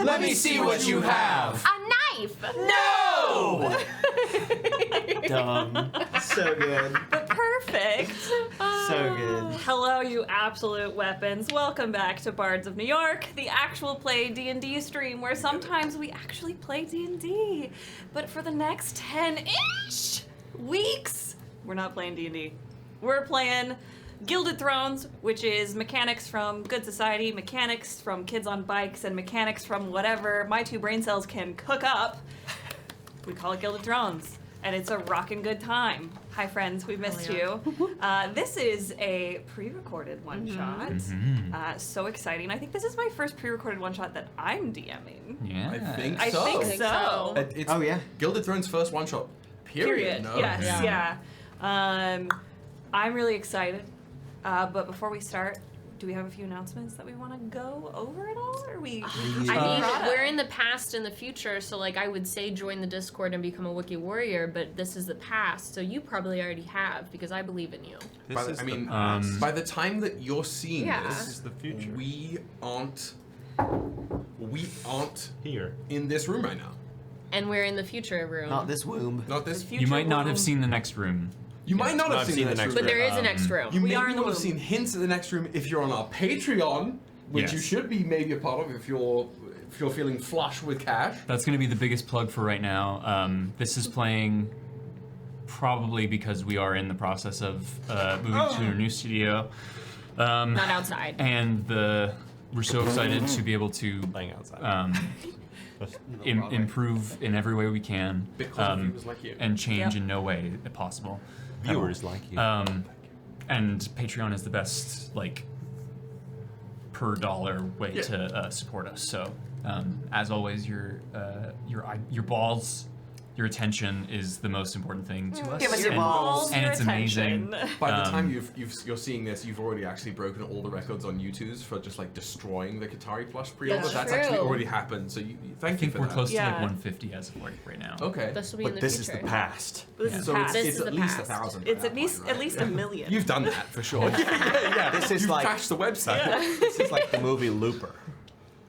Let me see what you have. A knife. No! Dumb. So good. Perfect. So good. Hello, you absolute weapons. Welcome back to Bards of New York, the actual play D&D stream where sometimes we actually play D&D. But for the next 10-ish weeks, we're not playing D&D. We're playing Gilded Thrones, which is mechanics from Good Society, mechanics from Kids on Bikes, and mechanics from whatever my two brain cells can cook up. We call it Gilded Thrones, and it's a rockin' good time. Hi, friends, we missed you. This is a pre-recorded one-shot. So exciting. I think this is my first pre-recorded one-shot that I'm DMing. Yeah. I think I so. think so. It's Oh, yeah. Gilded Thrones' first one-shot. Period. No. Yes, yeah. I'm really excited. But before we start, do we have a few announcements that we want to go over at all? Or We're in the past and the future, so like I would say join the Discord and become a Wiki Warrior, but this is the past, so you probably already have because I believe in you. By the time that you're seeing This is the future. we aren't Here. in this room right now. And we're in the future room. Not this womb. Not this. You might not have seen the next room. You might not have seen the next room. But there is a next room. You We maybe are in the will have womb. seen hints of the next room if you're on our Patreon, which Yes. you should be maybe a part of if you're feeling flush with cash. That's going to be the biggest plug for right now. This is playing probably because we are in the process of moving to a new studio. Not outside. And we're so excited to be able to Playing outside. improve in every way we can, Because of viewers like you. and change in no way possible. Viewers like you. And Patreon is the best, like, per dollar way to support us. So, as always, your balls, your attention is the most important thing to us. Give us your and, balls, and your it's attention. amazing. By the time you're seeing this, you've already actually broken all the records on YouTube's for just like destroying the Katari plush pre-order. That's That's actually true. already happened. So you I thank you think for we're that. close to like Yeah. 150 as of right now. Okay. This will be in But the this is future. the past. This is So past. This it's is at the least past. 1,000. It's by at that least point, right? a million. You've done that for sure. yeah. This is You've like crashed the website. this is like the movie Looper.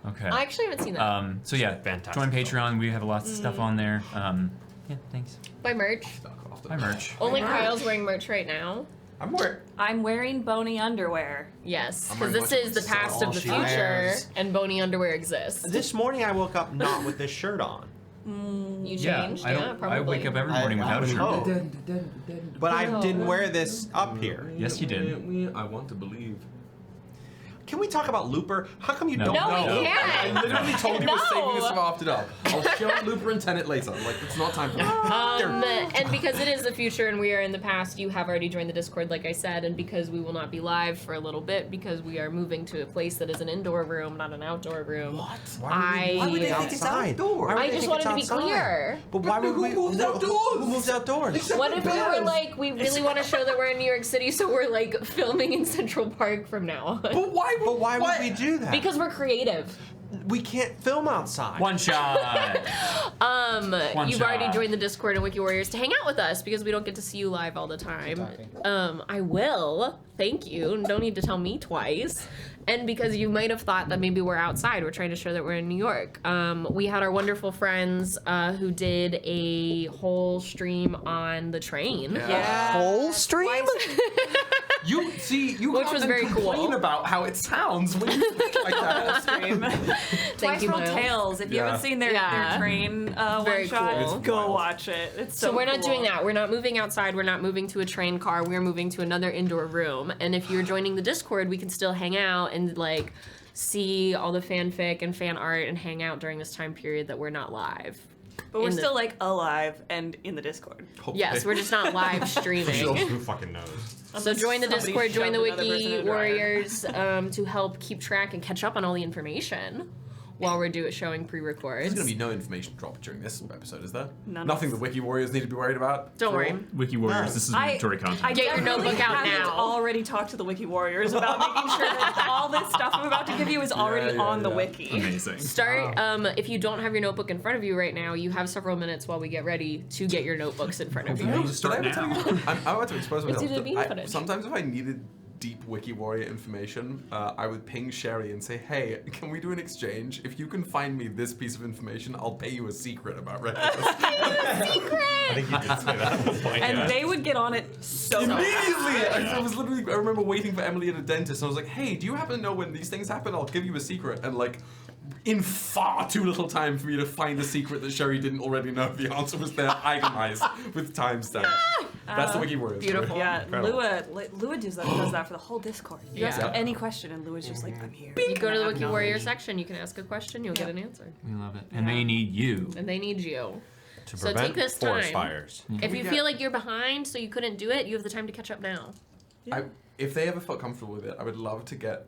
Okay. I actually haven't seen that. So yeah, Fantastic join Patreon. We have lots of stuff on there. Yeah, thanks. Buy merch. Buy merch. Only Kyle's wearing merch right now. I'm wearing bony underwear. Yes, I'm because wearing this is the much past of all the she future, wears. and bony underwear exists. This morning I woke up not with this shirt on. You Yeah, changed? I Yeah, don't. probably. I wake up every morning without a shirt. Oh. But I didn't wear this up here. Yes, you did. I want to believe. Can we talk about Looper? How come you No. don't No, know? we can't. I literally told you we're saving this No. for after dark. I'll show Looper and Tenet later. Like, it's not time for that. And because it is the future and we are in the past, you have already joined the Discord, like I said, and because we will not be live for a little bit because we are moving to a place that is an indoor room, not an outdoor room. What? I- Why would they I think it's outdoor? Why would I they just think wanted it's to be outside? clear. But why would we? Who moves outdoors? Who moves outdoors? What if we were like, we really want to show that we're in New York City, so we're like filming in Central Park from now on? But why would we do that? Because we're creative. we can't film outside. One shot. One You've shot. already joined the Discord and Wiki Warriors to hang out with us because we don't get to see you live all the time. I will. Thank you. Don't need to tell me twice. And because you might have thought that maybe we're outside, we're trying to show that we're in New York. We had our wonderful friends who did a whole stream on the train. Yeah. Whole stream? You see, you Which can't was then very complain cool. about how it sounds when you speak like that. Thank Twice you, Rolled Miles. Tales. If you Yeah. haven't seen their train Very one shot, cool. go wild. watch it. It's So so we're not cool. doing that. We're not moving outside. We're not moving to a train car. We're moving to another indoor room. And if you're joining the Discord, we can still hang out and like see all the fanfic and fan art and hang out during this time period that we're not live. But we're in the- still like alive and in the Discord. Yes, we're just not live streaming. Who fucking knows? So join the Somebody Discord, join the shoved another person in Wiki a dryer. Warriors to help keep track and catch up on all the information while we're showing pre-records. There's going to be no information drop during this episode, is there? None. Nothing the Wiki Warriors need to be worried about? Don't for worry. all? Wiki Warriors. This is mandatory content. I Get your definitely notebook out haven't now. already talked to the Wiki Warriors about making sure that all this stuff I'm about to give you is already yeah, on the yeah. wiki. Amazing. Start, if you don't have your notebook in front of you right now, you have several minutes while we get ready to get your notebooks in front of We you. need to start Did I ever now. tell you- I'm about to expose Let's myself. do the bean I- footage. sometimes if I needed deep wiki warrior information, I would ping Sherry and say, hey, can we do an exchange? If you can find me this piece of information, I'll pay you a secret about Veritus. I think you did say that at one point. And they would get on it so Immediately! fast. I was literally, I remember waiting for Emily at a dentist, and I was like, hey, do you happen to know when these things happen? I'll give you a secret. And like, in far too little time for me to find the secret that Sherry didn't already know, the answer was there, itemized with timestamps. That's the wiki warriors. Beautiful. Yeah, Incredible. Lua does that for the whole Discord. You ask Yeah. any question, and Lua's just like, I'm here. You go to the I have Wiki knowledge. Warrior section, you can ask a question, you'll get an answer. We love it. And they need you. And they need you. To So prevent take this forest time. fires. If we you get- feel like you're behind, so you couldn't do it, you have the time to catch up now. If they ever felt comfortable with it, I would love to get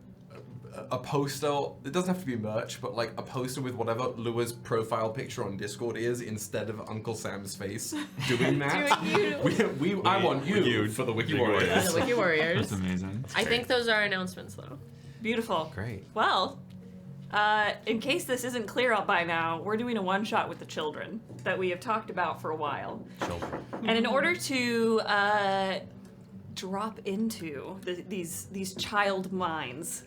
a poster. It doesn't have to be merch, but like a poster with whatever Lua's profile picture on Discord is instead of Uncle Sam's face doing that. I want you for the Wiki Warriors. The Wiki Warriors. That's amazing. I think those are announcements, though. Beautiful. Great. Well, in case this isn't clear up by now, we're doing a one-shot with the children that we have talked about for a while. Children. And in order to drop into these child minds,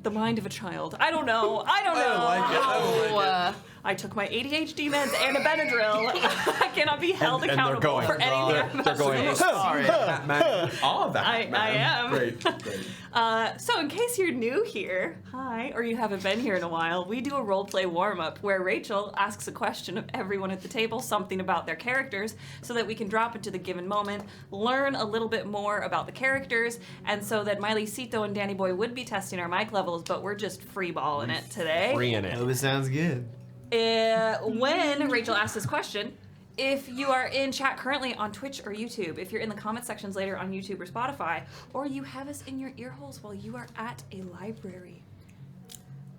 the mind of a child. I don't know. I don't know. I took my ADHD meds and a Benadryl. I cannot be held And they're accountable going. for anything. They're going. Sorry, Batman. Batman. I am. Great. So in case you're new here, hi, or you haven't been here in a while, we do a roleplay warm-up where Rachel asks a question of everyone at the table, something about their characters, so that we can drop into the given moment, learn a little bit more about the characters, and so that Miley Cito and Danny Boy would be testing our mic levels, but we're just freeballing it today. Free in it. Oh, this sounds good. When Rachel asks this question, if you are in chat currently on Twitch or YouTube, if you're in the comment sections later on YouTube or Spotify, or you have us in your ear holes while you are at a library,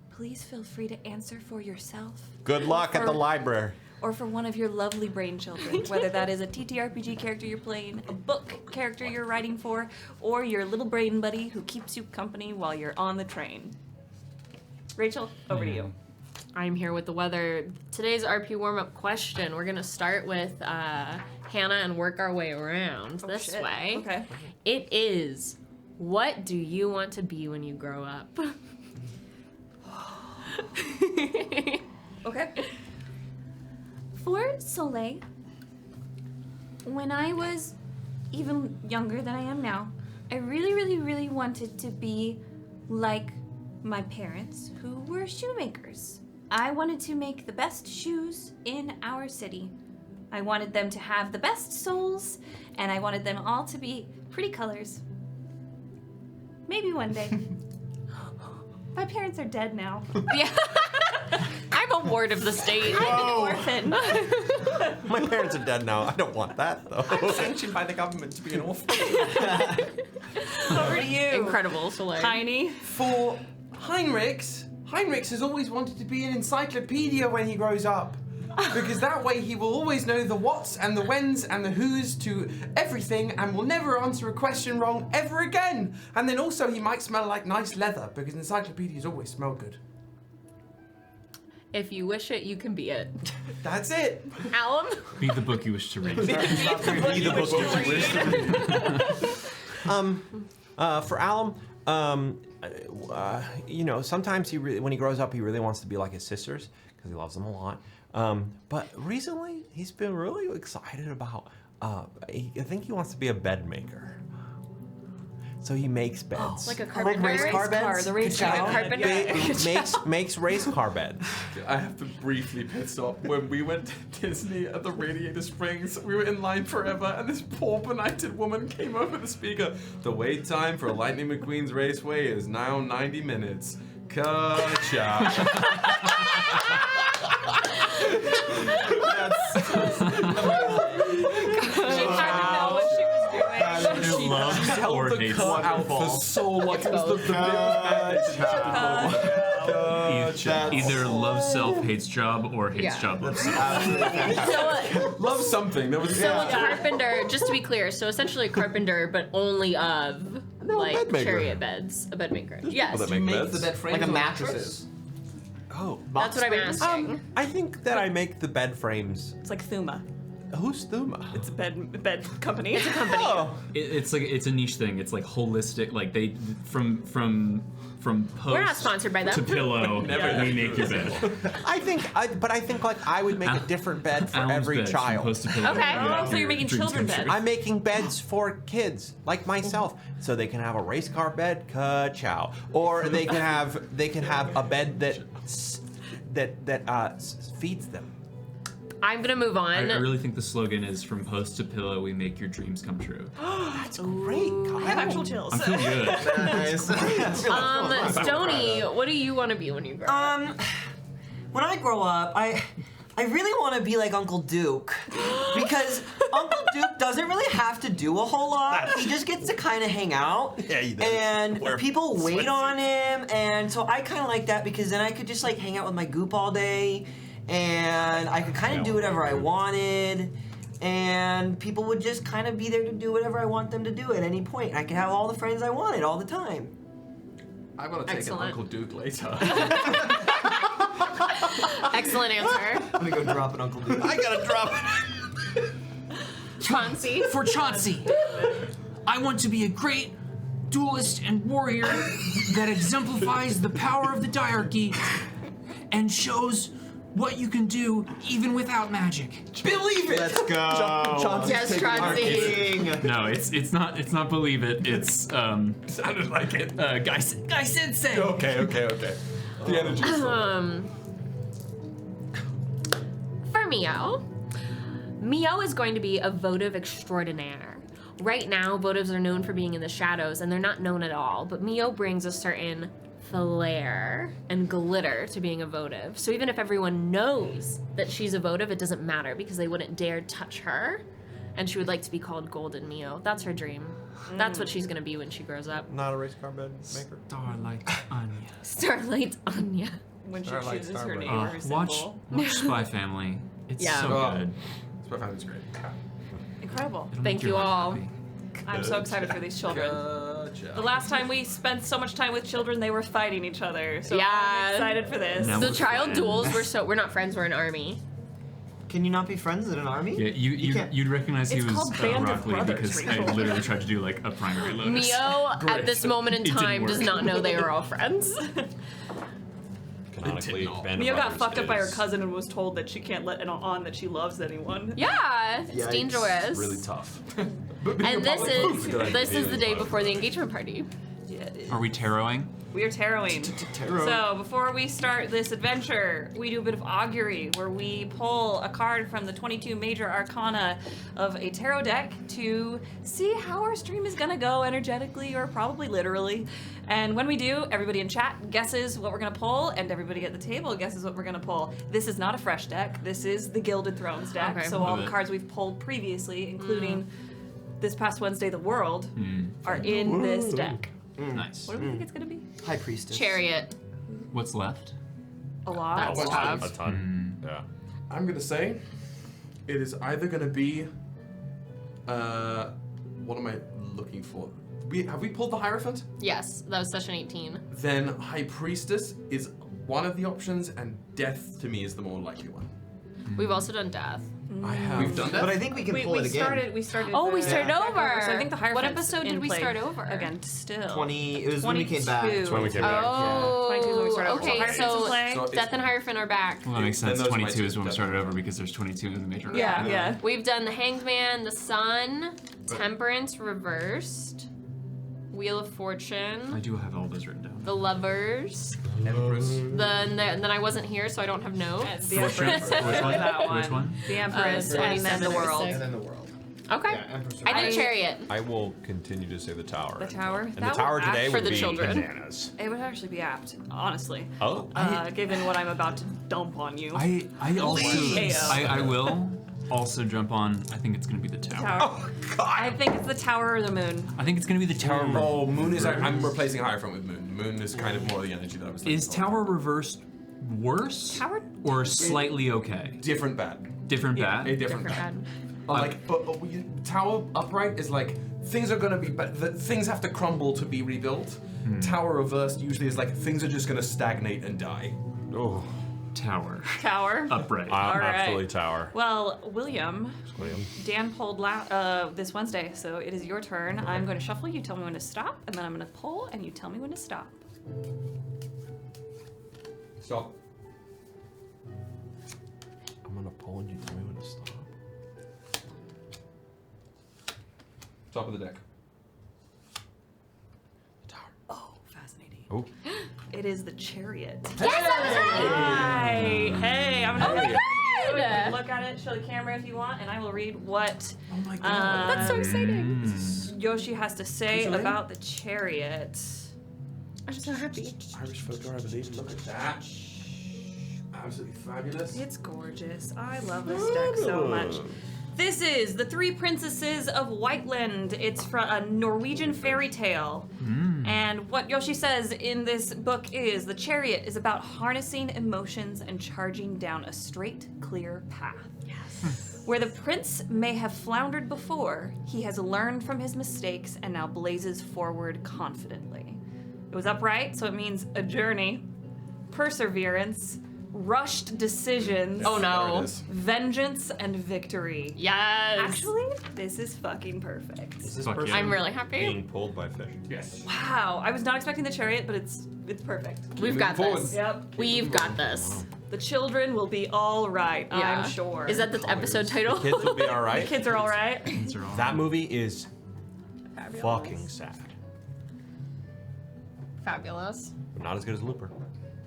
please feel free to answer for yourself. Good luck at the library. Or for one of your lovely brain children, whether that is a TTRPG character you're playing, a book character you're writing for, or your little brain buddy who keeps you company while you're on the train. Rachel, over to you. I'm here with the weather. Today's RP warm-up question. We're gonna start with Hannah and work our way around this shit. way. Okay. It is, what do you want to be when you grow up? Okay. For Soleil, when I was even younger than I am now, I really, really, really wanted to be like my parents, who were shoemakers. I wanted to make the best shoes in our city. I wanted them to have the best soles, and I wanted them all to be pretty colors. Maybe one day. My parents are dead now. Yeah. I'm a ward of the state. I'm an orphan. My parents are dead now. I don't want that though. I'm sanctioned by the government to be an orphan. Over to you. Incredible, Soleil. Tiny. For Heinrix has always wanted to be an encyclopedia when he grows up. Because that way he will always know the whats and the whens and the whos to everything and will never answer a question wrong ever again. And then also he might smell like nice leather because encyclopedias always smell good. If you wish it, you can be it. That's it. Alum? Be the book you wish to read. Be the book for Alum, you know, sometimes when he grows up, he really wants to be like his sisters because he loves them a lot. But recently, he's been really excited about. I think he wants to be a bed maker. So he makes beds. Like a carpenter? race car beds? The race Like a car. carpenter? makes race car beds. I have to briefly pit stop. When we went to Disney at the Radiator Springs, we were in line forever, and this poor benighted woman came over the speaker. The wait time for Lightning McQueen's Raceway is now 90 minutes. Ka-cha. She had to know what she was doing. She loves Held or the hates cut out for waterfall. so long. It was the Either loves self, hates job, or hates Yeah. job, loves self. Love something. That was So a carpenter, just to be clear, so essentially a carpenter, but only of like bed maker. chariot beds, a bed maker. Yes, People that make beds. the bed frames Like a or mattress? Oh, that's what I'm asking. I think that I make the bed frames. It's like Thuma. Who's Thuma? It's a bed company. It's a company. Oh. It's a niche thing. It's like holistic. Like they from post. We're not sponsored by them. To pillow. We make your bed. I think like I would make a different bed for Alum's every beds from child. post to pillow. Okay. Oh, so you're making Dreams children come true. beds. I'm making beds for kids like myself, so they can have a race car bed, ka-chow, or they can have a bed that feeds them. I'm gonna move on. I really think the slogan is from post to pillow, we make your dreams come true. That's great. Kyle. I have actual chills. I'm feeling good. Nice. Stoney, what do you want to be when you grow up? When I grow up, I really want to be like Uncle Duke, because Uncle Duke doesn't really have to do a whole lot. He just gets to kind of hang out, Yeah, he does. and Wear people wait sweatsuit. on him, and so I kind of like that because then I could just like hang out with my goop all day, and I could kind of do whatever I wanted, and people would just kind of be there to do whatever I want them to do at any point. And I could have all the friends I wanted all the time. I want to take Excellent. an Uncle Duke later. Excellent answer. I'm gonna go drop an Uncle Duke. I gotta drop it. Chauncey. For Chauncey, I want to be a great duelist and warrior that exemplifies the power of the diarchy and shows what you can do even without magic. Believe it! Let's go. Yes, Chauncey. No, it's not believe it. It's Sounded like it. guy said say. Okay. The energy. For Mio is going to be a votive extraordinaire. Right now, votives are known for being in the shadows, and they're not known at all, but Mio brings a certain flair and glitter to being a votive. So even if everyone knows that she's a votive, it doesn't matter because they wouldn't dare touch her, and she would like to be called Golden Mio. That's her dream. That's what she's gonna be when she grows up. Not a race car bed maker. Starlight Anya. Starlight Anya. When she Starlight, chooses her Starlight. name or her symbol. Watch Spy Family. It's Yeah. so Oh. good. Spy Family's great. Incredible. It'll Thank make your you heart all. happy. I'm so excited for these children. Gotcha. The last time we spent so much time with children, they were fighting each other. So Yeah. I'm excited for this. Now The we're child friends. duels, we're not friends, we're an army. Can you not be friends in an army? Yeah, can't- you'd recognize he It's was called Band of Rock Lee Brothers, because I Rachel. literally tried to do like a primary lotus. Mio, at this moment in It didn't time, does work. not know they are all friends. Canonically, Band of Mio got Brothers fucked up by her is cousin and was told that she can't let it on that she loves anyone. Yeah, it's Yikes. dangerous. really tough. And this is the day before the engagement party. Yeah. Are we taroting? We are taroting. So before we start this adventure, we do a bit of augury where we pull a card from the 22 major arcana of a tarot deck to see how our stream is gonna go energetically or probably literally. And when we do, everybody in chat guesses what we're gonna pull, and everybody at the table guesses what we're gonna pull. This is not a fresh deck. This is the Gilded Thrones deck. Okay. So all Love the it. cards we've pulled previously, including this past Wednesday, the World, are in this deck. Nice. What do we think it's gonna be? High Priestess. Chariot. What's left? A lot. That's bunch tough. A ton. Yeah. I'm gonna say it is either gonna be what am I looking for? Have we pulled the Hierophant? Yes, that was session 18. Then High Priestess is one of the options, and Death to me is the more likely one. We've also done death. I have. We've done that. But I think we can pull it again. We started. Oh, we the started deck over. So I think the higher. What episode did we start over? Again, still. 20. It was when we came back. 22. when we came back. Oh, 22 is when we started over. okay, Hierophant's in so play. So it's- Death and Hierophant are back. Well, that makes Then sense. those 22 might is when we be started over because there's 22 in the major. Yeah, yeah. We've done the Hanged Man, the Sun, Temperance reversed, Wheel of I Fortune, do have all those written down. the Lovers. Empress. Then I wasn't here, so I don't have notes. The Which one? Empress. Which one? That Which one? The Empress, and then the 27 or World. 6. And then the world. Okay. Yeah, Empress. I did Chariot. I will continue to say the tower. The Tower. And That the tower would today for would the be children. bananas. It would actually be apt, honestly. Oh. Given what I'm about to dump on you. I also Please. I will also jump on. I think it's gonna be the tower. Tower. I think it's the Tower or the Moon. I think it's gonna be the tower. Oh, Moon is. I'm replacing Hierophant with Moon. Moon is kind of more the energy that I was. looking Is for. tower reversed worse Tower- or slightly okay? different bad? Different Yeah, bad. A different bad. Like, but Tower upright is like things are gonna be, things have to crumble to be rebuilt. Tower reversed usually is like things are just gonna stagnate and die. Oh. Tower. Tower. Upright. All right. Absolutely tower. Well, William, William. Dan pulled this Wednesday, so it is your turn. Okay. I'm going to shuffle, you tell me when to stop, and then I'm going to pull, and you tell me when to stop. Stop. I'm gonna pull and you tell me when to stop. Top of the deck. Tower. Oh, fascinating. Oh. It is the chariot. Yes, Hi. Hey, I'm gonna God. look at it, show the camera if you want, and I will read what Oh my god. That's so exciting. Yoshi has to say What's your name? about the chariot. I'm so happy. Irish folklore, I believe. Look at that. Absolutely fabulous. It's gorgeous. I love this deck so much. This is The Three Princesses of Whiteland. It's from a Norwegian fairy tale. And what Yoshi says in this book is the chariot is about harnessing emotions and charging down a straight, clear path. Yes. Where the prince may have floundered before, he has learned from his mistakes and now blazes forward confidently. It was upright, so it means a journey, perseverance, rushed decisions. Oh no. There it is. Vengeance and victory. Yes. Actually, this is fucking perfect. Is this Fuck person yeah. I'm really happy. being pulled by fish? Yes. Wow, I was not expecting the chariot, but it's perfect. We've got Moving this. Yep. We've got this. The children will be all right, Yeah. I'm sure. Is that the episode title? Kids will be all right. The kids are all right? These are all- That movie is Fabulous. fucking sad, Fabulous. but not as good as Looper.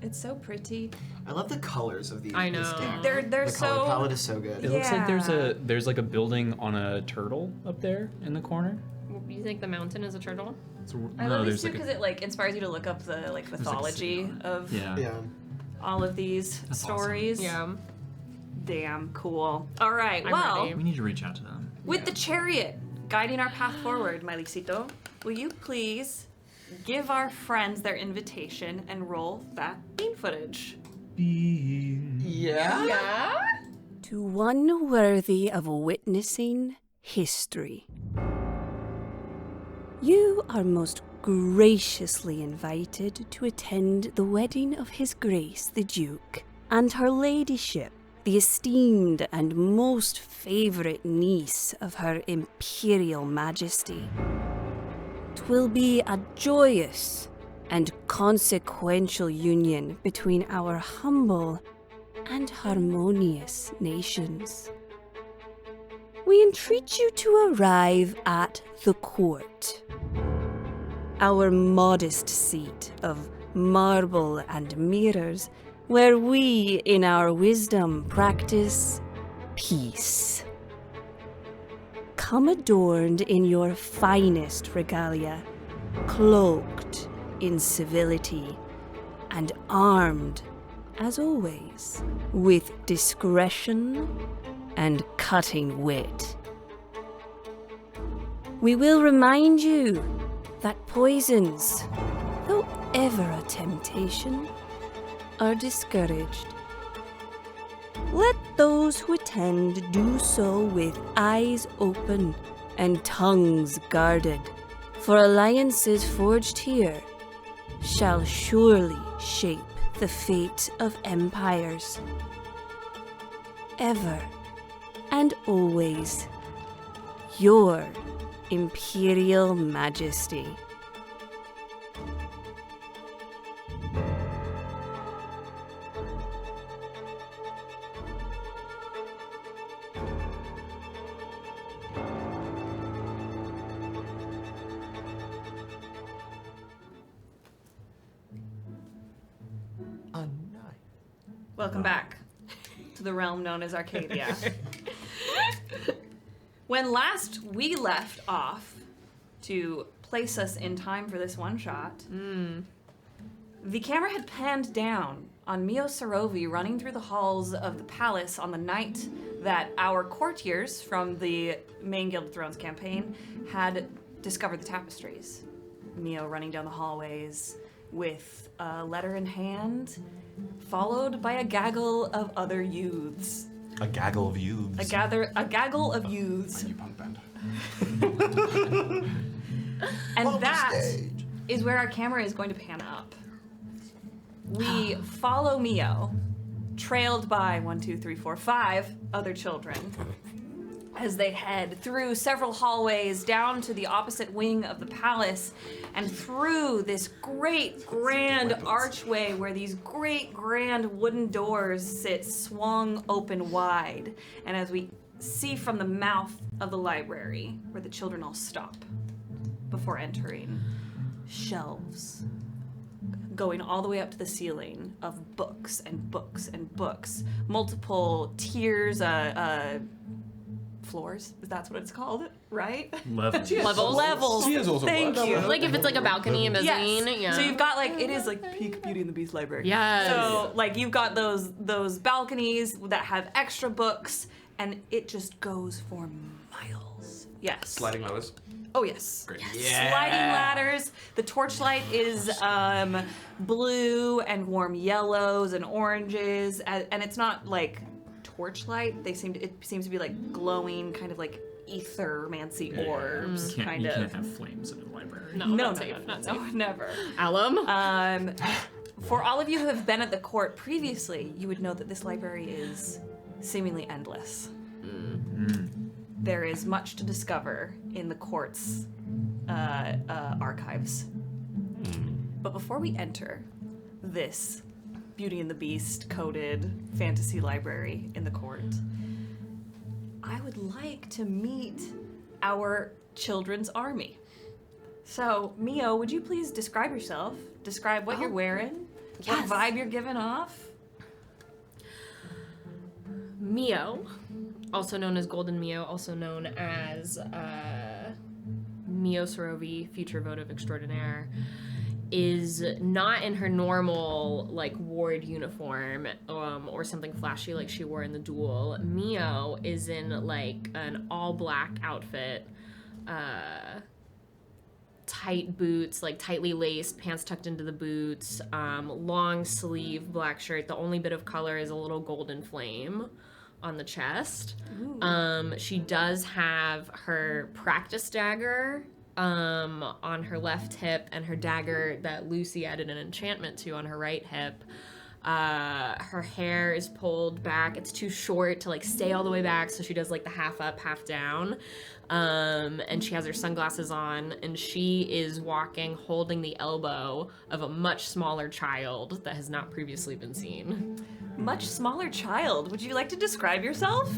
It's so pretty. I love the colors of these. I this know. deck. They're the so color palette is so good. It looks like Yeah. there's like a building on a turtle up there in the corner. You think the mountain is a turtle? I love these too because it like inspires you to look up the like like, mythology of Yeah. Yeah. all of these That's awesome. stories. Yeah. Damn cool. All right. I'm well, ready. We need to reach out to them. with the chariot guiding our path forward, my Licito, will you please give our friends their invitation and roll that beam footage? Yeah? Yeah? To one worthy of witnessing history. You are most graciously invited to attend the wedding of His Grace the Duke and her ladyship, the esteemed and most favourite niece of Her Imperial Majesty. 'Twill be a joyous and consequential union between our humble and harmonious nations. We entreat you to arrive at the court, our modest seat of marble and mirrors, where we, in our wisdom, practice peace. Come adorned in your finest regalia, cloaked in civility, and armed, as always, with discretion and cutting wit. We will remind you that poisons, though ever a temptation, are discouraged. Let those who attend do so with eyes open and tongues guarded, for alliances forged here shall surely shape the fate of empires. Ever and always, your Imperial Majesty. Welcome back to the realm known as Arcadia. When last we left off, to place us in time for this one shot, the camera had panned down on Mio Sarovei running through the halls of the palace on the night that our courtiers from the main Gilded Thrones campaign had discovered the tapestries. Mio running down the hallways with a letter in hand, followed by a gaggle of other youths. A gaggle of youths. A gaggle of youths. New punk band. And that is where our camera is going to pan up. We follow Mio trailed by 5 other children as they head through several hallways down to the opposite wing of the palace and through this great grand archway where these great grand wooden doors sit swung open wide. And as we see from the mouth of the library where the children all stop before entering, shelves going all the way up to the ceiling of books and books and books, multiple tiers, floors, that's what it's called, right? Levels. Levels. Tiers also Thank work. you. Like if it's like a balcony, a mezzanine. Yes. Yeah. So you've got like, it is like peak Beauty and the Beast library. Yes. So like you've got those balconies that have extra books, and it just goes for miles. Yes. Sliding ladders. Oh yes. Great. Sliding ladders. The torchlight is blue and warm yellows and oranges, and it's not like torchlight. It seems to be like glowing, kind of like ether-mancy orbs, You kind can't of. have flames in a library. No, No, not safe. Not safe. never. Alum. For all of you who have been at the court previously, you would know that this library is seemingly endless. There is much to discover in the court's archives. But before we enter this Beauty and the Beast coded fantasy library in the court, I would like to meet our children's army. So, Mio, would you please describe yourself? Describe what you're wearing, yes. what vibe you're giving off. Mio, also known as Golden Mio, also known as Mio Sarovei, future votive extraordinaire, is not in her normal like ward uniform or something flashy like she wore in the duel. Mio is in like an all black outfit, tight boots, like tightly laced, pants tucked into the boots, long sleeve black shirt. The only bit of color is a little golden flame on the chest. She does have her practice dagger on her left hip, and her dagger that Lucy added an enchantment to on her right hip. Her hair is pulled back. It's too short to like stay all the way back, so she does like the half up, half down. And she has her sunglasses on, and she is walking holding the elbow of a much smaller child that has not previously been seen. Much smaller child. Would you like to describe yourself?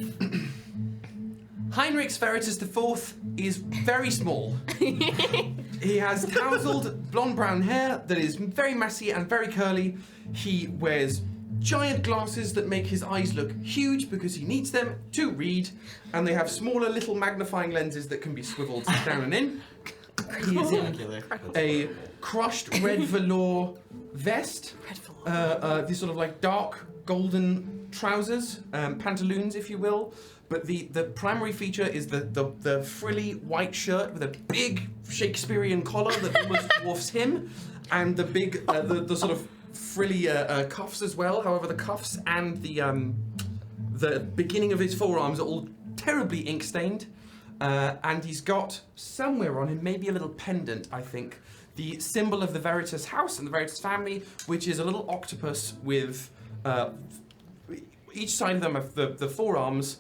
Heinrix Veritus IV is very small. He has tousled blonde brown hair that is very messy and very curly. He wears giant glasses that make his eyes look huge because he needs them to read, and they have smaller little magnifying lenses that can be swiveled down and in. He is in a crushed red velour vest, these sort of like dark golden trousers, pantaloons if you will. But the primary feature is the frilly white shirt with a big Shakespearean collar that almost dwarfs him, and the big the sort of frilly cuffs as well. However, the cuffs and the beginning of his forearms are all terribly ink stained, and he's got somewhere on him maybe a little pendant, I think, the symbol of the Veritus house and the Veritus family, which is a little octopus with each side of them of the forearms,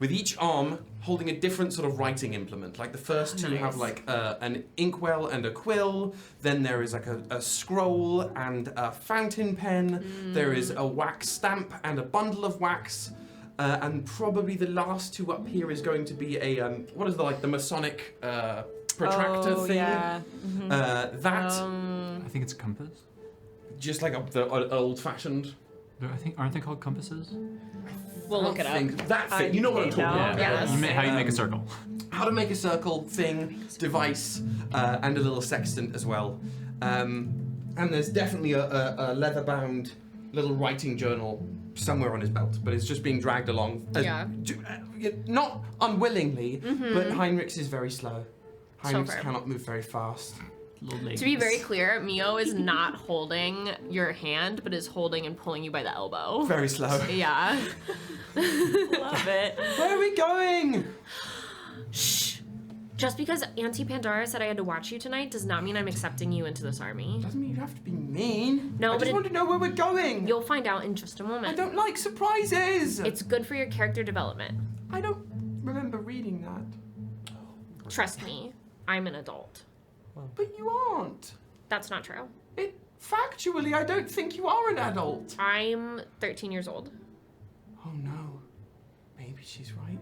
with each arm holding a different sort of writing implement. Like the first two have like an inkwell and a quill, then there is like a scroll and a fountain pen, there is a wax stamp and a bundle of wax, and probably the last two up here is going to be a, what is the Masonic protractor thing? Yeah. I think it's a compass. Just like the old-fashioned. Aren't they called compasses? We'll look it up. That thing, you know what I'm talking about. Yes. How you make a circle. How to make a circle thing, device, and a little sextant as well. And there's definitely a leather-bound little writing journal somewhere on his belt, but it's just being dragged along. Not unwillingly, but Heinrix is very slow. Heinrix cannot move very fast. To be very clear, Mio is not holding your hand, but is holding and pulling you by the elbow. Very slow. Yeah. Love it. Where are we going? Shh. Just because Auntie Pandora said I had to watch you tonight does not mean I'm accepting you into this army. Doesn't mean you have to be mean. No, I but just want to know where we're going. You'll find out in just a I moment. don't like surprises. It's good for your character development. I don't remember reading that. Trust me, I'm an adult. But you aren't. That's not true. Factually, I don't think you are an adult. I'm 13 years old. Oh no. Maybe she's right.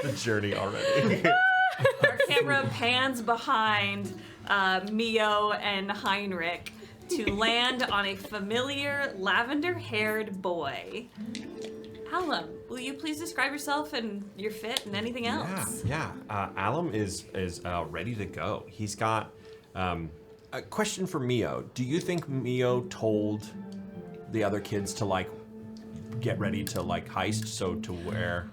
The journey already. Our camera pans behind Mio and Heinrix to land on a familiar lavender-haired boy. Alum, will you please describe yourself and your fit and anything else? Yeah. Alum is ready to go. He's got a question for Mio. Do you think Mio told the other kids to like get ready to like heist, so to wear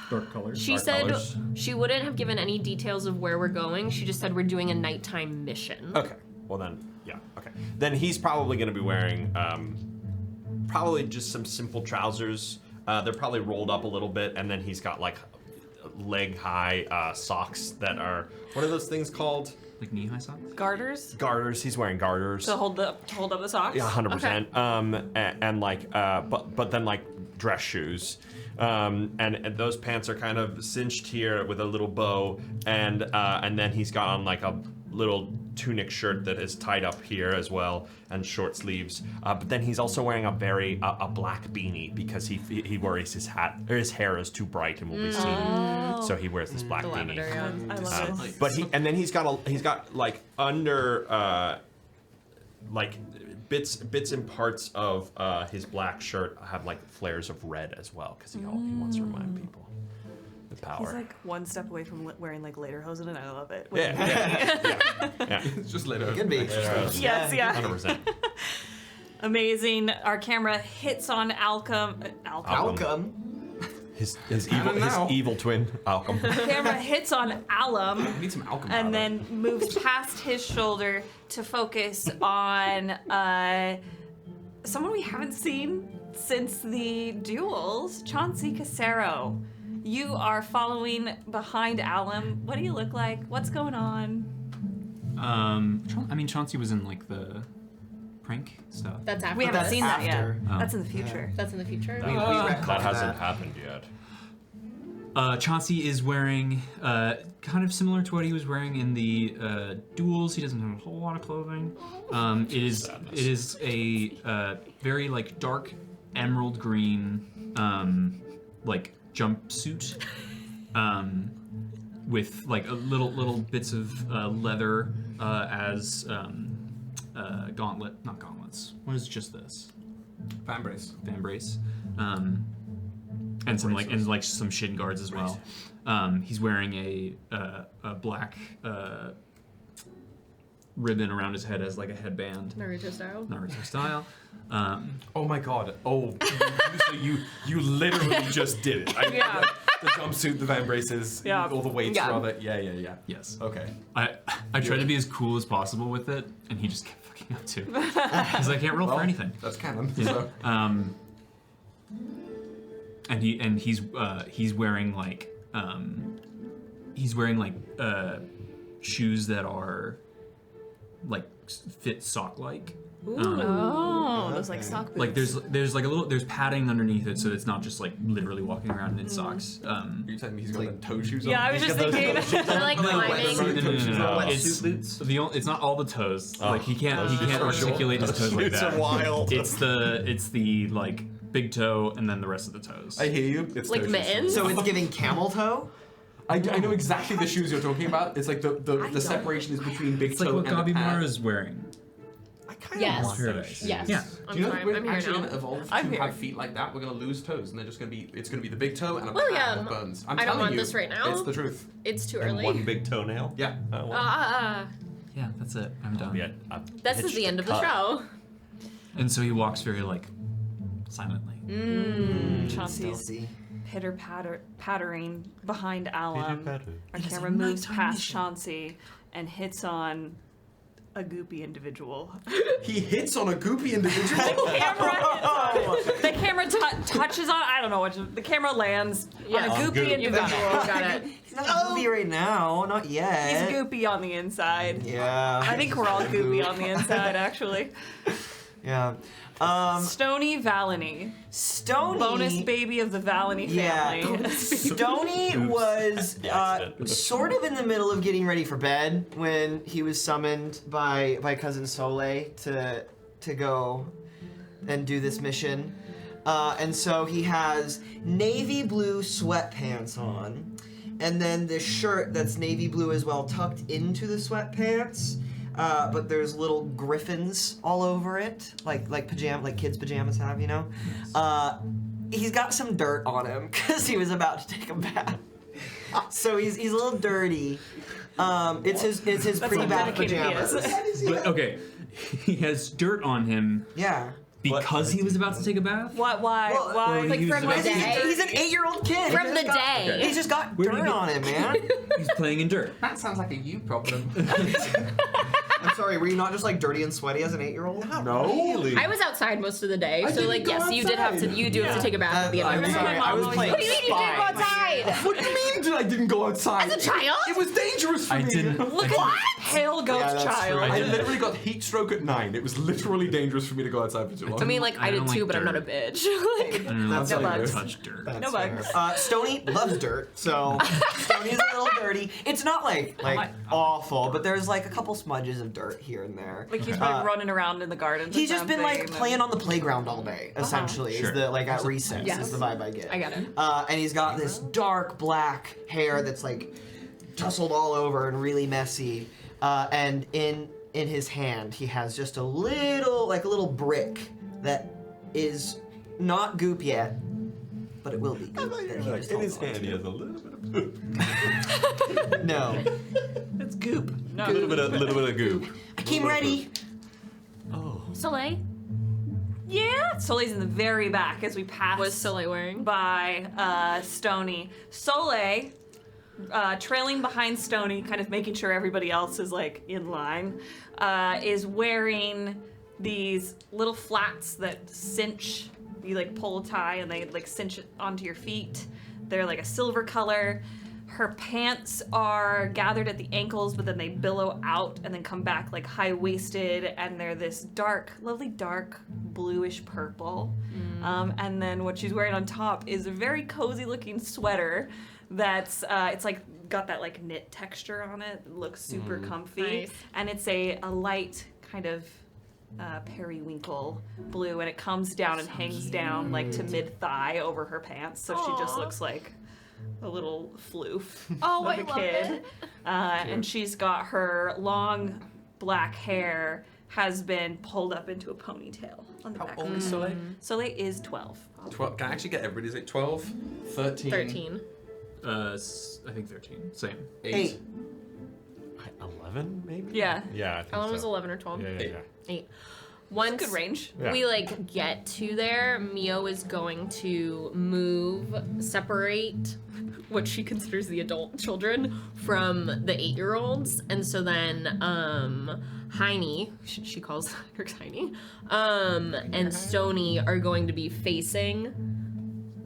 Dark colors. She Dark said colors? she wouldn't have given any details of where we're going. She just said we're doing a nighttime mission. Okay. Well then, yeah. Okay. Then he's probably going to be wearing probably just some simple trousers. They're probably rolled up a little bit, and then he's got like leg-high socks that are, what are those things called? Like knee-high socks? Garters? Garters. He's wearing garters. To hold up the socks? Yeah, 100%. And like, but then like dress shoes. And those pants are kind of cinched here with a little bow, and then he's got on like a little tunic shirt that is tied up here as well, and short sleeves. But then he's also wearing a black beanie because he worries his hair is too bright and will be seen, so he wears this black beanie. I love it. But he's got like under like bits and parts of his black shirt have like flares of red as well, because he wants to remind people the power. He's like one step away from wearing like lederhosen, and I love it. Yeah. It's just later. Could be. Yes, yeah. 100%. Amazing. Our camera hits on Alum. Welcome. His canon now. evil twin, Alum. Camera hits on Alum. We need some alchemy. And then moves past his shoulder to focus on someone we haven't seen since the duels, Chauncey Casero. You are following behind Alum. What do you look like? What's going on? I mean, Chauncey was in like the prank stuff. That's after We haven't this. seen that yet. Oh. That's in the future. That's in the future. That hasn't happened yet. Chauncey is wearing kind of similar to what he was wearing in the duels. He doesn't have a whole lot of clothing. It is a very like dark emerald green like jumpsuit with like a little bits of leather as not gauntlets. What is just this? Fan brace. Fan brace. And some some shin guards as well. He's wearing a black ribbon around his head as like a headband. Naruto style. Oh my god. Oh, so you literally just did it. Yeah. The jumpsuit, the van braces, Yeah. all the weights Yeah. from it. Yeah. Yes. Okay. I tried to be as cool as possible with it, and he just kept fucking up too. Because I can't roll for anything. That's canon. Yeah. So. And he's wearing like shoes that are like fit sock like. Those like sock boots. Like there's like there's padding underneath it, so it's not just like literally walking around in socks. Are you telling me he's got like toe shoes on? Yeah, I was just thinking. They're like climbing. No. Wetsuit boots? It's not all the toes. Like he can't for articulate his toes like that. wild. It's the like big toe and then the rest of the toes. I hear you. It's Like toe shoes. mittens? So it's giving camel toe? I know exactly the shoes you're talking about. It's like the separation is between big It's toe like what and Gabi the pad. Mara is wearing. I kind of Yes. want Very those nice. shoes. Yes. Yeah. I'm Do you know sorry. we're I'm here actually now. going to evolve I'm to here. have feet like that? We're going to lose toes, and they're just going to be. It's going to be the big toe and a William, pad that burns. I'm I don't telling want you, this right now. It's the truth. It's too And early. one big toenail. Yeah. Yeah, that's it. I'm done. Yeah, This is the end of the show. And so he walks very like silently. Chauncey's Stealthy. pattering behind Alum. Our camera moves past Chauncey and hits on a goopy individual. He hits on a goopy individual. The camera touches on. I don't know what the camera lands Yeah. on a goopy Goop. You individual. got it. He's not goopy right now, not yet. He's goopy on the inside. Yeah. I think we're all goopy on the inside, actually. Yeah. Stoney Valanie. Stoney. Bonus baby of the Valanie family. Yeah. Stoney was sort of in the middle of getting ready for bed when he was summoned by cousin Soleil to go and do this mission. And so he has navy blue sweatpants on, and then this shirt that's navy blue as well tucked into the sweatpants. But there's little griffins all over it, like kids' pajamas have, you know. He's got some dirt on him because he was about to take a bath, so he's a little dirty. It's his pre-bath pajamas. But okay, he has dirt on him Yeah. because he was about to take a bath. Why? Well, Why? or Like he was from about the to- day? He's an 8-year-old kid. From He's the just got- day. He's just got Where did dirt he get- on him, man. He's playing in dirt. That sounds like a you problem. I'm sorry, were you not just like dirty and sweaty as an 8-year-old? No. Really? I was outside most of the day, so didn't like go yes, you did have to. outside. You do have to take a bath at the end I'm of the sorry, day. I was playing What do you mean you didn't go outside? What do you mean I didn't go outside? As a child? It was dangerous for I me. didn't. Look at that pale goat Yeah, that's child. true. I did. literally got heat stroke at 9. It was literally dangerous for me to go outside for too long. I mean, like I I did don't too, like but I'm not a dirt. bitch. Like, I don't know. That's I how don't you touch dirt. That's No fair. bugs. Stoney loves dirt, so Stoney's a little dirty. It's not like awful, but there's like a couple smudges of dirt here and there. Like he's been running around in the garden. He's just been like playing on the playground all day, essentially. Sure. Is the like at recess Yes. is the vibe I get. I got it. And he's got this dark black hair that's like tussled all over and really messy. And in his hand he has just a little brick that is not goop yet, but it will be goop. that he just In holds his on hand, to. he has a little bit of goop. No. It's goop. No. A little bit of goop. I came ready. Soleil? Yeah. Soleil's in the very back as we pass. was Soleil wearing? by Stoney. Soleil, trailing behind Stoney, kind of making sure everybody else is like in line, is wearing these little flats that cinch. You like pull a tie and they like cinch it onto your feet. They're like a silver color. Her pants are gathered at the ankles, but then they billow out and then come back like high-waisted, and they're this dark, lovely dark bluish purple. And then what she's wearing on top is a very cozy-looking sweater that's it's like got that like knit texture on it. It looks super comfy, Nice. and it's a light kind of periwinkle blue, and it comes down and hangs down like to mid-thigh over her pants, so she just Aw. looks like a little floof Oh, of I a love kid. it. And she's got her long black hair has been pulled up into a ponytail on the How back. old is Soleil? Soleil is 12. 12. Can I actually get everybody's like 12, 13, 13. I think 13. Same. 8. 11, maybe? Yeah. Yeah, I think Ellen so. was 11 or 12. Yeah. 8. Once Good range. Yeah. we like get to there, Mio is going to separate what she considers the adult children from the 8-year-olds, and so then Heine, she calls Heinrix Heine, and Stoney are going to be facing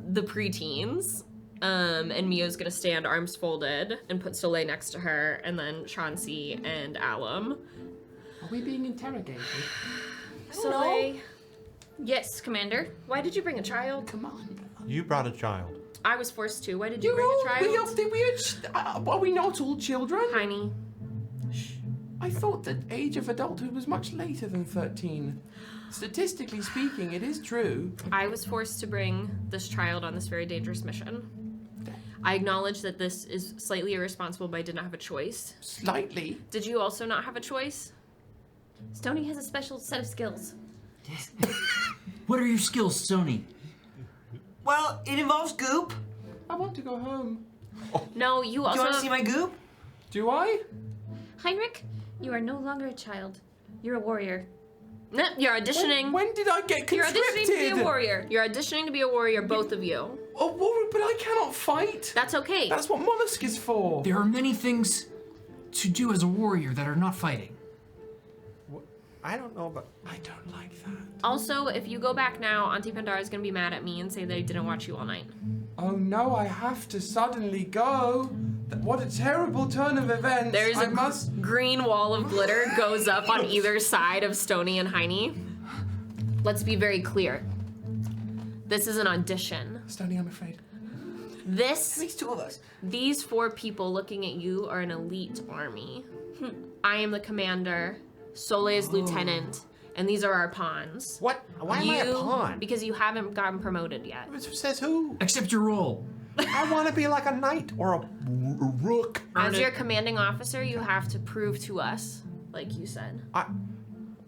the preteens. And Mio's gonna stand arms folded and put Soleil next to her, and then Chauncey and Alum. Are we being interrogated? Soleil. Yes, Commander. Why did you bring a child? Come on. You brought a child. I was forced to. Why did you bring a child? Are we not all children? Heine. I thought the age of adulthood was much later than 13. Statistically speaking, it is true. I was forced to bring this child on this very dangerous mission. I acknowledge that this is slightly irresponsible, but I did not have a choice. Slightly. Did you also not have a choice? Stoney has a special set of skills. What are your skills, Stoney? Well, it involves goop. I want to go home. No, you Do also you want to have- see my goop? Do I? Heinrich, you are no longer a child. You're a warrior. No, you're auditioning. When did I get You're conscripted? auditioning to be a warrior. You're auditioning to be a warrior, both of you. A warrior, but I cannot fight. That's okay. That's what Mollusk is for. There are many things to do as a warrior that are not fighting. I don't know, but I don't like that. Also, if you go back now, Auntie Pandora is gonna be mad at me and say they didn't watch you all night. Oh no, I have to suddenly go. What a terrible turn of events. There's a green wall of glitter goes up on either side of Stoney and Heine. Let's be very clear. This is an audition. Stoney, I'm afraid. This makes two of us. These 4 people looking at you are an elite army. I am the commander, Soleil is lieutenant, and these are our pawns. What? Why am I a pawn? Because you haven't gotten promoted yet. Says who? Accept your role. I want to be like a knight or a rook. As your commanding officer, you have to prove to us, like you said.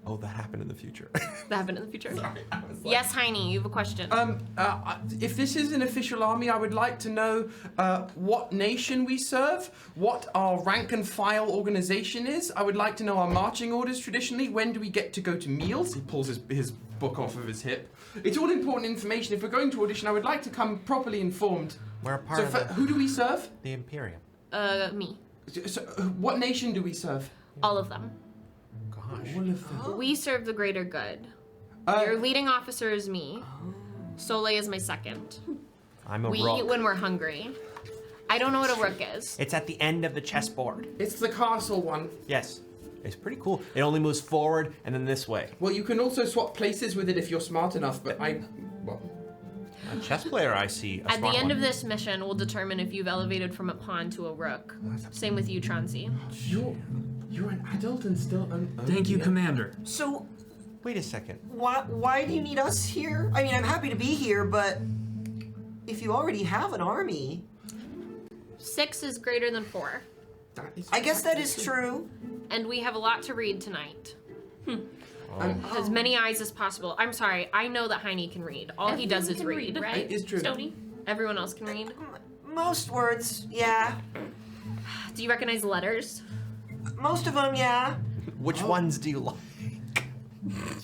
Oh, that happened in the future. That happened in the future. Sorry, I was like- Yes, Heine, you have a question. If this is an official army, I would like to know what nation we serve, what our rank and file organization is. I would like to know our marching orders traditionally. When do we get to go to meals? He pulls his book off of his hip. It's all important information. If we're going to audition, I would like to come properly informed. We're a part of who do we serve? The Imperium. Me. So, what nation do we serve? All of them. Gosh. All of them. We serve the greater good. Your leading officer is me. Soleil is my second. I'm a We rook. eat when we're hungry. I don't know what a rook is. It's at the end of the chessboard. It's the castle one. Yes. It's pretty cool. It only moves forward and then this way. Well, you can also swap places with it if you're smart enough, but well. A chess player, I see. At the end of this mission, we'll determine if you've elevated from a pawn to a rook. Same with you, Chauncey. You're an adult and still Thank you, Commander. So, wait a second. why do you need us here? I mean, I'm happy to be here, but if you already have an army... 6 is greater than 4. I guess that is true. And we have a lot to read tonight. As many eyes as possible. I'm sorry, I know that Heine can read. All he does is read. Right? It's true. Stoney? Everyone else can read? Most words, yeah. Do you recognize letters? Most of them, yeah. Which ones do you like?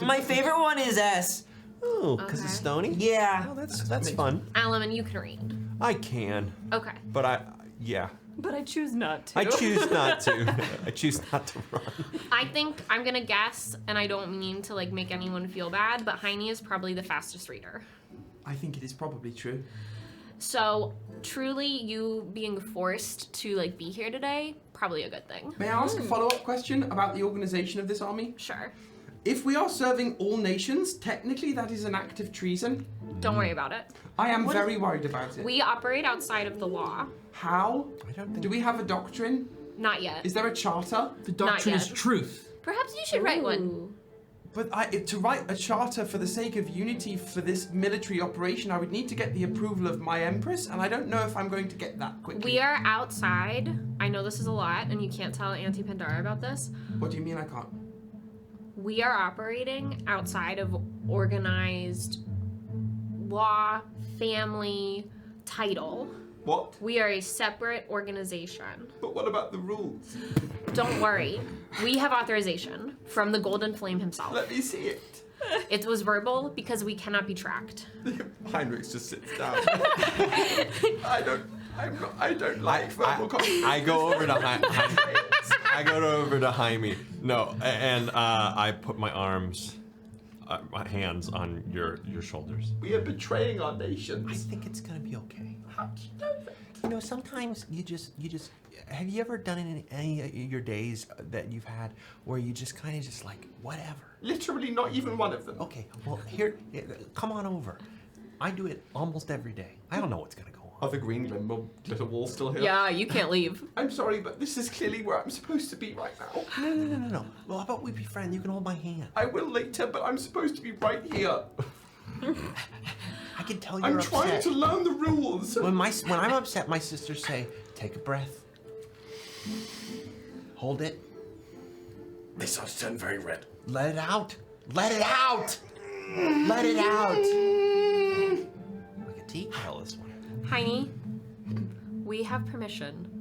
My favorite one is S. Oh, because it's Stoney? Yeah. Oh, that's fun. Alum, and you can read. I can. Okay. But yeah. But I choose not to. I choose not to. I choose not to run. I think I'm gonna guess, and I don't mean to like make anyone feel bad, but Heine is probably the fastest reader. I think it is probably true. So truly, you being forced to like be here today, probably a good thing. May I ask a follow-up question about the organization of this army? Sure. If we are serving all nations, technically that is an act of treason. Don't worry about it. I am very worried about it. We operate outside of the law. How? I don't think. Do we have a doctrine? Not yet. Is there a charter? The doctrine is yet. truth. Perhaps you should write one. But to write a charter for the sake of unity for this military operation, I would need to get the approval of my empress, and I don't know if I'm going to get that quickly. We are outside. I know this is a lot, and you can't tell Auntie Pandora about this. What do you mean I can't? We are operating outside of organized law, family, title. What? We are a separate organization. But what about the rules? Don't worry. We have authorization from the Golden Flame himself. Let me see it. It was verbal because we cannot be tracked. Heinrix just sits down. I don't like verbal communication. I go over to I go over to Jaime. No, and I put my arms, my hands on your shoulders. We are betraying our nations. I think it's gonna be okay. How do you know that? You know, sometimes you just. Have you ever done it in any of your days that you've had where you just kind of just like whatever? Literally not even one of them. Okay, well here, come on over. I do it almost every day. I don't know what's gonna go on. Are the green glitter walls still here? Yeah, you can't leave. I'm sorry, but this is clearly where I'm supposed to be right now. No. Well, how about we be friends? You can hold my hand. I will later, but I'm supposed to be right here. I can tell you're I'm upset. trying to learn the rules. When I'm upset, my sisters say, "Take a breath, hold it, They start to turn very red. let it out, let it out, let it out." Like a tea kettle, this one. Heine, we have permission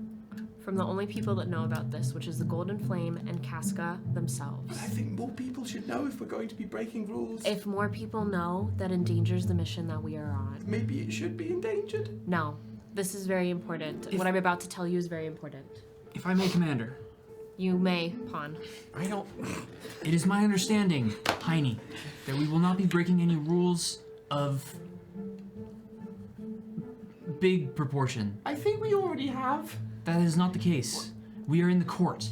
from the only people that know about this, which is the Golden Flame and Casca themselves. I think more people should know if we're going to be breaking rules. If more people know, that endangers the mission that we are on. Maybe it should be endangered. No, this is very important. What I'm about to tell you is very important. If I may, Commander, You may, pawn. I don't. It is my understanding, Heine, that we will not be breaking any rules of big proportion. I think we already have. That is not the case. We are in the court.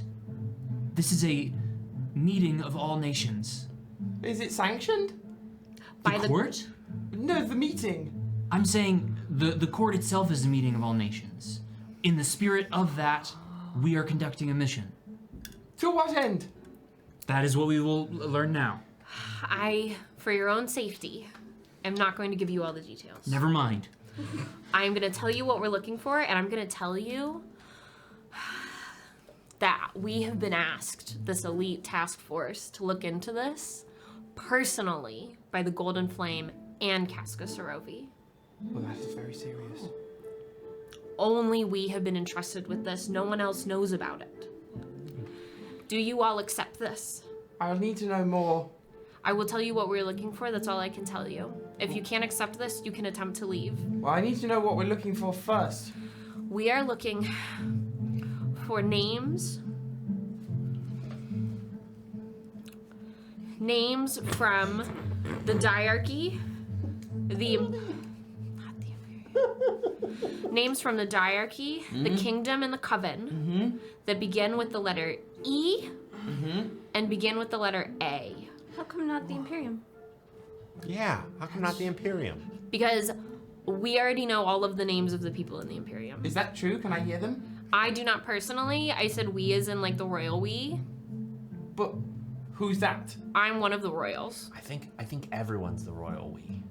This is a meeting of all nations. Is it sanctioned? The court? No, the meeting. I'm saying the court itself is a meeting of all nations. In the spirit of that, we are conducting a mission. To what end? That is what we will learn now. I, for your own safety, am not going to give you all the details. Never mind. I'm going to tell you what we're looking for, and I'm going to tell you that we have been asked, this elite task force, to look into this personally by the Golden Flame and Casero. Well, that is very serious. Only we have been entrusted with this. No one else knows about it. Do you all accept this? I'll need to know more. I will tell you what we're looking for. That's all I can tell you. If you can't accept this, you can attempt to leave. Well, I need to know what we're looking for first. We are looking for names. Names from the diarchy, names from the diarchy, the kingdom, and the coven that begin with the letter E and begin with the letter A. How come not the Imperium? Yeah, how come not the Imperium? Because we already know all of the names of the people in the Imperium. Is that true? Can I hear them? I do not personally. I said we as in like the royal we. But who's that? I'm one of the royals. I think everyone's the royal we.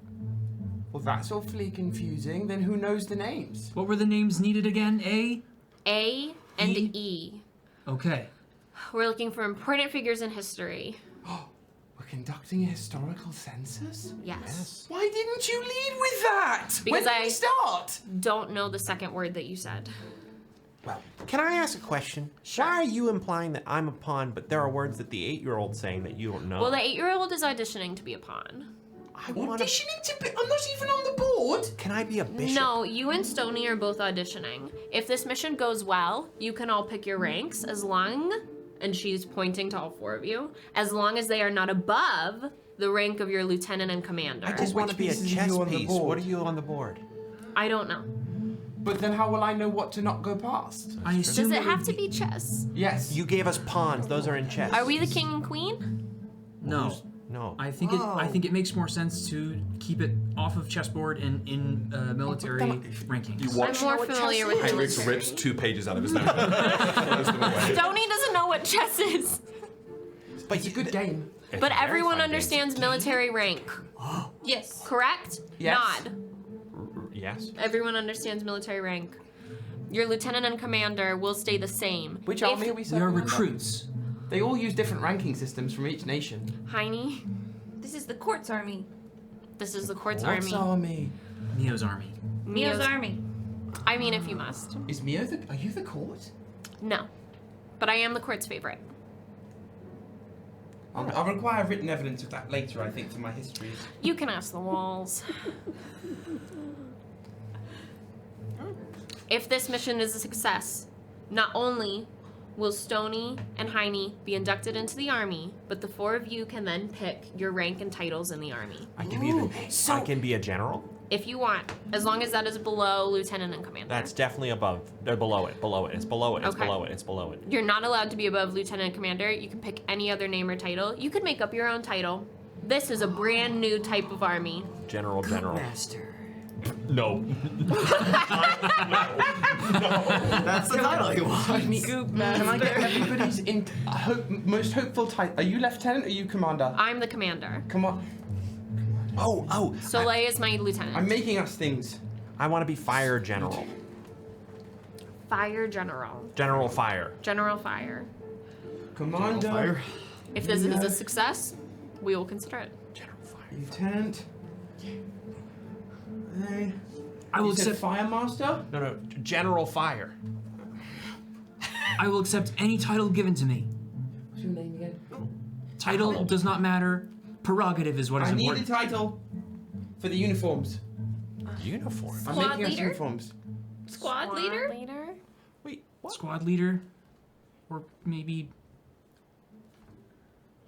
Well, that's awfully confusing. Then who knows the names? What were the names needed again? A and E. Okay. We're looking for important figures in history. We're conducting a historical census? Yes. Why didn't you lead with that? Because when did we start? Don't know the second word that you said. Well, can I ask a question? Sure. Why are you implying that I'm a pawn, but there are words that the 8-year-old's saying that you don't know? Well, the 8-year-old is auditioning to be a pawn. Auditioning to be? I'm not even on the board. Can I be a bishop? No, you and Stoney are both auditioning. If this mission goes well, you can all pick your ranks as long, and she's pointing to all four of you, as long as they are not above the rank of your lieutenant and commander. I just want to be a chess piece. What are you on the board? I don't know. But then how will I know what to not go past? I assume Does it have to be chess? Yes. You gave us pawns. Those are in chess. Are we the king and queen? No. No. I think it makes more sense to keep it off of chessboard and in military rankings. You watch I'm more familiar with Heinrix military. rips 2 pages out of his notebook. Throws them away. Stoney doesn't know what chess is. But it's a good game. But everyone understands military rank. Yes. Correct? Yes. Nod. Yes. Everyone understands military rank. Your lieutenant and commander will stay the same. Which If- army are we We serving are under? recruits. They all use different ranking systems from each nation. Heine, This is the court's army. this is the court's What's army. army? Mio's army. Mio's army. I mean, if you must. Is Mio the? Are you the court? No. But I am the court's favorite. I'll require written evidence of that later, I think, for my histories. You can ask the walls. If this mission is a success, not only will Stoney and Heine be inducted into the army, but the four of you can then pick your rank and titles in the army. I can be I can be a general. If you want, as long as that is below lieutenant and commander. That's definitely above. They're below it. Below it. It's below it. It's Okay. below it. It's below it. You're not allowed to be above lieutenant and commander. You can pick any other name or title. You could make up your own title. This is a brand new type of army. General. Master. No. That's the title he wants. Can I get everybody's most hopeful title? Are you lieutenant or are you commander? I'm the commander. Come on. Oh. Soleil is my lieutenant. I'm making us things. I want to be fire general. Fire general. General fire. General fire. Commander. Fire. If this is a success, we will consider it. General fire. Lieutenant. Hey. I will You said accept. Fire Master? No. General fire. I will accept any title given to me. What's your name again? Title does not matter. Prerogative is what is I need a important. title for the uniforms. Uniform. I'm Squad making us leader? uniforms. Squad leader? Wait. What? Squad leader. Or maybe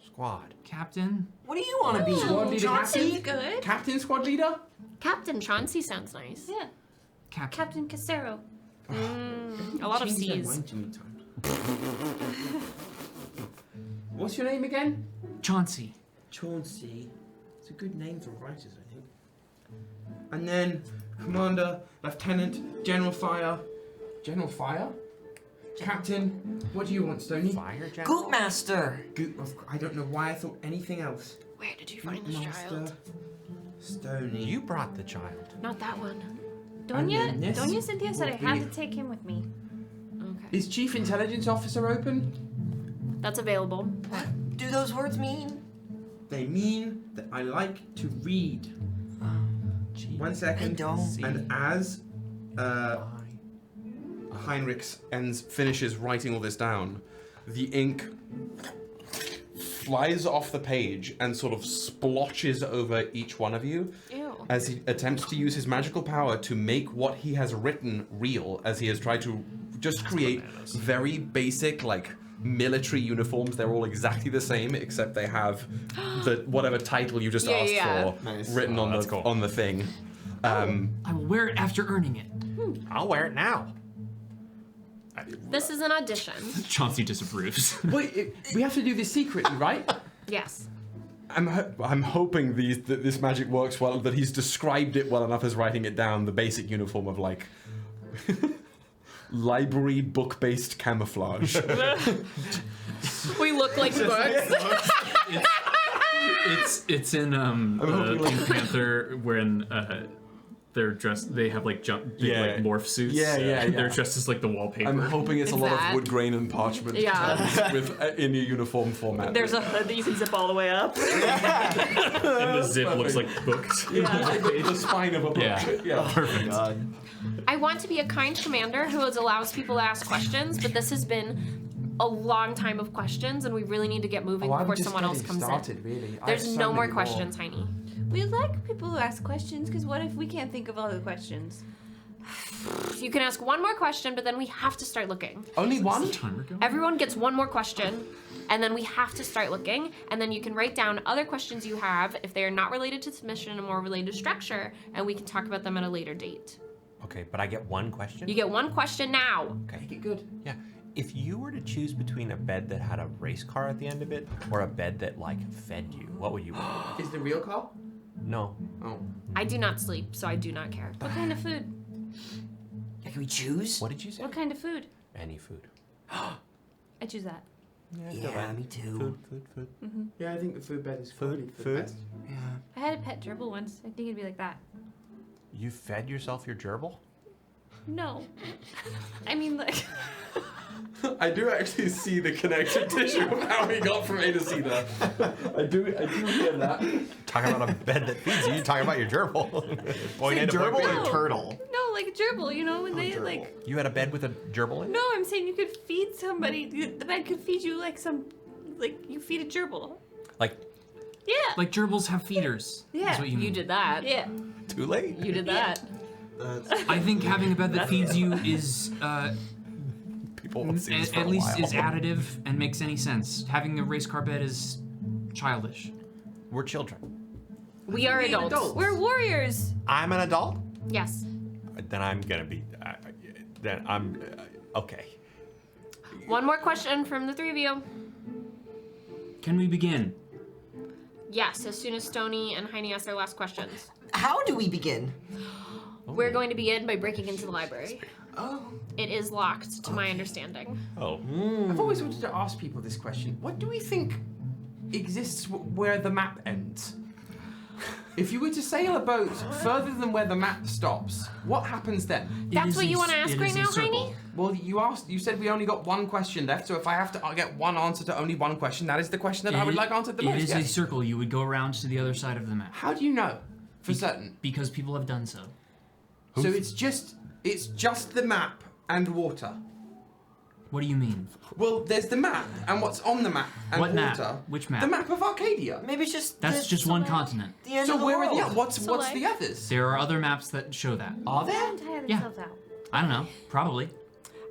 Squad. captain? What do you want to be? Squad leader, Chauncey's captain? good. Captain, squad leader? Captain Chauncey sounds nice. Yeah. Captain. Captain Casero. A lot of Changed their C's. mind too many times. What's your name again? Chauncey. Chauncey. It's a good name for writers, I think. And then Commander, Lieutenant, General Fire. General Fire? Captain, what do you want, Stoney? Fire General? Goop Master. I don't know why I thought anything else. Where did you find this child? Stoney. You brought the child. Not that one. Anamnesis. Doña Cynthia said I had to take him with me. Okay. Is Chief Intelligence Officer open? That's available. What do those words mean? They mean that I like to read. 1 second. I don't. And as Heinrix finishes writing all this down, the ink flies off the page and sort of splotches over each one of you Ew. as he attempts to use his magical power to make what he has written real, as he has tried to just create very basic, like, military uniforms. They're all exactly the same, except they have the whatever title you just asked for Nice. written on the on the thing. I will wear it after earning it. I'll wear it now. This is an audition. Chauncey disapproves. Wait, we have to do this secretly, right? Yes. I'm hoping that this magic works well, that he's described it well enough as writing it down, the basic uniform of, like, library book-based camouflage. We look like books. It's in Pink Panther when they're dressed. They have like like morph suits. They're dressed as like the wallpaper. I'm hoping it's a lot of wood grain and parchment. Yeah. With in a uniform format. There's a hood that you can zip all the way up. And the zip looks like books. the spine of a book. Yeah. Perfect. I want to be a kind commander who allows people to ask questions, but this has been a long time of questions, and we really need to get moving before someone else comes in. Really. There's no more questions, Heiny. We like people who ask questions, because what if we can't think of all the questions? You can ask one more question, but then we have to start looking. Only one? Everyone gets one more question, and then we have to start looking, and then you can write down other questions you have if they are not related to submission and more related to structure, and we can talk about them at a later date. Okay, but I get one question? You get one question now. Okay. Make it good. Yeah. If you were to choose between a bed that had a race car at the end of it or a bed that, like, fed you, what would you want? Is the real car? No. Oh. I do not sleep, so I do not care. What kind of food? Yeah, can we choose? What did you say? What kind of food? Any food. I choose that. Yeah, me too. Food. Yeah, I think the food bed is Food. best. Yeah. I had a pet gerbil once. I think it'd be like that. You fed yourself your gerbil? No. I mean, like... I do actually see the connective tissue of how he got from A to C there. I do hear that. Talking about a bed that feeds you, talking about your gerbil. Point A to point Gerbil B. or turtle? No, like a gerbil, you know, when they, gerbil. like... You had a bed with a gerbil in it? No, I'm saying you could feed somebody. The bed could feed you like some... Like, you feed a gerbil. Like, Yeah. Like gerbils have feeders. Yeah. Is what you mean. You did that. Yeah. too late? You did that. I think having a bed that feeds you is People won't see this for at a least while. is additive and makes any sense. Having a race car bed is childish. We're children. We are adults. We're warriors. I'm an adult? Yes. Then I'm gonna be. Then I'm. Okay. One more question from the three of you. Can we begin? Yes, as soon as Stoney and Heiny ask their last questions. How do we begin? We're going to begin by breaking into the library. Oh. It is locked, to my understanding. Oh. I've always wanted to ask people this question. What do we think exists where the map ends? If you were to sail a boat further than where the map stops, what happens then? That's what you want to ask right now, Heiny? Well, you said we only got one question left, so if I have to get one answer to only one question, that is the question that I would like answered the most. It is a yes. circle. You would go around to the other side of the map. How do you know for certain? Because people have done so. So it's just the map and water. What do you mean? Well, there's the map and what's on the map and What water. map? Which map? The map of Arcadia. Maybe it's just That's just one continent. the end So of the where world. are the what's the others? There are other maps that show that. Are there? Tire Yeah. themselves out. I don't know. Probably.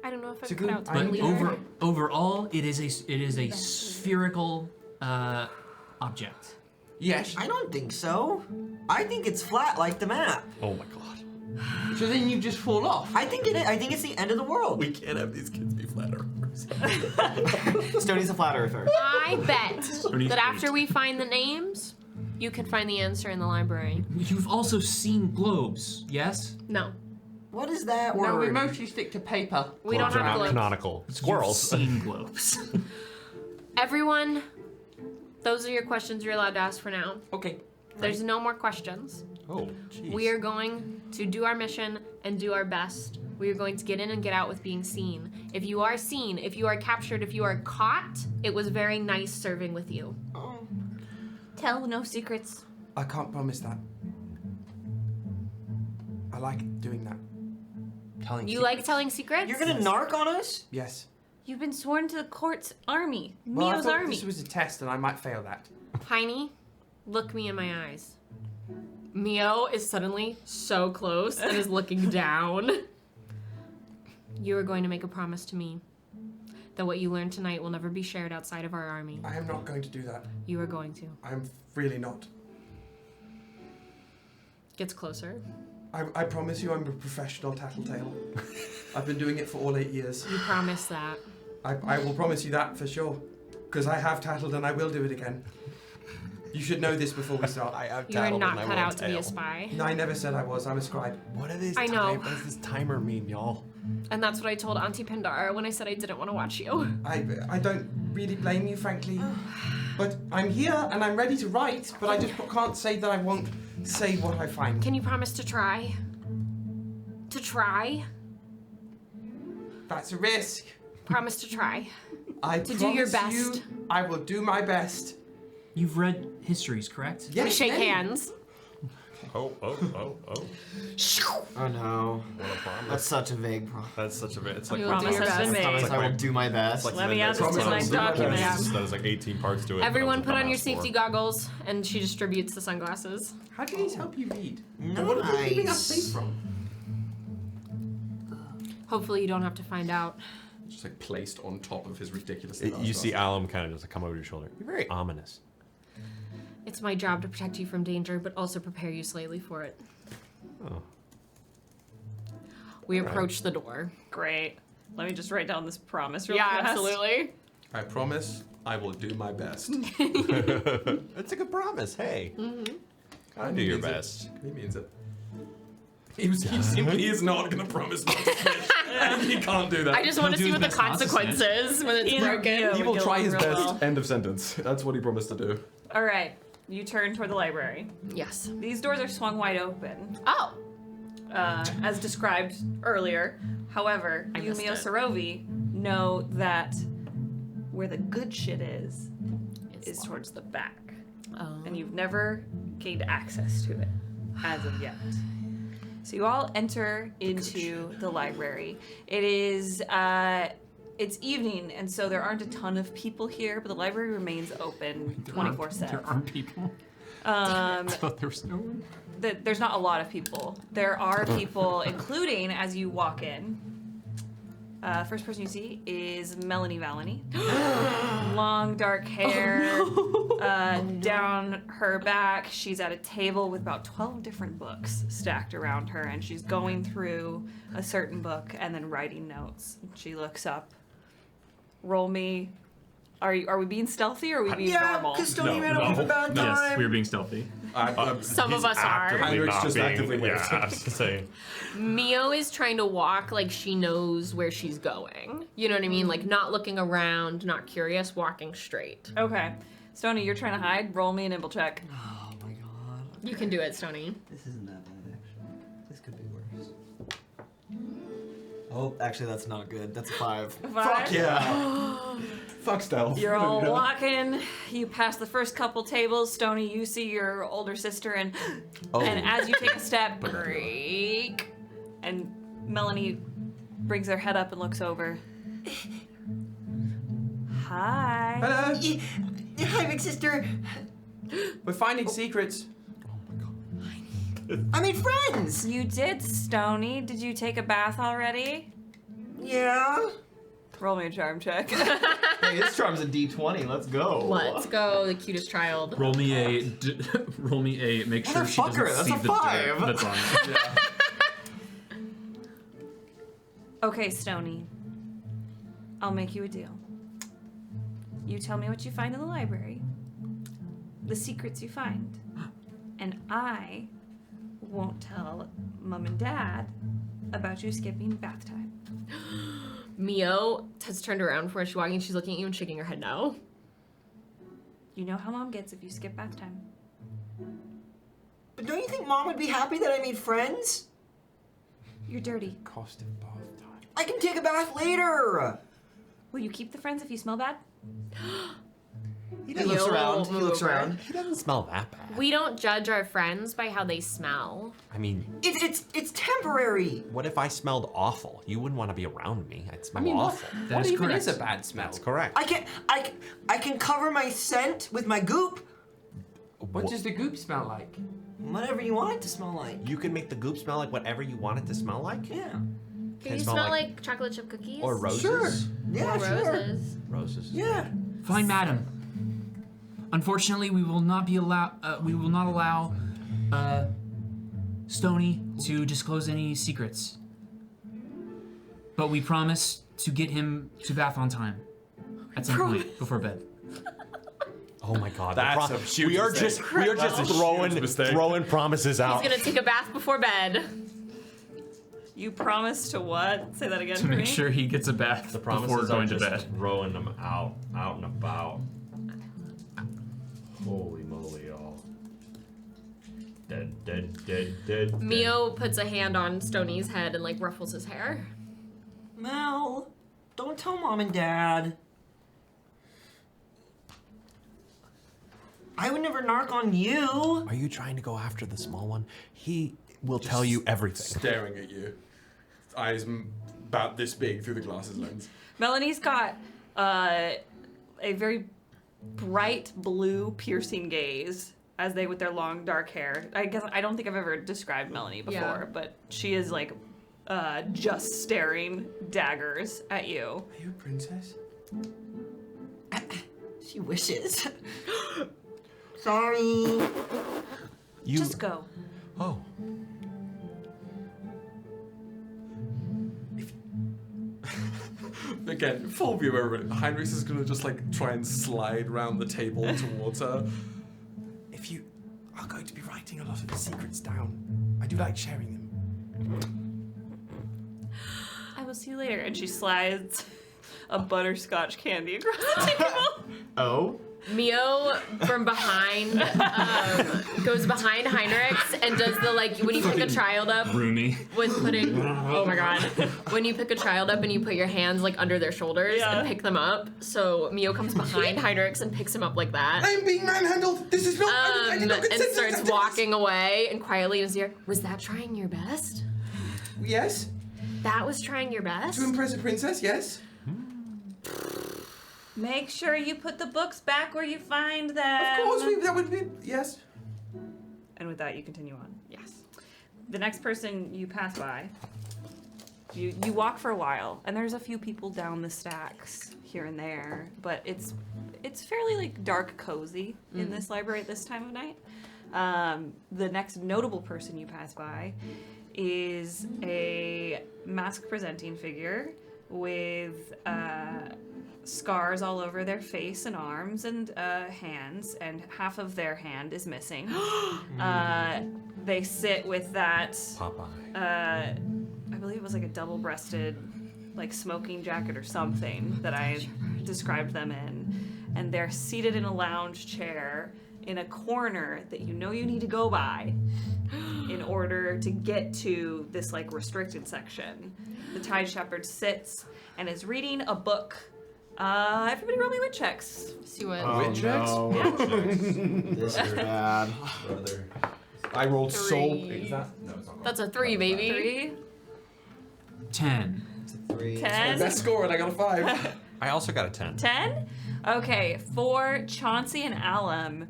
I don't know if It's a I'm cut good- out to I be But a leader. overall, it is a spherical object. Yes. I don't think so. I think it's flat like the map. Oh my god. So then you just fall off. I think I think it's the end of the world. We can't have these kids be flat earthers. Stoney's a flat earther. I bet Stoney's that after great. we find the names, you can find the answer in the library. You've also seen globes, yes? No, What is that No, we word? mostly stick to paper. we don't have globes. Canonical. Squirrels. You've seen globes. Everyone, those are your questions you're allowed to ask for now. Okay. There's no more questions. Oh, jeez. We are going to do our mission and do our best. We are going to get in and get out with being seen. If you are seen, if you are captured, if you are caught, it was very nice serving with you. Tell no secrets. I can't promise that. I like doing that. telling You like telling secrets? You're gonna narc on us? Yes. You've been sworn to the court's army. Well, I Mio's thought army. this was a test and I might fail that. Heine, look me in my eyes. Mio is suddenly so close and is looking down. You are going to make a promise to me that what you learned tonight will never be shared outside of our army. I am not going to do that. You are going to. I'm really not. Gets closer. I promise you I'm a professional tattletale. I've been doing it for all 8 years. You promise that. I will promise you that for sure. Because I have tattled and I will do it again. You should know this before we start. I have You are tattled not and I cut will out to be tail. a spy. No, I never said I was. I'm a scribe. What are these I know. What does this timer mean, y'all? And that's what I told Auntie Pandara when I said I didn't want to watch you. I don't really blame you, frankly. But I'm here and I'm ready to write, but I just can't say that I won't say what I find. Can you promise to try? To try? That's a risk. Promise to try. I To do your promise you, best. I will do my best. You've read histories, correct? We Yes, shake many. hands. Oh. Oh no. What a promise. That's such a vague promise. That's such a bit. It's like You will do your Promise has been best. made. Promise I will do my best. like Let me the- add this to Promise my I'll do my document. best. That is like 18 parts to it. but Everyone it's put on a your dumbass safety for. goggles, and she distributes the sunglasses. How do these help you read? Nice. What are you keeping us safe from? Hopefully you don't have to find out. Just like placed on top of his ridiculous. You see Alum kind of just come over your shoulder. You're very ominous. It's my job to protect you from danger, but also prepare you slightly for it. Oh. We approach the door. Great. Let me just write down this promise real Yeah, fast. absolutely. I promise I will do my best. That's a good promise. Hey. I do He your means it. best. He means it. He simply is not going to promise not to switch, and he can't do that. I just want to do see his what the best not to snitch. consequences when it's broken. Yeah, He we will get try along his real best. well. End of sentence. That's what he promised to do. All right. You turn toward the library. Yes. These doors are swung wide open, Oh. as described earlier. However, I you, missed Mio it. Sarovei, know that where the good shit is It's towards the back. Oh. And you've never gained access to it as of yet. So you all enter into the library. It is it's evening, and so there aren't a ton of people here, but the library remains open 24/7. There aren't people. Um, I thought there was no one. there's not a lot of people. There are people, including as you walk in. First person you see is Melanie Valanie. Long dark hair down her back. She's at a table with about 12 different books stacked around her, and she's going through a certain book and then writing notes. She looks up. Roll me. Are we being stealthy or are we being Yeah, normal? because Stoney ran off a bad time. Yes, we were being stealthy. Some of us are. Heinrix just actively Yeah, waits. I was saying. Mio is trying to walk like she knows where she's going. You know what I mean? Like not looking around, not curious, walking straight. Okay. Stoney, you're trying to hide. Roll me an imple check. Oh my god. You can do it, Stoney. This isn't that bad actually. This could be worse. Oh, actually that's not good. That's a 5. Fuck Yeah. Fuck stealth. You're all walking. You pass the first couple tables. Stoney, you see your older sister, and as you take a step, break, and Melanie brings her head up and looks over. Hi. Hello. Hi, big sister. We're finding secrets. I made friends. You did, Stoney. Did you take a bath already? Yeah. Roll me a charm check. Hey, this charm's a D20. Let's go. Let's go, the cutest child. Roll me a. Roll me a. Make sure she doesn't Motherfucker, that's see a the 5. dirt that's on it. Okay, Stoney. I'll make you a deal. You tell me what you find in the library, the secrets you find, and I won't tell Mom and Dad about you skipping bath time. Mio has turned around from where she's walking. She's looking at you and shaking her head no. You know how Mom gets if you skip bath time. But don't you think Mom would be happy that I made friends? You're dirty. Cost of bath time. I can take a bath later. Will you keep the friends if you smell bad? He looks around. He looks around. He doesn't smell that bad. We don't judge our friends by how they smell. I mean, It's temporary. what if I smelled awful? You wouldn't want to be around me. I'd smell I mean, awful. what is even correct. is a bad smell? That's correct. I can cover my scent with my goop. What does the goop smell like? Whatever you want it to smell like. You can make the goop smell like whatever you want it to smell like? Yeah. Can you smell smell like- like chocolate chip cookies? Or roses? Sure. Yeah, Or sure. roses. Roses. Yeah. Fine, madam. Unfortunately, we will not allow Stoney to disclose any secrets. But we promise to get him to bath on time at some point before bed. Oh my God! That's a huge we are mistake. just throwing promises out. He's gonna take a bath before bed. You promise to what? Say that again To for make me. sure he gets a bath The before promises going are to just bed. throwing them out and about. Holy moly, y'all! Dead. Mio puts a hand on Stoney's head and like ruffles his hair. Mel, don't tell Mom and Dad. I would never narc on you. Are you trying to go after the small one? He will tell you everything. Staring at you. Eyes about this big through the glasses lens. Melanie's got a very bright blue piercing gaze as they with their long dark hair. I guess I don't think I've ever described Melanie before, Yeah. but she is like just staring daggers at you. Are you a princess? She wishes. Sorry. You. Just go. Oh. Again, full view of everybody. Heinrix is gonna just like try and slide around the table towards her. If you are going to be writing a lot of the secrets down, I do like sharing them. I will see you later. And she slides a butterscotch candy across the table. Oh? Mio from behind goes behind Heinrix and does the like when you pick a child up Roomy. with putting oh my god when you pick a child up and you put your hands like under their shoulders and pick them up. So Mio comes behind Heinrix and picks him up like that. I'm being manhandled. This is not. I did not And consent to starts this. walking away and quietly in his ear. Was that trying your best? Yes. That was trying your best. To impress a princess. Yes. Make sure you put the books back where you find them. Of course, that would be yes. And with that, you continue on. Yes. The next person you pass by, you walk for a while, and there's a few people down the stacks here and there, but it's fairly like dark, cozy in this library at this time of night. The next notable person you pass by is a mask-presenting figure with scars all over their face and arms and hands, and half of their hand is missing. They sit with that Popeye. I believe it was like a double-breasted like smoking jacket or something that I described them in, and they're seated in a lounge chair in a corner that you know you need to go by in order to get to this like restricted section. The Tide Shepherd sits and is reading a book. Everybody roll me wit checks. See what? Wit checks? This is bad. Brother. I rolled so. Three. Is that? No, it's not. That's a 3, baby. 3, 10. It's a 3. 10. Best score, and I got a 5. I also got a 10. 10? Okay, for Chauncey and Alum,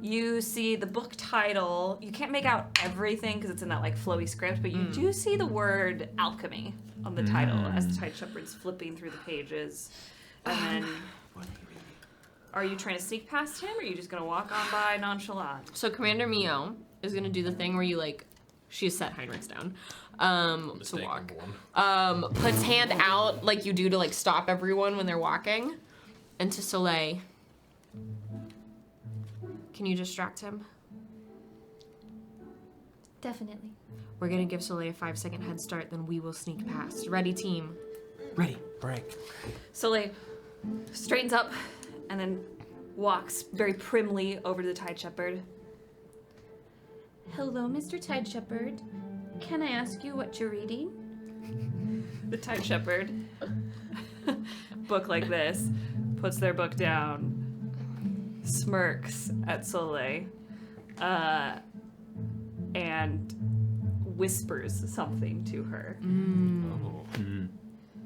You see the book title. You can't make out everything because it's in that like flowy script, but you do see the word alchemy on the title as the Tide Shepherd's flipping through the pages. And then, are you trying to sneak past him, or are you just gonna walk on by nonchalant? So Commander Mio is gonna do the thing where you like, she's set Heinrix down to walk. Puts hand out like you do to like stop everyone when they're walking, and to Soleil. Can you distract him? Definitely. We're gonna give Soleil a 5-second head start, then we will sneak past. Ready, team? Ready. Break. Soleil straightens up and then walks very primly over to the Tide Shepherd. Hello, Mr. Tide Shepherd. Can I ask you what you're reading? The Tide Shepherd, book like this, puts their book down, smirks at Soleil, and whispers something to her.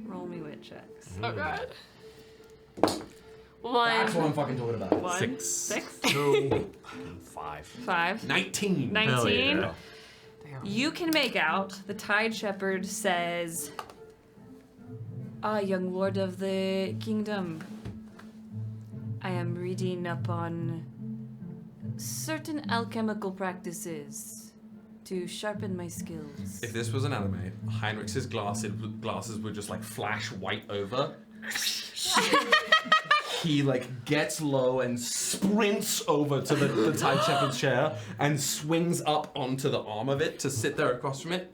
Roll me wit checks. Oh god. That's what One. I'm fucking talking about. 1, Six. 6, 5. 5, 19. 19. yeah. You can make out the Tide Shepherd says, young lord of the kingdom, I am reading upon certain alchemical practices to sharpen my skills. If this was an anime, Heinrich's glasses would just like flash white over. He like gets low and sprints over to the Tide Shepherd's chair and swings up onto the arm of it to sit there across from it.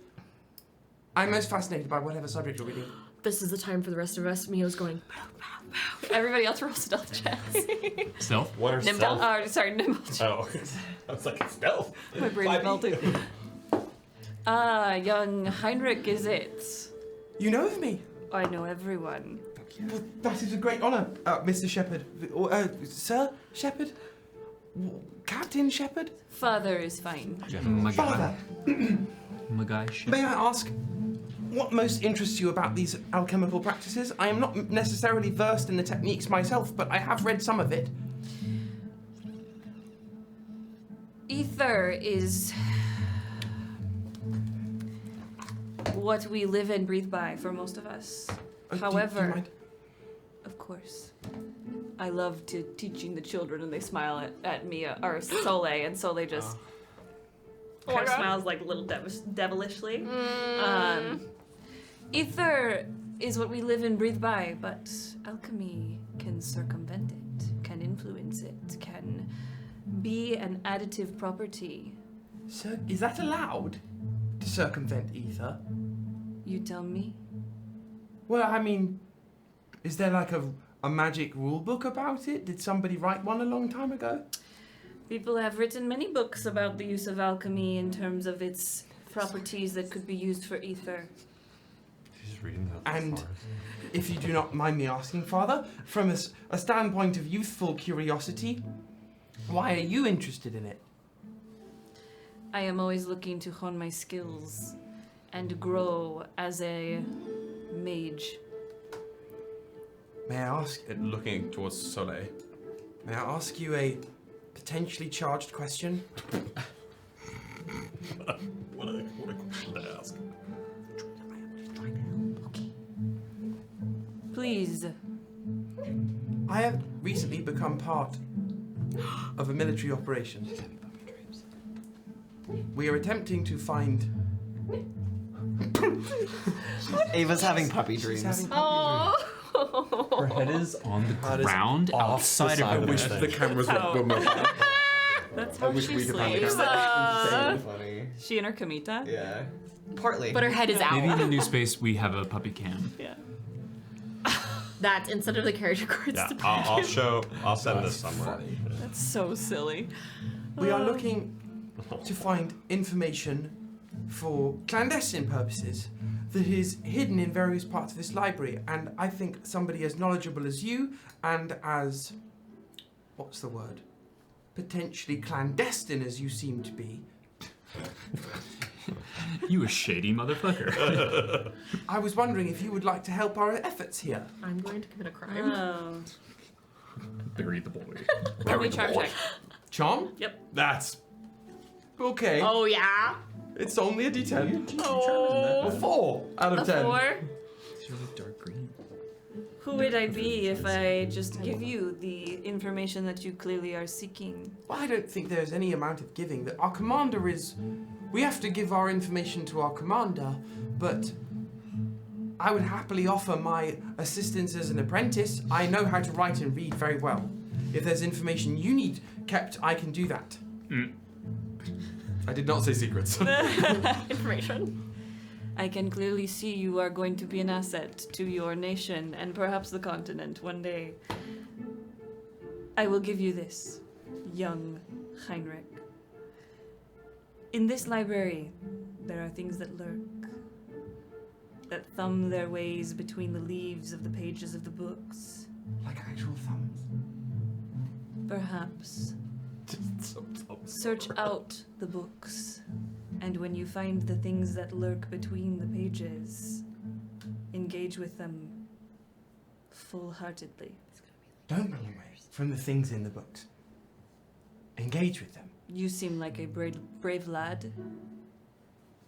I'm most fascinated by whatever subject you're reading. This is the time for the rest of us. Mio's going. Everybody else roll stealth checks. Stealth? What are Nimble. stealth? Oh, sorry, nimble check. Oh, I was like, stealth. My brain is melting. Young Heinrich, is it? You know of me? I know everyone. Well, that is a great honour, Mr. Shepherd. Sir Shepherd? Captain Shepherd? Father is fine. Father, My guy. Shit. may I ask what most interests you about these alchemical practices? I am not necessarily versed in the techniques myself, but I have read some of it. Ether is what we live and breathe by for most of us. Do you However, mind? of course, I love to teaching the children, and they smile at Mia or Soleil, and Soleil just kind of smiles like a little devilishly. Ether is what we live and breathe by, but alchemy can circumvent it, can influence it, can be an additive property. So, is that allowed to circumvent ether? You tell me. Well, I mean, is there like a magic rule book about it? Did somebody write one a long time ago? People have written many books about the use of alchemy in terms of its properties that could be used for ether. She's reading that. And if you do not mind me asking, Father, from a standpoint of youthful curiosity, why are you interested in it? I am always looking to hone my skills and grow as a mage. May I ask, Looking towards Soleil. may I ask you a potentially charged question? What a question to ask. Please. I have recently become part of a military operation. We are attempting to find... Ava's having puppy She's dreams. having puppy dreams. Her head is on the That is ground off outside the of side her of Wish the bed. the cameras were mobile. That's how wish she we could find sleeps. Insanely funny. She and her Kamita? Yeah. Partly. But her head is Maybe in out. the new space we have a puppy cam. Yeah. That instead of the character cards. Yeah, the I'll send this somewhere. That's so silly. We are looking to find information for clandestine purposes that is hidden in various parts of this library, and I think somebody as knowledgeable as you and as, what's the word, potentially clandestine as you seem to be, You a shady motherfucker. I was wondering if you would like to help our efforts here. I'm going to commit a crime. Oh. Bury the boy. Roll me charm check. Charm? Yep. That's okay. Oh yeah. It's only a D10. Oh. A 4 out of A 10. 4. It's really dark green. Who would I be if I just give you the information that you clearly are seeking? Well, I don't think there's any amount of giving. That our commander is. We have to give our information to our commander, but I would happily offer my assistance as an apprentice. I know how to write and read very well. If there's information you need kept, I can do that. I did not say secrets. Information. I can clearly see you are going to be an asset to your nation and perhaps the continent one day. I will give you this, young Heinrix. In this library, there are things that lurk, that thumb their ways between the leaves of the pages of the books. Like actual thumbs. Perhaps. Search out the books, and when you find the things that lurk between the pages, engage with them full-heartedly. Don't run away from the things in the books. Engage with them. You seem like a brave lad.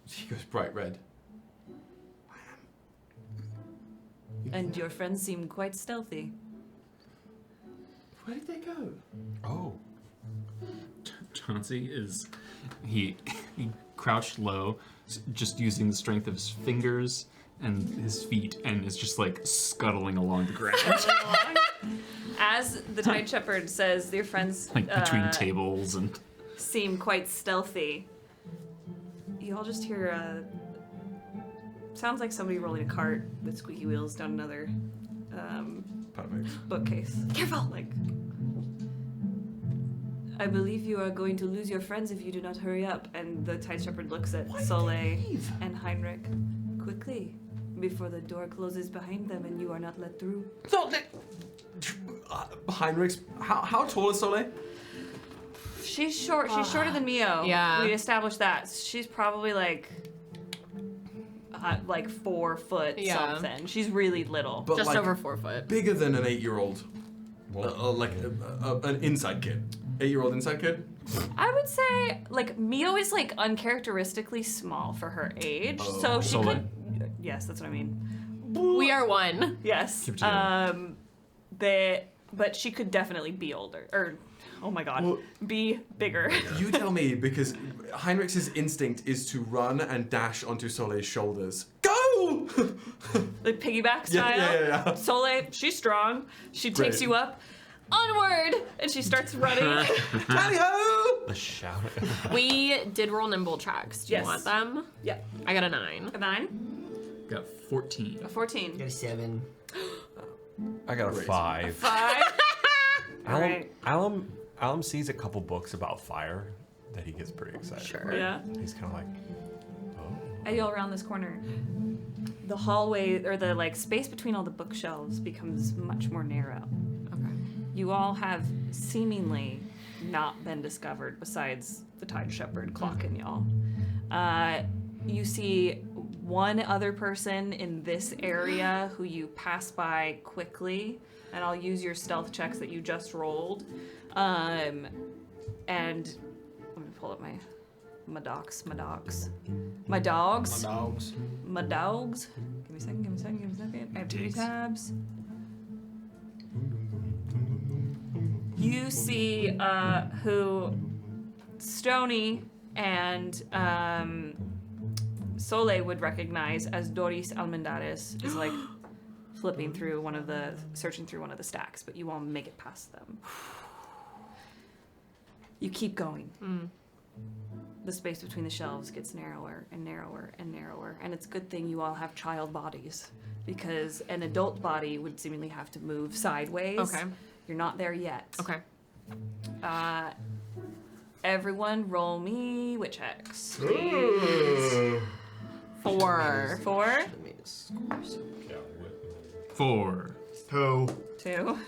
She goes bright red. And your friends seem quite stealthy. Where did they go? Oh. Chauncey is he crouched low, just using the strength of his fingers and his feet, and is just like scuttling along the ground, As the Tide Shepherd says, your friends like between tables and. seem quite stealthy. You all just hear sounds like somebody rolling a cart with squeaky wheels down another bookcase. Careful! Like, I believe you are going to lose your friends if you do not hurry up. And the Tide Shepherd looks at Soleil and Heinrix quickly before the door closes behind them and you are not let through. Heinrix, how tall is Soleil? She's short. She's shorter than Mio. Yeah. We established that. She's probably like 4 foot something. She's really little. But Just like, over 4 foot. Bigger than an 8-year-old. Like an inside kid. 8-year-old inside kid? I would say like Mio is like uncharacteristically small for her age, so she Soleil. could. Yes, that's what I mean. We are one. Yes. Keep it together. But she could definitely be older. Or, oh my god, Well, be bigger. You tell me, because Heinrich's instinct is to run and dash onto Soleil's shoulders. Go! The piggyback style. Yeah. Soleil, she's strong. She takes Great. you up. Onward! And she starts running. Tally-ho! The shout. We did roll nimble checks. Do you Yes. want them? Yeah. I got a 9. A 9? Got 14. A 14. Got a 7. I got a 5. 5. Alright. Alum sees a couple books about fire that he gets pretty excited. Sure. Yeah. He's kind of like, oh. As you all around this corner, the hallway or the like space between all the bookshelves becomes much more narrow. Okay. You all have seemingly not been discovered besides the Tide Shepherd clocking y'all. You see one other person in this area who you pass by quickly, and I'll use your stealth checks that you just rolled. And let me pull up my dogs. Give me a second. I have 2 tabs. You see who Stoney and Soleil would recognize as Doris Almendares is like searching through one of the stacks, but you all make it past them. You keep going. The space between the shelves gets narrower and narrower and narrower, and it's a good thing you all have child bodies, because an adult body would seemingly have to move sideways. Okay. You're not there yet. Okay. Everyone roll me witch hex. 4. 4, 4. 2. 2,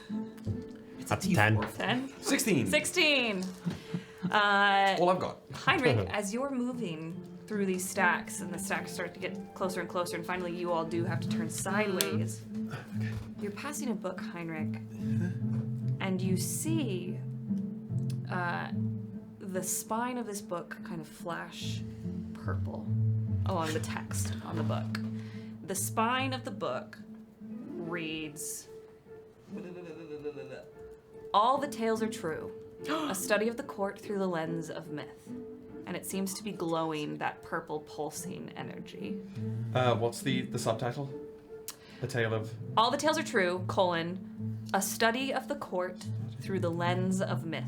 That's 10. 10, 16. 16. All I've got. Heinrix, as you're moving through these stacks, and the stacks start to get closer and closer, and finally you all do have to turn sideways. You're passing a book, Heinrix, and you see the spine of this book kind of flash purple along the text on the book. The spine of the book reads, "All the tales are true, a study of the court through the lens of myth." And it seems to be glowing that purple pulsing energy. What's the subtitle? The tale of... All the tales are true, a study of the court through the lens of myth.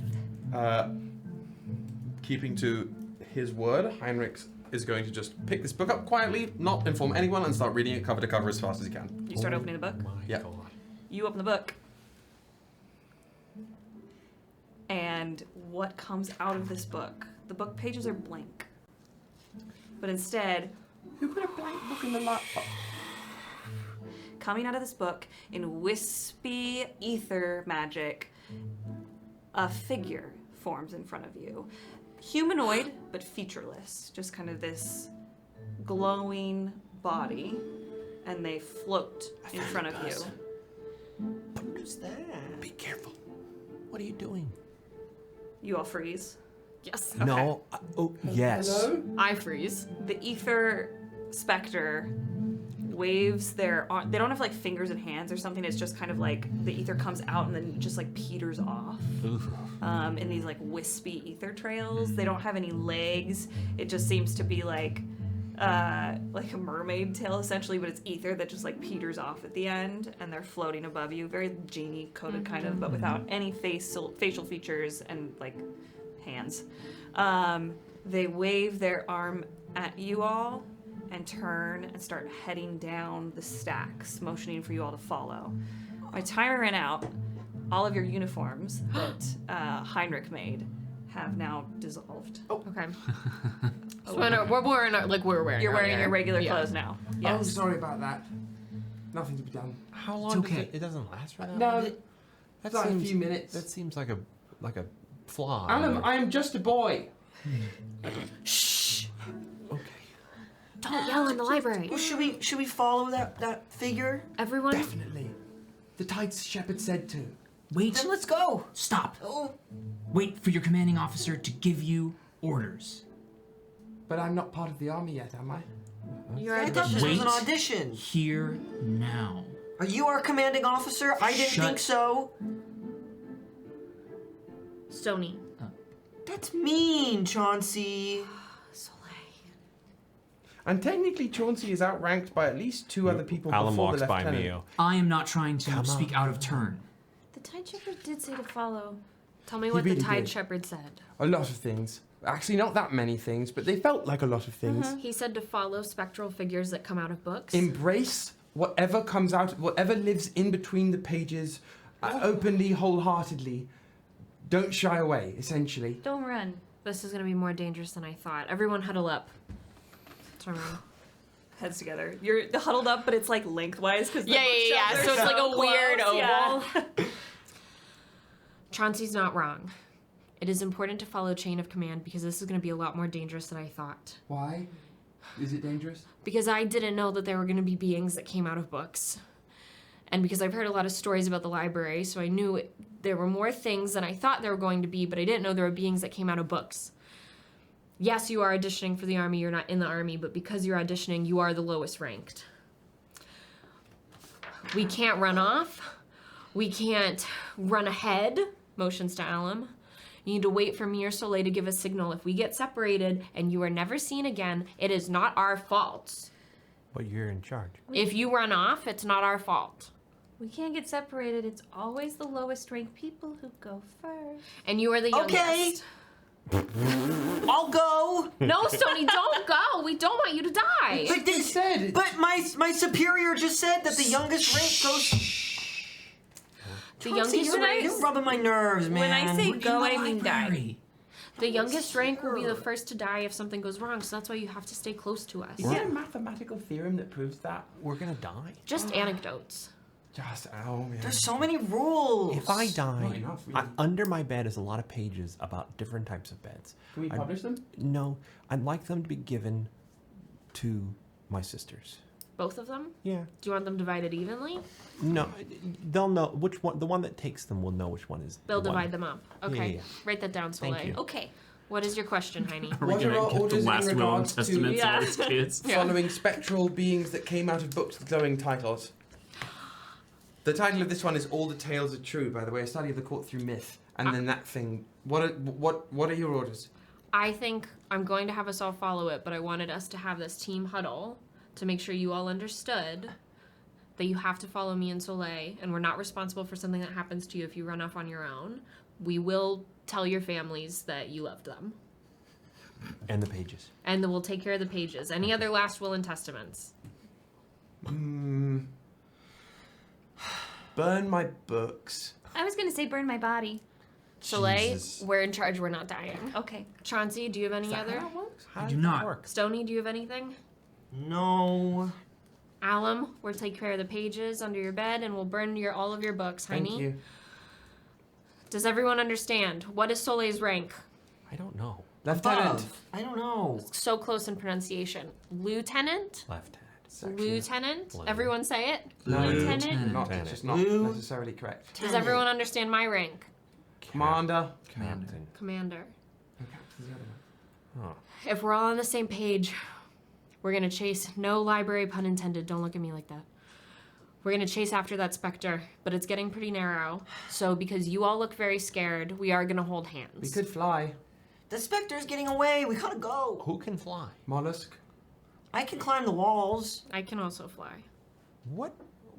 Keeping to his word, Heinrix is going to just pick this book up quietly, not inform anyone, and start reading it cover to cover as fast as he can. You start opening the book? Yeah. You open the book. And what comes out of this book? The book pages are blank. But instead, Who put a blank book in the laptop? coming out of this book in wispy ether magic, a figure forms in front of you. Humanoid, but featureless. Just kind of this glowing body. And they float in front of you. Who's that? Be careful. What are you doing? You all freeze. Yes. No. Oh, yes. Hello? I freeze. The ether specter waves their arm. They don't have like fingers and hands or something. It's just kind of like the ether comes out and then just like peters off in these like wispy ether trails. They don't have any legs. It just seems to be like a mermaid tail essentially, but it's ether that just like peters off at the end, and they're floating above you. Very genie coated kind of, but without any facial features and like hands. They wave their arm at you all and turn and start heading down the stacks, motioning for you all to follow. My timer ran out. All of your uniforms that Heinrich made have now dissolved. Oh, okay. So we're wearing You're wearing our- your regular yeah. clothes now. Oh, Yes. sorry about that. Nothing to be done. How long okay. does it doesn't last for that No, long? it's like a few minutes. That seems like a flaw. Alum, I am just a boy. Shh. Okay. Don't yell in the library. Well, should we follow that figure? Everyone. Definitely. The Tide Shepherd said to. Wait. Then let's go. Stop. Oh. Wait for your commanding officer to give you orders. But I'm not part of the army yet, am I? You're I thought this Wait. was an audition. Here now. Are you our commanding officer? I didn't Shut- think so. Stoney. That's mean, Chauncey. And technically, Chauncey is outranked by at least two other people Alum before walks the by lieutenant. Mio. I am not trying to Come speak on. out of turn. The Tide Shepherd did say to follow. Tell me He what really the Tide did. Shepherd said. A lot of things. Actually, not that many things, but they felt like a lot of things. He said to follow spectral figures that come out of books. Embrace whatever comes out, whatever lives in between the pages, openly, wholeheartedly. Don't shy away, essentially. Don't run. This is going to be more dangerous than I thought. Everyone huddle up. Turn around. Heads together. You're huddled up, but it's like lengthwise because Yeah. So it's like a weird oval. Yeah. Chauncey's not wrong. It is important to follow chain of command because this is going to be a lot more dangerous than I thought. Why? Is it dangerous? Because I didn't know that there were going to be beings that came out of books. And because I've heard a lot of stories about the library, so I knew there were more things than I thought there were going to be, but I didn't know there were beings that came out of books. Yes, you are auditioning for the army, you're not in the army, but because you're auditioning, you are the lowest ranked. We can't run off. We can't run ahead. Motions to Alum. You need to wait for Mio Sarovei to give a signal. If we get separated and you are never seen again, it is not our fault. But you're in charge. If you run off, it's not our fault. We can't get separated. It's always the lowest ranked people who go first. And you are the youngest. Okay. I'll go. No, Stoney, don't go. We don't want you to die. But They said. But my superior just said that the youngest rank goes. The Chauncey, youngest you're rank, rubbing my nerves, man. When I say We're in go, the I mean die. library. the youngest rank will be the first to die if something goes wrong. So that's why you have to stay close to us. Is there a mathematical theorem that proves that? We're gonna die. Just anecdotes. Just, oh, yeah. There's so many rules. If I Not die, enough, really. under my bed is a lot of pages about different types of beds. Can we publish them? No, I'd like them to be given to my sisters. Both of them? Yeah. Do you want them divided evenly? No, they'll know which one. The one that takes them will know which one is. They'll the one. divide them up. Okay. yeah. Write that down, Soleil. Thank you. Okay. What is your question, Heine? Are we What are gonna our get the orders in last will and regards to- testaments Yeah. of all these kids? Following spectral beings that came out of books with glowing titles. The title of this one is All the Tales Are True, by the way, a study of the court through myth. And then that thing. What are your orders? I think I'm going to have us all follow it, but I wanted us to have this team huddle to make sure you all understood that you have to follow me and Soleil, and we're not responsible for something that happens to you if you run off on your own. We will tell your families that you loved them. And the pages. And then we'll take care of the pages. Any other last will and testaments? Burn my books. I was gonna say burn my body. Soleil, Jesus. we're in charge, we're not dying. Okay. Chauncey, do you have any other? How do does that not. work? Stoney, do you have anything? No. Alum, we'll take care of the pages under your bed and we'll burn all of your books, Thank Heine. you. Does everyone understand? What is Soleil's rank? I don't know. Lieutenant. Above. I don't know. So close in pronunciation. Lieutenant? Left-handed. Lieutenant? Lieutenant. Everyone say it? No, Lieutenant? Not, Lieutenant. just not Lieutenant. necessarily correct. Does everyone understand my rank? Commander. Captain. Commander. Captain's the other one. Oh. If we're all on the same page, we're gonna chase, no library pun intended, don't look at me like that. We're gonna chase after that specter, but it's getting pretty narrow. So because you all look very scared, we are gonna hold hands. We could fly. The specter's getting away. We gotta go. Who can fly? Mollusk. I can climb the walls. I can also fly. What?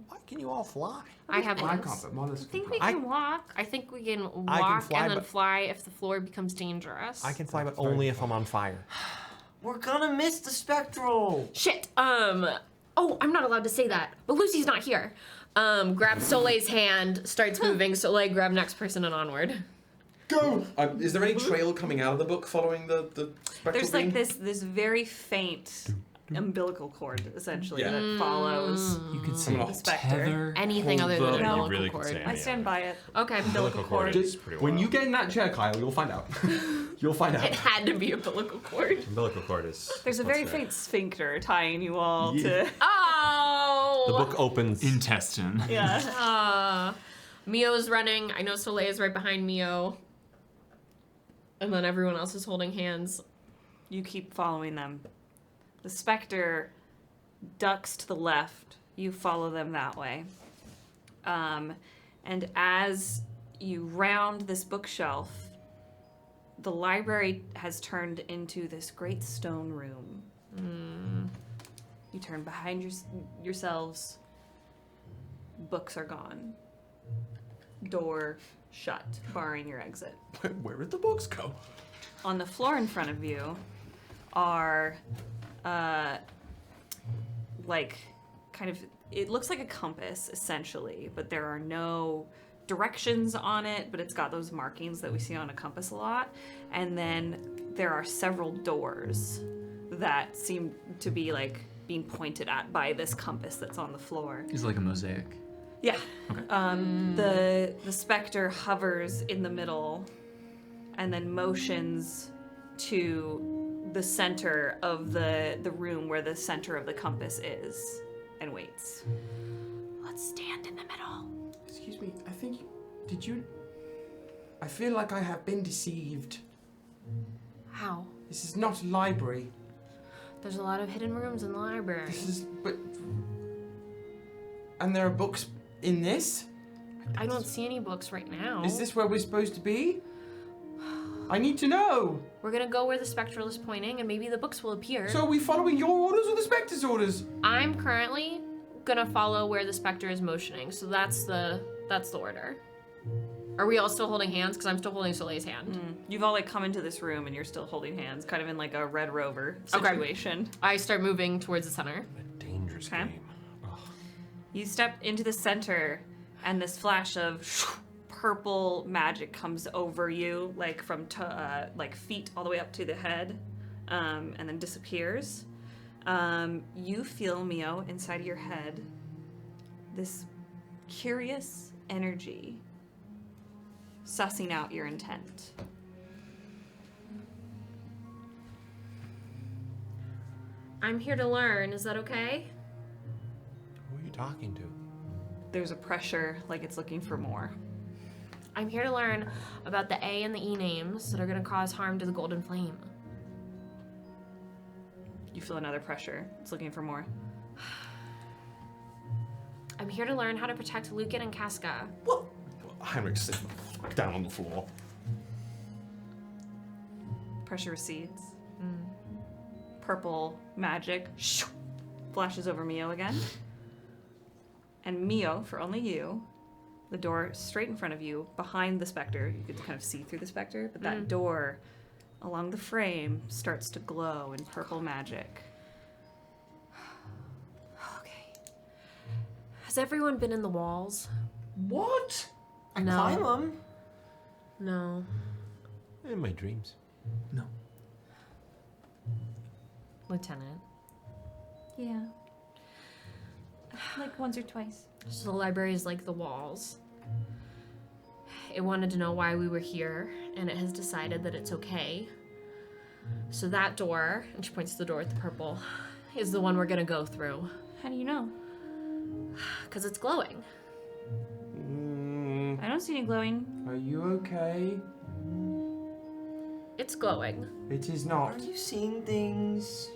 Why can you all fly? I have I wings. can't, but I mollusk. think we can can walk. I think we can I walk can fly, and then but- fly if the floor becomes dangerous. I can fly, but only if I'm on fire. We're gonna miss the spectral. Shit. Oh, I'm not allowed to say that. But Lucy's not here. Grabs Soleil's hand, starts moving. Soleil, grab next person and onward. Go! Is there any trail coming out of the book following the spectral There's like beam? this very faint umbilical cord essentially Yeah. that follows. You could I'm say gonna specter. tether. Anything hold other than the- an No, umbilical really could cord. say I stand by it. Okay. Umbilical cord is pretty When wild. you get in that chair, Kyle, you'll find out. You'll find It out. had to be umbilical cord. Umbilical cord is. There's a what's very there. faint sphincter tying you all Yeah. to. Oh! The book opens. Intestine. Yeah. Mio's running. I know Soleil is right behind Mio. And then everyone else is holding hands. You keep following them. The specter ducks to the left. You follow them that way. And as you round this bookshelf, the library has turned into this great stone room. You turn behind yourselves. Books are gone. Door shut, barring your exit. Where did the books go? On the floor in front of you are like kind of, it looks like a compass essentially, but there are no directions on it, but it's got those markings that we see on a compass a lot. And then there are several doors that seem to be like being pointed at by this compass that's on the floor. It's like a mosaic. Yeah. Okay. The specter hovers in the middle and then motions to the center of the room where the center of the compass is and waits. Let's stand in the middle. Excuse me, I think. Did you. I feel like I have been deceived. How? This is not a library. There's a lot of hidden rooms in the library. This is. But. And there are books in this? I don't see any books right now. Is this where we're supposed to be? I need to know. We're gonna go where the spectral is pointing, and maybe the books will appear. So are we following your orders or the Spectre's orders? I'm currently gonna follow where the specter is motioning, so that's the order. Are we all still holding hands? Because I'm still holding Soleil's hand. You've all like come into this room and you're still holding hands, kind of in like a Red Rover Okay. situation. I start moving towards the center. A dangerous Okay. game. You step into the center, and this flash of purple magic comes over you, like from like feet all the way up to the head, and then disappears. You feel, Mio, inside of your head, this curious energy sussing out your intent. I'm here to learn. Is that okay? talking to? There's a pressure, like it's looking for more. I'm here to learn about the A and the E names that are going to cause harm to the Golden Flame. You feel another pressure. It's looking for more. I'm here to learn how to protect Lucan and Casca. What? Heinrix sits down on the floor. Pressure recedes. Purple magic flashes over Mio again. And Mio, for only you, the door straight in front of you, behind the specter. You could kind of see through the specter, but that door along the frame starts to glow in purple magic. Okay. Has everyone been in the walls? What? I No. climb them. No. In my dreams. No. Lieutenant. Yeah. Like once or twice. So the library is like the walls. It wanted to know why we were here, and it has decided that it's okay. So that door, and she points to the door with the purple, is the one we're gonna go through. How do you know? Because it's glowing. I don't see any glowing. Are you okay? It's glowing. It is not. Are you seeing things?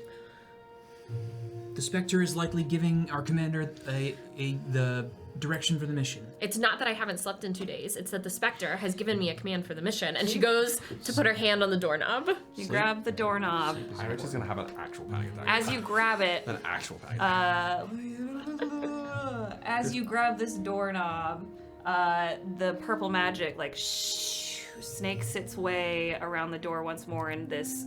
The Spectre is likely giving our commander the direction for the mission. It's not that I haven't slept in 2 days. It's that the Spectre has given me a command for the mission, and she goes to put her hand on the doorknob. You grab the doorknob. Heinrix is gonna have an actual panic attack. As you grab it, An actual panic attack. as you grab this doorknob, the purple magic like snakes its way around the door once more in this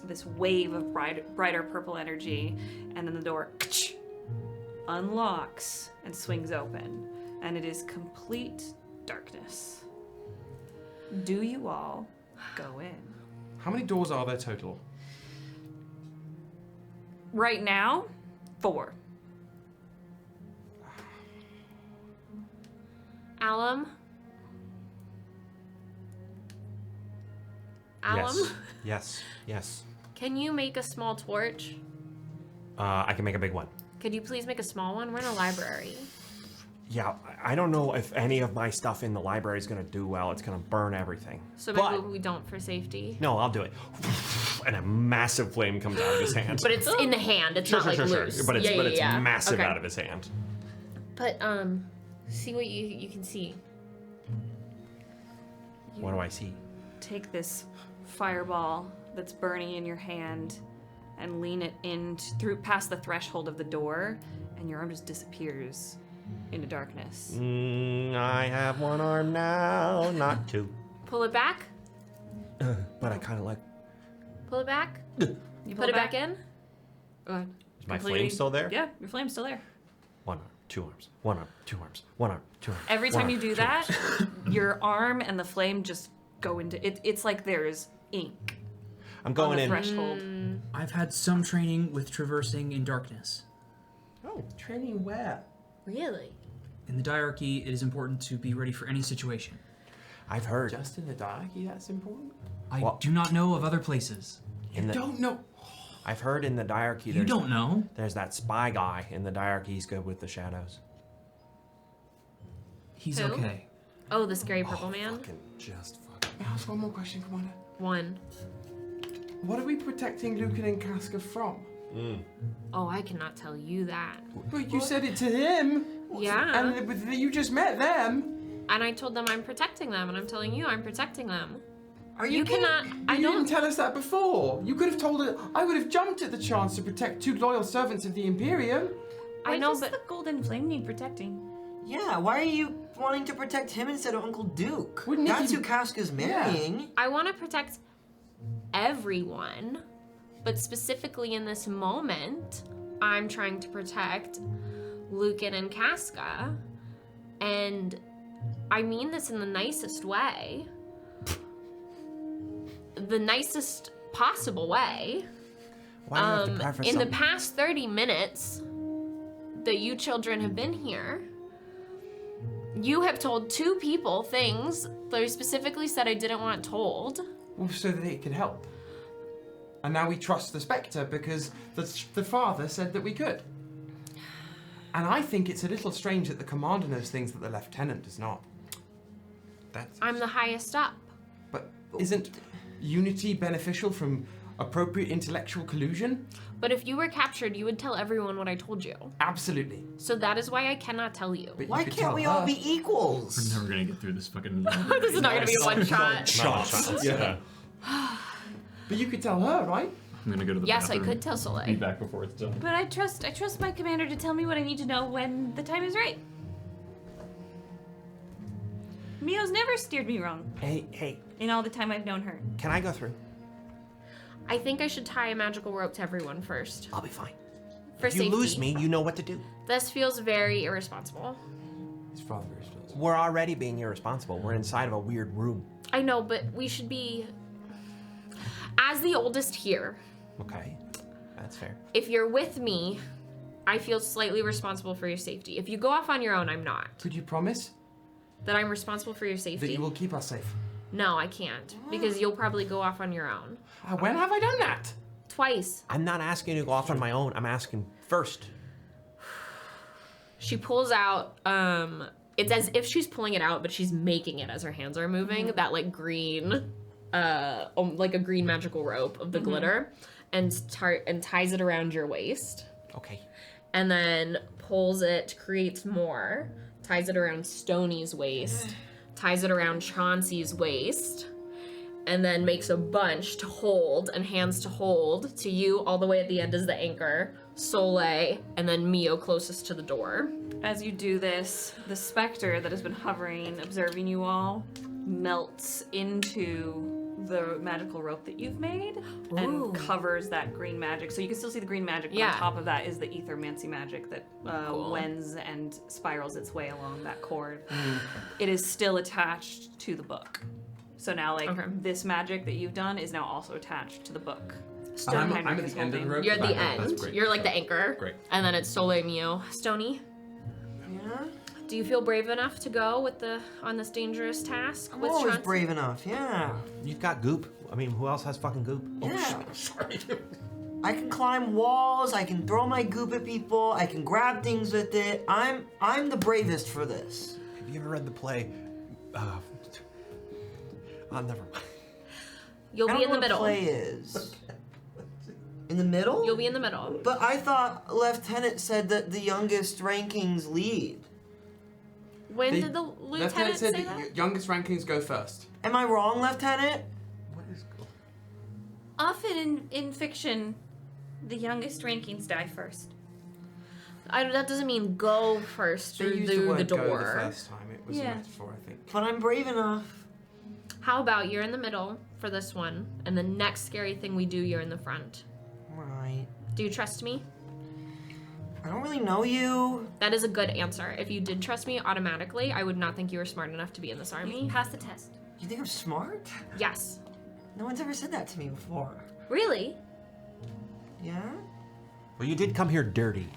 this wave of brighter purple energy, and then the door unlocks and swings open, and it is complete darkness. Do you all go in? How many doors are there total? Right now, 4. Alum? Alum? Yes. Yes. Can you make a small torch? I can make a big one. Could you please make a small one? We're in a library. Yeah, I don't know if any of my stuff in the library is gonna do well. It's gonna burn everything. So maybe we don't for safety. No, I'll do it. And a massive flame comes out of his hand. But it's in the hand. It's not like loose. But it's massive Okay. out of his hand. But see what you can see. What do I see? Take this fireball that's burning in your hand and lean it in through past the threshold of the door, and your arm just disappears into darkness. I have one arm now, not two. Pull it back. But I kind of like. Pull it back. You Put it back in. Is my flame still there? Yeah, your flame's still there. One arm, two arms. One arm, two arms. One arm, two arms. Every one time arm, you do two that, arms. your arm and the flame just go into it. It's like there's ink. I'm going on the in. Threshold. I've had some training with traversing in darkness. Oh, training where? Really? In the diarchy, it is important to be ready for any situation. I've heard. Just in the diarchy, that's important? I do not know of other places. Don't know. I've heard in the diarchy. You don't know. There's that spy guy in the diarchy. He's good with the shadows. He's Who? okay. Oh, the scary purple man. Just May I ask one more question, Commander? One. What are we protecting Lucan and Casca from? Oh, I cannot tell you that. But you said it to him. Yeah. And you just met them. And I told them I'm protecting them, and I'm telling you I'm protecting them. Are you kidding? cannot. I You don't. didn't tell us that before. You could have told us. I would have jumped at the chance to protect two loyal servants of the Imperium. I know, does but the Golden Flame need protecting? Yeah, why are you wanting to protect him instead of Uncle Duke? Wouldn't it That's be- who Casca's marrying. I want to protect everyone, but specifically in this moment, I'm trying to protect Lucan and Casca, and I mean this in the nicest way. The nicest possible way. Why do you have to preface In the something? past 30 minutes that you children have been here, you have told two people things that I specifically said I didn't want told. Well, so that it could help. And now we trust the Spectre because the father said that we could. And I think it's a little strange that the commander knows things that the lieutenant does not. I'm the highest up. But isn't unity beneficial from appropriate intellectual collusion? But if you were captured, you would tell everyone what I told you. Absolutely. So that is why I cannot tell you. But Why can't we all be equals? We're never gonna get through this fucking. This is not gonna be a one shot. Yeah. But you could tell her, right? I'm gonna go to the Yes, I bathroom. could tell Be Soleil. back before it's done. But I trust my commander to tell me what I need to know when the time is right. Mio's never steered me wrong Hey, in all the time I've known her. can I go through? I think I should tie a magical rope to everyone first. I'll be fine. For If you safety. lose me, you know what to do. This feels very irresponsible. It's rather responsible. We're already being irresponsible. We're inside of a weird room. I know, but we should be... As the oldest here, Okay, that's fair. if you're with me, I feel slightly responsible for your safety. If you go off on your own, I'm not. Could you promise That I'm responsible for your that safety? you will keep us safe? No, I can't. Because you'll probably go off on your own. When have I done that? Twice. I'm not asking you to go off on my own. I'm asking first. She pulls out, it's as if she's pulling it out, but she's making it as her hands are moving. That like green, like a green magical rope of the glitter, and ties it around your waist. Okay. And then pulls it, creates more, ties it around Stoney's waist, ties it around Chauncey's waist, and then makes a bunch to hold and hands to hold to you. All the way at the end is the anchor, Soleil, and then Mio closest to the door. As you do this, the specter that has been hovering, observing you all, melts into the magical rope that you've made and covers that green magic. So you can still see the green magic, but Yeah. on top of that is the ethermancy magic that wends and spirals its way along that cord. It is still attached to the book. So now, like, this magic that you've done is now also attached to the book. I'm Heinrix at is the end of the holding. rope. You're at the That's end. great. You're like the anchor. Great. And then it's Soleil, Mio. Stoney, Yeah? do you feel brave enough to go with on this dangerous task I'm with always Chauncey? brave enough, yeah. You've got goop. I mean, who else has fucking goop? Yeah. Sorry. I can climb walls, I can throw my goop at people, I can grab things with it. I'm the bravest for this. Have you ever read the play? Never mind. You'll I be don't in the know middle. what play is. In the middle? You'll be in the middle. But I thought Lieutenant said that the youngest rankings lead. When The did the Lieutenant lieutenant said say that that? youngest rankings go first. Am I wrong, Lieutenant? What is going Often in fiction, the youngest rankings die first. That doesn't mean go first They through used the the word door. go the first time. It was Yeah. a metaphor, I think. But I'm brave enough. How about you're in the middle for this one, and the next scary thing we do, you're in the front. Right. Do you trust me? I don't really know you. That is a good answer. If you did trust me automatically, I would not think you were smart enough to be in this army. Pass the test. You think I'm smart? Yes. No one's ever said that to me before. Really? Yeah? Well, you did come here dirty.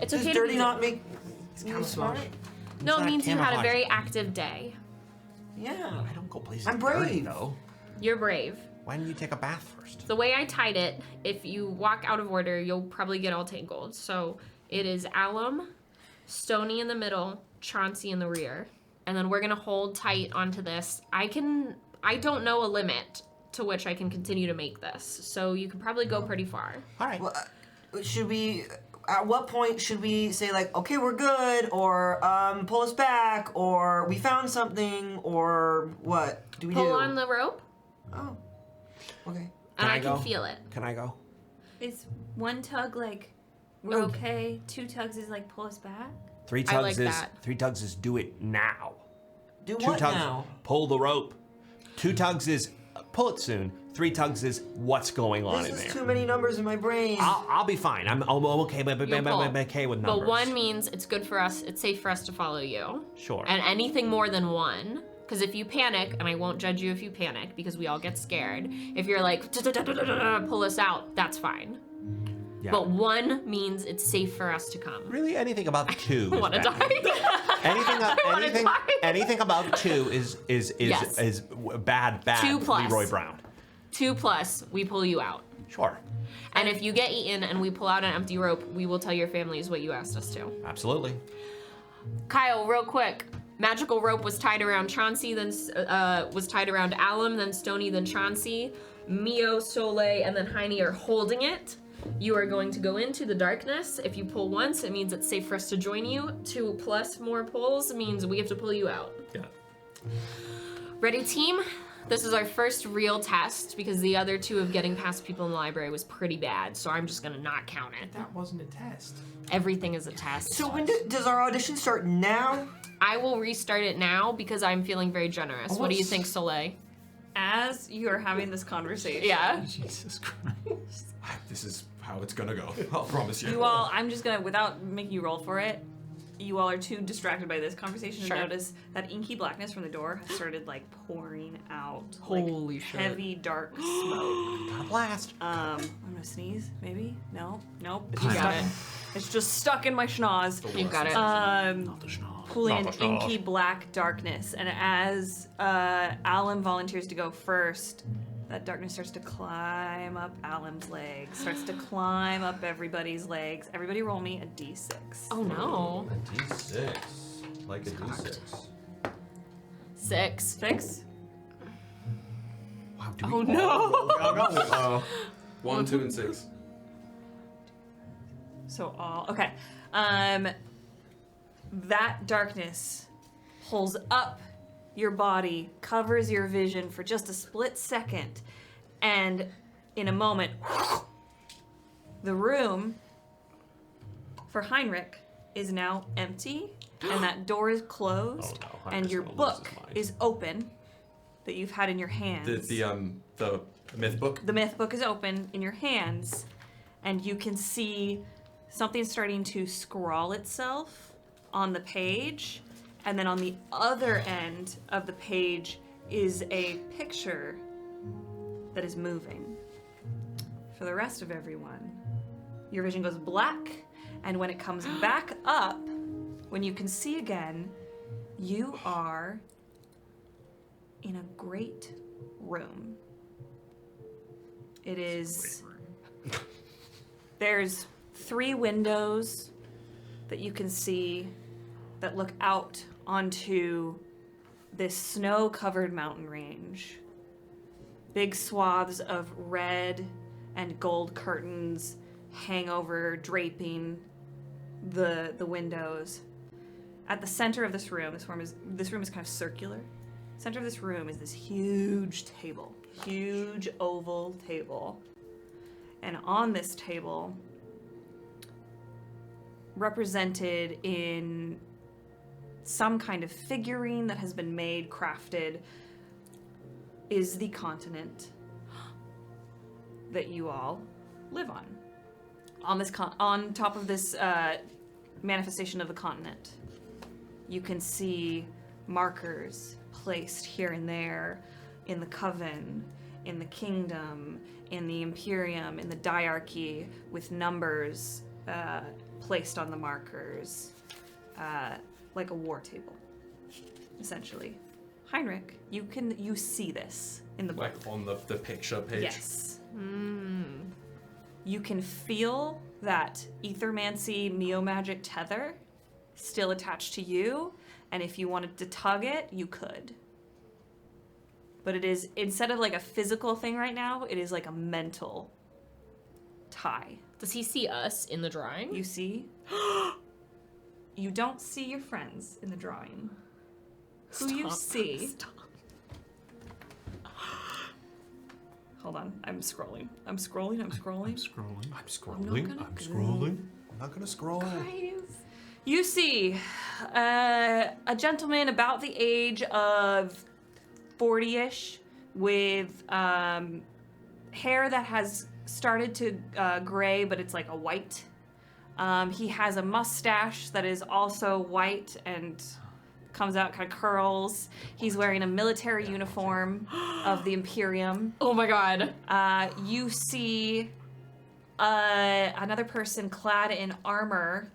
It's Does okay dirty to be not make It's me camouflage. smart? No, it not means you had a camouflage. very active day. Yeah. I don't go places I'm dirty, brave. though. You're brave. Why didn't you take a bath first? The way I tied it, if you walk out of order, you'll probably get all tangled. So it is Alum, Stoney in the middle, Chauncey in the rear. And then we're gonna hold tight onto this. I don't know a limit to which I can continue to make this. So you could probably go pretty far. All right. Well, should we? At what point should we say like, okay, we're good, or pull us back, or we found something, or what do we do? Pull on the rope, Oh. Okay. and I I can go? feel it. Can I go? Is one tug like we're Oh. okay? 2 tugs is like pull us back? 3 I tugs like is that. 3 tugs is do it now. Do 2 what tugs now? pull the rope. 2 tugs is pull it soon. 3 tugs is what's going on This in is there. too many numbers in my brain. I'll be fine. I'm okay. You'll pull. Okay with numbers. But 1 means it's good for us. It's safe for us to follow you. Sure. And anything more than 1, because if you panic, and I won't judge you if you panic, because we all get scared. If you're like pull us out, that's fine. Yeah. But 1 means it's safe for us to come. Really, anything above 2 is Want to bad. die? anything above 2 is Yes. bad. 2 plus. Leroy Brown. 2+, we pull you out. Sure. And if you get eaten and we pull out an empty rope, we will tell your families what you asked us to. Absolutely. Kyle, real quick. Magical rope was tied around Chauncey, then was tied around Alum, then Stoney, then Chauncey. Mio, Soleil, and then Heine are holding it. You are going to go into the darkness. If you pull once, it means it's safe for us to join you. 2 plus more pulls means we have to pull you out. Yeah. Ready, team? This is our first real test because the other 2 of getting past people in the library was pretty bad, so I'm just gonna not count it. That wasn't a test. Everything is a test. So when does our audition start now? I will restart it now because I'm feeling very generous. What do you think, Soleil? As you are having this conversation, Yeah. Jesus Christ. This is how it's gonna go. I'll promise you. you all, I'm just gonna, without making you roll for it, you all are too distracted by this conversation Sure. to notice that inky blackness from the door has started like pouring out. Holy like, shit. Heavy dark smoke. Got a blast. I'm gonna sneeze, maybe? No? Nope. It's You just got stuck. it. It's just stuck in my schnoz. You got it. Not the schnoz. Pulling Not an the schnoz. inky black darkness, and as Alum volunteers to go first, that darkness starts to climb up Alum's legs, starts to climb up everybody's legs. Everybody roll me a d6. Oh no. A D6. Like a D6. 6. 6? Wow, do Oh no. Oh. 1, 2, and 6. So all okay. That darkness pulls up your body, covers your vision for just a split second, and in a moment, the room for Heinrich is now empty, and that door is closed, Oh, no, and Heinrich's your gonna lose book his mind. is open that you've had in your hands. The myth book. The myth book is open in your hands, and you can see something starting to scrawl itself on the page, and then on the other end of the page is a picture that is moving. For the rest of everyone, your vision goes black, and when it comes back up, when you can see again, you are in a great room. It is. There's 3 windows that you can see that look out onto this snow-covered mountain range. Big swaths of red and gold curtains hang over, draping the windows. At the center of this room is kind of circular. Center of this room is this huge table, huge oval table. And on this table, represented in some kind of figurine that has been made, crafted, is the continent that you all live on. On top of this manifestation of the continent, you can see markers placed here and there in the coven, in the kingdom, in the imperium, in the diarchy, with numbers placed on the markers, like a war table, essentially. Heinrich, you see this in the book. Like on the picture page. Yes. You can feel that ethermancy Mio-magic tether still attached to you, and if you wanted to tug it, you could. But it is, instead of like a physical thing right now, it is like a mental tie. Does he see us in the drawing? You see? You don't see your friends in the drawing. Who you see... Stop. Hold on, I'm scrolling. I'm scrolling. I'm scrolling. I'm not gonna scroll. You see a gentleman about the age of 40-ish with hair that has started to gray, but it's like a white. He has a mustache that is also white and comes out, kind of curls. He's wearing a military uniform of the Imperium. Oh my god. You see another person clad in armor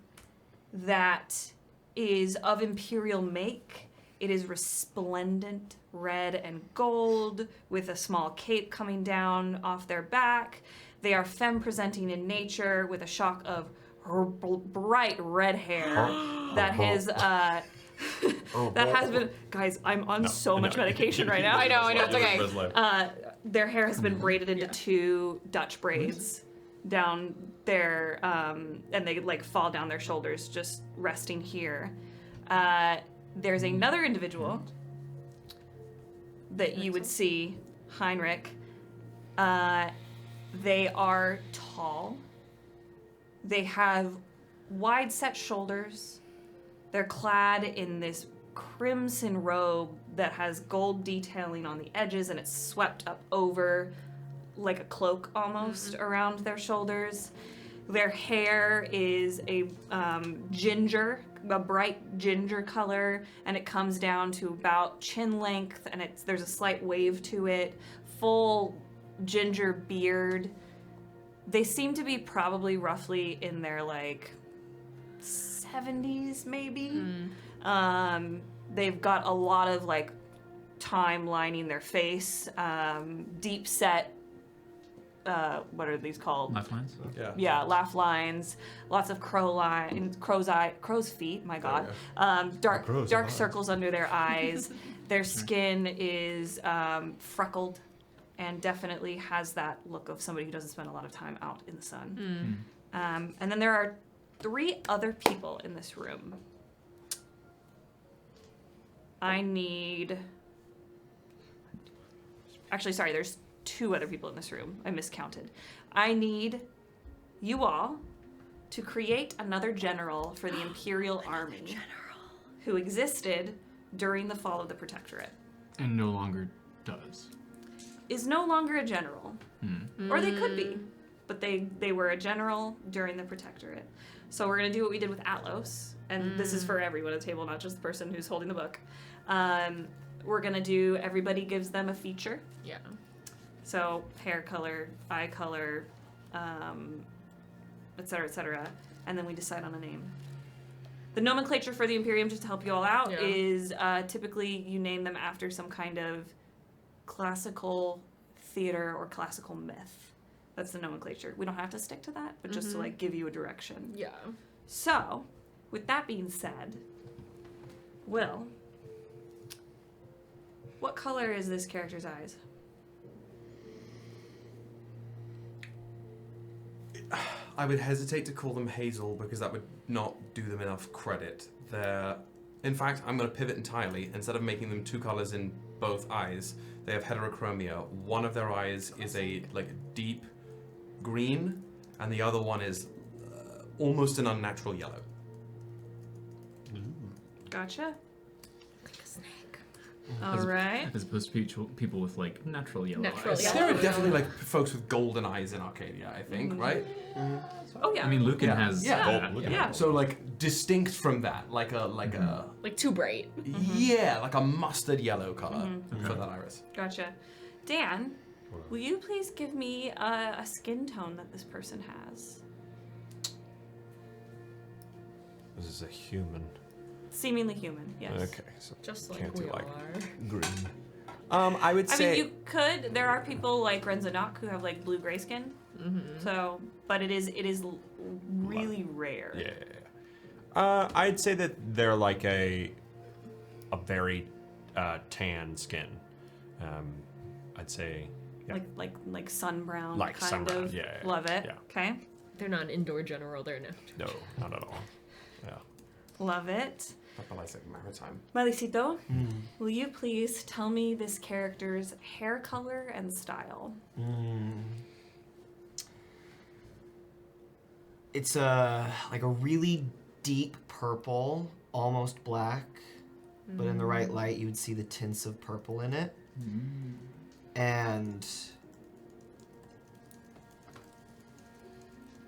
that is of Imperial make. It is resplendent red and gold with a small cape coming down off their back. They are femme presenting in nature with a shock of bright red hair that has that has been. Guys, I'm on so much medication right now. I know, it's okay. Their hair has been braided into 2 Dutch braids down their and they like fall down their shoulders, just resting here. There's another individual that you would see, Heinrix. They are tall. They have wide set shoulders. They're clad in this crimson robe that has gold detailing on the edges, and it's swept up over like a cloak almost around their shoulders. Their hair is a bright ginger color, and it comes down to about chin length, and there's a slight wave to it. Full ginger beard. They seem to be probably roughly in their like 70s maybe. They've got a lot of like time lining their face, deep set what are these called? Laugh lines? Yeah, laugh lines, lots of crow's feet, my god. Dark circles under their eyes. Their skin is freckled and definitely has that look of somebody who doesn't spend a lot of time out in the sun. And then there are 3 other people in this room. There's 2 other people in this room. I miscounted. I need you all to create another general for the Imperial Army who existed during the fall of the Protectorate. And no longer does. Is no longer a general. Or they could be. But they were a general during the Protectorate. So we're going to do what we did with Atlos. And this is for everyone at the table, not just the person who's holding the book. We're going to do, everybody gives them a feature. Yeah. So hair color, eye color, et cetera, and then we decide on a name. The nomenclature for the Imperium, just to help you all out, is typically you name them after some kind of classical theater or classical myth. That's the nomenclature. We don't have to stick to that, but just to like give you a direction. Yeah. So, with that being said, Will, what color is this character's eyes? I would hesitate to call them hazel because that would not do them enough credit. In fact, I'm going to pivot entirely. Instead of making them 2 colors in both eyes, they have heterochromia. One of their eyes is a deep green, and the other one is almost an unnatural yellow. Gotcha. All right. As opposed to people with like natural yellow eyes. There are definitely like folks with golden eyes in Arcadia, I think, right? Oh yeah. I mean, Lucan has that. Yeah. So like distinct from that, like too bright. Yeah, like a mustard yellow color for that iris. Gotcha. Dan, will you please give me a skin tone that this person has? This is a human. Seemingly human, yes. Okay, so just like can't we do like are. green. I would say. I mean, you could. There are people like Renzanak who have like blue-gray skin. So, but it is really rare. Yeah. I'd say that they're like a very tan skin. I'd say. Yeah. Like sun brown. Like kind sun brown. of. Yeah. Love it. Yeah. Okay. They're not an indoor general. They're no. No, not at all. Yeah. Love it. Maritime. Malicito, will you please tell me this character's hair color and style? It's like a really deep purple, almost black, but in the right light you would see the tints of purple in it. And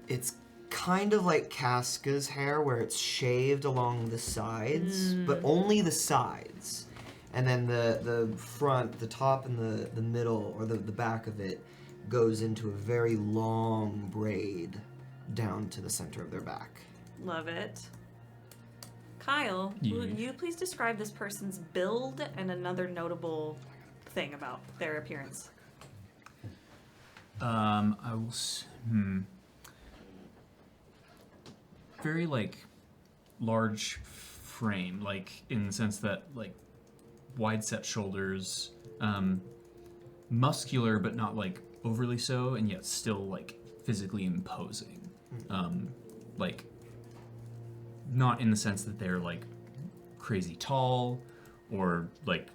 it's kind of like Casca's hair, where it's shaved along the sides, but only the sides. And then the front, the top, and the middle, or the back of it, goes into a very long braid down to the center of their back. Love it. Kyle, will you please describe this person's build and another notable thing about their appearance? I will. Very like large frame, like in the sense that like wide set shoulders, muscular but not like overly so, and yet still like physically imposing. Like not in the sense that they're like crazy tall or like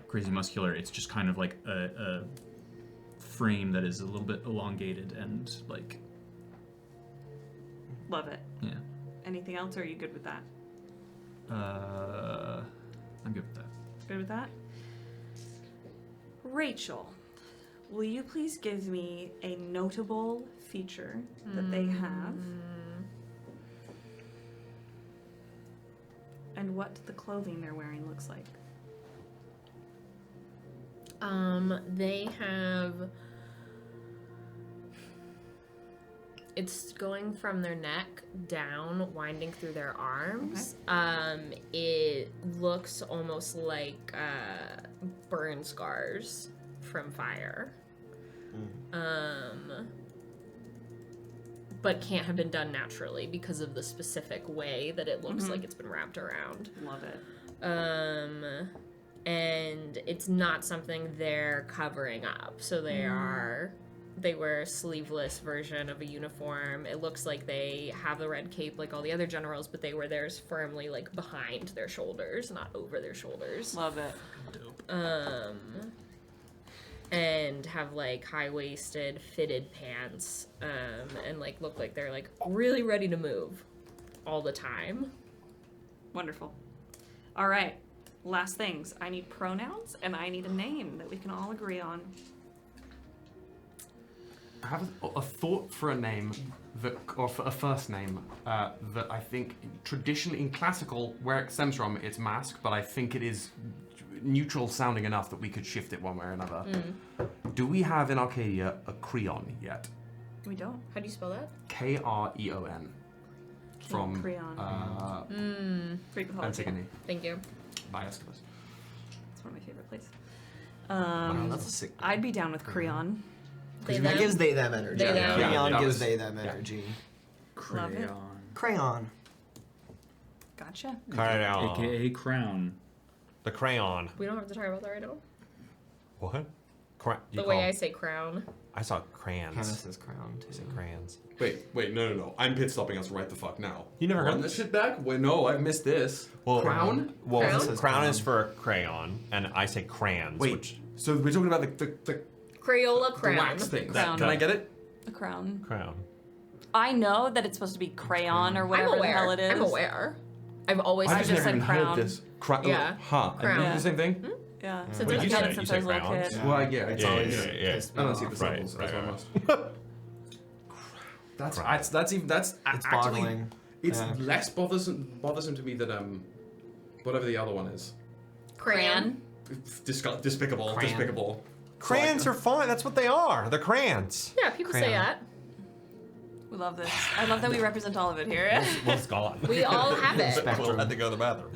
crazy muscular. It's just kind of like a frame that is a little bit elongated and like. Love it. Yeah. Anything else, or are you good with that? I'm good with that. Good with that? Rachel, will you please give me a notable feature that they have? And what the clothing they're wearing looks like. They have. It's going from their neck down, winding through their arms. Okay. It looks almost like burn scars from fire. But can't have been done naturally because of the specific way that it looks like it's been wrapped around. Love it. And it's not something they're covering up. So they wear a sleeveless version of a uniform. It looks like they have the red cape like all the other generals, but they wear theirs firmly like behind their shoulders, not over their shoulders. Love it. Dope. And have like high-waisted fitted pants, and like look like they're like really ready to move all the time. Wonderful. All right. Last things. I need pronouns and I need a name that we can all agree on. I have a thought for a name or for a first name that I think traditionally in classical, where it stems from, it's mask, but I think it is neutral sounding enough that we could shift it one way or another. Do we have in Arcadia a Creon yet? We don't. How do you spell that? Kreon. From Greek mythology. Antigone. Thank you. By Aeschylus. It's one of my favorite places. Wow, that's a sick. I'd be down with Creon. That gives they them energy. They them. Creon gives they them energy. Love it. Crayon. Gotcha. Crayon. AKA crown. The crayon. We don't have to talk about that right now. What? The way I say crown. I saw crayons. Hannah says crown too. I said crayons. Wait, no. I'm pit stopping us right the fuck now. You never heard Run this shit back? Wait, no, I've missed this. Well, Crown? Well, Crown? crown is for crayon, and I say crayons. Wait, Which, so we're talking about the Crayola crown. wax things. Crown. Can I get it? A crown. crown. I know that it's supposed to be crayon or I'm whatever the aware. hell it is. I'm aware. I've always I've just just never said even crown. heard this. Yeah. Huh. And Crown. you do the same thing? Yeah. Since What I did was you a say? kid. Since You I was say a little crayons? kid. Well, yeah. It's Yeah, always yeah. pissed I don't me see off. the symbols. Right, That's what I right. must. That's It's actually boggling. it's Yeah. less bothersome to me than whatever the other one is. Crayon. Despicable. Crayon. Despicable. Crayons are fine. That's what they are. They're crayons. Yeah, people say Crayon. that. We love this. I love that we represent all of it here. Well, it's gone. We all have it. Will had to go to the bathroom.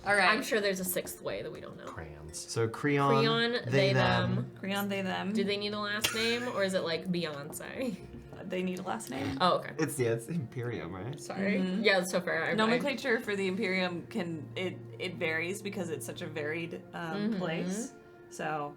All right. I'm sure there's a sixth way that we don't know. Crayons. So Creon, Creon, they, them. Creon, they, them. Do they need a last name, or is it like Beyonce? They need a last name. Oh, okay. It's Imperium, right? Sorry. Mhm. Yeah, that's so fair. Nomenclature for the Imperium it varies because it's such a varied place. So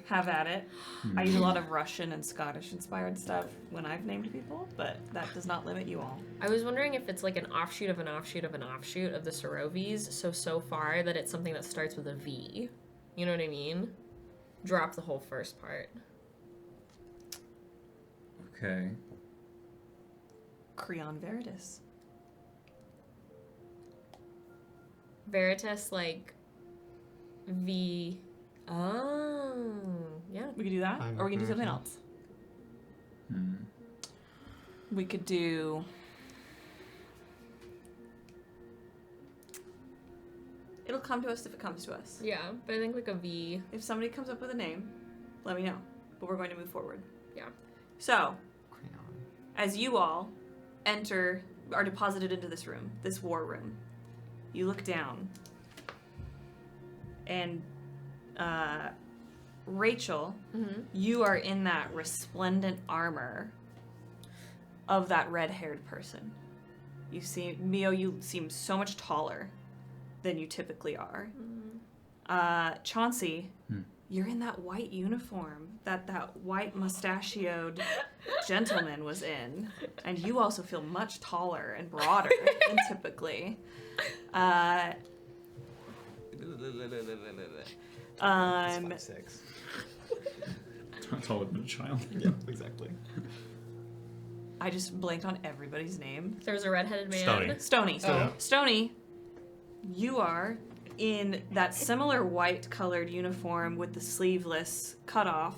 have at it. I use a lot of Russian and Scottish inspired stuff when I've named people, but that does not limit you all. I was wondering if it's like an offshoot of an offshoot of an offshoot of the Saroveis, so far that it's something that starts with a V. You know what I mean? Drop the whole first part. Okay. Creon Veritus. Veritus, like V. Oh, yeah. We could do that, I'm or we can do something Veritus. else. We could do. It'll come to us if it comes to us. Yeah, but I think like a V. If somebody comes up with a name, let me know. But we're going to move forward. Yeah. So, Creon. as you all are deposited into this room, this war room, you look down, and Rachel, you are in that resplendent armor of that red-haired person. You see, Mio, you seem so much taller than you typically are. Chauncey, you're in that white uniform that white mustachioed gentleman was in, and you also feel much taller and broader than typically. It's 5'6". Taller than a child. Yeah, exactly. I just blanked on everybody's name. There's a redheaded man. Stoney. Stoney, you are in that similar white-colored uniform with the sleeveless cutoff,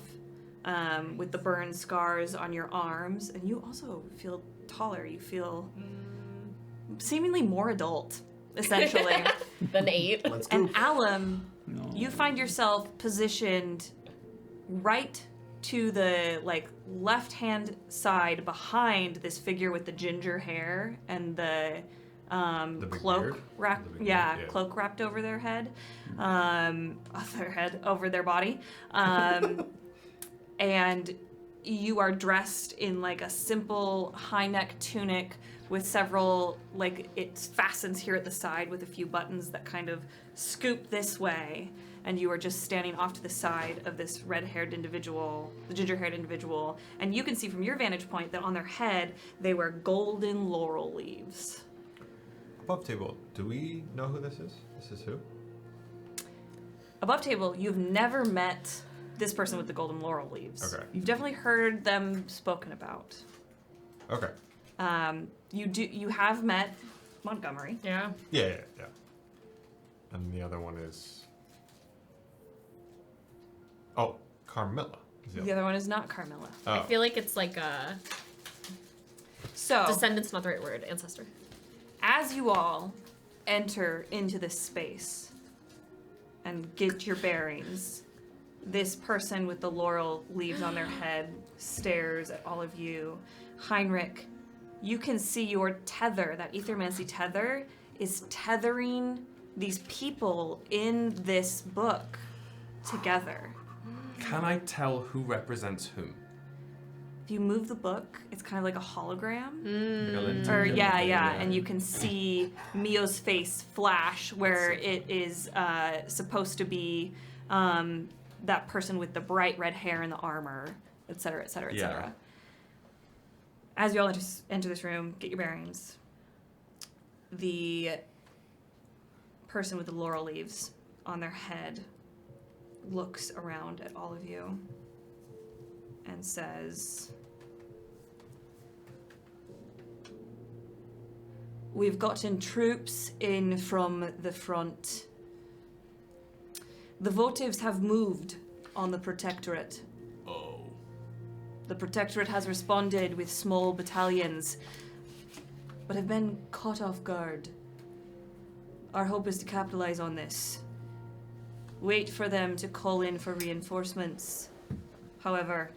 with the burn scars on your arms, and you also feel taller. You feel seemingly more adult, essentially. Than 8. Let's go. And Alum, you find yourself positioned right to the left-hand side behind this figure with the ginger hair and the big cloak beard? wrapped, The big yeah, beard, yeah. cloak wrapped over their head, over their body, and you are dressed in a simple high-neck tunic with several, it fastens here at the side with a few buttons that kind of scoop this way, and you are just standing off to the side of this red-haired individual, the ginger-haired individual, and you can see from your vantage point that on their head they wear golden laurel leaves. Above table, do we know who this is? This is who? Above table, you've never met this person with the golden laurel leaves. Okay. You've definitely heard them spoken about. Okay. You have met Montgomery. Yeah. Yeah. And the other one is... Oh, Carmilla. Is The other one is not Carmilla. I feel like it's like a... So, Descendant's not the right word. Ancestor. as you all enter into this space and get your bearings, this person with the laurel leaves on their head stares at all of you. Heinrix, you can see your tether, that ethermancy tether, is tethering these people in this book together. Can I tell who represents whom? If you move the book, it's kind of like a hologram. Mm. Or yeah, and you can see Mio's face flash where it is supposed to be that person with the bright red hair and the armor, etc., etc., etc. As you all enter this room, get your bearings. The person with the laurel leaves on their head looks around at all of you and says, "We've gotten troops in from the front. The votives have moved on the Protectorate. Oh. The Protectorate has responded with small battalions, but have been caught off guard. Our hope is to capitalize on this. Wait for them to call in for reinforcements. However,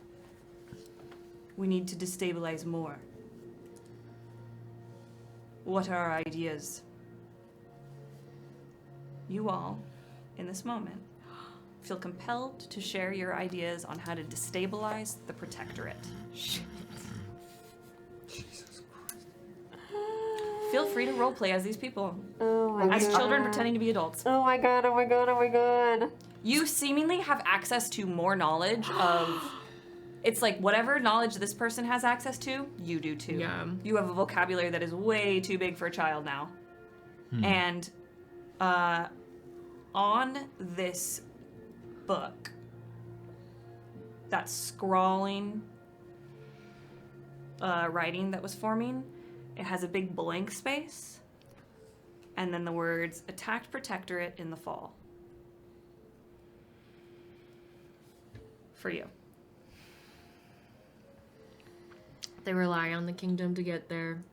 we need to destabilize more. What are our ideas? You all, in this moment, feel compelled to share your ideas on how to destabilize the Protectorate. Jesus Christ. Feel free to roleplay as these people. Oh my as god. children pretending to be adults. Oh my god, oh my god, oh my god. You seemingly have access to more knowledge of... It's like whatever knowledge this person has access to, you do too. Yeah. You have a vocabulary that is way too big for a child now. And on this book, that scrawling writing that was forming, it has a big blank space, and then the words, "Attacked Protectorate in the fall." For you. They rely on the kingdom to get their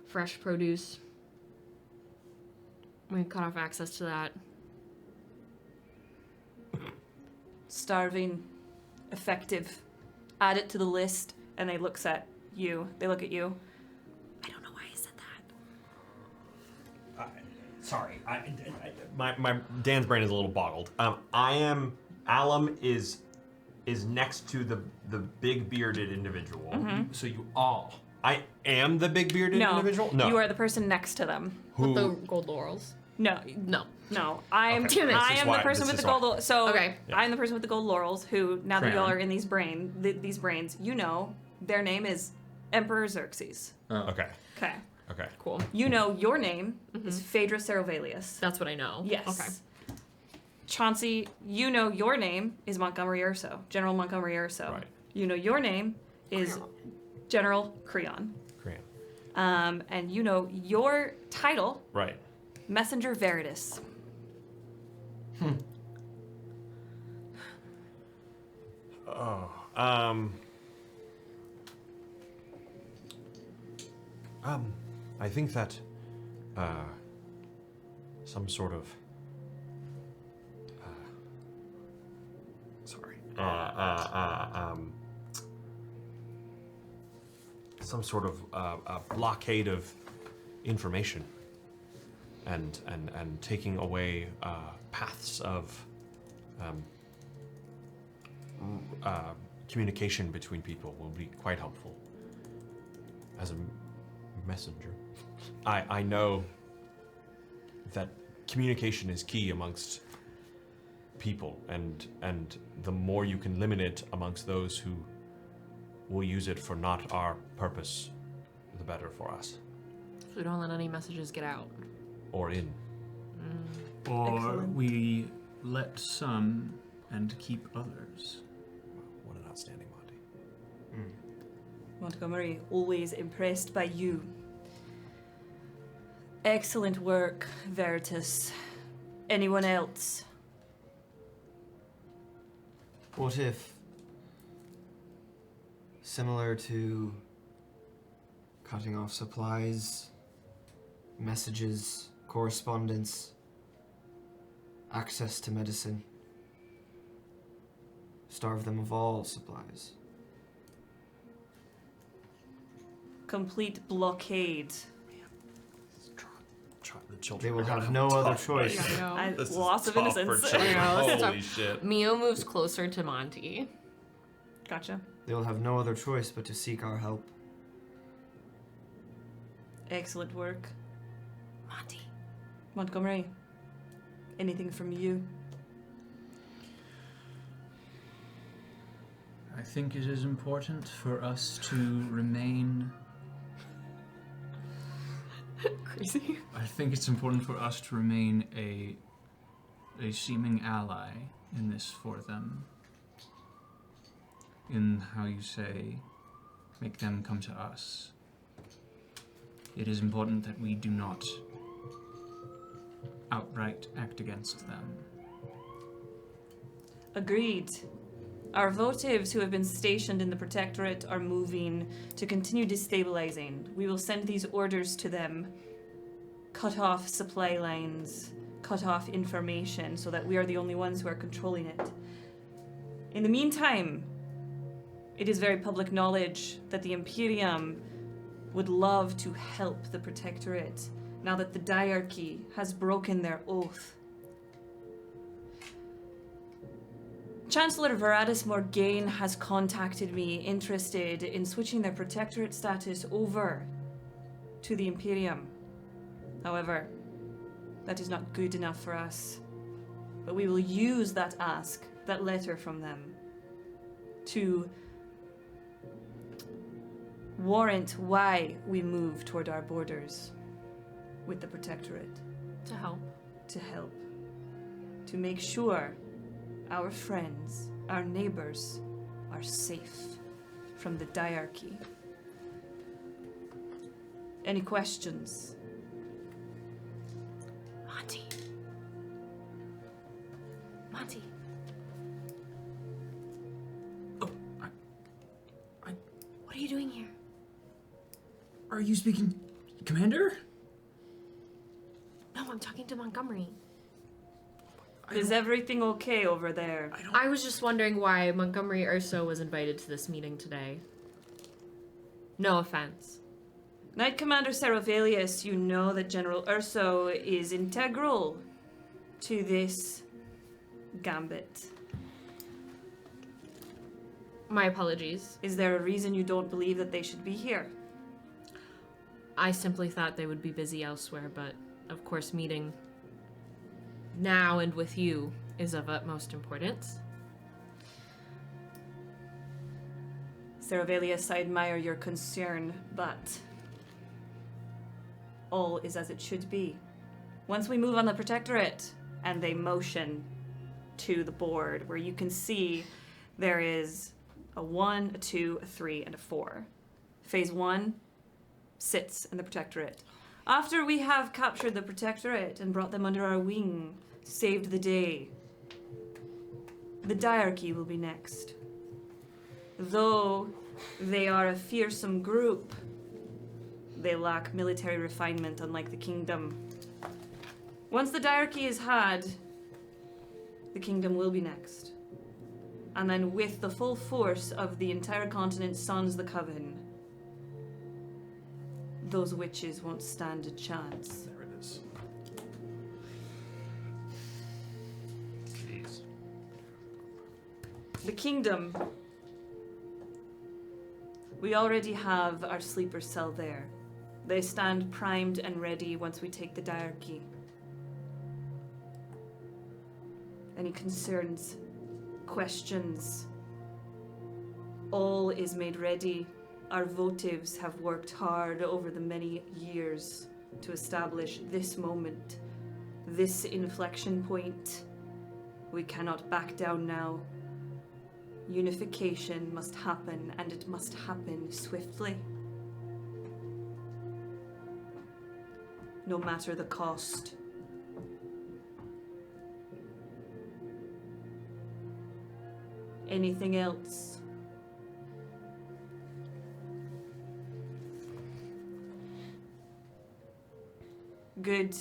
fresh produce. We cut off access to that. Starving, effective. Add it to the list, and they look at you. They look at you. I don't know why I said that. Sorry, my Dan's brain is a little boggled. I am Alum is next to the big bearded individual. Mhm. So you are. I am the big bearded No, individual? No. you are the person next to them. Who? With the gold laurels. No, No. no. I am. Okay. I This is am why- the person this with the is why. gold. So Okay. I'm the person with the gold laurels. Who now that y'all Crown. are in these these brains, you know their name is Emperor Xerxes. Okay. Okay. Okay. Cool. You know your name is Phaedra Sarovelius. That's what I know. Yes. Okay. Chauncey, you know your name is Montgomery Urso, General Montgomery Urso. Right. You know your name is General Creon. Crayon. And you know your title, Right. Messenger Veritus. Oh. I think that some sort of some sort of blockade of information and taking away paths of communication between people will be quite helpful. As a messenger, I know that communication is key amongst people, and the more you can limit it amongst those who will use it for not our purpose, the better for us. So we don't let any messages get out. Or in. Or Excellent. we let some and keep others. What an outstanding Monty. Montgomery, always impressed by you. Excellent work, Veritus. Anyone else? What if, similar to cutting off supplies, messages, correspondence, access to medicine, starve them of all supplies? Complete blockade. The children They will are have gonna no other tough choice. I know. I, This is loss of tough for innocence. children. I know, this is Holy tough. shit. Mio moves closer to Monty. Gotcha. They will have no other choice but to seek our help. Excellent work. Monty. Montgomery, anything from you? I think it is important for us to remain. Crazy. I think it's important for us to remain a seeming ally in this for them. In how you say, make them come to us. It is important that we do not outright act against them. Agreed. Our votives who have been stationed in the Protectorate are moving to continue destabilizing. We will send these orders to them. Cut off supply lines, cut off information so that we are the only ones who are controlling it. In the meantime, it is very public knowledge that the Imperium would love to help the Protectorate now that the diarchy has broken their oath. Chancellor Veritus Morgaine has contacted me interested in switching their Protectorate status over to the Imperium. However, that is not good enough for us. But we will use that ask, that letter from them, to warrant why we move toward our borders with the Protectorate. To help. To help. To make sure our friends, our neighbors, are safe from the diarchy. Any questions? Monty. Monty. Oh, What are you doing here? Are you speaking, Commander? No, I'm talking to Montgomery. Is everything okay over there? I was just wondering why Montgomery Urso was invited to this meeting today. No offense. Knight Commander Sarovelius, you know that General Urso is integral to this gambit. My apologies. Is there a reason you don't believe that they should be here? I simply thought they would be busy elsewhere, but of course meeting now and with you is of utmost importance. Sarovei, I admire your concern, but all is as it should be. Once we move on the Protectorate, and they motion to the board where you can see there is a 1, a 2, a 3, and a 4. Phase 1 sits in the Protectorate. After we have captured the Protectorate and brought them under our wing, saved the day, the Diarchy will be next. Though they are a fearsome group, they lack military refinement, unlike the Kingdom. Once the Diarchy is had, the Kingdom will be next. And then with the full force of the entire continent sans the Coven, those witches won't stand a chance. There it is. Jeez. The Kingdom. We already have our sleeper cell there. They stand primed and ready once we take the Diarchy. Any concerns, questions? All is made ready. Our votives have worked hard over the many years to establish this moment, this inflection point. We cannot back down now. Unification must happen, and it must happen swiftly. No matter the cost. Anything else? Good.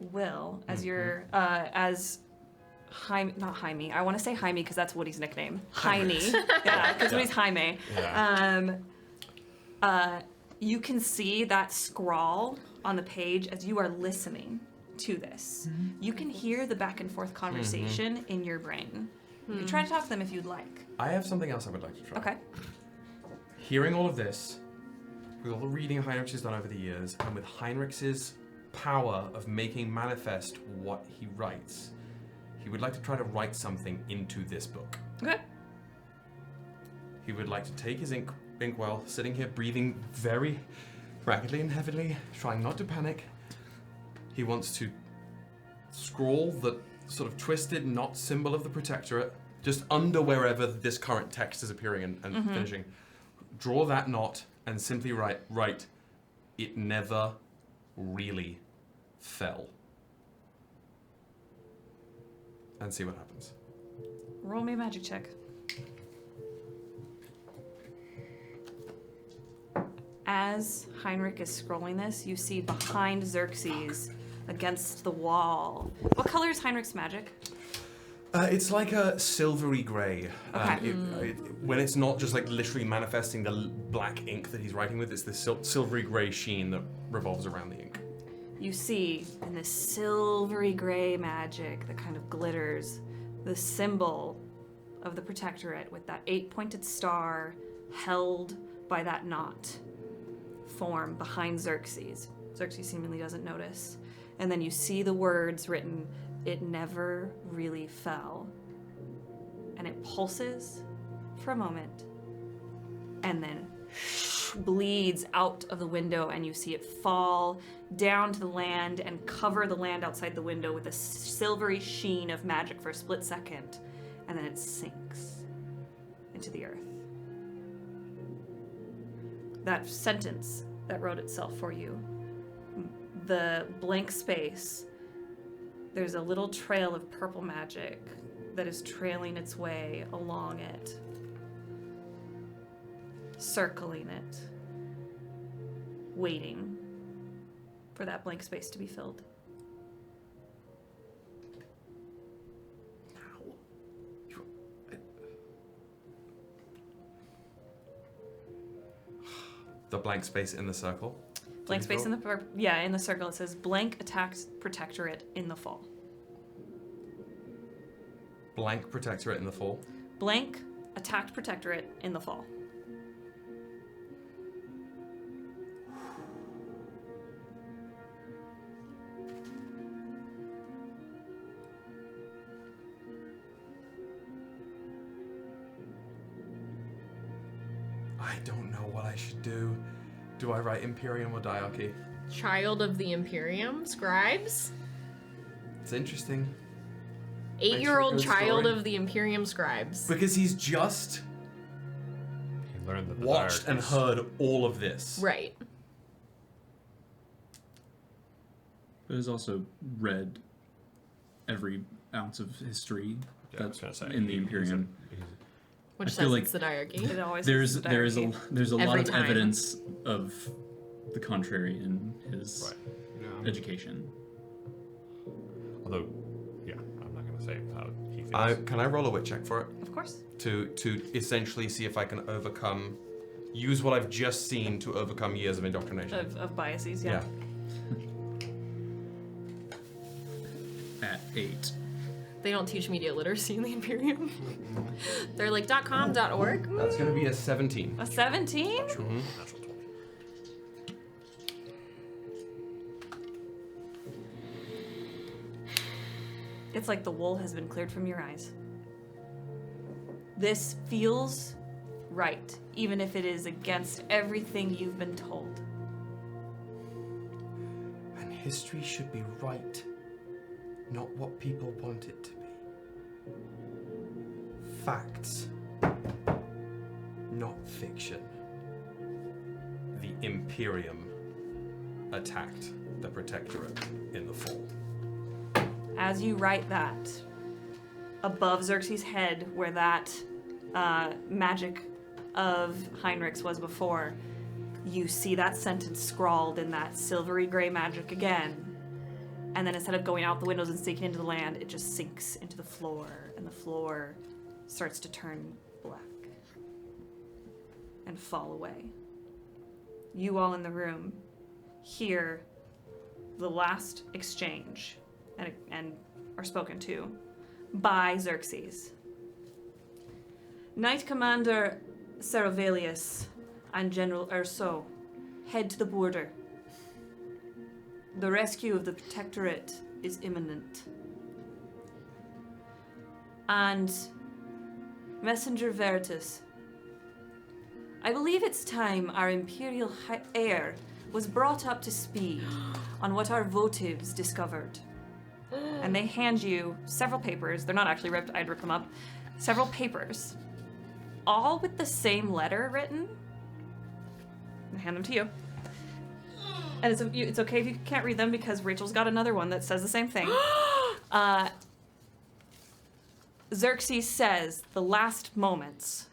Will, as you're, as Jaime, not Jaime, I want to say Jaime because that's Woody's nickname. Jaime. Yeah, because Woody's Jaime. Yeah. You can see that scrawl on the page as you are listening to this. You can hear the back and forth conversation in your brain. You can try to talk to them if you'd like. I have something else I would like to try. Okay. Hearing all of this, with all the reading Heinrix has done over the years, and with Heinrix's power of making manifest what he writes, he would like to try to write something into this book. Okay. He would like to take his inkwell, sitting here breathing very rapidly and heavily, trying not to panic. He wants to scrawl the sort of twisted knot symbol of the Protectorate, just under wherever this current text is appearing and finishing. Draw that knot and simply write, "It never really fell." And see what happens. Roll me a magic check. As Heinrich is scrolling this, you see behind Xerxes, against the wall. What color is Heinrich's magic? It's like a silvery gray. Okay. When it's not just like literally manifesting the black ink that he's writing with, it's this silvery gray sheen that revolves around the ink. You see in this silvery gray magic that kind of glitters, the symbol of the Protectorate with that 8-pointed star held by that knot form behind Xerxes. Xerxes seemingly doesn't notice. And then you see the words written, "It never really fell." And it pulses for a moment and then bleeds out of the window, and you see it fall down to the land and cover the land outside the window with a silvery sheen of magic for a split second, and then it sinks into the earth. That sentence that wrote itself for you, the blank space, there's a little trail of purple magic that is trailing its way along it, circling it, waiting for that blank space to be filled. The blank space in the circle. Blank space in the in the circle. It says blank attacked Protectorate in the fall. Blank Protectorate in the fall. Blank attacked Protectorate in the fall. I don't know what I should do. Do I write Imperium or Diarchy? Child of the Imperium, scribes. It's interesting. 8-year-old Good child story. of the Imperium scribes. Because he's just He learned that the watched and Diarchys- heard all of this. Right. But has also read every ounce of history Yeah, I was that's gonna say, in the he's a- Imperium. Which I says feel like it's the diarchy. It always There's is the there's a diarchy. there's a lot Every of time. evidence of the contrary in his Yeah. education. Although, yeah, I'm not gonna say how he feels. Can I roll a wit check for it? Of course. To essentially see if I can use what I've just seen to overcome years of indoctrination. Of biases, yeah. At 8. They don't teach media literacy in the Imperium. They're like .com, .org. That's going to be a 17. A 17? Mhm. Natural 20. It's like the wool has been cleared from your eyes. This feels right, even if it is against everything you've been told. And history should be right, not what people want it to be. Facts, not fiction. The Imperium attacked the Protectorate in the fall. As you write that, above Xerxes' head, where that magic of Heinrix was before, you see that sentence scrawled in that silvery gray magic again. And then instead of going out the windows and sinking into the land, it just sinks into the floor, and the floor starts to turn black and fall away. You all in the room hear the last exchange and are spoken to by Xerxes. Knight Commander Sarovei and General Urso head to the border. The rescue of the Protectorate is imminent. And Messenger Veritus, I believe it's time our Imperial heir was brought up to speed on what our votives discovered. And they hand you several papers. They're not actually ripped, I'd rip them up. Several papers, all with the same letter written. I hand them to you. And it's okay if you can't read them because Rachel's got another one that says the same thing. Xerxes says, the last moments.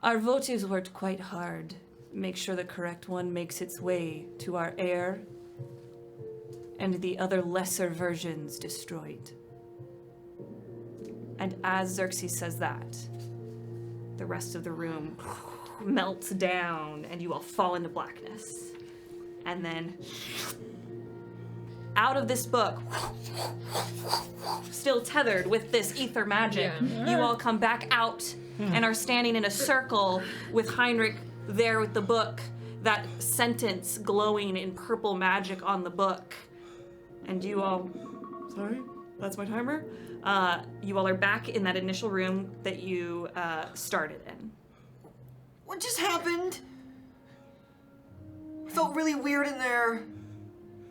Our votives worked quite hard. Make sure the correct one makes its way to our heir and the other lesser versions destroyed. And as Xerxes says that, the rest of the room melts down and you all fall into blackness. And then out of this book, still tethered with this ether magic, you all come back out and are standing in a circle with Heinrix there with the book, that sentence glowing in purple magic on the book. And you all, sorry, that's my timer. You all are back in that initial room that you started in. What just happened? I felt really weird in there.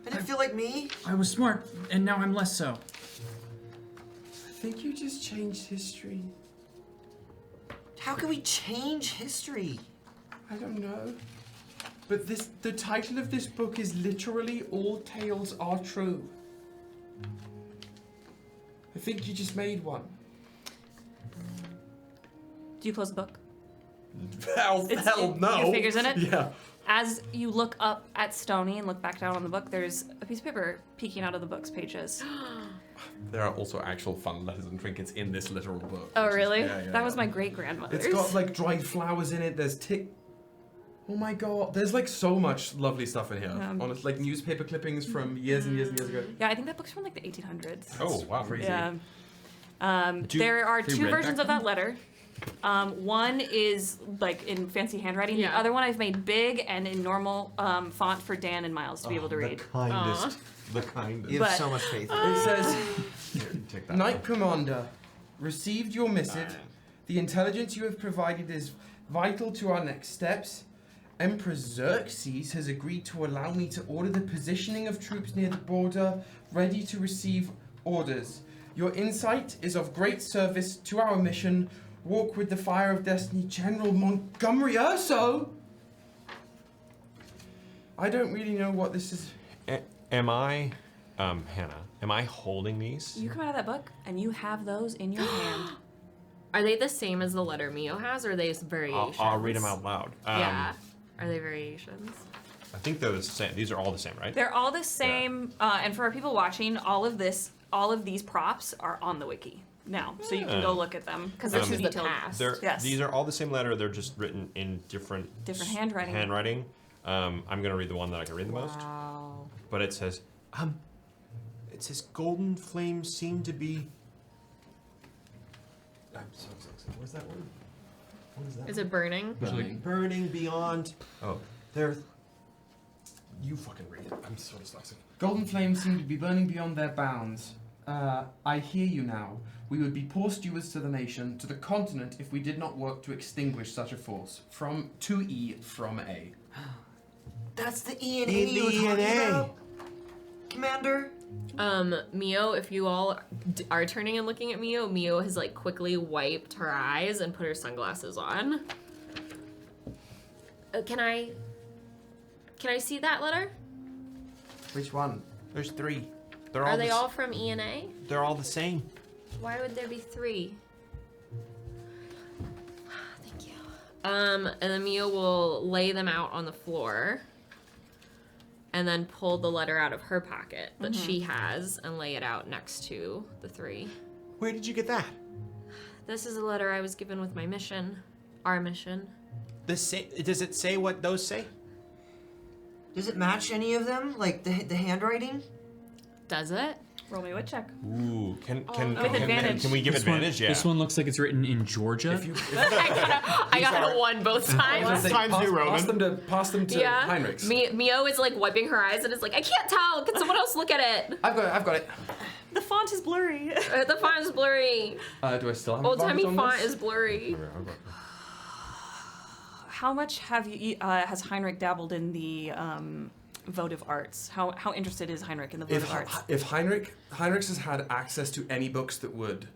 I didn't feel like me. I was smart, and now I'm less so. I think you just changed history. How can we change history? I don't know. But the title of this book is literally All Tales Are True. I think you just made one. Do you close the book? Hell no. Your figure's in it? Yeah. As you look up at Stoney and look back down on the book, there's a piece of paper peeking out of the book's pages. There are also actual fun letters and trinkets in this literal book. Oh, really? Yeah, That was my great-grandmother's. It's got like dried flowers in it. There's Oh my god, there's like so much lovely stuff in here. Honestly, like newspaper clippings from years and years and years ago. Yeah, I think that book's from like the 1800s. Oh wow, crazy. Yeah. you- There are they two read versions back of that letter. One is like in fancy handwriting. The other one I've made big and in normal font for Dan and Miles to be able to read. The kindest. The kindest. You have so much faith. It says, Take that. Knight Commander, received your missive. The intelligence you have provided is vital to our next steps. Emperor Xerxes has agreed to allow me to order the positioning of troops near the border, ready to receive orders. Your insight is of great service to our mission. Walk with the fire of destiny, General Montgomery Urso. I don't really know what this is. Am I, Hannah, am I holding these? You come out of that book and you have those in your hand. Are they the same as the letter Mio has, or are they variations? I'll read them out loud. Yeah. Are they variations? I think they're the same. These are all the same, right? They're all the same, and for our people watching, all of these props are on the wiki now, so you can go look at them because this is the past. Yes. These are all the same letter. They're just written in different handwriting. I'm gonna read the one that I can read the most. Wow. But it says, golden flames seem to be. I'm so excited. What's that word? What is that? Is it burning? Burning beyond. Oh, there. You fucking read it. I'm so dyslexic. Golden flames seem to be burning beyond their bounds. I hear you now. We would be poor stewards to the nation, to the continent, if we did not work to extinguish such a force. From to E from A. That's the E and A you were talking about, Commander. Mio, if you all are turning and looking at Mio, Mio has like quickly wiped her eyes and put her sunglasses on. Can I see that letter? Which one? There's 3. Are they all from E and A? They're all the same. Why would there be 3? Thank you. And then Mio will lay them out on the floor and then pull the letter out of her pocket that she has and lay it out next to the 3. Where did you get that? This is a letter I was given with my mission. Our mission. Does it say what those say? Does it match any of them? Like the handwriting? Does it? Roll me a wit check. Ooh, can advantage. Can we give advantage? Yeah. This one looks like it's written in Georgia. I got a 1 both times. Pass them to Heinrix. Mio is like wiping her eyes and is like, I can't tell. Can someone else look at it? I've got it. The font is blurry. The font is blurry. Do I still have Old-timey advantage on font this? is blurry. How much have you has Heinrich dabbled in the votive arts? How interested is Heinrich in the votive arts? If Heinrix has had access to any books that would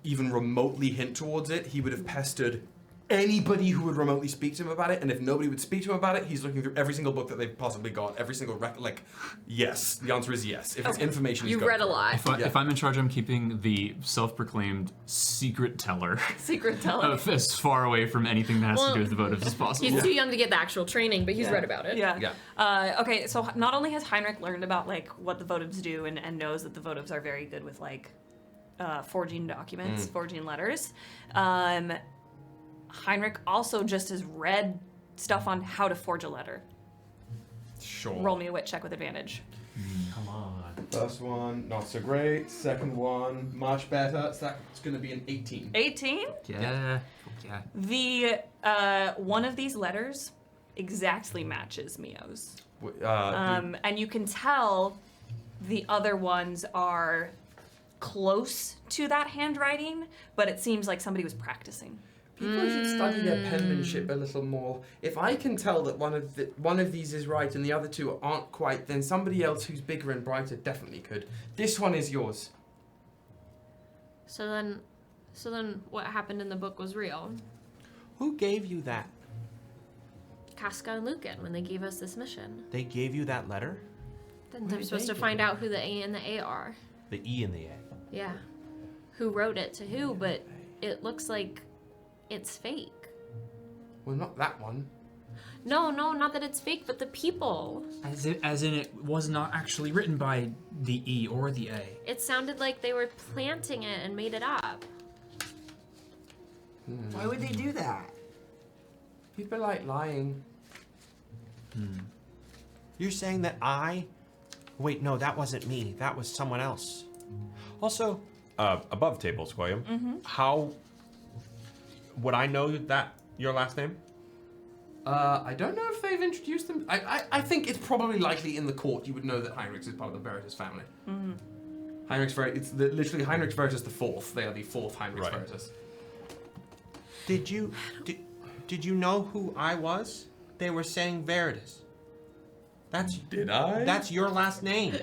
even remotely hint towards it, he would have pestered anybody who would remotely speak to him about it. And if nobody would speak to him about it, he's looking through every single book that they've possibly got, every single yes. The answer is yes. If it's information, he's You've read a lot. If I'm in charge, I'm keeping the self-proclaimed secret teller. Secret teller. As far away from anything that has to do with the votives as possible. He's too young to get the actual training, but he's read about it. Yeah. Okay, so not only has Heinrich learned about like what the votives do and knows that the votives are very good with like forging documents, forging letters. Heinrich also just has read stuff on how to forge a letter. Sure. Roll me a wit check with advantage. Come on. First one, not so great. Second one, much better. So that's going to be an 18. 18? Yeah. The one of these letters exactly matches Mio's. And you can tell the other ones are close to that handwriting, but it seems like somebody was practicing. People should study their penmanship a little more. If I can tell that one of these is right and the other 2 aren't quite, then somebody else who's bigger and brighter definitely could. This one is yours. So then what happened in the book was real. Who gave you that? Casca and Lucan, when they gave us this mission. They gave you that letter? Then they're supposed to find out who the A and the A are. The E and the A. Yeah. Who wrote it to who, but it looks like it's fake. Well, not that one. No, not that it's fake, but the people. As in it was not actually written by the E or the A. It sounded like they were planting it and made it up. Why would they do that? People like lying. You're saying that I... Wait, no, that wasn't me. That was someone else. Also, above table, Squilliam, how would I know that your last name? I don't know if they've introduced them. I think it's probably likely in the court you would know that Heinrix is part of the Veritus family. Heinrix Veritus, literally Heinrix Veritus the fourth. They are the fourth Heinrix Veritus. Did you know who I was? They were saying Veritus. Did I? That's your last name.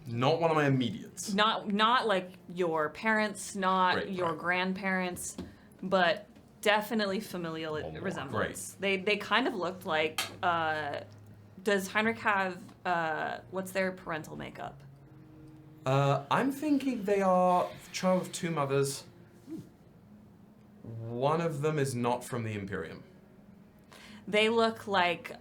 Not one of my immediates. Not like your parents, not your grandparents, but definitely familial resemblance. They kind of looked like. Does Heinrich have what's their parental makeup? I'm thinking they are the child of two mothers. One of them is not from the Imperium. They look like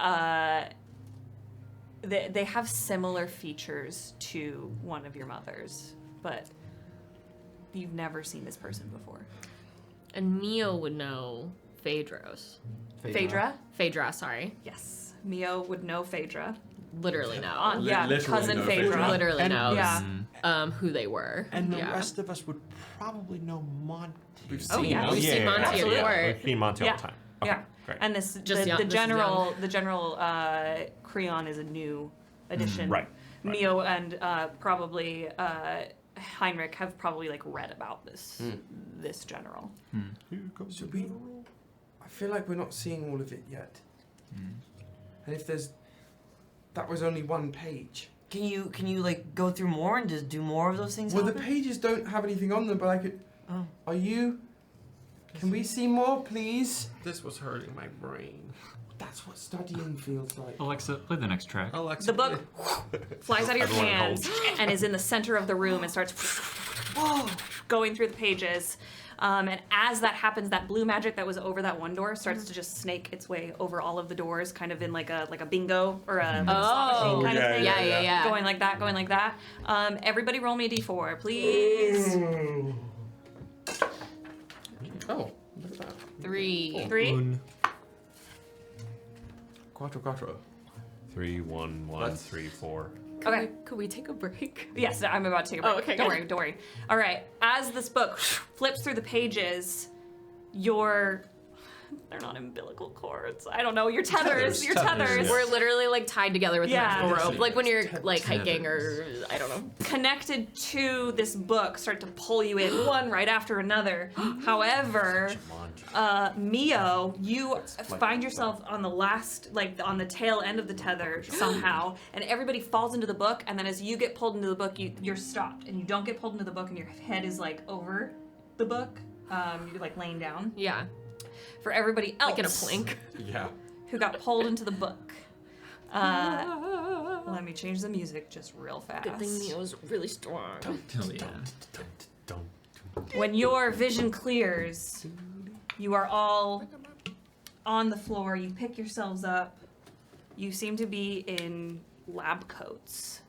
they have similar features to one of your mothers, but you've never seen this person before. And Mio would know Phaedros. Phaedra, sorry. Yes. Mio would know Phaedra. Literally know. Cousin Phaedra. Literally knows who they were. And the rest of us would probably know Monty. We've seen Monty at court. We've seen Monty all the time. Okay, yeah. great. And this the general Creon is a new addition. Right. Mio and probably Heinrich have probably like read about this general. So I feel like we're not seeing all of it yet. And if that was only one page. Can you like go through more and just do more of those things? Well, happen? the pages don't have anything on them, but I could. Oh. Are you? Can we see more, please? This was hurting my brain. That's what studying feels like. Alexa, play the next track. Alexa, The book flies out of your Everyone at hands and is in the center of the room and starts going through the pages. And as that happens, that blue magic that was over that one door starts to just snake its way over all of the doors, kind of in like a bingo or a slot machine kind of thing. Yeah. Going like that. Everybody roll me a d4, please. Oh, look at that. 3. 3. Quattro. 3, 1, 1, 3, 4. Okay. Could we take a break? Yes, I'm about to take a break. Oh, okay, Don't worry. All right. As this book flips through the pages, they're not umbilical cords. I don't know. Your tethers. We're literally like tied together with Yeah. a magical rope, like when you're like hiking or I don't know. Connected to this book start to pull you in one right after another. However, Mio, you find yourself on the last, like on the tail end of the tether somehow, and everybody falls into the book, and then as you get pulled into the book, you're stopped, and you don't get pulled into the book, and your head is like over the book. You're like laying down. Yeah. For everybody else, Like in a plank. Yeah. who got pulled into the book. Let me change the music just real fast. Good thing Mio's really strong. Hell yeah. When your vision clears, you are all on the floor. You pick yourselves up. You seem to be in lab coats.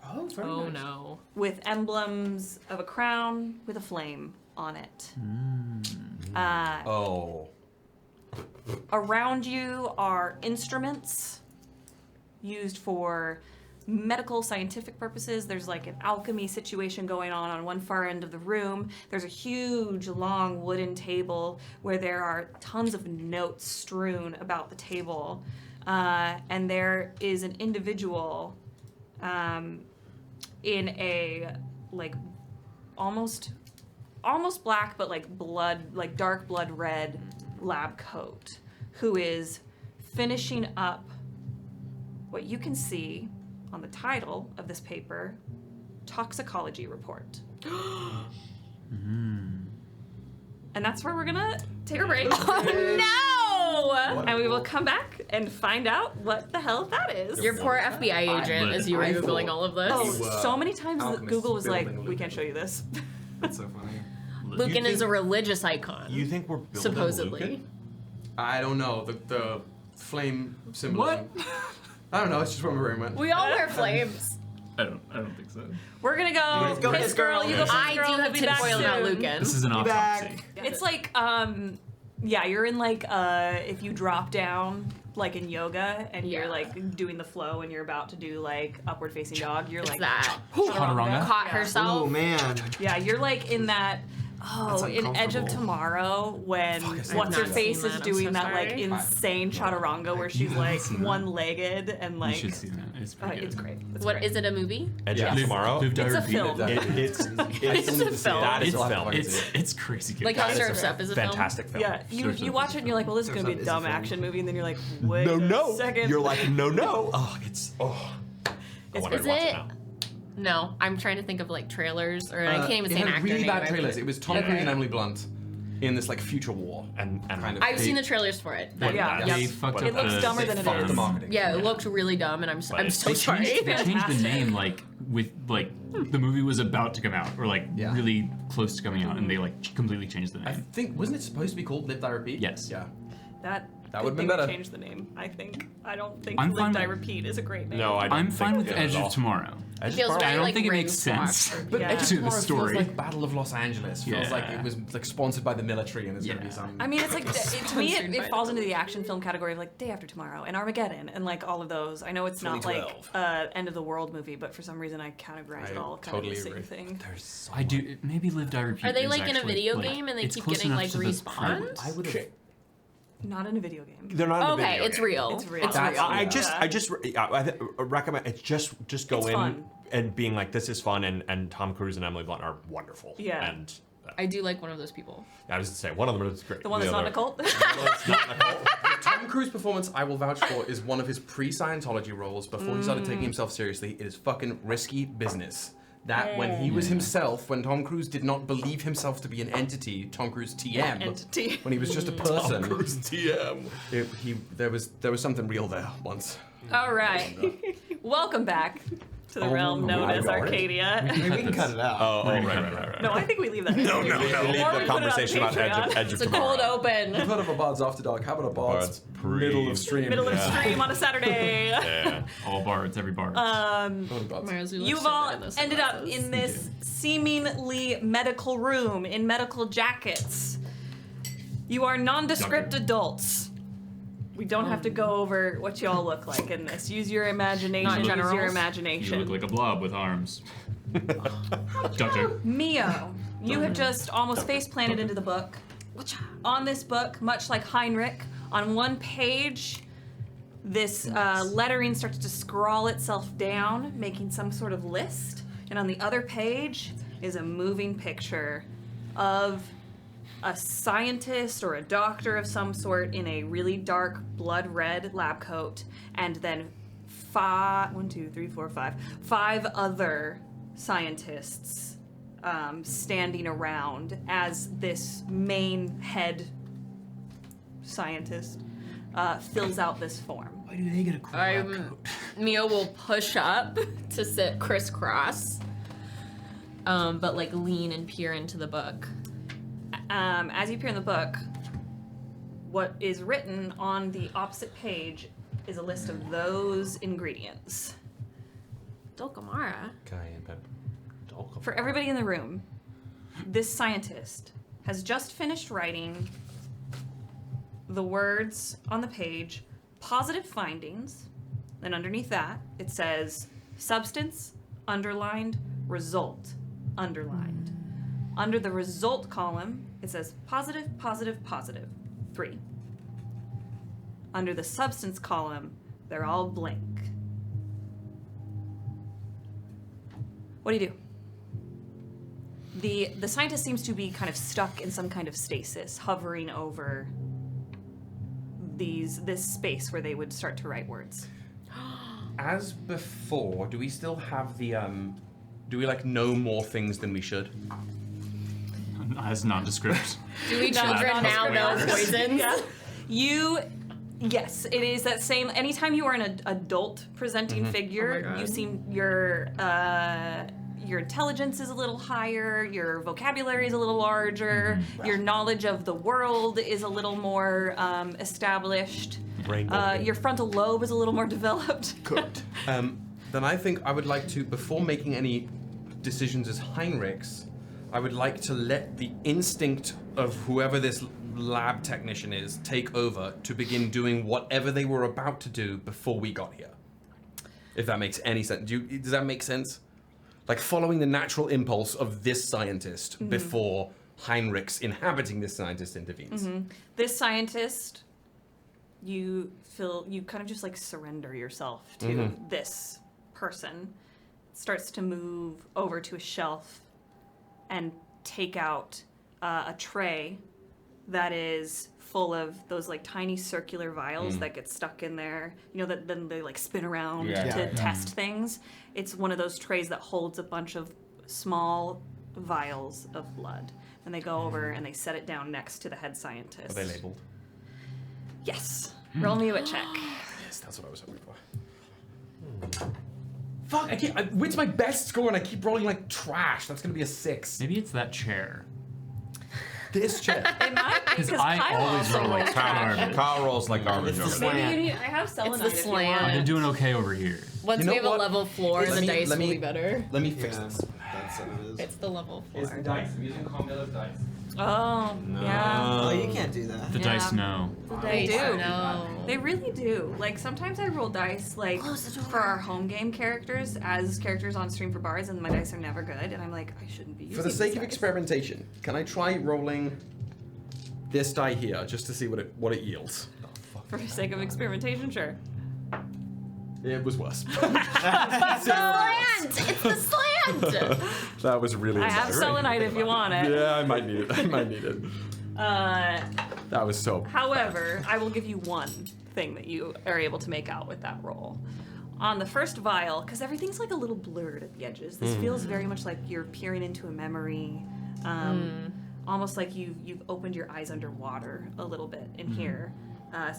Oh, very nice. No. With emblems of a crown with a flame on it. Around you are instruments used for medical, scientific purposes. There's like an alchemy situation going on one far end of the room. There's a huge, long wooden table where there are tons of notes strewn about the table. And there is an individual in a like almost black, but like dark blood red lab coat, who is finishing up what you can see on the title of this paper, Toxicology Report. And that's where we're gonna take a break. Oh no! And we will come back and find out what the hell that is. Your poor FBI agent as you were Googling all of this. Oh, so many times Alchemist Google was like, building we can't show you this. That's so funny. Lucan is a religious icon. You think we're building supposedly? Lucan? I don't know. The flame symbolism. What? I don't know. It's just what my brain went. We all wear flames. I don't think so. We're gonna go. Piss girl, you go. Piss I girl. do We'll have be back tinfoil, not soon. Lucan. This is an autopsy. It's like Yeah, you're in like if you drop down like in yoga and you're like doing the flow and you're about to do like upward facing dog, you're like that Chaturanga? caught herself. Oh man. Yeah, you're like in that. Oh, in Edge of Tomorrow, when what's her face is doing that like insane chaturanga where she's like one-legged and like. You should see that. It's pretty good. It's great. It's What great. is it? A movie? Edge of Tomorrow. It's a film. It's It's a film. that is It's film. It's crazy good. Like how Surf's Up is a film. Fantastic film. Yeah, you watch it and you're like, well, this is gonna be a dumb action movie, and then you're like, wait a second. You're like, no. Oh, it's I wanna Is watch it? now. No, I'm trying to think of like trailers, or I can't even it say an had actor really name. bad trailers. It was Tom Cruise and Emily Blunt in this like future war. And kind of. I've seen the trailers for it. but Yeah. They yep. fucked It up looks the, dumber than it Fuck is. the marketing. Yeah, it looked really dumb, and I'm so They sorry. changed the Fantastic. name like with like the movie was about to come out or like Yeah. really close to coming out, and they like completely changed the I name. think wasn't it supposed to be called Live Die Repeat? Yes. Yeah. That would've been they better. Change the name. I think. I don't think I'm Live fine Die with- Repeat is a great name. No, I don't I'm fine think with it is Edge at all. of Tomorrow. It feels I very don't like think it ring makes swap sense. or- But Yeah. Edge of To the Tomorrow story. feels like Battle of Los Angeles. Feels like Yeah. it was like sponsored by the military and there's gonna Yeah. be some. I mean, it's like to me, Sponsored by it falls into the action film category of like Day After Tomorrow and Armageddon and like all of those. I know it's not like 2012. end of the world movie, but for some reason I categorize it I all kind totally of the same agree. thing. There's so I do maybe Live Die Repeat. Are they is like in a actually, video like, game and they it's keep close getting enough like to the respawned? pilot. I would have. Not in a video game. They're not in a Okay, video it's game. real. It's real. It's real. I just recommend it. Just go It's in fun. and being like, this is fun, and Tom Cruise and Emily Blunt are wonderful. Yeah. And I do like one of those people. I was gonna say one of them is great. The one that's not other- a cult. The Tom Cruise performance I will vouch for is one of his pre-Scientology roles before he started taking himself seriously. It is fucking risky business. That when he was himself, when Tom Cruise did not believe himself to be an entity, Tom Cruise TM, Entity. when he was just a person, Tom Cruise TM. there was something real there once. All right. Welcome back to the realm known my as God. Arcadia. We can cut it out. Oh, right. No, I think we leave that. in. No. Or we Leave put it the on conversation about Patreon. Edge of It's a Tomorrow. cold open. You've heard of a Bards After Dark. How about a Bards, Bards pre- middle of stream? Middle of stream on a Saturday. Yeah. All bards, every bard. Only Bards. Myers, we look You've so all good in those ended up sunglasses. in this seemingly medical room in medical jackets. You are nondescript adults. We don't have to go over what you all look like in this. Use your imagination. Not Use your generals? You imagination. look like a blob with arms. Gotcha. Mio, you have just almost face planted into the book. On this book, much like Heinrix, on one page, this lettering starts to scrawl itself down, making some sort of list. And on the other page is a moving picture of a scientist or a doctor of some sort in a really dark blood red lab coat, and then five other scientists standing around as this main head scientist fills out this form. Why do they get a cool lab coat? Mio will push up to sit crisscross, but like lean and peer into the book. As you peer in the book, what is written on the opposite page is a list of those ingredients. Dulcamara. Cayenne pepper. For everybody in the room, this scientist has just finished writing the words on the page, positive findings, and underneath that it says substance, underlined, result, underlined. Under the result column, it says positive, positive, positive, 3. Under the substance column, they're all blank. What do you do? The scientist seems to be kind of stuck in some kind of stasis, hovering over this space where they would start to write words. As before, do we still have the do we like know more things than we should? As nondescript. Do we children now know poisons? Yeah. Yes, it is that same. Anytime you are an adult presenting figure, Oh my God. you seem your intelligence is a little higher, your vocabulary is a little larger, your knowledge of the world is a little more established. Your frontal lobe is a little more developed. Good. Then I think I would like to, before making any decisions as Heinrix, I would like to let the instinct of whoever this lab technician is take over to begin doing whatever they were about to do before we got here. If that makes any sense. Does that make sense? Like following the natural impulse of this scientist before Heinrix inhabiting this scientist intervenes. This scientist, you kind of just like surrender yourself to this person. Starts to move over to a shelf and take out a tray that is full of those like tiny circular vials that get stuck in there. You know, that then they like spin around to test things. It's one of those trays that holds a bunch of small vials of blood. And they go over and they set it down next to the head scientist. Are they labeled? Yes. Roll me a wit check. Yes, that's what I was hoping for. Fuck, wit's my best score and I keep rolling like trash. That's gonna be a 6. Maybe it's that chair. This chair. It might be Because I Kyle always also roll like rolls garbage. trash. Kyle rolls like garbage over there. Maybe you need, I have selenite the if you slam. want. I've been doing okay over here. Once You know we have what? a level floor, Let the me- dice let will me- be better. Let me fix Yeah, this. that's what it is. It's the level floor. dice. I'm using Carmella's dice. Oh, yeah. Oh, you can't do that. The Yeah. dice know. They do. No. They really do. Like, sometimes I roll dice, like, for our home game characters, as characters on stream for Bards, and my dice are never good, and I'm like, I shouldn't be using For the sake these of dice. experimentation, can I try rolling this die here just to see what it yields? For the sake of experimentation, sure. It was worse. Slant! It's the slant! That was really I have exaggerating. selenite if you want it. Yeah, I might need it. I might need it. That was so. However, I will give you one thing that you are able to make out with that roll. On the first vial, because everything's like a little blurred at the edges, this feels very much like you're peering into a memory. Almost like you've opened your eyes underwater a little bit in here.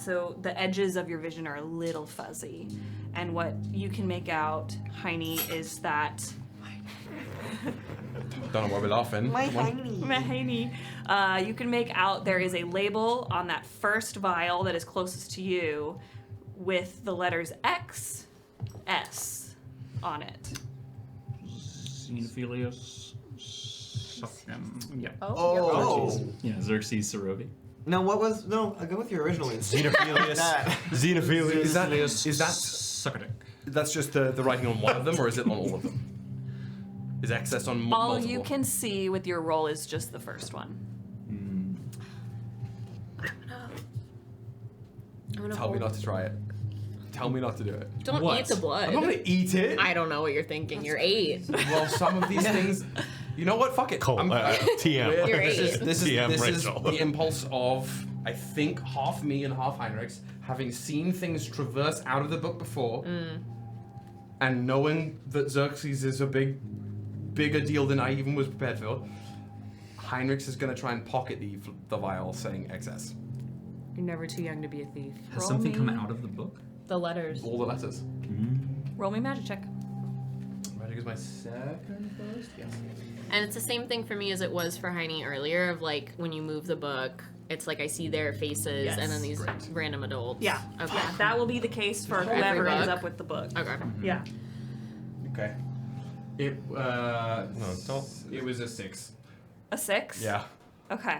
So the edges of your vision are a little fuzzy. And what you can make out, Heine, is that... Don't know why we're laughing. My Come on. tiny. You can make out there is a label on that first vial that is closest to you with the letters X, S on it. Xenophilius. Yeah. Oh. Yeah, Xerxes Sarovei. No, what was... No, I'll go with your original answer. Xenophilius. Xenophilius. Is that Suckadick. that's just the writing on one of them, or is it on all of them? Is access on All multiple? you can see with your roll is just the first one. I'm gonna Tell me hold- not to try it. Tell me not to do it. Don't What? eat the blood. I'm not gonna eat it. I don't know what you're thinking. You're 8. Well, some of these things. You know what? Fuck it. Cole, TM. You're This is 8. TM this is Rachel. the impulse of I think half me and half Heinrix, having seen things traverse out of the book before, and knowing that Xerxes is a bigger deal than I even was prepared for. Heinrix is gonna try and pocket the vial saying XS. You're never too young to be a thief. Has Roll something me. come out of the book? The letters. All the letters. Roll me magic check. Magic is my second first. Yes. And it's the same thing for me as it was for Heine earlier, of like when you move the book, it's like I see their faces Yes, and then these great. random adults. Yeah. Okay. Yeah, that will be the case for Every whoever ends book? up with the book. Okay. Yeah. Okay. It it was a 6. A 6? Yeah. Okay.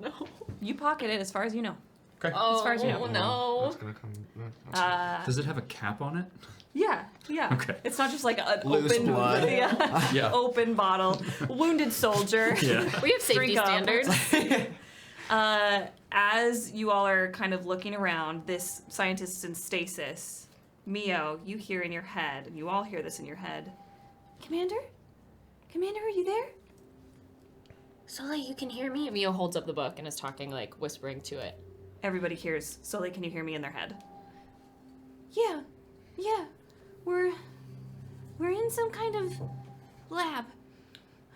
No. You pocket it as far as you know. Okay. Oh, As far as you know. no. It's gonna come. Does it have a cap on it? Yeah, yeah. Okay. It's not just like an Loose open, blood. Yeah. open bottle. Wounded soldier. Yeah. We have safety Drink up. standards. As you all are kind of looking around, this scientist in stasis, Mio, you hear in your head, and you all hear this in your head. Commander? Commander, are you there? Soleil, you can hear me? Mio holds up the book and is talking, like, whispering to it. Everybody hears, Soleil, can you hear me in their head? Yeah. We're in some kind of lab.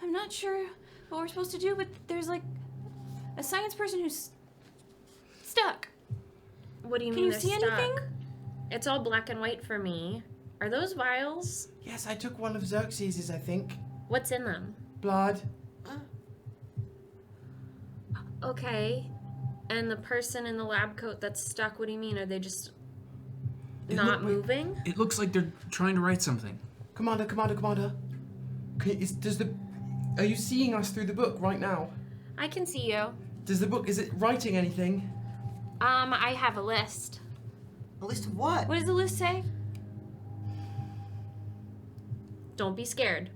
I'm not sure what we're supposed to do, but there's like a science person who's stuck. What do you Can mean you they're see stuck? anything? It's all black and white for me. Are those vials? Yes, I took one of Xerxes's, I think. What's in them? Blood. Okay. And the person in the lab coat that's stuck, what do you mean? Are they just It not look like- moving? It looks like they're trying to write something. Commander. Are you seeing us through the book right now? I can see you. Does the book, is it writing anything? I have a list. A list of what? What does the list say? Don't be scared.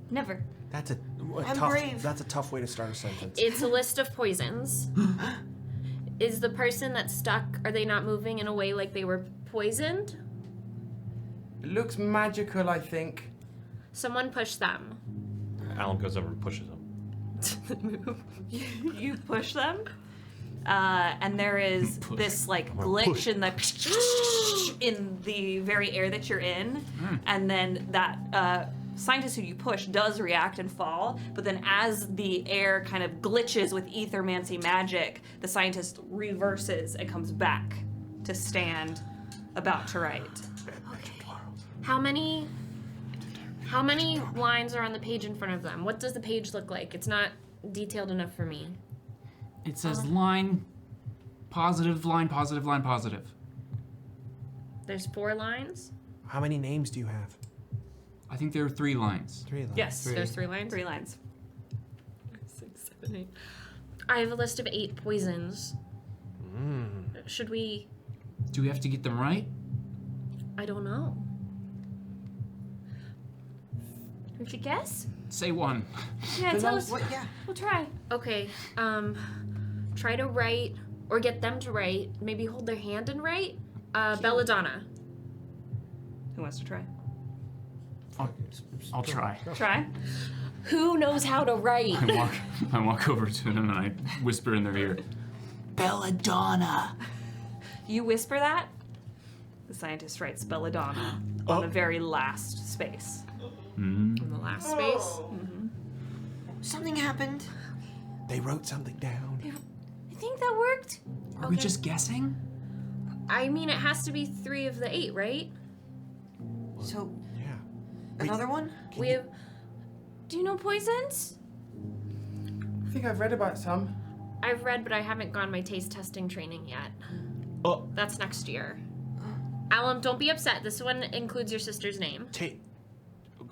Never. That's a I'm tough. brave. That's a tough way to start a sentence. It's a list of poisons. Is the person that's stuck, are they not moving in a way like they were poisoned? It looks magical, I think. Someone push them. Alum goes over and pushes him. You push them, and there is this like glitch in the very air that you're in, and then that scientist who you push does react and fall, but then as the air kind of glitches with ethermancy magic, the scientist reverses and comes back to stand about to write. How many lines are on the page in front of them? What does the page look like? It's not detailed enough for me. It says line, positive, line, positive, line, positive. There's 4 lines? How many names do you have? I think there are 3 lines. 3 of them. Yes, There's 3 lines? 3 lines. 6, 7, 8. I have a list of 8 poisons. Should we... Do we have to get them right? I don't know. We should guess? Say one. Yeah, tell us. What? Yeah. We'll try. Okay, try to write, or get them to write, maybe hold their hand and write. Belladonna. Who wants to try? I'll try. Try. Who knows how to write? I walk over to them and I whisper in their ear, Belladonna. You whisper that. The scientist writes Belladonna on the very last space. In the last space. Something happened. They wrote something down. I think that worked. Are we just guessing? I mean, it has to be 3 of the 8, right? So, Yeah. another one? We have... Do you know poisons? I think I've read about some. I've read, but I haven't gone my taste testing training yet. Oh. That's next year. Alum, don't be upset. This one includes your sister's name.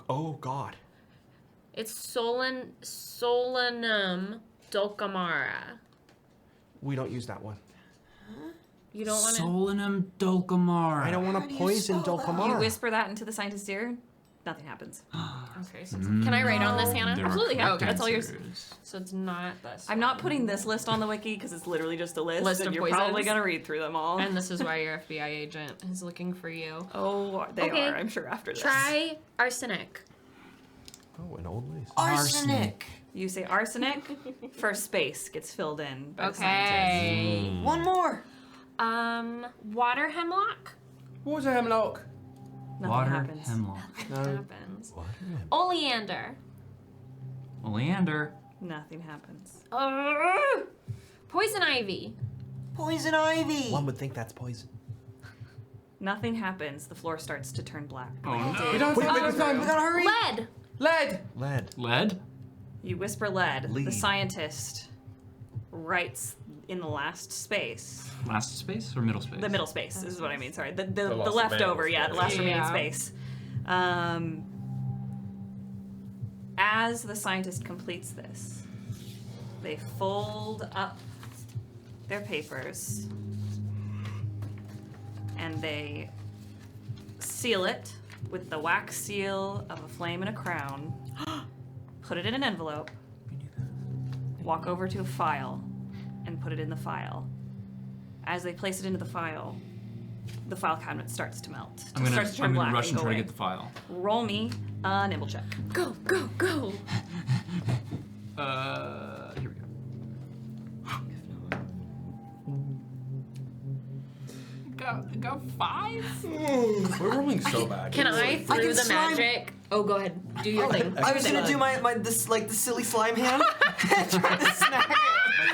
Oh God. It's Solanum Dulcamara. We don't use that one. You don't want to... Solanum dulcamara. I don't want to poison You Dulcamara. whisper that into the scientist's ear. Nothing happens. Okay, so can I write on this, Hannah? There are Absolutely, yeah. correct That's all yours. answers. So it's not this. I'm not putting this list on the wiki because it's literally just a list, List and of you're probably poisons. gonna read through them all. And this is why your FBI agent is looking for you. Oh, they Okay. are. I'm sure after this. Try arsenic. Oh, an old list. Arsenic. You say arsenic. First space gets filled in by the scientist. Okay. One more. Water hemlock. Water hemlock. Nothing Water happens. hemlock. Happens. What? Oleander. Oleander. Nothing happens. Poison ivy. Poison ivy. One would think that's poison. Nothing happens. The floor starts to turn black. Oh no. We don't have time. We gotta hurry. Lead. Lead. Lead. Lead? You whisper lead. Lead. The scientist writes in the last space. Last space or middle space? The middle space is what I mean. Sorry, the last leftover. remaining Yeah, the last space. remaining Yeah. space. As the scientist completes this, they fold up their papers and they seal it with the wax seal of a flame and a crown. Put it in an envelope. Walk over to a file and put it in the file. As they place it into the file cabinet starts to melt. I'm gonna, starts to turn I'm black gonna rush and go try to away. get the file. Roll me a nimble check. Go, go, go. Here we go. Got 5? We're rolling so bad. Can I, through can the slime. magic? Oh, go ahead. Do your thing. I was gonna do my this the silly slime hand and try to snack it.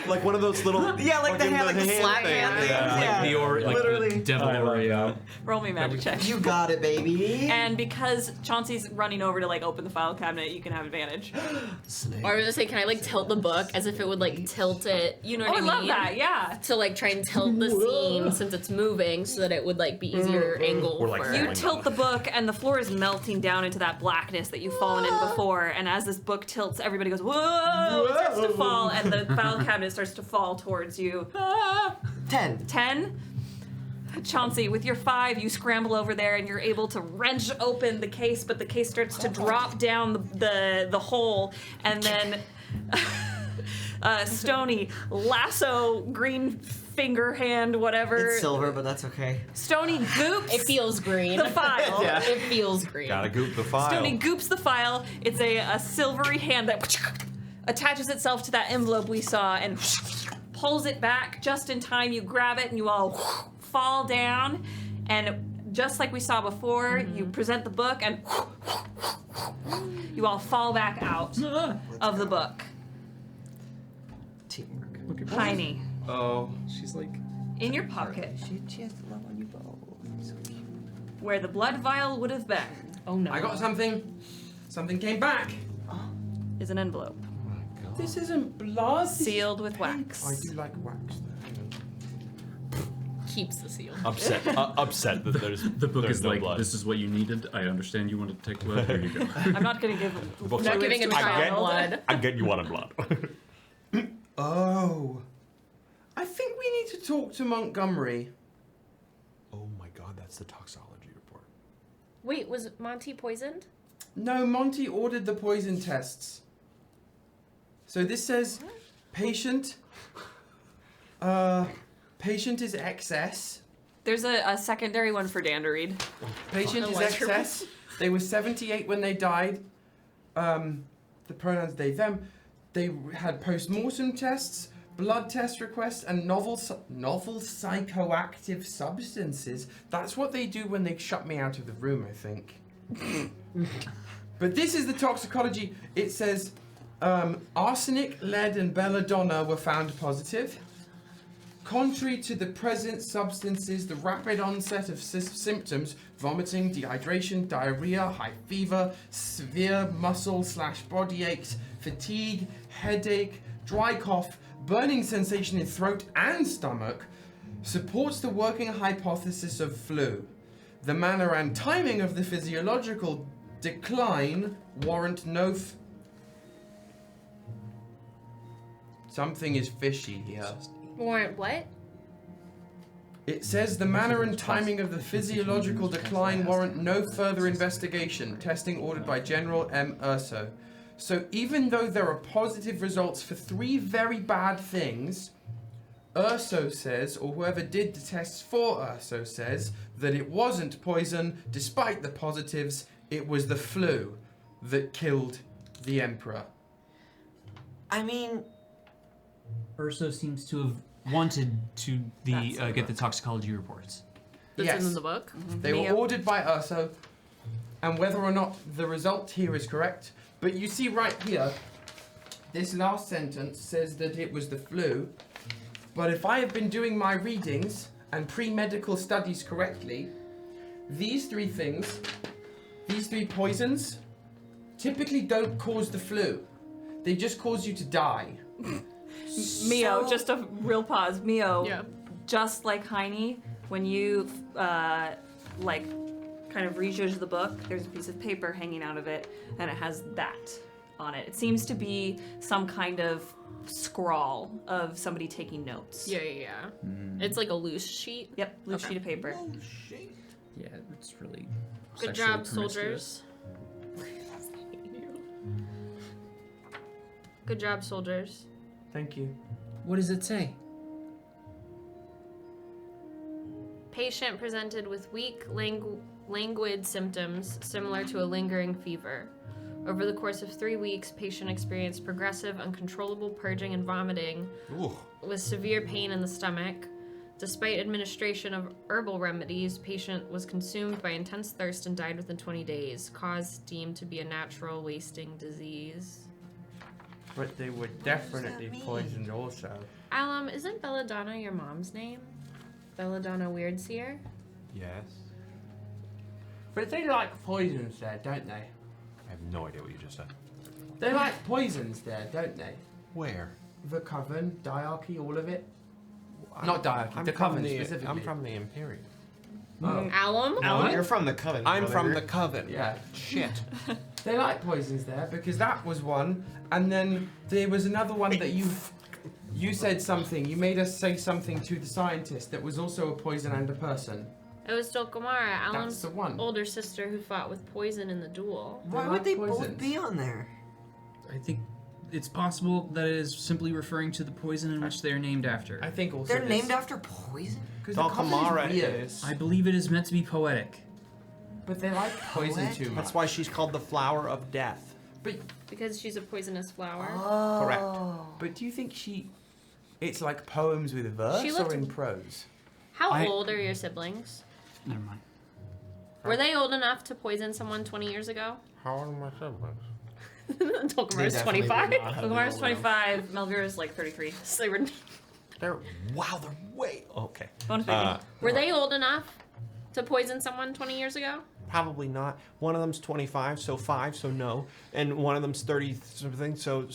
like one of those little. Yeah, like the fucking hand, like the slap thing. hand thing. Yeah. Like literally. the devil Oreo. Roll me a magic check. You got it, baby. And because Chauncey's running over to like open the file cabinet, you can have advantage. Or I was gonna say, can I like tilt the book as if it would like tilt it? You know what I I mean? love that. Yeah. To like try and tilt the scene since it's moving, so that it would like be easier angle Or, like, for. You tilt the book, and the floor is melting down into that blackness that you've fallen in before. And as this book tilts, everybody goes, "Whoa!" It starts to fall, and the file cabinet starts to fall towards you. 10. 10. Chauncey, with your 5, you scramble over there and you're able to wrench open the case, but the case starts to drop down the hole, and then Stoney, lasso, green finger hand, whatever. It's silver, but that's okay. Stoney goops It feels green. the file. It feels green. Gotta goop the file. Stoney goops the file. It's a silvery hand that attaches itself to that envelope we saw and pulls it back just in time. You grab it and you all fall down, and just like we saw before, you present the book and you all fall back out of the book. Teamwork. Heine, Oh. She's like, in your pocket, She has the love on you both. So cute. where the blood vial would have been, Oh no. I got something. Something came back. is an envelope This isn't blood. sealed with wax. I do like wax though. Hang on. Keeps the seal. Upset that there's the book there's is no like, blood. this is what you needed. I understand you wanted to take blood. Here you go. I'm not going to give book's Not like, giving him I child get- blood. I get you wanted blood. Oh. I think we need to talk to Montgomery. Oh my god, that's the toxology report. Wait, was Monty poisoned? No, Monty ordered the poison tests. So this says patient patient is excess. There's a secondary one for Dan to read. Patient is excess. They were 78 when they died. The pronouns they, them. They had post-mortem tests, blood test requests, and novel psychoactive substances. That's what they do when they shut me out of the room, I think. But this is the toxicology. It says arsenic, lead, and belladonna were found positive. Contrary to the present substances, the rapid onset of symptoms, vomiting, dehydration, diarrhea, high fever, severe muscle/body aches, fatigue, headache, dry cough, burning sensation in throat and stomach, supports the working hypothesis of flu. The manner and timing of the physiological decline warrant no Something is fishy here. Warrant what? It says the manner and timing of the physiological decline warrant no further investigation. Testing ordered by General M. Urso. So even though there are positive results for 3 very bad things, Urso says, or whoever did the tests for Urso says, that it wasn't poison, despite the positives. It was the flu that killed the Emperor. I mean, Urso seems to have wanted to get the toxicology reports. That's Yes. in the book. They were ordered by Urso, and whether or not the result here is correct, but you see right here, this last sentence says that it was the flu, but if I have been doing my readings and pre-medical studies correctly, these 3 things, these 3 poisons, typically don't cause the flu. They just cause you to die. Mio, just a real pause. Mio, Yeah. just like Heine, when you like kind of rejudge the book, there's a piece of paper hanging out of it, and it has that on it. It seems to be some kind of scrawl of somebody taking notes. Yeah. It's like a loose sheet. Yep, loose sheet of paper. Yeah, it's really. Good sexually job, soldiers. Good job, soldiers. Thank you. What does it say? Patient presented with weak, languid symptoms similar to a lingering fever. Over the course of 3 weeks, patient experienced progressive, uncontrollable purging and vomiting with severe pain in the stomach. Despite administration of herbal remedies, patient was consumed by intense thirst and died within 20 days. Cause deemed to be a natural wasting disease. But they were definitely mean? poisoned also. Alum, isn't Belladonna your mom's name? Belladonna Weirdseer? Yes. But they like poisons there, don't they? I have no idea what you just said. They like poisons there, don't they? Where? The Coven, Diarchy, all of it. Not Diarchy, the Coven specifically. I'm from the Imperium. Oh. Alum? Alum? You're from the Coven. I'm from brother. the Coven. Yeah. Shit. They like poisons there because that was one, and then there was another one that you said something. You made us say something to the scientist that was also a poison and a person. It was Dolkamara, Alum's the one. older sister who fought with poison in the duel. Why would they both be on there? I think it's possible that it is simply referring to the poison in which they are named after. I think also They're named after poison? because the Coven Dolkamara is weird, is. I believe it is meant to be poetic. but they like poison What? too much. That's why she's called the Flower of Death. But Because she's a poisonous flower. Oh. Correct. but do you think it's like poems with verse She or looked- in prose? How old are your siblings? Never mind. Were they old enough to poison someone 20 years ago? How old are my siblings? Dolkamara's definitely 25. would not have Lamar's been old enough. 25, Melvira's like 33. So they were, They're way okay. Bonus baby. were they old enough to poison someone 20 years ago? Probably not. One of them's 25, so 5, so no, and one of them's 30 something, so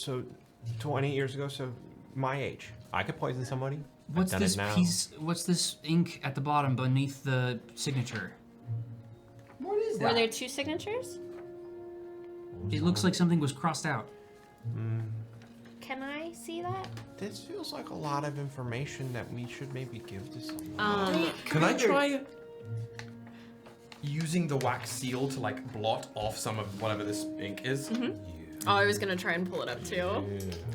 20 years ago, so my age. I could poison somebody. I've What's done this it now. piece? What's this ink at the bottom beneath the signature? What is Were that? there two signatures? It looks like something was crossed out. Can I see that? This feels like a lot of information that we should maybe give to someone. Can I try using the wax seal to like blot off some of whatever this ink is? Oh, I was gonna try and pull it up too.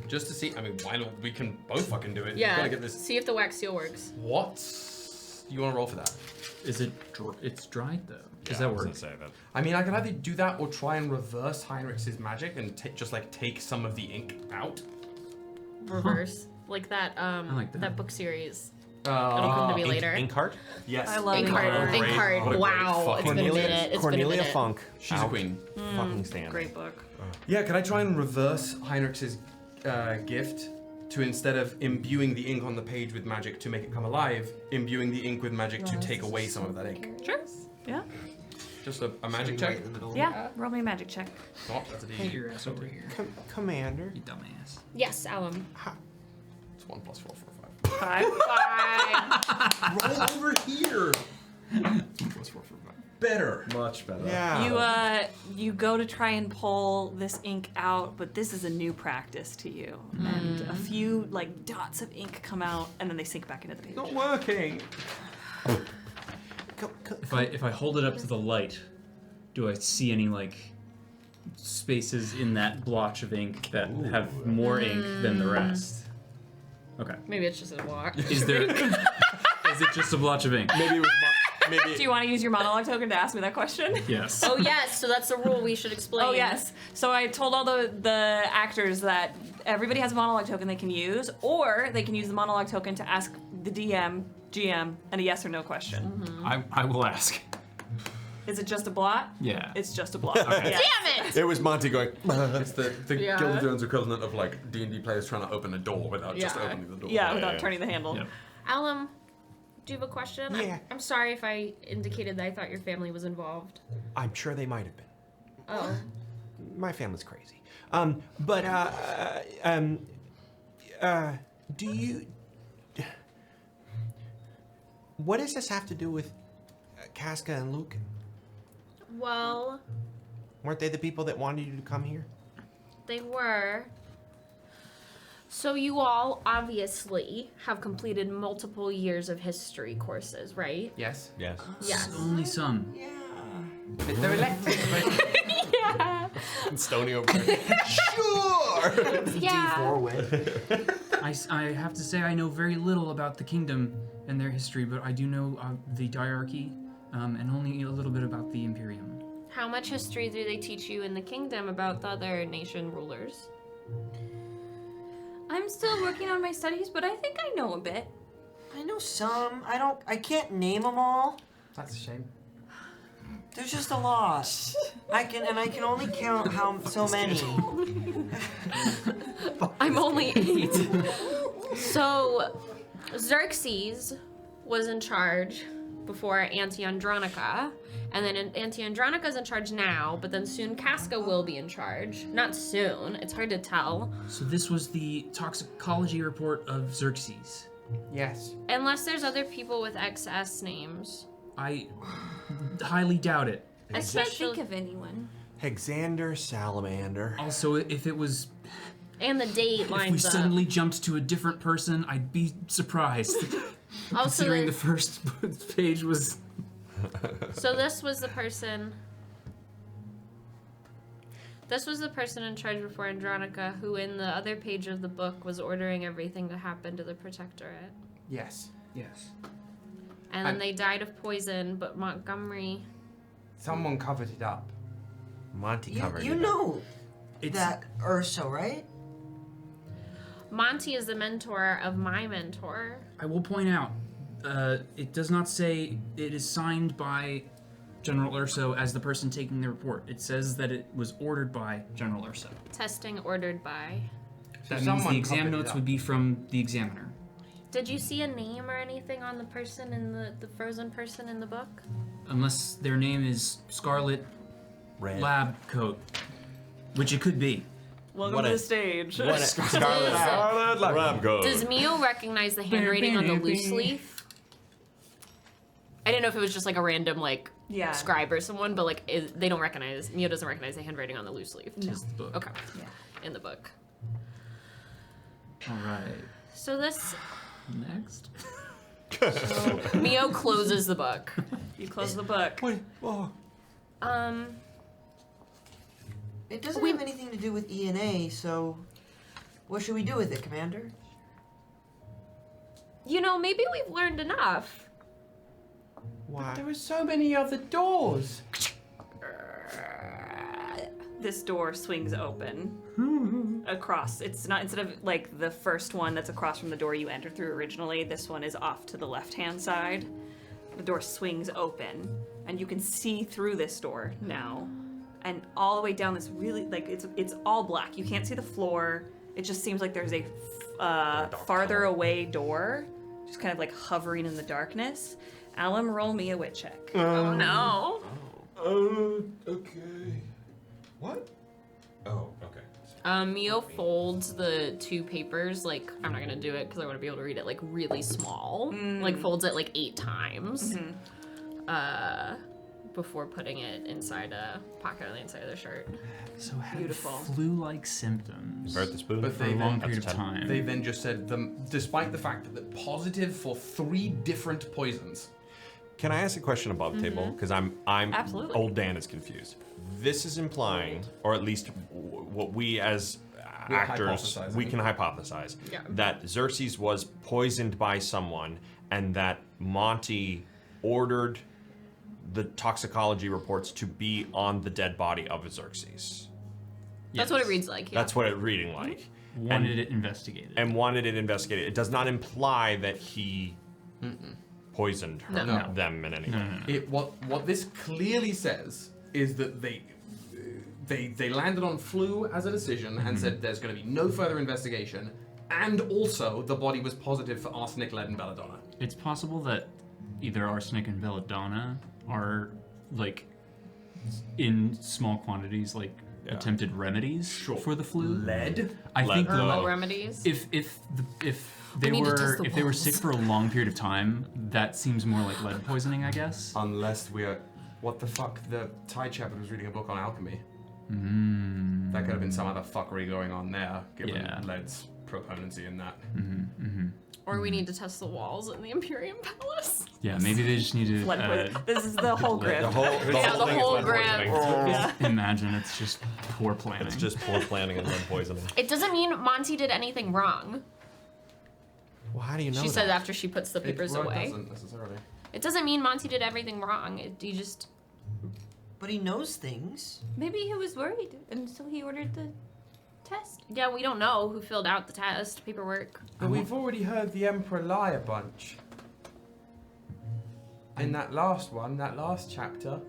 Just to see. I mean, why not? We can both fucking do it. Yeah. You gotta get this. See if the wax seal works. What? Do you want to roll for that? Is it? It's dried though. Does Yeah, I that was work? gonna say that. I mean, I can either do that or try and reverse Heinrich's magic and just like take some of the ink out. Reverse. Like that like that. that book series. Uh, It'll come to me later. Inkheart? Yes. I love Inkheart. What a great- Inkheart. what a great Wow. fucking- It's been a minute. It's Cornelia been a minute. Funk. She's a Out. queen. Fucking stand. Great book. Yeah, can I try and reverse Heinrich's gift to instead of imbuing the ink on the page with magic to make it come alive, imbuing the ink with magic to take away some of that ink? Sure. Yeah. Just a magic check? Yeah. Roll me a magic check. Oh, that's a Get D. your ass over here, Commander. you dumbass. Yes, Alum. It's 1 + 4 = 5. 5. Roll over here. 1 + 4 = 5. Better. Much better. Yeah. You go to try and pull this ink out, but this is a new practice to you. And a few like dots of ink come out and then they sink back into the page. Not working. If I hold it up to the light, do I see any like spaces in that blotch of ink that have more ink than the rest? Okay. Maybe it's just a walk. Is there? Is it just a blotch of ink? Maybe it was. Do you want to use your monologue token to ask me that question? Yes. Oh yes, so that's the rule we should explain. Oh yes. So I told all the actors that everybody has a monologue token they can use, or they can use the monologue token to ask the DM, GM, and a yes or no question. I will ask. Is it just a blot? Yeah. It's just a blot. Okay. Yes. Damn it! It was Monty going. It's the Yeah. Gilded Drone's equivalent of like D&D players trying to open a door without just Yeah. opening the door. Yeah, without turning the handle. Yep. Alum, do you have a question? Yeah. I'm sorry if I indicated that I thought your family was involved. I'm sure they might have been. Oh. My family's crazy. Do you? What does this have to do with Casca and Luke? Well, Weren't they the people that wanted you to come here? they were. So you all obviously have completed multiple years of history courses, right? Yes. Yes. Yes. Only some. They're elected. Yeah. And Stoney over there. Sure. Yeah. D4 win. I have to say I know very little about the kingdom and their history, but I do know the diarchy and only a little bit about the Imperium. How much history do they teach you in the kingdom about the other nation rulers? I'm still working on my studies, but I think I know a bit. I know some. I can't name them all. That's a shame. There's just a lot. I can only count how so many. I'm only 8. So, Xerxes was in charge before Auntie Andronica, and then Auntie Andronica's in charge now, but then soon Casca will be in charge. Not soon, it's hard to tell. So this was the toxicology report of Xerxes. Yes. Unless there's other people with XS names. I highly doubt it. I can't think of anyone. Hexander, Salamander. Also, if it was... And the date If we lines up. suddenly jumped to a different person, I'd be surprised. Also, Considering the first page was... So this was the person... This was the person in charge before Andronica, who in the other page of the book was ordering everything to happen to the Protectorate. Yes. Yes. And then they died of poison, but Montgomery... Someone covered it up. Monty covered You it. know that Urso, right? Monty is the mentor of my mentor. I will point out, it does not say it is signed by General Urso as the person taking the report. It says that it was ordered by General Urso. Testing ordered by. That means the exam notes would be from the examiner. Did you see a name or anything on the person in the frozen person in the book? Unless their name is Scarlet Red Lab Coat, which it could be. Welcome to the stage. Scarlet Lab Coat. Does Mio recognize the handwriting on the loose leaf? I didn't know if it was just like a random scribe or someone, but they don't recognize. Mio doesn't recognize the handwriting on the loose leaf. No. Just the book. Okay. Yeah. In the book. All right. So this. Next. So Mio closes the book. You close the book. It doesn't have anything to do with ENA, so what should we do with it, Commander? You know, maybe we've learned enough. Why? There were so many other doors. This door swings open across. It's not, instead of like the first one that's across from the door you entered through originally, this one is off to the left-hand side. The door swings open, and you can see through this door now. And all the way down this really, it's all black. You can't see the floor. It just seems like there's a farther away door, just kind of like hovering in the darkness. Alum, roll me a wit check. Oh no. Okay. What? Oh, okay. Mio folds the 2 papers, I'm not gonna do it because I want to be able to read it, really small. Folds it 8 times. Before putting it inside a pocket on the inside of their shirt. So had Beautiful. flu-like symptoms Birth the spoon. But for a long period of time. They then just said, despite the fact that they're positive for 3 different poisons. Can I ask a question above the table? Because I'm Absolutely. Old Dan is confused. This is implying, or at least what we as We're actors, hypothesizing. we can hypothesize, that Xerxes was poisoned by someone and that Monty ordered the toxicology reports to be on the dead body of Xerxes. That's what it reads like. Yeah. That's what it's reading like. Wanted it investigated. And wanted it investigated. It does not imply that he poisoned her, No. them in any way. What this clearly says is that they landed on flu as a decision and said there's going to be no further investigation, and also the body was positive for arsenic, lead, and belladonna. It's possible that either arsenic and belladonna are in small quantities, attempted remedies for the flu. Lead. I think Herbal remedies. If they need to test the were walls. sick for a long period of time, that seems more like lead poisoning, I guess. Unless we are... What the fuck? The Tide Shepherd was reading a book on alchemy. That could have been some other fuckery going on there, given lead's proponency in that. Or we need to test the walls in the Imperium Palace. Yeah, maybe they just need to. This is the whole grip. The whole thing is lead poisoning. Yeah. Imagine it's just poor planning. It's just poor planning and lead poisoning. It doesn't mean Monty did anything wrong. Well, how do you know She that? said after she puts the papers It away. doesn't necessarily. It doesn't mean Monty did everything wrong. He just... But he knows things. Maybe he was worried, and so he ordered the test. Yeah, we don't know who filled out the test paperwork. But we've already heard the Emperor lie a bunch. In that last one, that last chapter,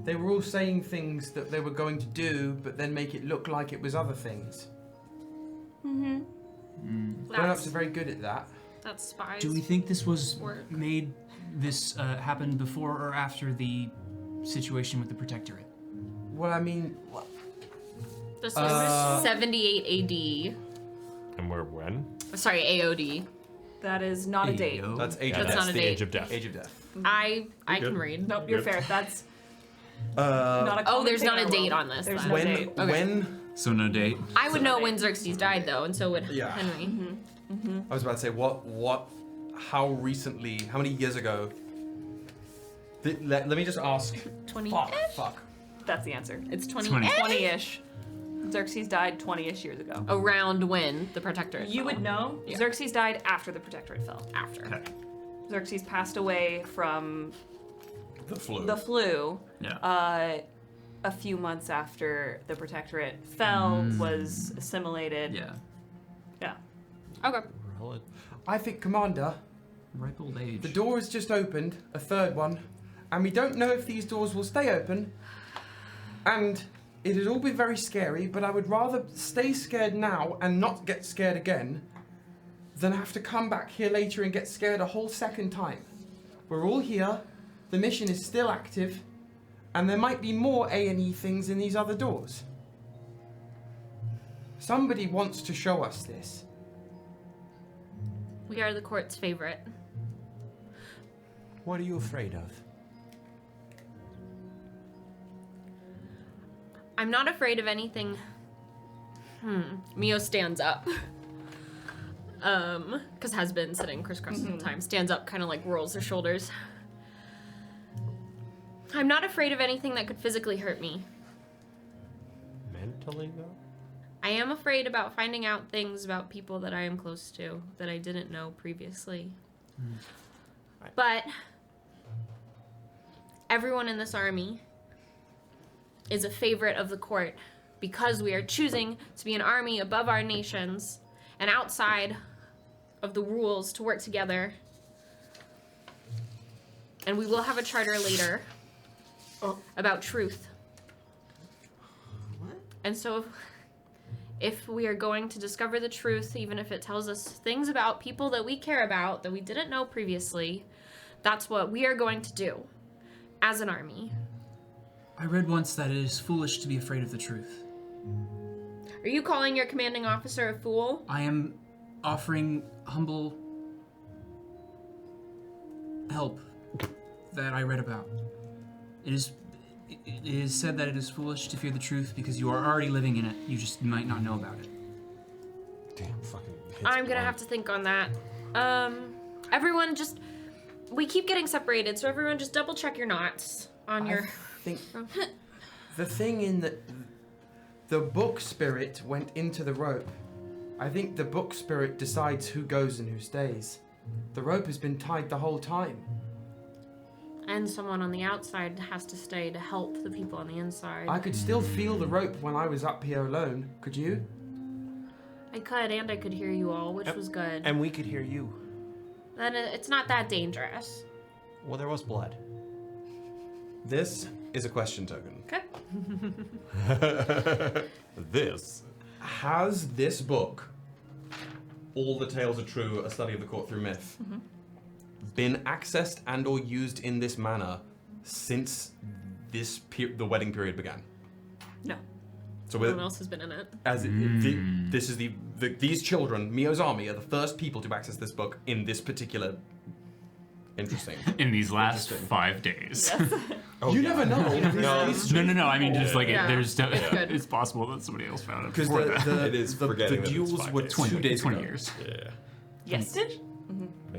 they were all saying things that they were going to do, but then make it look like it was other things. Grown-ups are very good at that. That's spies. Do we think this was work. made? This happened before or after the situation with the Protectorate? Well, I mean, This was 78 AD. And we're when? Sorry, AOD. That is not a date. That's Age That's of Death. not a the date. Age of Death. Age of Death. I good. can read. Nope, you're Good. fair. That's Uh, not a Oh, common there's thing not in a our date world. on this. There's then. no when date. when So no date. I would know So when Xerxes died, though, and so would Yeah. Henry. I was about to say how recently, how many years ago? Let me just ask. 20-ish? Fuck. That's the answer. It's 20. 20-ish. Xerxes died 20-ish years ago. Around when the Protectorate You fell. would know. Yeah. Xerxes died after the Protectorate fell. After. Okay. Xerxes passed away from The flu. the flu Yeah. a few months after the Protectorate fell, was assimilated. Yeah. Yeah. Okay. I think, Commander, Ripe old age. the door has just opened, a third one, and we don't know if these doors will stay open. And it has all been very scary, but I would rather stay scared now and not get scared again than have to come back here later and get scared a whole second time. We're all here, the mission is still active, and there might be more A&E things in these other doors. Somebody wants to show us this. We are the court's favorite. What are you afraid of? I'm not afraid of anything. Mio stands up. Because has been sitting crisscross the whole time. Stands up, kind of like rolls her shoulders. I'm not afraid of anything that could physically hurt me. Mentally, though? I am afraid about finding out things about people that I am close to that I didn't know previously. But everyone in this army is a favorite of the court because we are choosing to be an army above our nations and outside of the rules to work together. And we will have a charter later about truth. What? And so if we are going to discover the truth, even if it tells us things about people that we care about that we didn't know previously, that's what we are going to do as an army. I read once that it is foolish to be afraid of the truth. Are you calling your commanding officer a fool? I am offering humble help that I read about. It is said that it is foolish to fear the truth because you are already living in it. You just might not know about it. Damn, fucking. I'm gonna have to think on that. Everyone just... We keep getting separated, so everyone just double check your knots on your... I think the thing in the book spirit went into the rope. I think the book spirit decides who goes and who stays. The rope has been tied the whole time. And someone on the outside has to stay to help the people on the inside. I could still feel the rope when I was up here alone. Could you? I could, and I could hear you all, which was good. And we could hear you. Then it's not that dangerous. Well, there was blood. This is a question token. Okay. This. Has this book, All the Tales Are True, A Study of the Court Through Myth, been accessed and or used in this manner since the wedding period began? No. So No one else has been in it. this is these children, Mio's army, are the first people to access this book in this particular. Interesting. In these last 5 days. You never know. No. I mean, just like Yeah. there's. It's good. It's possible that somebody else found it Because before that. it is the duels were 2 days 20 ago. years. Yeah. Yes.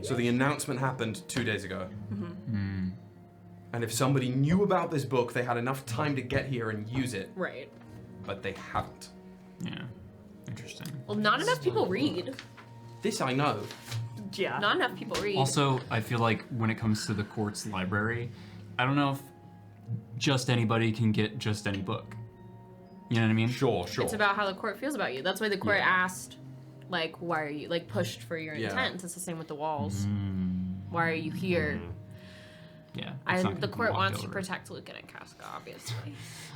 So the announcement happened 2 days ago. And if somebody knew about this book, they had enough time to get here and use it, Right. but they haven't. Yeah. Interesting. Well, not enough people read. This I know. Yeah. Not enough people read. Also, I feel like when it comes to the court's library, I don't know if just anybody can get just any book. You know what I mean? Sure. It's about how the court feels about you. That's why the court asked, like, why are you, like, pushed for your Yeah. intent. It's the same with the walls. Why are you here? Yeah. it's not The gonna court walk wants to over. protect Lucan and Casca, obviously.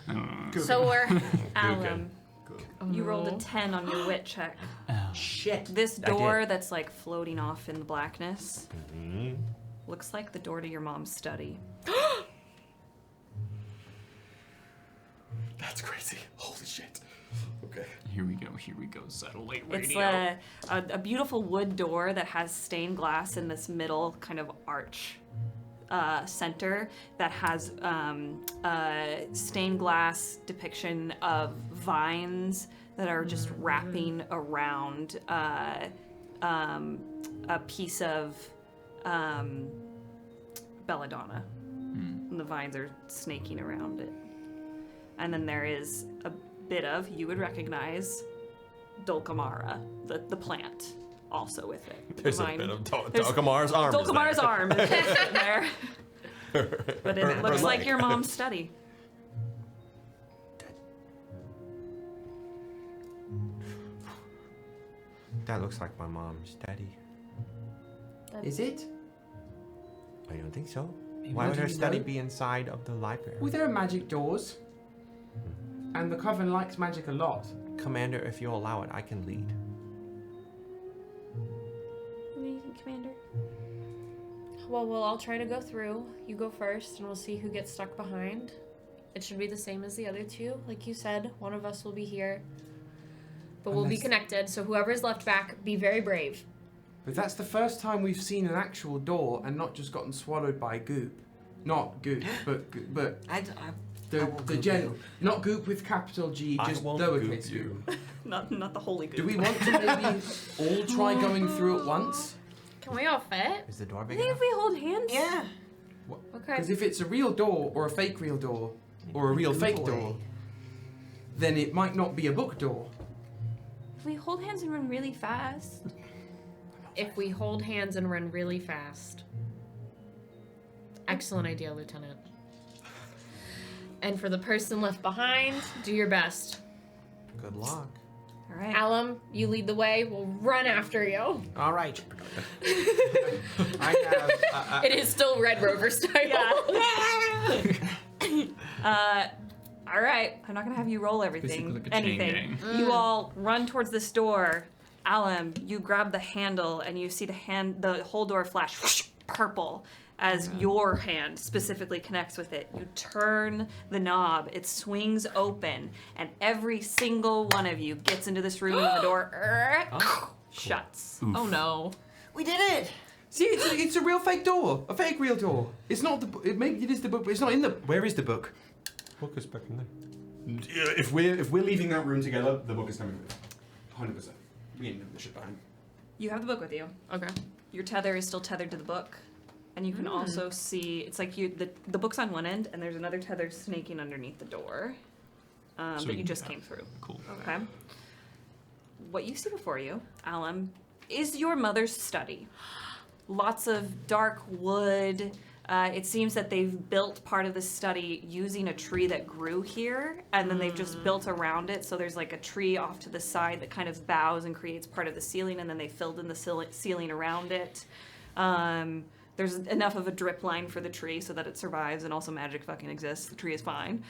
I don't know. So we're... Alum. You rolled a 10 on your wit check. Shit. This I door did. that's like floating off in the blackness looks like the door to your mom's study. That's crazy. Holy shit. Okay. Here we go, satellite It's radio. a beautiful wood door that has stained glass in this middle kind of arch center that has stained glass depiction of vines that are just wrapping around a piece of belladonna. And the vines are snaking around it. And then there is a bit of, you would recognize, Dulcamara, the plant, also with it. There's a Vine- bit of there's- Dulcamar's arm. is Dulcamar's there. arm is sitting there. But Her it looks like leg. your mom's study. That looks like my mom's study. Is it? I don't think so. Maybe Why would do her you study know? be inside of the library? Well, there are magic doors. And the Coven likes magic a lot. Commander, if you allow it, I can lead. What do you think, Commander? Well, we'll all try to go through. You go first, and we'll see who gets stuck behind. It should be the same as the other two. Like you said, one of us will be here. But we'll be Unless- connected, so whoever's left back, be very brave. But that's the first time we've seen an actual door and not just gotten swallowed by goop. Not goop, but I the won't the goop general, not goop with capital G, I just won't lowercase goop goop. Not the holy goop. Do we want to maybe all try going through at once? Can we all fit? Is the door I big think enough? if we hold hands. Yeah. Okay. Because if it's a real door or a fake real door or a real Goop fake away. door, then it might not be a book door. If we hold hands and run really fast. If we hold hands and run really fast. Excellent idea, Lieutenant. And for the person left behind, do your best. Good luck. All right. Alum, you lead the way. We'll run after you. All right. I have. It is still Red Rover style. All right. I'm not gonna have you roll everything. Basically like a chain anything. gang. You all run towards this door. Alum, you grab the handle and you see the whole door flash whoosh, purple as your hand specifically connects with it. You turn the knob, it swings open, and every single one of you gets into this room and the door shuts. Oh no. We did it. See, it's a real fake door, a fake real door. It's not the book. Maybe it is the book, but it's not in the. Where is the book? Book is back in there. If we're leaving that room together, the book is coming with. 100%. We ain't leaving the shit behind. You have the book with you. Okay. Your tether is still tethered to the book. And you can also see, it's like the book's on one end, and there's another tether snaking underneath the door So that we you can- just came through. Cool. Okay. What you see before you, Alum, is your mother's study. Lots of dark wood. It seems that they've built part of the study using a tree that grew here, and then they've just built around it. So there's like a tree off to the side that kind of bows and creates part of the ceiling, and then they filled in the ceiling around it. There's enough of a drip line for the tree so that it survives, and also magic fucking exists. The tree is fine.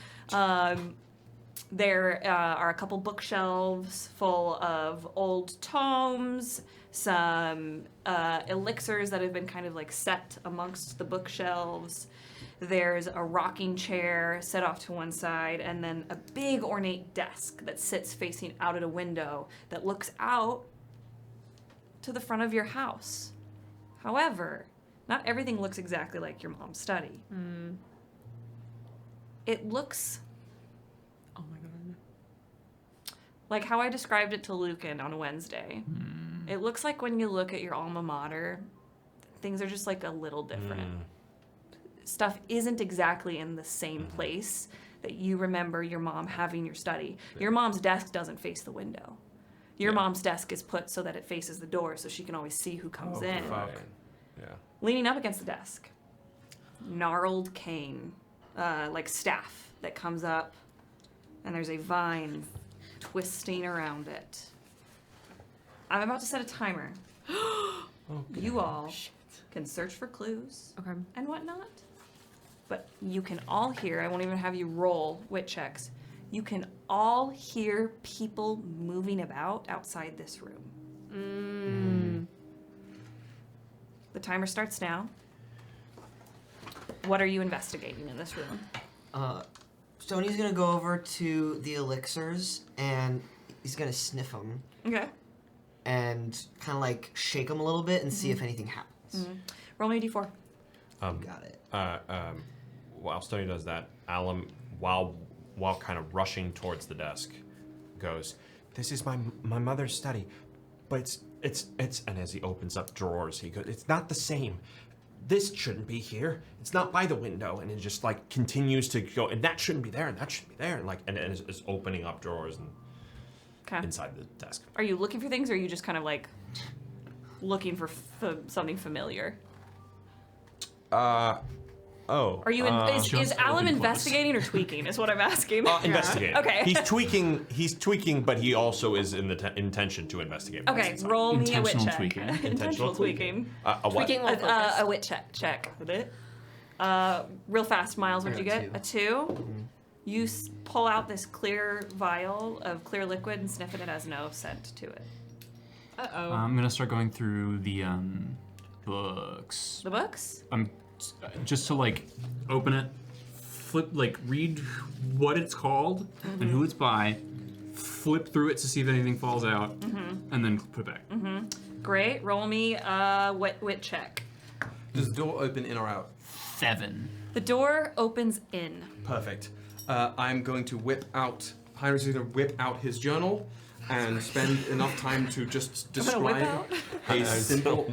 There are a couple bookshelves full of old tomes, some elixirs that have been kind of like set amongst the bookshelves. There's a rocking chair set off to one side, and then a big ornate desk that sits facing out at a window that looks out to the front of your house. However, not everything looks exactly like your mom's study. It looks Oh my god. like how I described it to Lucan on Wednesday. It looks like when you look at your alma mater, things are just like a little different. Stuff isn't exactly in the same place that you remember your mom having your study. Your mom's desk doesn't face the window. Your mom's desk is put so that it faces the door so she can always see who comes in. Fuck. Yeah. Leaning up against the desk, gnarled cane, like staff that comes up, and there's a vine twisting around it. I'm about to set a timer. You all can search for clues and whatnot, but you can all hear, I won't even have you roll wit checks, you can all hear people moving about outside this room. The timer starts now. What are you investigating in this room? Stoney's gonna go over to the elixirs and he's gonna sniff them. Okay. And kind of like shake them a little bit and see if anything happens. Roll me a d4. Got it. While Stoney does that, Alum, while kind of rushing towards the desk, goes, This is my mother's study, but it's and as he opens up drawers, he goes, it's not the same. This shouldn't be here. It's not by the window, and it just like continues to go, and that shouldn't be there, and that shouldn't be there, and like and is opening up drawers and inside the desk. Are you looking for things, or are you just kind of like looking for something familiar? Are you? Is Alum investigating or tweaking? Is what I'm asking. Investigating. Okay. He's tweaking, but he also is in the intention to investigate. Okay. Roll me a wit Intentional check. tweaking. Intentional tweaking. A what? Tweaking A wit check. Real fast, Miles. What did you get? A 2. You pull out this clear vial of clear liquid and sniff it. It has no scent to it. Uh-oh. I'm gonna start going through the books. The books? Just to like open it, flip, like read what it's called and who it's by, flip through it to see if anything falls out, and then put it back. Great. Roll me wit check. Does the door open in or out? 7. The door opens in. Perfect. I'm going to whip out. Heinrix is going to whip out his journal and spend enough time to just describe a simple,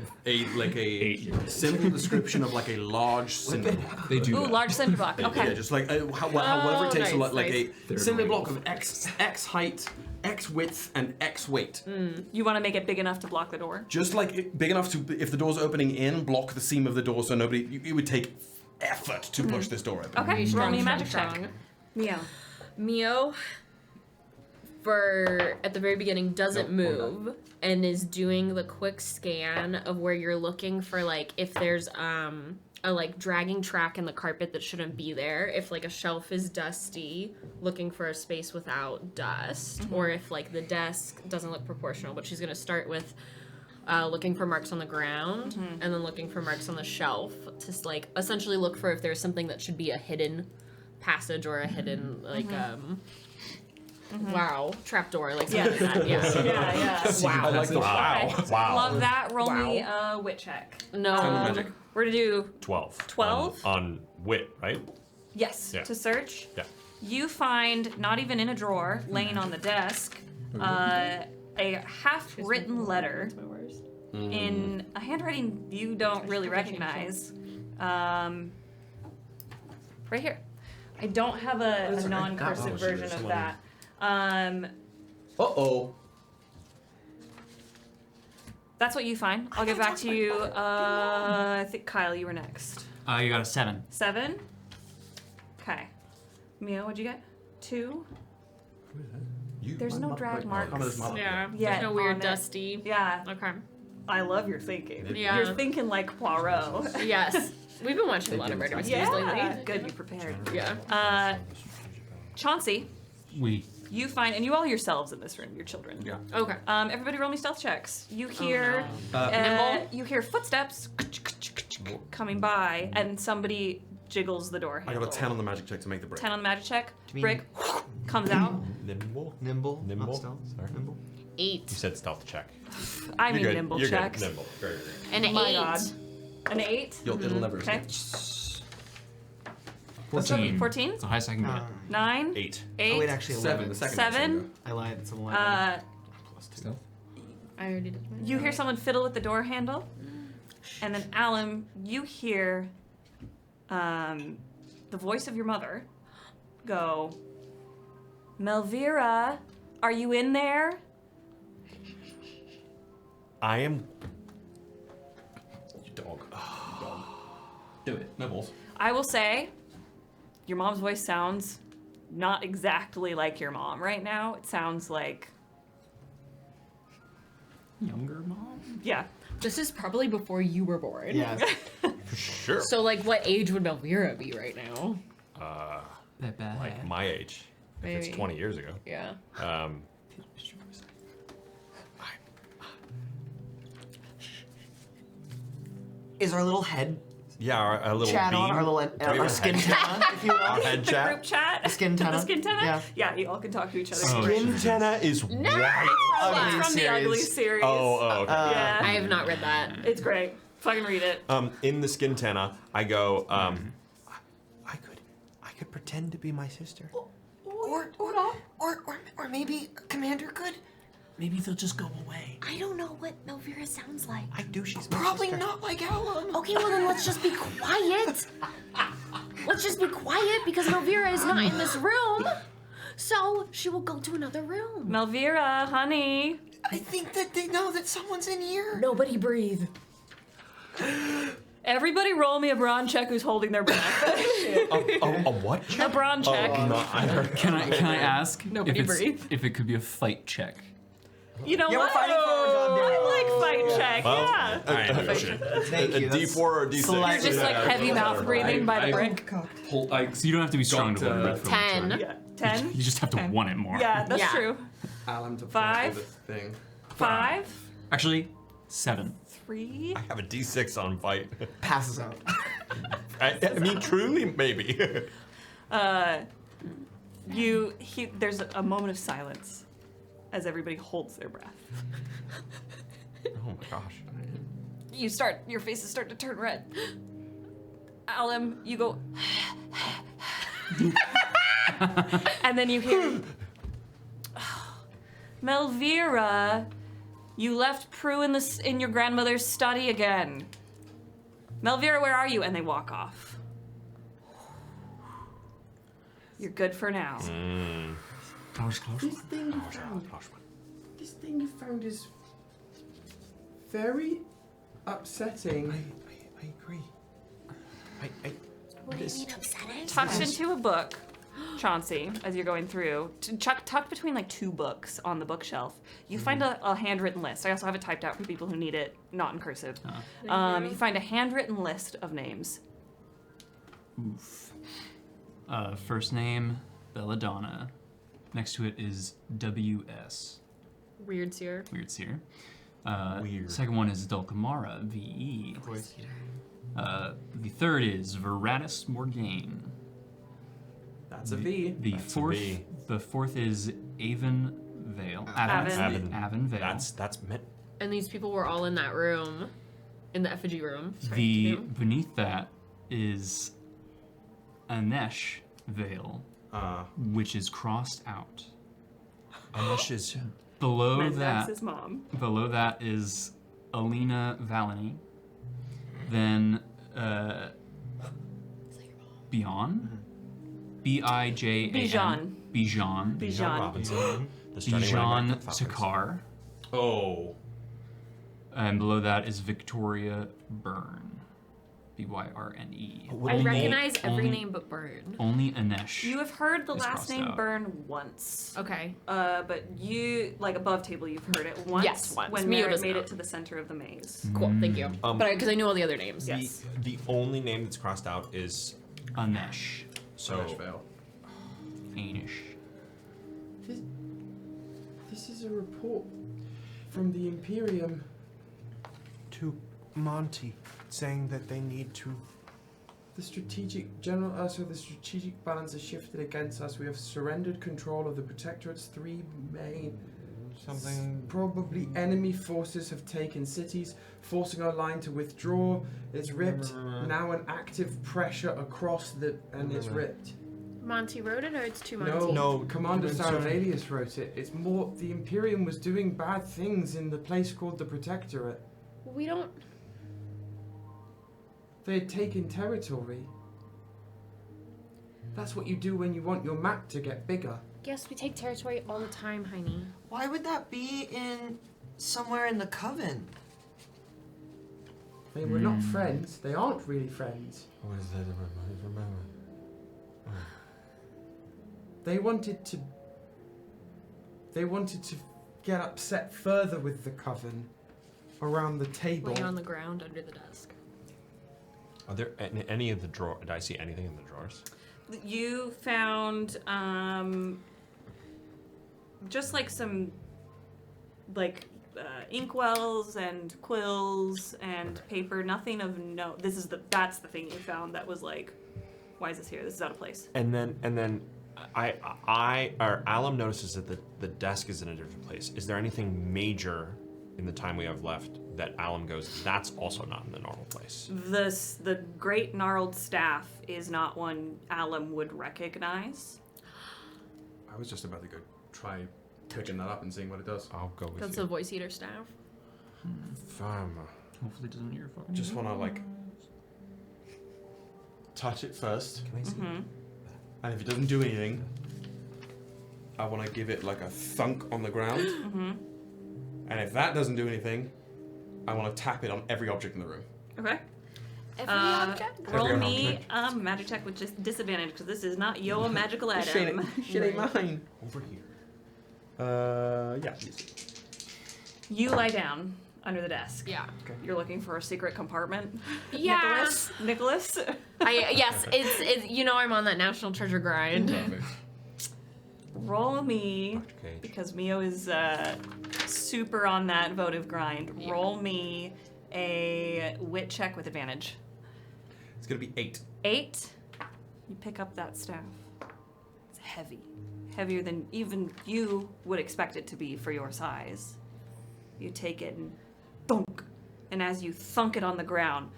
simple description of like a large cinder block. They do. Ooh, large cinder block. Okay. Yeah, just like whatever it takes to nice, like nice. a cinder block of X height, X width, and X weight. You want to make it big enough to block the door? Just like big enough to, if the door's opening in, block the seam of the door so nobody. It would take effort to push this door open. Okay. Roll me a magic check. Mio. Mio, at the very beginning, doesn't move and is doing the quick scan of where you're looking for, like, if there's a like dragging track in the carpet that shouldn't be there, if like a shelf is dusty, looking for a space without dust, or if like the desk doesn't look proportional. But she's gonna start with looking for marks on the ground and then looking for marks on the shelf to like essentially look for if there's something that should be a hidden passage or a hidden like wow, trapdoor, like something like that. Yeah. Wow. I like the wow. Perfect. Wow. Love that. Roll me a wit check. No. Magic. We're gonna do 12. 12? On wit, right? yes Yeah. to search. Yeah. You find, not even in a drawer, laying on the desk, a half-written letter in a handwriting you don't really recognize. Right here. I don't have a non-cursive version of that. Uh-oh. That's what you find. I'll get back to you. I think, Kyle, you were next. You got a 7. 7? Okay. Mio, what'd you get? 2? There's no drag marks. Yeah. Yeah, There's no on weird it. dusty. Yeah. Okay. I love your thinking. Yeah. You're thinking like Poirot. Yes. We've been watching a lot of murder mysteries lately. Good, you prepared. Yeah. Chauncey, We. you find, and you all yourselves in this room, your children. Yeah. Okay. Everybody roll me stealth checks. You hear, you hear footsteps coming by, and somebody jiggles the door I handle. got a 10 on the magic check to make the break. 10 on the magic check. mean- Brick comes out. Nimble. Nimble? Not stealth. Sorry. Nimble. 8. You said stealth check. I mean You're good. nimble You're checks. Good. Nimble. Very, very good. An My 8. God. An 8? It'll never Okay. escape. 14. 14? It's the highest I can get. 9? 8. 8? Oh wait, actually 7. 11. The second 7? I lied. It's 11. Plus 2. I already did mine. You hear someone fiddle with the door handle, and then Alum, you hear the voice of your mother go, Melvira, are you in there? I am. You dog. Do it. No balls. I will say, your mom's voice sounds not exactly like your mom right now. It sounds like, Younger mom? yeah. This is probably before you were born. Yeah. For sure. So, like, what age would Melvira be right now? Like my age. if it's Maybe. 20 years ago. Yeah. Is our little head Yeah, our little chat on, beam. our little Do we have our a skin head tenna, if you will? Our head The chat. group chat. The skin tenna. The skin tenna? Yeah. Yeah, you all can talk to each other. Skin tenna is It's white. from the Ugly series. Oh, okay. Yeah. I have not read that. It's great. Fucking read it. In the skin tenna, I go, I could pretend to be my sister. Or maybe Commander could. Maybe they'll just go away. I don't know what Melvira sounds like. I do, she's my Probably sister. not like Alum. Okay, well then let's just be quiet. Let's just be quiet because Melvira is not in this room. So she will go to another room. Melvira, honey. I think that they know that someone's in here. Nobody breathe. Everybody roll me a brawn check who's holding their breath. A what? A brawn check. Can I ask Nobody breathe. if it could be a fight check? You know Yeah, we're what? fighting for our job now. I like fight check, Well, yeah. I ain't negotiate. Thank you. A D4 or a D6? Select- Just like heavy mouth breathing by the brick. So you don't have to be strong to win a red for 10. Yeah. 10? You just have to want it more. Yeah, that's Yeah. true. Alum to 5. this thing. 5. Actually, 7. 3. I have a D6 on fight. Passes out. I mean, truly, maybe. There's a moment of silence as everybody holds their breath. Oh my gosh. Your faces start to turn red. Alum, you go, and then you hear, Melvira, you left Prue in your grandmother's study again. Melvira, where are you? And they walk off. You're good for now. This thing you found is very upsetting. I agree. What do you mean upsetting? Tucked into a book, Chauncey, as you're going through, tucked between like 2 books on the bookshelf, you find a handwritten list. I also have it typed out for people who need it, not in cursive. You find a handwritten list of names. Oof. First name, Belladonna. Next to it is W.S. Weird seer. Weird seer. Weird. Second one is Dulcamara, V.E. The third is Veritus Morgaine. That's a V. The That's a fourth, V. the fourth is Avon Vale. Avon. Avon Vale. That's meant. And these people were all in that room, in the effigy room. The beneath that is Anesh Vale, which is crossed out. Anesh is Below Mendax's that, mom. below that is Alina Valanie. Then Bijan, B-I-J-A-N. Bijan. Bijan. Bijan. Robinson. The starting running back Bijan for the Falcons. Takar. Oh. And below that is Victoria Byrne. B-Y-R-N-E. I recognize every name but Burn. Only Anesh. You have heard the is last crossed name out. Burn once. Okay. But you, like above table, you've heard it once. Yes, once. When Mio Merritt does made not. it to the center of the maze. Cool, thank you. But because I knew all the other names. Yes. The only name that's crossed out is Anesh. so. Anish. This is a report from the Imperium. to Monty, saying that they need to. The strategic balance has shifted against us. We have surrendered control of the Protectorate's 3 main. Probably enemy forces have taken cities, forcing our line to withdraw. It's ripped. Now an active pressure across it's ripped. Monty wrote it, or it's too Monty? No, Commander Sarovei wrote it. It's more the Imperium was doing bad things in the place called the Protectorate. We don't. They had taken territory. That's what you do when you want your map to get bigger. Yes, we take territory all the time, Heine. Why would that be in somewhere in the Coven? They were not friends. They aren't really friends. What is that? They wanted to get upset further with the Coven around the table. Lay on the ground under the desk. Are there any of the drawers? Did I see anything in the drawers? You found just like some inkwells and quills and paper. Nothing of note. That's the thing you found that was like, why is this here? This is out of place. And then Alum notices that the desk is in a different place. Is there anything major in the time we have left that Alum goes, that's also not in the normal place? The great gnarled staff is not one Alum would recognize. I was just about to go try picking that up and seeing what it does. I'll go with That's you. a voice eater staff. Hopefully it doesn't hear fucking. Just want to like touch it first. Can I see? And if it doesn't do anything, I want to give it like a thunk on the ground. And if that doesn't do anything, I want to tap it on every object in the room. Okay. Every object. Roll Every me object. magic check with just disadvantage because this is not your magical item. Shit ain't mine. Over here. Yeah. You lie down under the desk. Yeah. Okay. You're looking for a secret compartment. Yeah. Nicholas. Yes, it's I'm on that National Treasure grind. Roll me, Okay. because Mio is super on that votive grind. Yeah. Roll me a wit check with advantage. It's gonna be 8. 8. You pick up that staff. It's heavy. Heavier than even you would expect it to be for your size. You take it and thunk. And as you thunk it on the ground,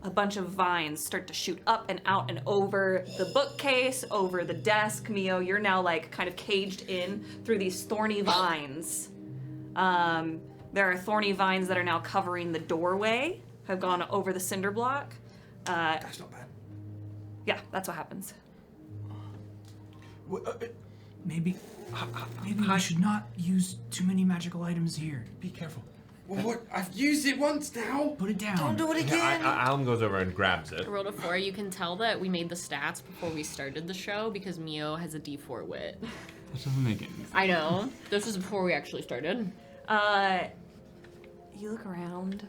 a bunch of vines start to shoot up and out and over the bookcase, over the desk. Mio, you're now like kind of caged in through these thorny vines. There are thorny vines that are now covering the doorway, have gone over the cinder block. That's not bad. Yeah, that's what happens. Maybe we should not use too many magical items here. Be careful. Well, what? I've used it once now. Put it down. Don't do it again. Alum goes over and grabs it. I rolled a 4. You can tell that we made the stats before we started the show because Mio has a D4 wit. That doesn't make any sense. I know. This was before we actually started. You look around.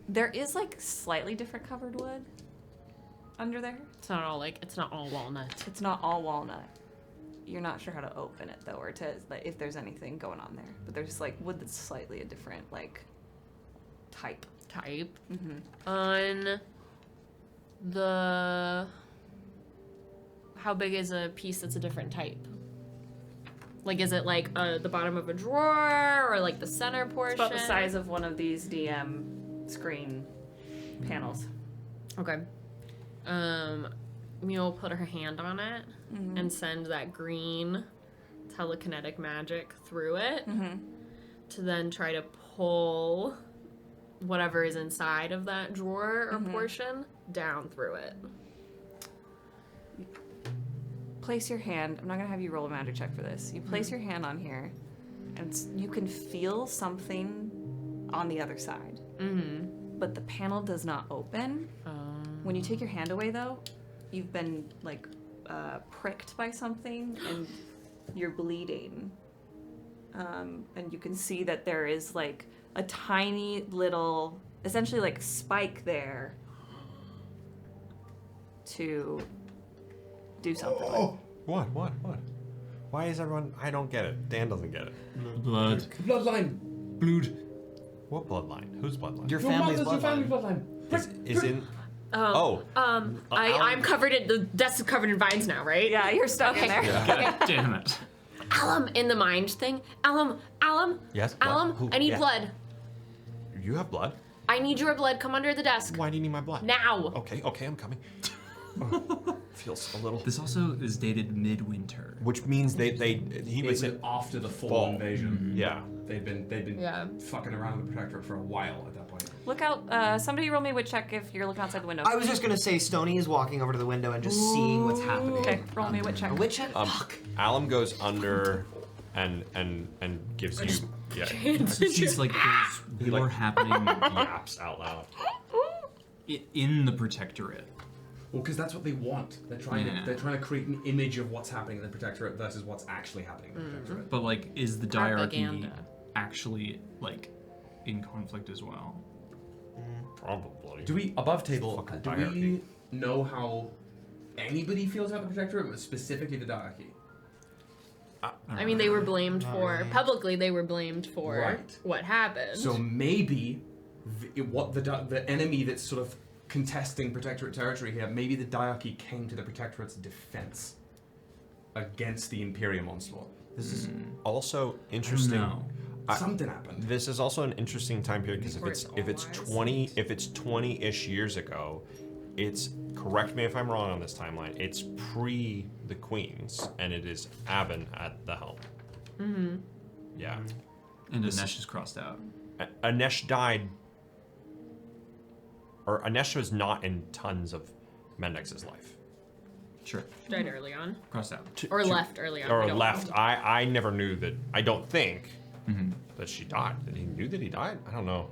There is like slightly different covered wood under there. It's not all walnut. It's not all walnut. You're not sure how to open it though, or to like, if there's anything going on there. But there's like wood that's slightly a different like type. On the... How big is a piece that's a different type? Like, is it like the bottom of a drawer or like the center portion? It's about the size of one of these DM screen panels. Okay. Mio will put her hand on it and send that green telekinetic magic through it to then try to pull whatever is inside of that drawer or portion down through it. Place your hand. I'm not gonna have you roll a magic check for this. You place your hand on here, and you can feel something on the other side. But the panel does not open. When you take your hand away, though, you've been like pricked by something, and you're bleeding. And you can see that there is like a tiny little, essentially like spike there to do something with. What? Why is everyone... I don't get it. Dan doesn't get it. Blood. Bloodline. Blood. What bloodline? Whose bloodline? Your family's bloodline. bloodline. Is in... I'm covered in, the desk is covered in vines now, right? Yeah, you're stuck in there. God damn it. Alum, in the mind thing. Alum. Yes? Alum, Who? I need Yeah. blood. You have blood? I need your blood. Come under the desk. Why do you need my blood? Now. Okay, I'm coming. Feels a little... This also is dated midwinter. Which means he was after the full fall. invasion. Yeah. They've been fucking around with the Protectorate for a while at that point. Look out! Somebody roll me a wit check if you're looking outside the window. I was just gonna say Stoney is walking over to the window and just seeing what's happening. Okay, roll me a wit check. A wit check? Fuck. Alum goes under and gives you... Yeah. She's like, there's war happening Yaps out loud. in the Protectorate. Well, because that's what they want. They're trying to create an image of what's happening in the Protectorate versus what's actually happening in the Protectorate. But like, is the diarchy Propaganda. actually like in conflict as well? Probably. Do we, above table, Fucking do diarchy. we know how anybody feels about the Protectorate, but specifically the diarchy? I mean, they were blamed for publicly. They were blamed for Right. what happened. So maybe what the enemy that's sort of contesting Protectorate territory here, maybe the diarchy came to the Protectorate's defense against the Imperium onslaught. This is also interesting. Something happened. This is also an interesting time period because Or if it's 20-ish years ago, it's, correct me if I'm wrong on this timeline, it's pre the Queens and it is Avon at the helm. Mm-hmm. Yeah. And Anesh is crossed out. Anesh died, or Anesh was not in tons of Mendex's life. Sure. Died early on. Crossed out. Or left early on. Or we don't left. know. I never knew that. I don't think that she died. That he knew that he died. I don't know.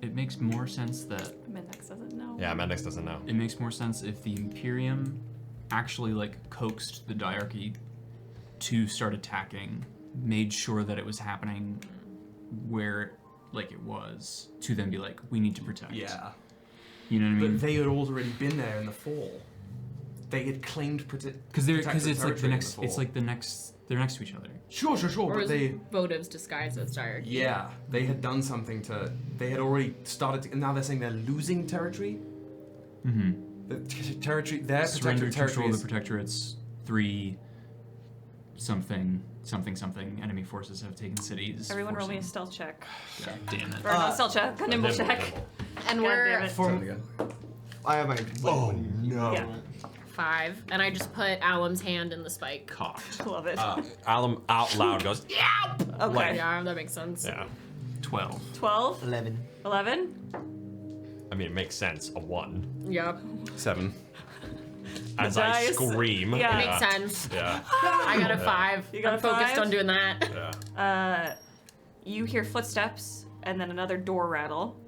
It makes more sense that Mendex doesn't know. Yeah, Mendex doesn't know. it makes more sense if the Imperium actually like coaxed the diarchy to start attacking, made sure that it was happening where like it was, to then be like, we need to protect. Yeah. You know what I mean? But they had already been there in the fall. They had claimed Because it's like the next. It's like the next. They're next to each other. Sure, Or but was they. votives disguised as diarchy. Yeah, they had done something to. They had already started, and now they're saying they're losing territory. Mm-hmm. The territory, their Surrender protected control territory of is. the Protectorate's 3 something enemy forces have taken cities. Everyone roll me a forcing- stealth check. God damn it. Or not a stealth check, a nimble check. And God we're damn it. For, I have my. Oh no. Yeah. 5, and I just put Alum's hand in the spike. Cocked. Love it. Alum out loud goes, "Yelp!" Okay. Like, Yeah, that makes sense. yeah. 12. 12? 11. 11? I mean, it makes sense. A 1. Yep. 7. As I dice. scream. Yeah. Makes sense. Yeah. I got a 5. You got I'm a focused 5? on doing that. Yeah. You hear footsteps and then another door rattle.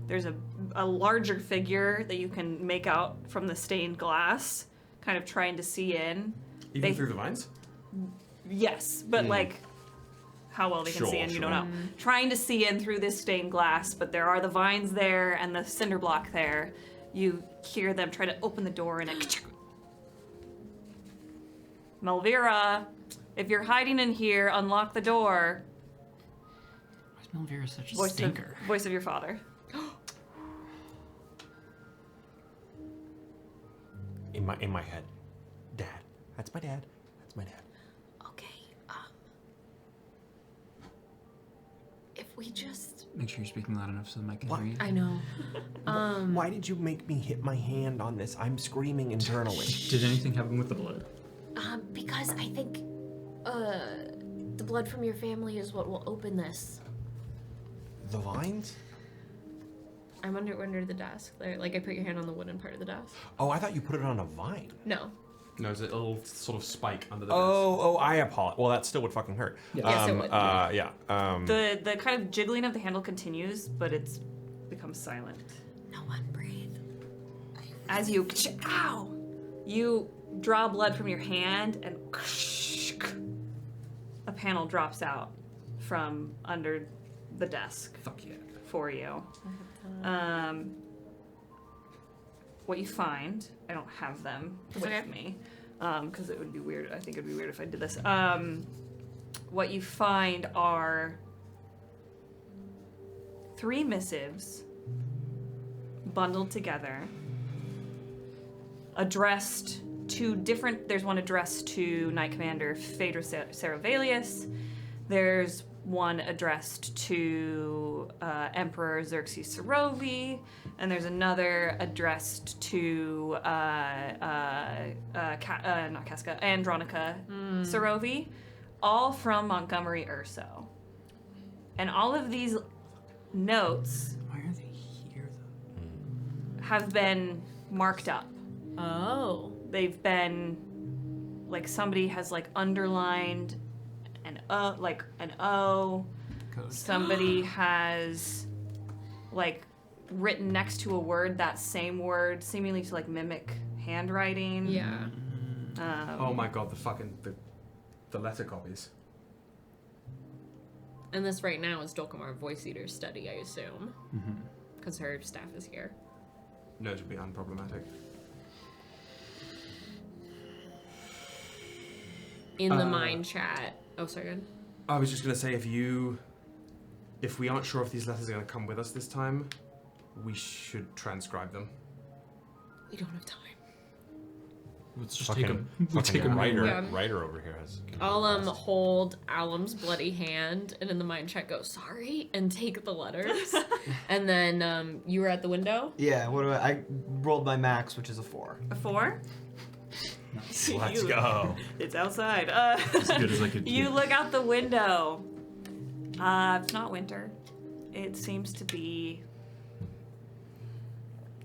There's a larger figure that you can make out from the stained glass, kind of trying to see in. Even through the vines? Yes, but like how well they can see in, you don't know. Trying to see in through this stained glass, but there are the vines there and the cinder block there. You hear them try to open the door and it... Melvira, if you're hiding in here, unlock the door. Why is Melvira such a stinker? Voice of your father. In my head. Dad. That's my dad. That's my dad. Okay, if we just... Make sure you're speaking loud enough so the mic can hear you. I know. Why did you make me hit my hand on this? I'm screaming internally. Did anything happen with the blood? Because I think, the blood from your family is what will open this. The vines? I'm under the desk there. Like, I put your hand on the wooden part of the desk. Oh, I thought you put it on a vine. No. No, there's a little sort of spike under the desk. Oh, I apologize. Well, that still would fucking hurt. Yes, it would. Yeah. The kind of jiggling of the handle continues, but it's becomes silent. No one breathe. As you ow, you draw blood from your hand and a panel drops out from under the desk. Fuck yeah. For you. What you find, I don't have them with me, because it would be weird. I think it'd be weird if I did this. What you find are 3 missives bundled together, addressed to different. There's one addressed to Knight Commander Phaedra Sarovei. There's one addressed to Emperor Xerxes Sarovei, and there's another addressed to not Casca, Andronica Sarovei, all from Montgomery Urso. And all of these notes Why are they here though? have been marked up. Oh. They've been like somebody has like underlined an O. Code. Somebody has like written next to a word that same word, seemingly to like mimic handwriting. Yeah. Oh my god, the letter copies. And this right now is Dolkamar Voice Eater's study, I assume. because her staff is here. Notably unproblematic. In the mind chat. Oh, sorry, go ahead. I was just gonna say, if we aren't sure if these letters are gonna come with us this time, we should transcribe them. We don't have time. Let's just take them. We'll take Fucking them writer, right away. writer over here has. I'll hold Alum's bloody hand, and in the mind check go, sorry, and take the letters. And then you were at the window? Yeah, what do I rolled my max, which is a 4. A 4? Let's go. It's outside. As good as I could You do. look out the window. It's not winter. It seems to be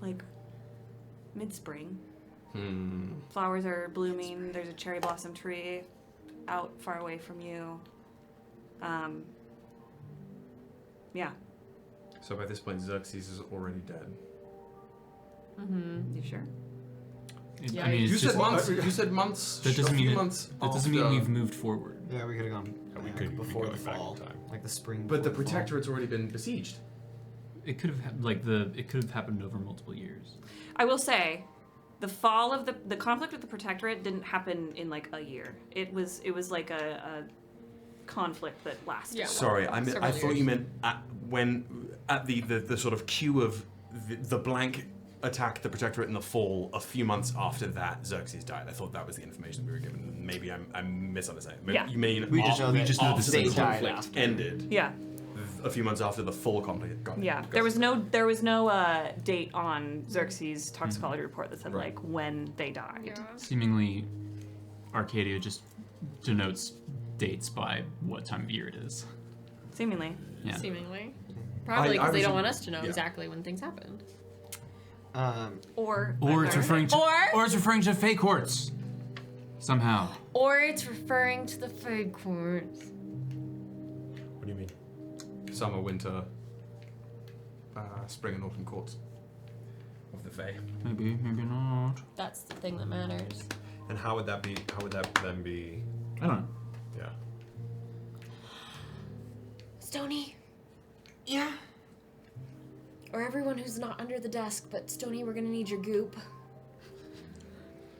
like mid-spring. Flowers are blooming. There's a cherry blossom tree out far away from you. Yeah. So by this point, Xerxes is already dead. Mm-hmm. You sure? Yeah, I mean, You it's said just, months. You said months. that doesn't a few mean months. that doesn't mean after- we've moved forward. Yeah, we could have gone We could be before the going back in fall. time. Like the spring. But the before the fall. protectorate's already been besieged. It could have it could have happened over multiple years. I will say, the fall of the conflict with the protectorate didn't happen in like a year. It was like a conflict that lasted. Yeah. Sorry, I Several thought you years. meant at the sort of cue of the blank attack the protectorate in the fall. A few months after that, Xerxes died. I thought that was the information we were given. Maybe I'm misunderstanding. Yeah. You mean We just know that just know this is they the a died conflict after. ended Yeah. a few months after the full conflict. Got it. Yeah. Got There it. was no date on Xerxes' toxicology report that said Right. like when they died. Seemingly, Arcadia just denotes dates by what time of year it is. Seemingly. Yeah. Seemingly. Probably I because they was- don't want us to know yeah. exactly when things happened. Or Or it's referring to Or- it's referring to fake courts. Somehow. Or it's referring to the food courts. What do you mean? Summer, winter, spring and autumn courts of the Fae. Maybe not. That's the thing that matters. And how would that be? How would that then be? I don't know. Yeah. Stoney, Yeah. or everyone who's not under the desk, but Stoney, we're gonna need your goop.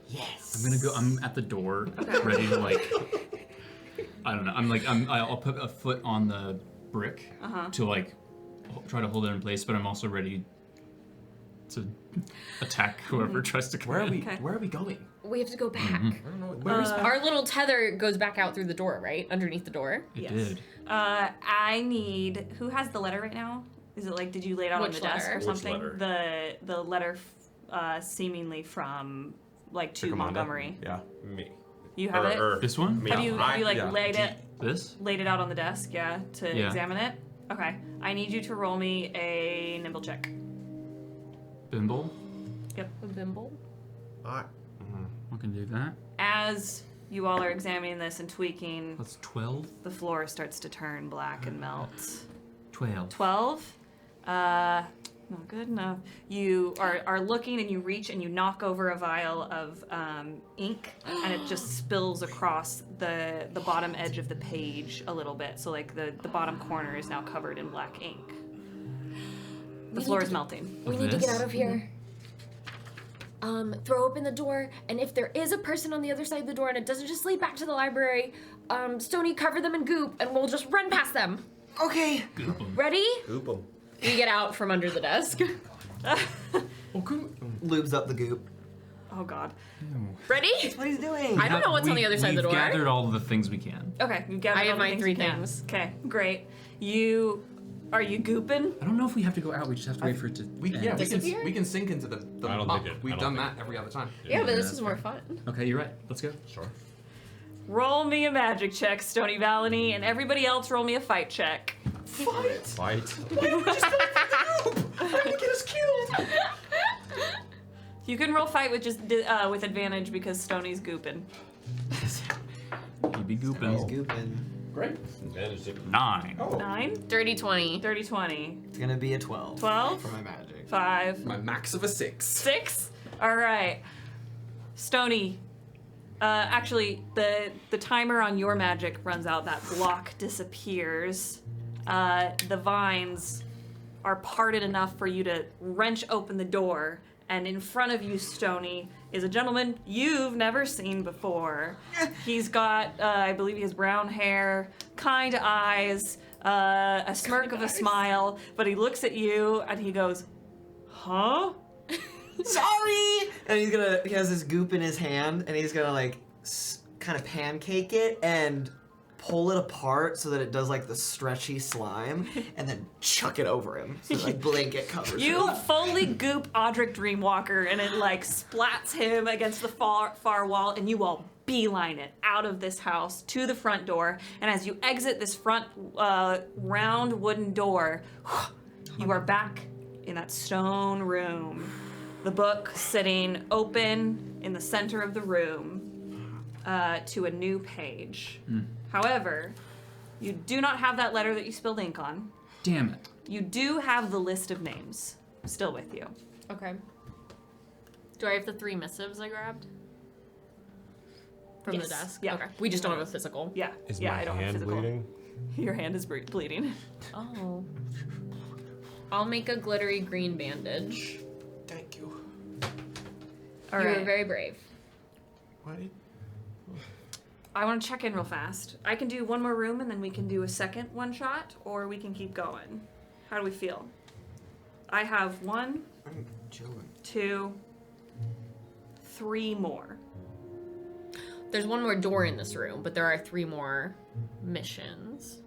Yes. I'm at the door, ready to like. I don't know. I'll put a foot on the brick to like try to hold it in place, but I'm also ready to attack whoever tries to come Where are in. we? Okay. Where are we going? We have to go back. I don't know. Where is Our little tether goes back out through the door, right? Underneath the door. It Yes. did. I need. Who has the letter right now? Is it like did you lay it out on Which the desk letter? or Which something? letter? The letter seemingly from like to Commander? Montgomery. Yeah. Me. You have it? This one? Me. Have you like yeah. laid it This? out on the desk? Yeah, to Yeah. examine it. Okay. I need you to roll me a nimble check. Bimble? A bimble. I can do that. As you all are examining this and tweaking, That's 12. the floor starts to turn black and melt. 12. 12. Not good enough. You are looking and you reach and you knock over a vial of ink and it just spills across the bottom edge of the page a little bit. So like the bottom corner is now covered in black ink. The floor is melting. We need to get out of here. Throw open the door, and if there is a person on the other side of the door and it doesn't just lead back to the library, Stoney, cover them in goop, and we'll just run past them. Okay. Ready? Goop 'em. We get out from under the desk. Lubes up the goop. Oh god. Ready? That's what he's doing. I don't know what's on the other side of the door. We've gathered all of the things we can. Okay, you gathered I have all the my things 3 you can. things. Okay, great. Are you gooping? I don't know if we have to go out. We just have to wait for it to We end. yeah. Disappear? We can sink into the I don't muck. think it- We've I done don't think that every other time. Yeah, but this that's is more fair. fun. Okay, you're right. Let's go. Sure. Roll me a magic check, Stoney Valanie, and everybody else roll me a fight check. Fight. You can roll fight with just with advantage because Stoney's gooping. You be He's gooping. gooping. Great. Advantage to 9. 9, Dirty 20. 30, 20, It's gonna be a 12. 12, For my magic. 5, My max of a 6. 6. All right, Stoney. Actually, the timer on your magic runs out. That block disappears. The vines are parted enough for you to wrench open the door. And in front of you, Stoney, is a gentleman you've never seen before. He's got, I believe he has brown hair, kind eyes, a smirk of a smile, but he looks at you and he goes, huh? Sorry! And he has this goop in his hand, and he's gonna like kind of pancake it and pull it apart so that it does like the stretchy slime, and then chuck it over him so like blanket covers You him. fully goop Audric Dreamwalker, and it like splats him against the far wall, and you all beeline it out of this house to the front door. And as you exit this front round wooden door, you are back in that stone room. The book sitting open in the center of the room to a new page. However, you do not have that letter that you spilled ink on. Damn it. You do have the list of names still with you. Okay. Do I have the 3 missives I grabbed? From Yes. the desk? Yeah. Okay. We just don't have a physical. Yeah. Is yeah, my I don't have hand physical. bleeding? Your hand is bleeding. Oh. I'll make a glittery green bandage. Thank you. All You right. were very brave. What? I want to check in real fast. I can do one more room and then we can do a second one shot, or we can keep going. How do we feel? I have 1, I'm chilling. 2, 3 more. There's one more door in this room, but there are 3 more missions.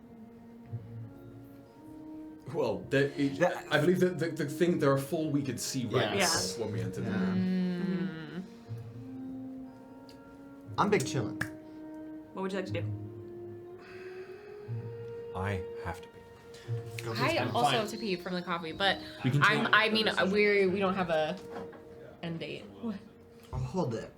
Well, I believe that the thing, there are 4 we could see right Yes. now when we entered the room. I'm big chilling. What would you like to do? I have to be. I also have to pee from the coffee, but We can I mean, we don't have a end date. I'll hold it.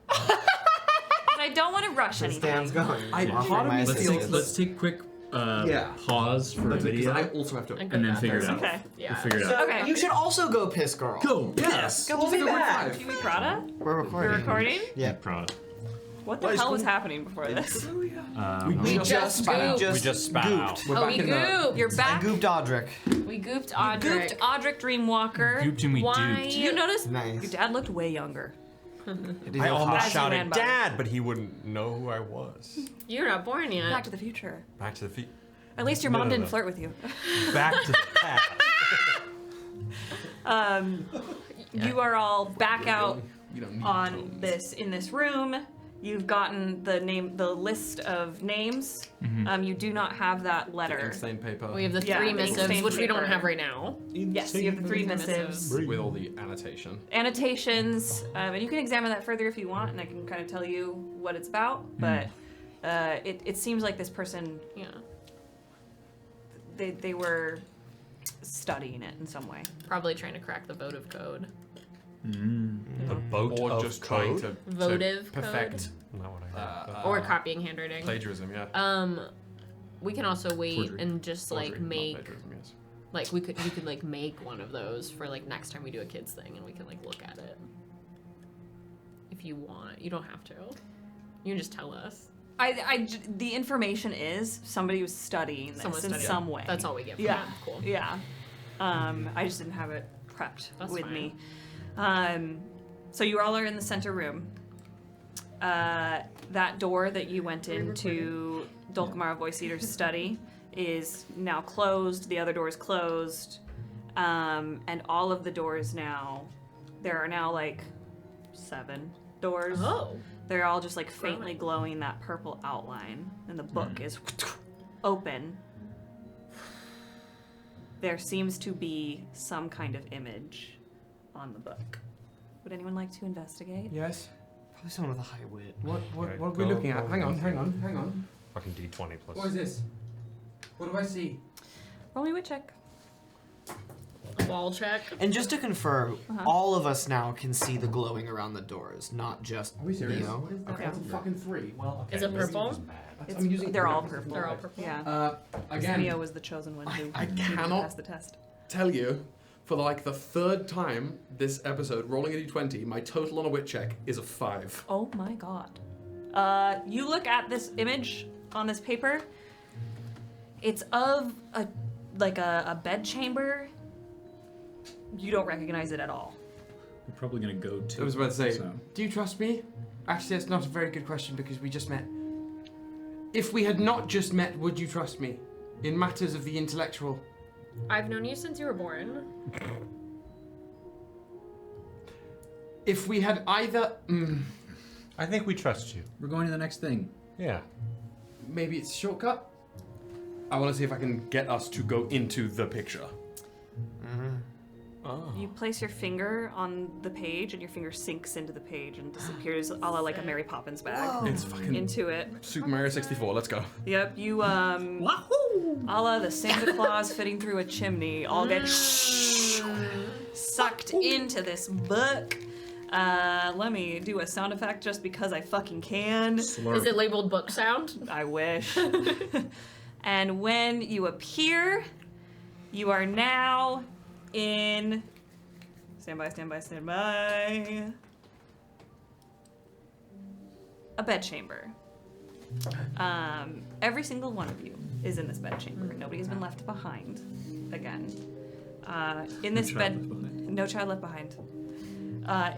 I don't want to rush It anything. stands going. Part of me Let's take a quick pause for a Because video I also have to. And and then figure it out. Okay. Yeah. We'll figure it out. Okay. You should also go piss, girl. Go! Yes. We'll be back. 5. You mean Prada? We're recording. You're recording? Yeah. Proud. What the hell was happening before this? We just gooped. We just spat out. Oh, we gooped. You're I back. gooped Audric. We gooped Gooped Audric. Audric Dreamwalker. Gooped and we Why? duped. You noticed Nice. your dad looked way younger. I almost As you ran shouted by. "Dad," but he wouldn't know who I was. You're not born yet. Back to the future. Back to the feet. At least your No, mom no, didn't no. flirt with you. Back to the past. You are all back out We don't need on tones. in this room. You've gotten the list of names. You do not have that letter. Ink stained paper. We have the Yeah, 3 the missives, stained which we don't paper. have right now. Yes, you have the 3 missives. with all the annotation. Annotations, and you can examine that further if you want, and I can kind of tell you what it's about. But it seems like this person, Yeah. they were studying it in some way. Probably trying to crack the votive code. The boat Or of just code? trying to Votive perfect Not what I heard. Or copying handwriting. plagiarism, yeah. We can also wait Forgery. and just like Forgery, not make plagiarism, yes. like we could like make one of those for like next time we do a kids thing, and we can like look at it. If you want, you don't have to. You can just tell us. The information is somebody was studying this Someone in studied some it. way. That's all we get from Yeah. them. Cool. Yeah. I just didn't have it prepped That's with fine. me. So you all are in the center room. That door that you went into Dulcamara Voice Eater's study is now closed. The other door is closed. And all of the doors now, there are now like 7 doors. Oh. They're all just like faintly glowing that purple outline. And the book is open. There seems to be some kind of image on the book. Would anyone like to investigate? Yes. Probably someone with a high wit. What Okay, are we go, looking at? go, Hang go. on. Fucking D20 plus. What is this? What do I see? Roll me a wit check. Wall check. And just to confirm, all of us now can see the glowing around the doors, not just Are we serious? Mio. What is that? Okay. That's a fucking 3. Well, Is it purple? I'm using They're all purple. purple. They're all purple. Yeah. Again, Mio was the chosen one who I needed to cannot- pass the test. tell you, for like the 3rd time this episode, rolling a d20, my total on a wit check is a 5. Oh my god. You look at this image on this paper. It's of a bed chamber you don't recognize it at all. We're probably gonna go to. I was about to say, so. do you trust me? Actually, that's not a very good question because we just met. If we had not just met, would you trust me? In matters of the intellectual. I've known you since you were born. If we had either... I think we trust you. We're going to the next thing. Yeah. Maybe it's a shortcut? I want to see if I can get us to go into the picture. Oh. You place your finger on the page, and your finger sinks into the page and disappears, a la like a Mary Poppins bag. It's fucking into it. Super Mario 64. Let's go. Yep, you a la the Santa Claus fitting through a chimney, all get sucked into this book. Let me do a sound effect just because I fucking can. Slurp. Is it labeled book sound? I wish. And when you appear, you are now in... Stand by. A bedchamber. Every single one of you is in this bedchamber. Nobody has been left behind. Again. In this no child left behind.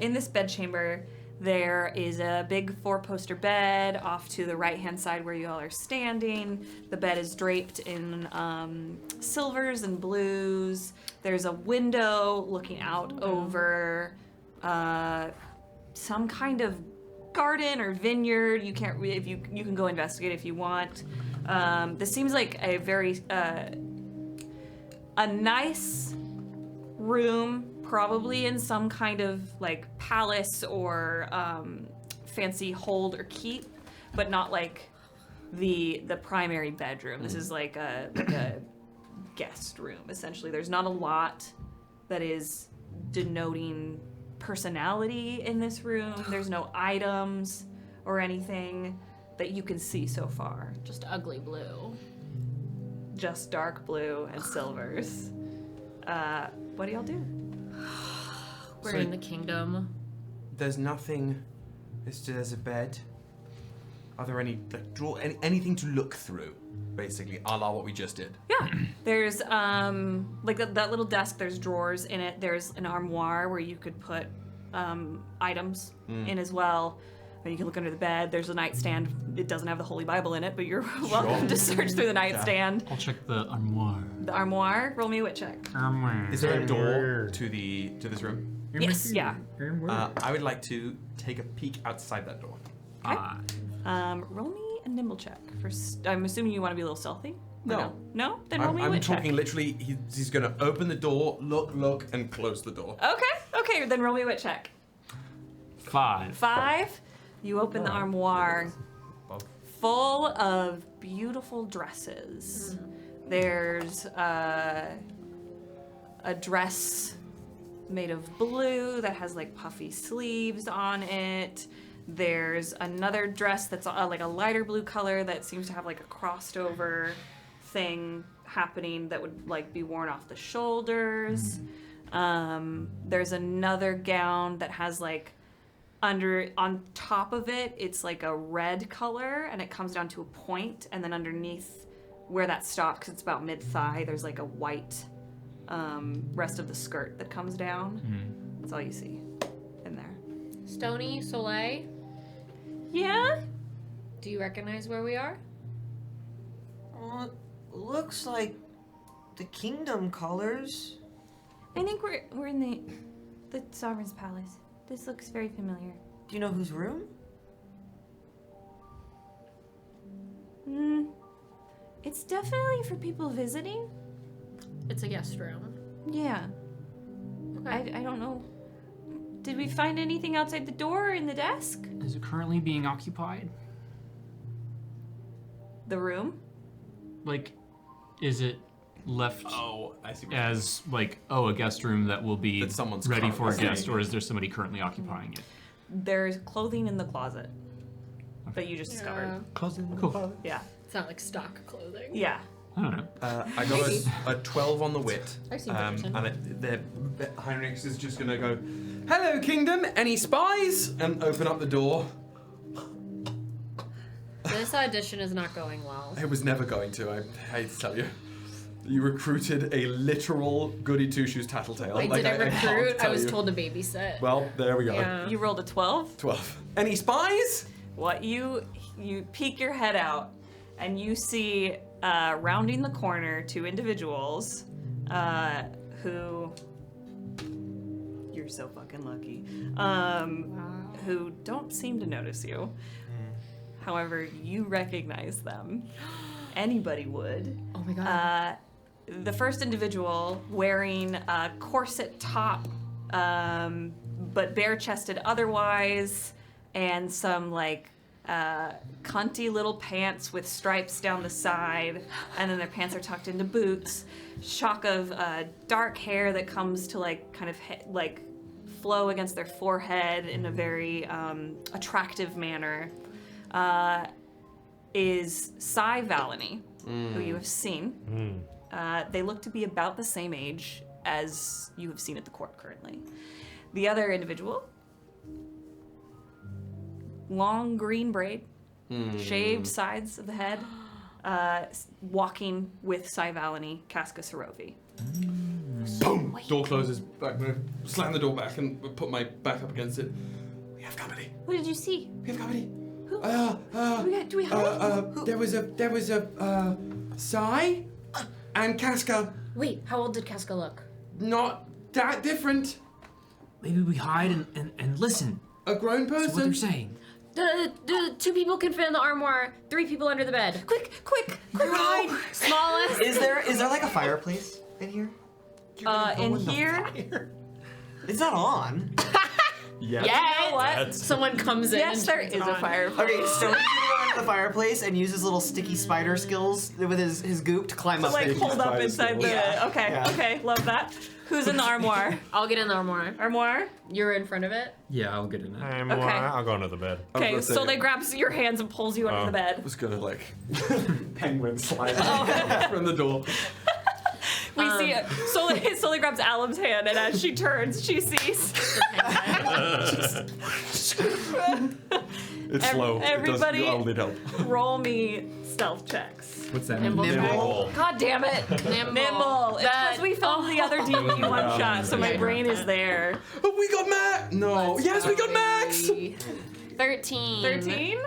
In this bedchamber, there is a big 4-poster bed off to the right-hand side where you all are standing. The bed is draped in silvers and blues. There's a window looking out over some kind of garden or vineyard. You can't. If you can go investigate if you want. This seems like a very a nice room. Probably in some kind of like palace or fancy hold or keep, but not like the primary bedroom. This is like a guest room essentially. There's not a lot that is denoting personality in this room. There's no items or anything that you can see so far. Just ugly blue. Just dark blue and silvers. What do y'all do? We're in the kingdom. There's nothing. There's a bed. Are there any like anything to look through? Basically, a la what we just did. Yeah. There's like that little desk. There's drawers in it. There's an armoire where you could put items in as well. And you can look under the bed. There's a nightstand. It doesn't have the Holy Bible in it, but you're welcome to search through the nightstand. I'll check the armoire. The armoire. Roll me a wit check. Is there a door to this room? Yes. Yeah. I would like to take a peek outside that door. Okay. Roll me a nimble check. I'm assuming you want to be a little stealthy. No. No? Then roll me a wit check. I'm talking literally. He's gonna open the door, look, and close the door. Okay. Then roll me a wit check. 5. 5. You open the armoire, full of beautiful dresses. There's a dress made of blue that has like puffy sleeves on it. There's another dress that's like a lighter blue color that seems to have like a crossed over thing happening that would like be worn off the shoulders. There's another gown that has like on top of it, it's like a red color and it comes down to a point, and then underneath where that stops, it's about mid-thigh, there's like a white rest of the skirt that comes down. That's all you see in there. Stoney, Soleil? Yeah? Do you recognize where we are? Looks like the kingdom colors. I think we're in the Sovereign's Palace. This looks very familiar. Do you know whose room? It's definitely for people visiting. It's a guest room. Yeah. Okay. I don't know. Did we find anything outside the door or in the desk? Is it currently being occupied? The room? Like, is it left I see. as like, a guest room that will be That someone's ready for a currently guest, staying or is there somebody currently occupying it? There's clothing in the closet that you just discovered. Cool. Yeah. It's not like stock clothing. Yeah. I don't know. I got a 12 on the wit. I've seen Bridgerton. And Heinrix is just gonna go, "Hello, kingdom. Any spies?" and open up the door. This audition is not going well. It was never going to. I hate to tell you. You recruited a literal goody two-shoes tattletale. I didn't can't recruit. I tell was you. told to babysit. Well, there we go. Yeah. You rolled a 12. 12. Any spies? What you peek your head out, and you see rounding the corner 2 individuals who you're so fucking lucky. Who don't seem to notice you. However, you recognize them. Anybody would. Oh my god. The first individual wearing a corset top, but bare-chested otherwise, and some like cunty little pants with stripes down the side, and then their pants are tucked into boots. Shock of dark hair that comes to like kind of like flow against their forehead in a very attractive manner. Is Valanie, who you have seen. They look to be about the same age as you have seen at the court currently. The other individual, long green braid, shaved sides of the head, walking with Valanie, Casero. Boom! Door closes. I'm gonna slam the door back and put my back up against it. We have company. What did you see? We have company. Who? Do we have There was a Sai and Casca. Wait, how old did Casca look? Not that different. Maybe we hide and listen A grown to what person. they're saying. The 2 people can fit in the armoire. 3 people under the bed. Quick, hide. Smallest. Is there like a fireplace in here? In here, It's not on. Yes. Yeah. what? Someone comes in. Yes, and there turns is it a on. fireplace. Okay, Stoney's gonna run to the fireplace and use his little sticky spider skills with his goop to climb To up. like there. hold up Spider inside the. Yeah. Okay, Yeah. okay, love that. Who's in the armoire? I'll get in the armoire. Armoire? You're in front of it. Yeah, I'll get in it. Okay. I'll go into the bed. Okay, gonna say- so they grabs your hands and pulls you under the I bed. was gonna like penguin slide from the door. We see it. Sully grabs Alum's hand, and as she turns, she sees. It's slow. everybody- I'll need help. Roll me stealth checks. What's that Nimble mean? check. God damn it. Nimble. It's because we filmed the other D&D one shot, so my brain is there. Oh, we got Max. No. Yes, we got Max. 13. 13?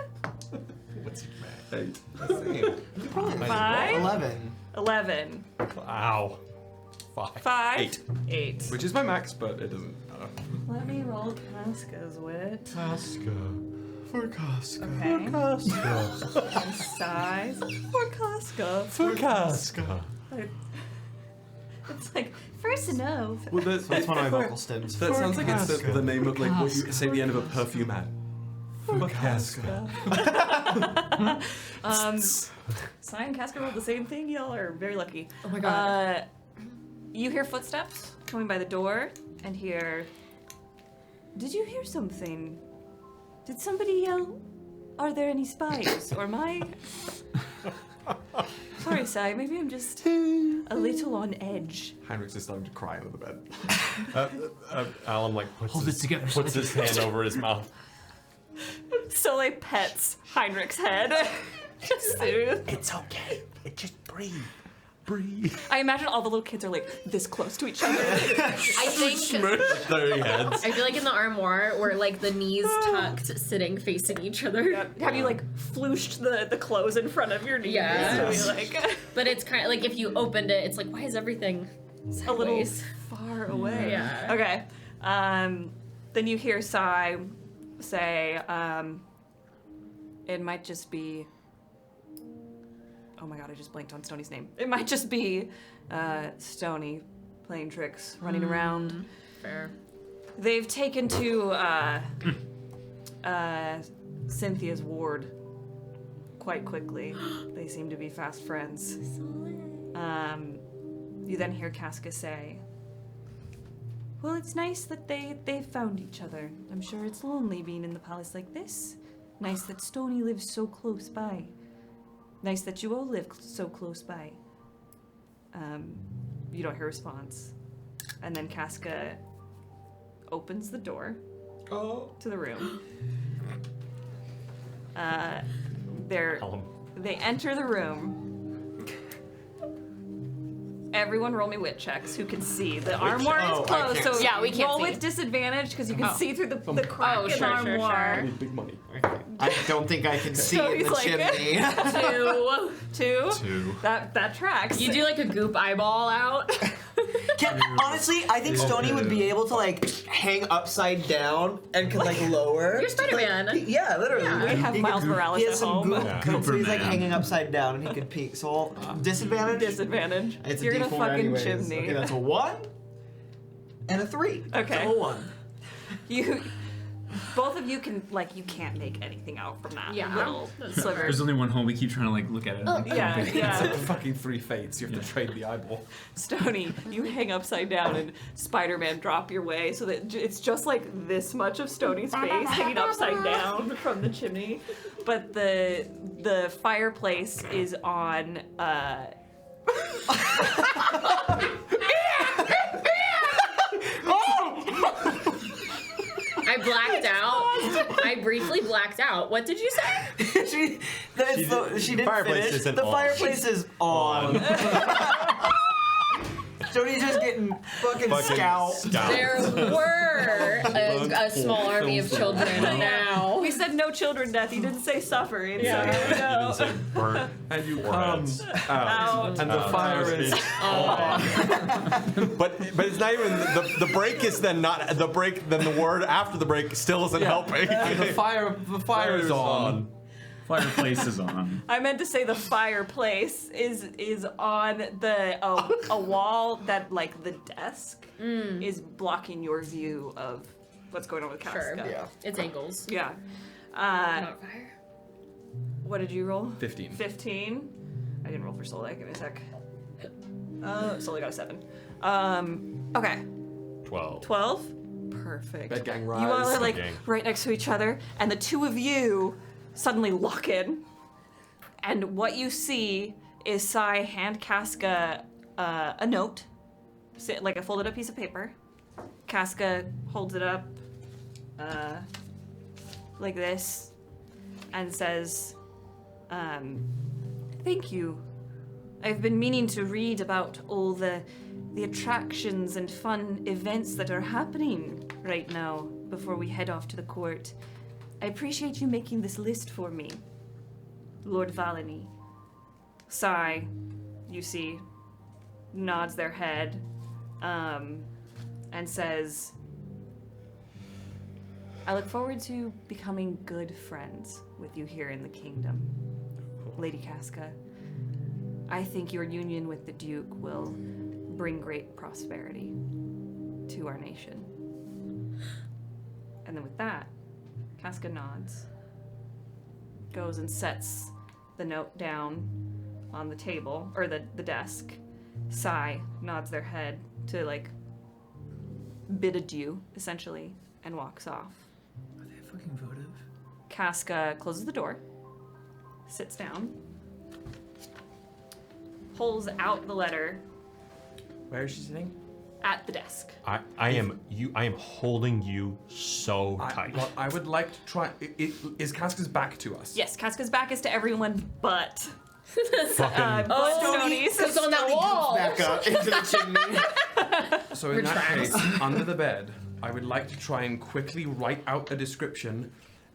Eight. 5? 11. 11. Ow. 5? Eight. 8. Which is my max, but it doesn't matter. Let me roll Casca's wit. Casca. For Casca. Okay. Casca. And size. For Casca. For Casca. It's like, first to know. Well, That's one of my vocal stems. That sounds like it's Casca. the name of like what you say the end of a perfume ad. For Casca. Sai and Casca rolled the same thing. Y'all are very lucky. Oh my god. You hear footsteps coming by the door and hear. Did you hear something? Did somebody yell? Are there any spies? Or am I? Sorry, Sai. Maybe I'm just a little on edge. Heinrix is starting to cry under the bed. Alum like puts Hold his, it together. puts his hand over his mouth. Sully pets Heinrich's head. Just soothe. It's okay. Just breathe. Breathe. I imagine all the little kids are like this close to each other. I think. Their heads. I feel like in the armoire, we're like the knees tucked, sitting facing each other. Have you like flooshed the clothes in front of your knees? Yeah. So you're like But it's kind of like if you opened it, it's like, why is everything a little sideways? far away. Yeah. Okay. Then you hear Sai say, it might just be. Oh my god, I just blanked on Stoney's name. It might just be Stoney playing tricks, running around. Fair. They've taken to Cynthia's ward quite quickly. They seem to be fast friends. You then hear Casca say, well, it's nice that they found each other. I'm sure it's lonely being in the palace like this. Nice that Stoney lives so close by. Nice that you all live so close by. You don't hear a response. And then Casca opens the door to the room. They enter the room. everyone roll me wit checks. Who can see? The armoire Oh, is I closed, can't so see. Yeah, we can't roll see. with disadvantage because you can see through the crack in the sure. armoire. Big money. I don't think I can see So in he's the like- chimney. Two. That tracks. You do like a goop eyeball out. Honestly, I think Stoney would be able to like hang upside down and could like lower. You're Spider-Man. Like, yeah, literally. Yeah. We have Miles Morales He at has some home. goop, so he's like Gooperman. hanging upside down and he could peek. So disadvantage. Disadvantage. It's You're a in a D4 fucking anyways. chimney. Okay, that's a 1 and a 3. Okay. So a 1. You, both of you can you can't make anything out from that Yeah. little sliver. There's only one hole. We keep trying to look at it. Yeah, It's yeah. like fucking 3 fates. You have to trade the eyeball. Stoney, you hang upside down and Spider-Man drop your way so that it's just like this much of Stoney's face hanging upside down from the chimney. But the fireplace is on I blacked out. I briefly blacked out. What did you say? she didn't Fireplace finish. isn't The on. fireplace is on. Stoney's just getting fucking scalped. There were a small army of children now. We said no children death. You didn't say suffering. Yeah. So you know. It's like burnt And you come foreheads. out. Out. And the fire is But it's not even the break is then not the break. Then the word after the break still isn't helping. And the fire is on. Fireplace is on. I meant to say the fireplace is on a wall that like the desk is blocking your view of what's going on with Casca. Sure. Yeah. It's ankles. Yeah. Not fire. What did you roll? 15. 15. I didn't roll for Soleil. Give me a sec. Soleil got a 7. Okay. 12. 12. Perfect. Bed gang You all rise. are like gang. right next to each other, and the two of you suddenly lock in. And what you see is Sai hand Casca a note, like a folded up piece of paper. Casca holds it up like this and says, thank you. I've been meaning to read about all the attractions and fun events that are happening right now before we head off to the court. I appreciate you making this list for me, Lord Valanie. Sai, you see, nods their head, and says, I look forward to becoming good friends with you here in the kingdom, Lady Casca. I think your union with the Duke will bring great prosperity to our nation. And then with that, Casca nods, goes and sets the note down on the table, or the desk. Sai nods their head to, like, bid adieu, essentially, and walks off. Are they fucking votive? Casca closes the door, sits down, pulls out the letter Where is she sitting? at the desk. I am holding you so tight. What I would like to try is Casca's back to us. Yes, Casca's back is to everyone but Fucking Stoney's. It's on that wall. Back up into the chimney. So in that case, under the bed, I would like to try and quickly write out a description.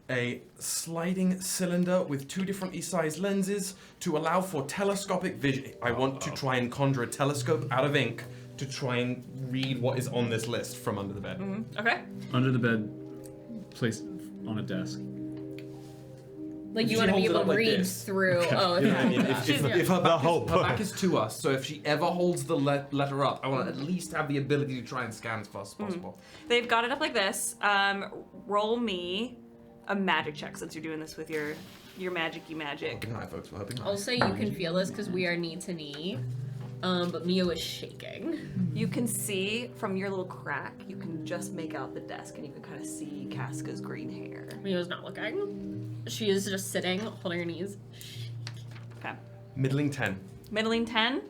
A sliding cylinder with 2 different size lenses to allow for telescopic vision. I want to try and conjure a telescope out of ink to try and read what is on this list from under the bed. Okay. Under the bed, placed on a desk. Like She you want to be holds it able up to like read this. through. Oh, You know what I okay. mean? If her hope. her back is to us, so if she ever holds the letter up, I want to at least have the ability to try and scan as fast as possible. They've got it up like this. Roll me a magic check since you're doing this with your magic-y magic. Hoping high, folks. We're hoping high. I'll say you can feel this because we are knee to knee. But Mio is shaking. You can see from your little crack, you can just make out the desk and you can kind of see Casca's green hair. Mio's not looking. She is just sitting, holding her knees. Okay. Middling 10. Middling 10.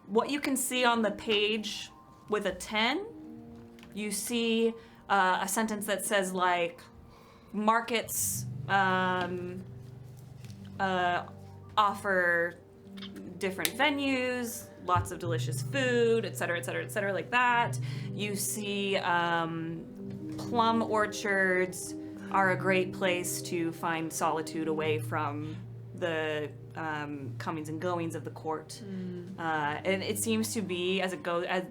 What you can see on the page with a 10, you see a sentence that says like, markets offer different venues, lots of delicious food, et cetera, like that. You see plum orchards are a great place to find solitude away from the comings and goings of the court. And it seems to be, as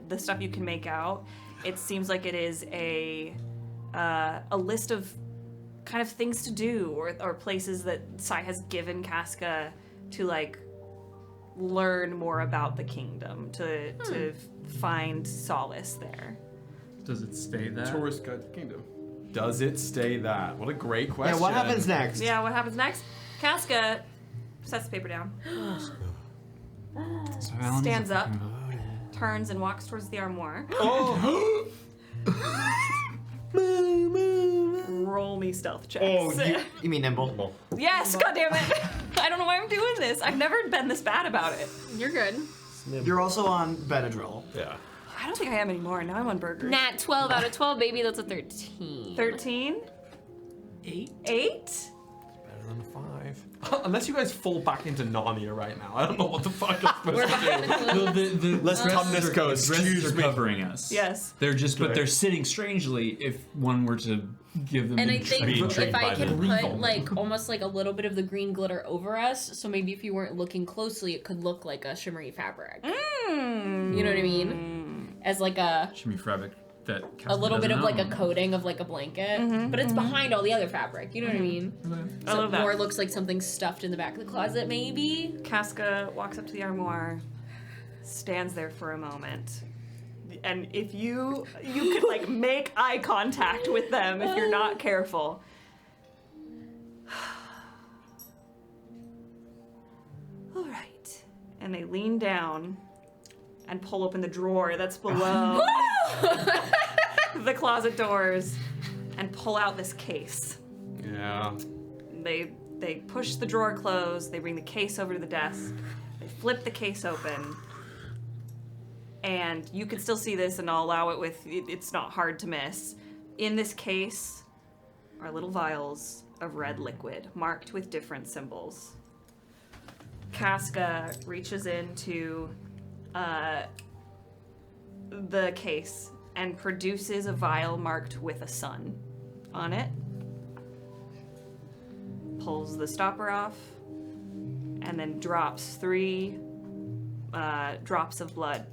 the stuff you can make out, it seems like it is a list of kind of things to do or places that Sai has given Casca to like learn more about the kingdom, to find solace there. Does it stay that? Tourist guide to the kingdom. Does it stay that? What a great question. Yeah, what happens next? Yeah, what happens next? Casca sets the paper down, stands up, turns and walks towards the armoire. Oh! Roll me stealth checks. Oh, you mean nimble? Yes, goddammit. I don't know why I'm doing this. I've never been this bad about it. You're good. You're also on Benadryl. Yeah. I don't think I am anymore. Now I'm on burgers. Nat 12 out of 12, baby. That's a 13. 13? 8? 8? Better than a 5. Unless you guys fall back into Narnia right now. I don't know what the fuck I'm supposed to do. The Let's come this coast. The dresses Excuse are me. covering us. Yes. They're just, but Good. they're sitting strangely if one were to give them And the I think being if trained I by could the put people. like almost like a little bit of the green glitter over us, so maybe if you weren't looking closely, it could look like a shimmery fabric. You know what I mean? As like a shimmy fabric that a little bit of like a coat. coating of like a blanket, but it's behind all the other fabric. You know what I mean? I So love it that. more looks like something stuffed in the back of the closet, maybe. Casca walks up to the armoire, stands there for a moment. And if you could like make eye contact with them if you're not careful. All right. And they lean down and pull open the drawer that's below the closet doors and pull out this case. Yeah. They push the drawer closed, they bring the case over to the desk, they flip the case open, and you can still see this, and I'll allow it with, it's not hard to miss. In this case are little vials of red liquid, marked with different symbols. Casca reaches into the case and produces a vial marked with a sun on it. Pulls the stopper off, and then drops 3 drops of blood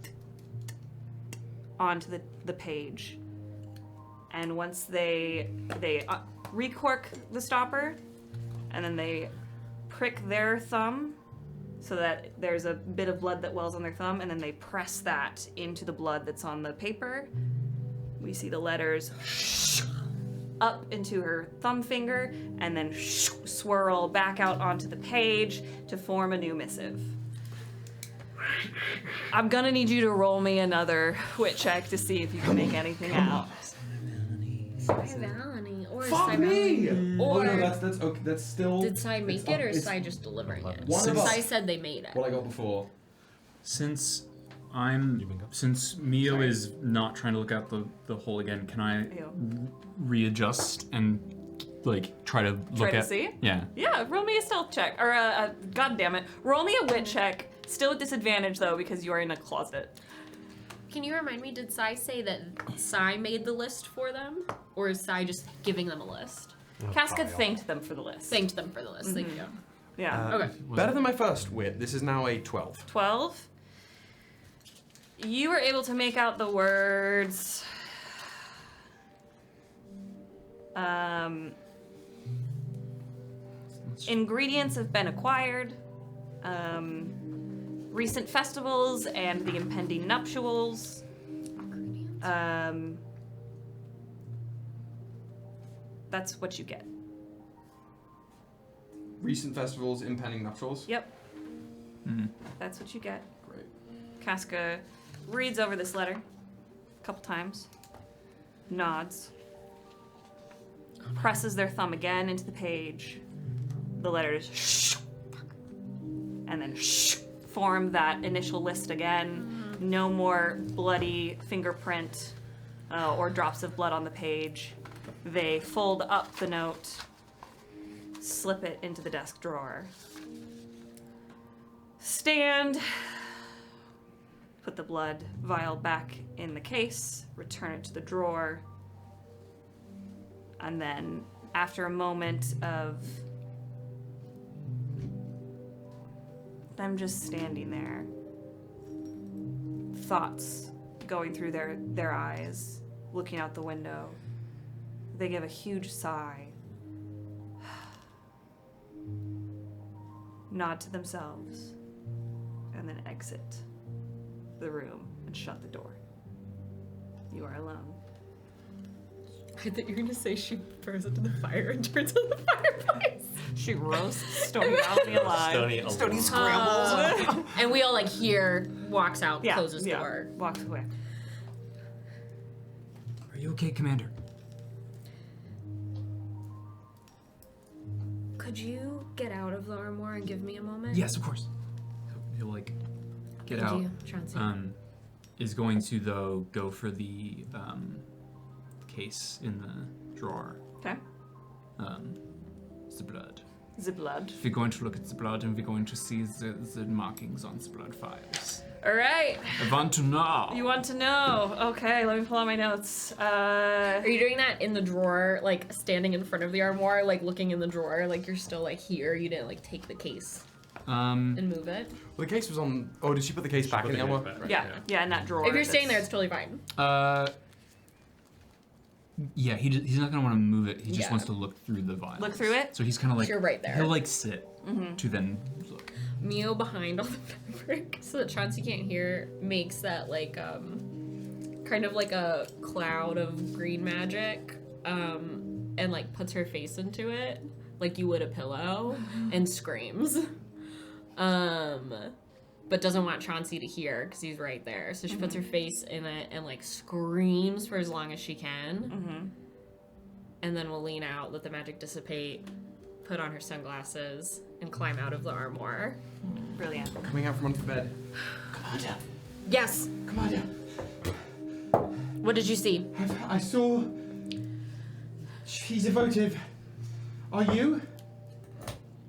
onto the page. And once they recork the stopper, and then they prick their thumb so that there's a bit of blood that wells on their thumb, and then they press that into the blood that's on the paper. We see the letters up into her thumb finger, and then swirl back out onto the page to form a new missive. I'm gonna need you to roll me another wit check to see if you can make anything out. Valanie, or Fuck Sai me! Valanie. Oh, Or no, that's okay. That's still. did Sai make it's it, or up- is it's Sai just delivering it? One of us. Sai said they made it. What I got before. Since Mio is not trying to look out the hole again, can I readjust and like try to look Try to at? see? Yeah. Yeah, roll me a stealth check, or god damn it, roll me a wit check. Still at disadvantage though because you are in a closet. Can you remind me, did Sai say that Sai made the list for them? Or is Sai just giving them a list? Casca thanked them for the list. Thanked them for the list, thank you. Yeah. Okay. Better than my first wit. This is now a 12. 12. You were able to make out the words. Ingredients have been acquired. Recent festivals and the impending nuptials. That's what you get. Recent festivals, impending nuptials. Yep. That's what you get. Great. Casca reads over this letter a couple times, nods, presses their thumb again into the page. The letters and then form that initial list again. No more bloody fingerprint or drops of blood on the page. They fold up the note, slip it into the desk drawer. stand, put the blood vial back in the case, return it to the drawer, and then after a moment of them just standing there, thoughts going through their eyes, looking out the window, they give a huge sigh, nod to themselves, and then exit the room and shut the door. You are alone. I thought you were gonna say she throws it to the fire and turns on the fireplace. She roasts Stoney Valanie alive. Stoney scrambles. And we all like hear, walks out, closes the door. Walks away. Are you okay, Commander? Could you get out of the armoire and give me a moment? Yes, of course. He'll like get Thank out. you, Chauncey. Is going to though go for the case in the drawer. Okay. The blood. The blood. We're going to look at the blood and we're going to see the markings on the blood files. All right. I want to know. You want to know? Okay, let me pull out my notes. Are you doing that in the drawer, like standing in front of the armoire, like looking in the drawer, like you're still like here? You didn't like take the case and move it? Well, the case was on. Oh, did she put the case back in the armor? Yeah, in that drawer. If you're staying there, it's totally fine. Yeah, he's not gonna want to move it. He just Yeah. wants to look through the vials. Look through it? So he's kind of like You're right there. He'll like sit to then look. Mio behind all the fabric so that Chauncey can't hear makes that like kind of like a cloud of green magic and like puts her face into it like you would a pillow and screams but doesn't want Chauncey to hear because he's right there, so she puts her face in it and like screams for as long as she can and then will lean out, let the magic dissipate, put on her sunglasses and climb out of the armoire. Brilliant. Coming out from under the bed. Commander, Yes. Commander, What did you see? I saw. She's a votive. Are you?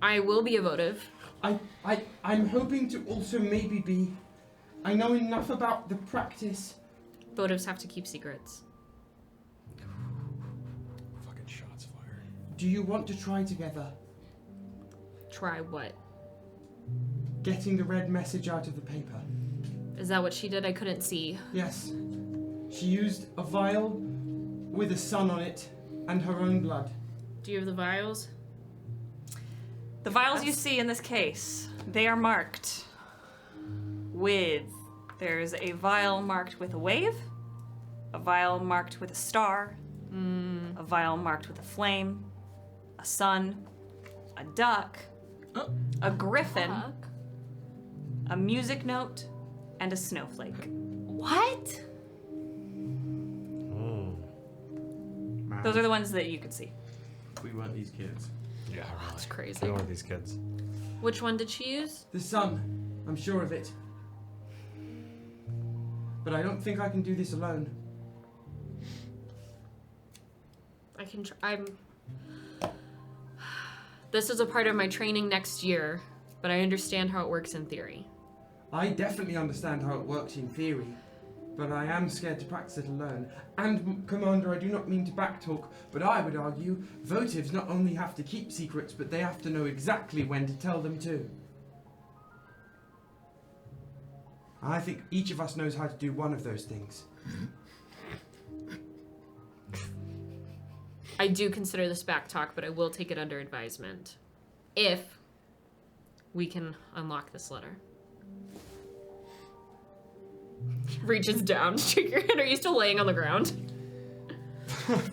I will be a votive. I'm hoping to also maybe be. I know enough about the practice. Votives have to keep secrets. Fucking shots fired. Do you want to try together? Try what? Getting the red message out of the paper. Is that what she did? I couldn't see. Yes. She used a vial with a sun on it and her own blood. Do you have the vials? The vials you see in this case, they are marked with, there's a vial marked with a wave, a vial marked with a star, a vial marked with a flame, a sun, a duck, a griffin, a music note, and a snowflake. What? Those are the ones that you could see. We weren't these kids. Yeah, really. That's crazy. We weren't these kids. Which one did she use? The sun. I'm sure of it. But I don't think I can do this alone. I can This is a part of my training next year, but I understand how it works in theory. I definitely understand how it works in theory, but I am scared to practice it alone. And, Commander, I do not mean to backtalk, but I would argue votives not only have to keep secrets, but they have to know exactly when to tell them too. I think each of us knows how to do one of those things. I do consider this back talk, but I will take it under advisement. If we can unlock this letter. Reaches down to shake your hand. Are you still laying on the ground?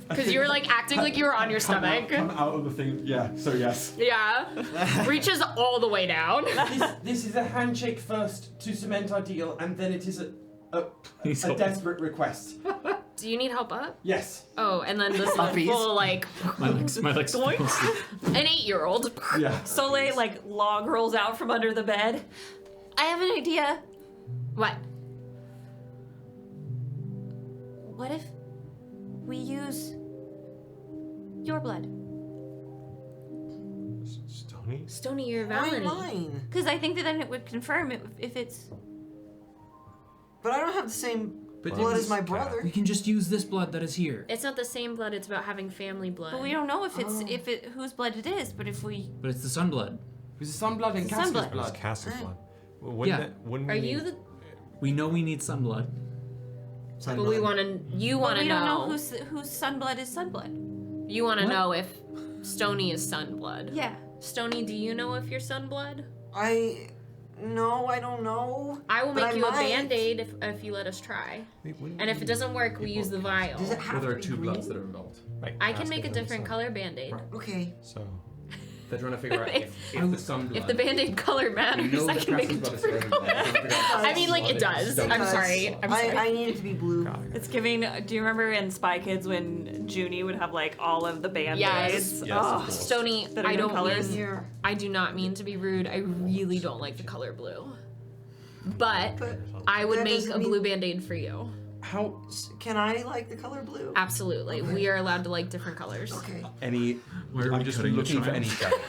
Because you were like acting like you were on your stomach. Come out of the thing. Yeah, so yes. Yeah. Reaches all the way down. This is a handshake first to cement our deal, and then it is a desperate request. Do you need help up? Yes. Oh, and then this is full like My legs an 8-year-old. Yeah. Soleil like log rolls out from under the bed. I have an idea. What? What if we use your blood? Stone. Stoney? Stoney, you're Why Valanie. mine? Because I think that then it would confirm if it's. But I don't have the same But blood it's- as my brother. We can just use this blood that is here. It's not the same blood. It's about having family blood. But we don't know if it's whose blood it is. But if we. But it's the sun blood. It was the sunblood and Sunblood. Cassie's It's blood. Cass's Right. blood. Wouldn't Yeah. it- wouldn't Are we you need- the? We know we need sun blood. But we want to. You want But to we don't know know. whose sunblood is sunblood. You want to What? know if Stoney is sunblood. Yeah. Stoney, do you know if you're sunblood? No, I don't know. I will But make I you a might. band-aid if you let us try. And if it doesn't work, we use the vial. Does it have Well, there to are be two green? bloods that are involved. Right, I can Casca make a and the different sun. color band-aid. Okay. So, They're trying to figure out if the sunblood. If the band-aid color matters, know I that can make a Cassie's blood is different red color. and black. They're trying to figure out I mean, like, it does. I'm Because sorry. I'm sorry. I need it to be blue. It's giving. Do you remember in Spy Kids when Junie would have like all of the band-aids? Yes. Yes, of course. Stoney, That are I no don't colors? mean, Yeah. I do not mean to be rude. I really don't like the color blue. But But I would that make doesn't a mean- blue band-aid for you. How Can I like the color blue? Absolutely. We are allowed to like different colors. Okay. any? Where are I'm we just cutting the looking for trial? any shadows.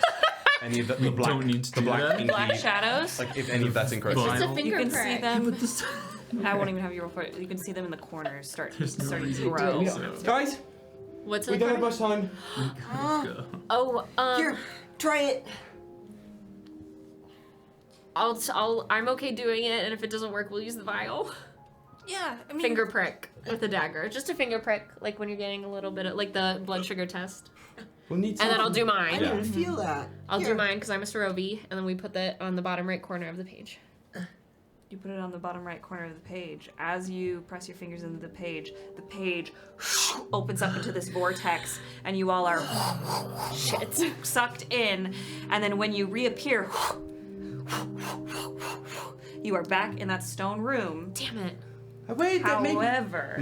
Any of the We black. don't need to the do black that. inky, Black shadows. Like if any of that's incorrect. But- It's a Vinyl. finger You can see prick. them. I won't even have you report it. You can see them in the corners starting There's no to reason grow. to do so. Guys, What's we in don't the have much time. Oh, Here, try it. I'm okay doing it, and if it doesn't work, we'll use the vial. Yeah, I mean, Finger prick with a dagger. Just a finger prick, like when you're getting a little bit of, like the blood sugar test. We'll need And then I'll do I mine. didn't feel that. I'll Here. do mine because I'm a Sarovei, and then we put that on the bottom right corner of the page. You put it on the bottom right corner of the page. As you press your fingers into the page opens up into this vortex, and you all are sucked in. And then when you reappear, you are back in that stone room. Damn it. Wait, that made However,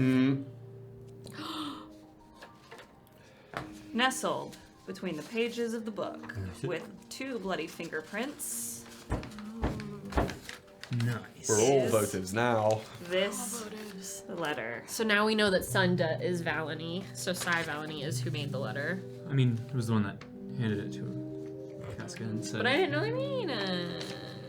nestled between the pages of the book with two bloody fingerprints, Nice. We're all votives now. this letter. So now we know that Sunda is Valanie, so Sai Valanie is who made the letter. I mean, it was the one that handed it to Casca and said. But I didn't know what I mean.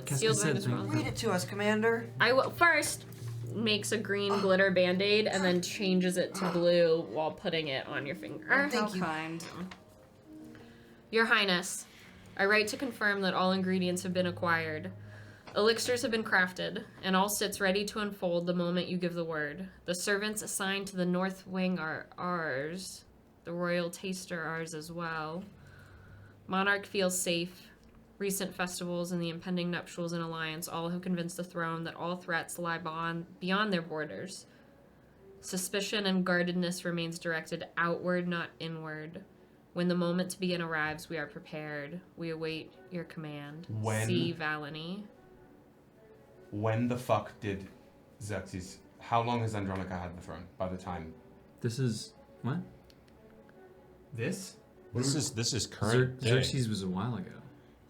Casca Sealed said by this wrong. Read it to us, Commander. I will first makes a green glitter band-aid and then changes it to blue while putting it on your finger. How Thank you. kind. Your Highness, I write to confirm that all ingredients have been acquired. Elixirs have been crafted, and all sits ready to unfold the moment you give the word. The servants assigned to the North Wing are ours. The Royal Taster ours as well. Monarch feels safe. Recent festivals and the impending nuptials and alliance all have convinced the throne that all threats lie beyond their borders. Suspicion and guardedness remains directed outward, not inward. When the moment to begin arrives, we are prepared. We await your command. When? See Valanie. When the fuck did Xerxes? How long has Andronica had the throne? By the time This is what? this? This is current. day. Xerxes was a while ago.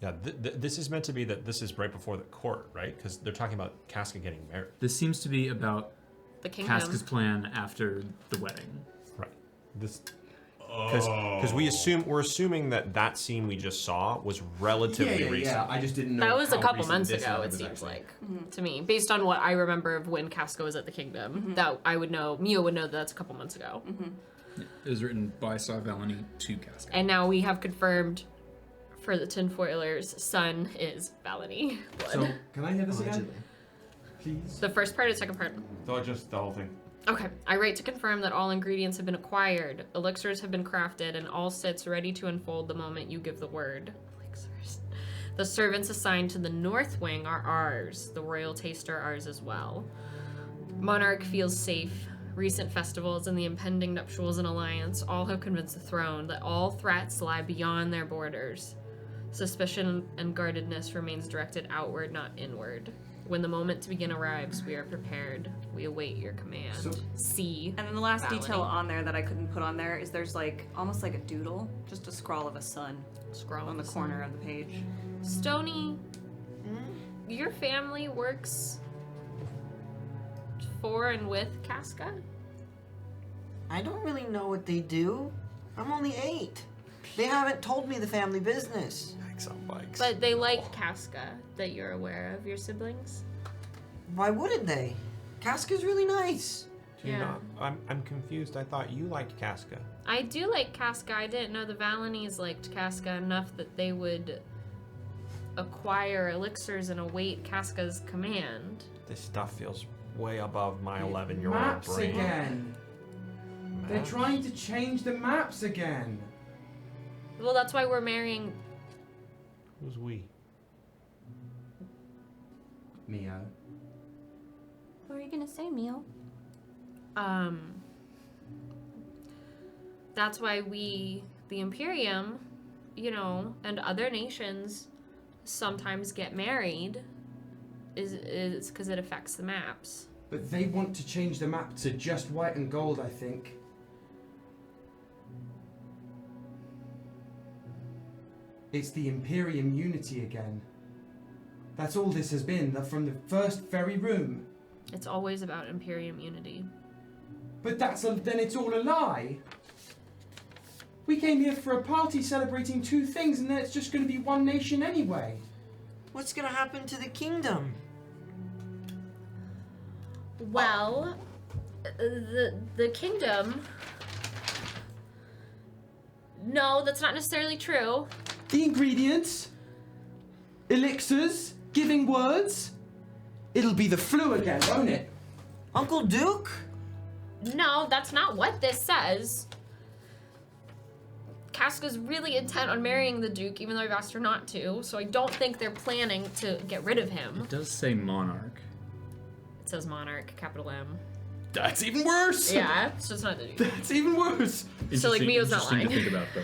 Yeah, this is meant to be that this is right before the court, right? Because they're talking about Casca getting married. This seems to be about The kingdom. Casca's plan after the wedding. Right. This. Because we're assuming that scene we just saw was relatively recent. Yeah. I just didn't know. That was a how couple recent months this ago, letter it was seems actually. like, to me. Based on what I remember of when Casca was at the kingdom. That I would know, Mio would know that that's a couple months ago. It was written by Sai Valanie to Casca. And now we have confirmed for the tinfoilers, son is Valanie. So can I hear this again, please? The first part or the second part? No, just the whole thing. Okay. I write to confirm that all ingredients have been acquired, elixirs have been crafted, and all sits ready to unfold the moment you give the word. Elixirs. The servants assigned to the North Wing are ours. The Royal Taster ours as well. Monarch feels safe. Recent festivals and the impending nuptials and alliance all have convinced the throne that all threats lie beyond their borders. Suspicion and guardedness remains directed outward, not inward. When the moment to begin arrives, we are prepared. We await your command. See. And then the last Valanie. detail on there that I couldn't put on there is there's like almost like a doodle, just a scrawl of a sun Scroll on the corner of the page. Stoney, your family works for and with Casca? I don't really know what they do. I'm only 8. They haven't told me the family business. Bikes on bikes. But they like Casca, that you're aware of, your siblings. Why wouldn't they? Casca's really nice. Do you Yeah. not? I'm confused. I thought you liked Casca. I do like Casca. I didn't know the Valanies liked Casca enough that they would acquire elixirs and await Casca's command. This stuff feels way above my 11-year-old Maps brain. again. They're Maps? trying to change the maps again. Well, that's why we're marrying. Who's we? Mio. What were you gonna say, Mio? That's why we, the Imperium, you know, and other nations sometimes get married, is because it affects the maps. But they want to change the map to just white and gold, I think. It's the Imperium unity again. That's all this has been, from the first very room. It's always about Imperium unity. But then it's all a lie. We came here for a party celebrating two things, and then it's just going to be one nation anyway. What's gonna happen to the kingdom? Well, the kingdom. No, that's not necessarily true. The ingredients, elixirs, giving words. It'll be the flu again, won't it? Uncle Duke? No, that's not what this says. Casca's really intent on marrying the Duke, even though I've asked her not to, so I don't think they're planning to get rid of him. It does say monarch. It says monarch, capital M. That's even worse. Yeah, so it's not the Duke. That's even worse. So, like, Mio's not Interesting lying. to think about, though.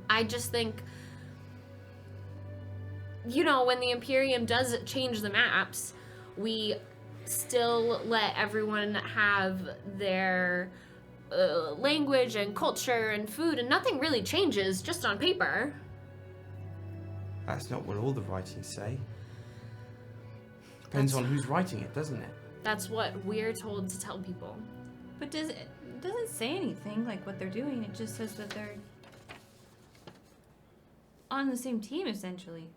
I just think, you know, when the Imperium does change the maps, we still let everyone have their language and culture and food, and nothing really changes just on paper. That's not what all the writings say. Depends on who's writing it, doesn't it? That's what we're told to tell people. But it doesn't say anything like what they're doing. It just says that they're on the same team, essentially.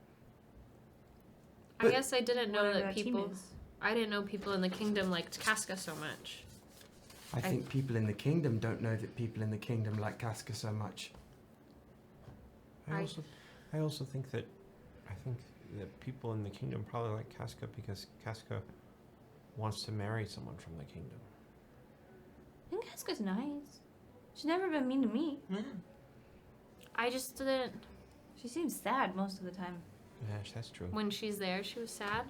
I guess I didn't know Whatever that that team people. is. I didn't know people in the kingdom liked Casca so much. I think people in the kingdom don't know that people in the kingdom like Casca so much. I also think that people in the kingdom probably like Casca because Casca wants to marry someone from the kingdom. I think Casca's nice. She's never been mean to me. I just didn't. She seems sad most of the time. Yeah, that's true. When she's there, she was sad.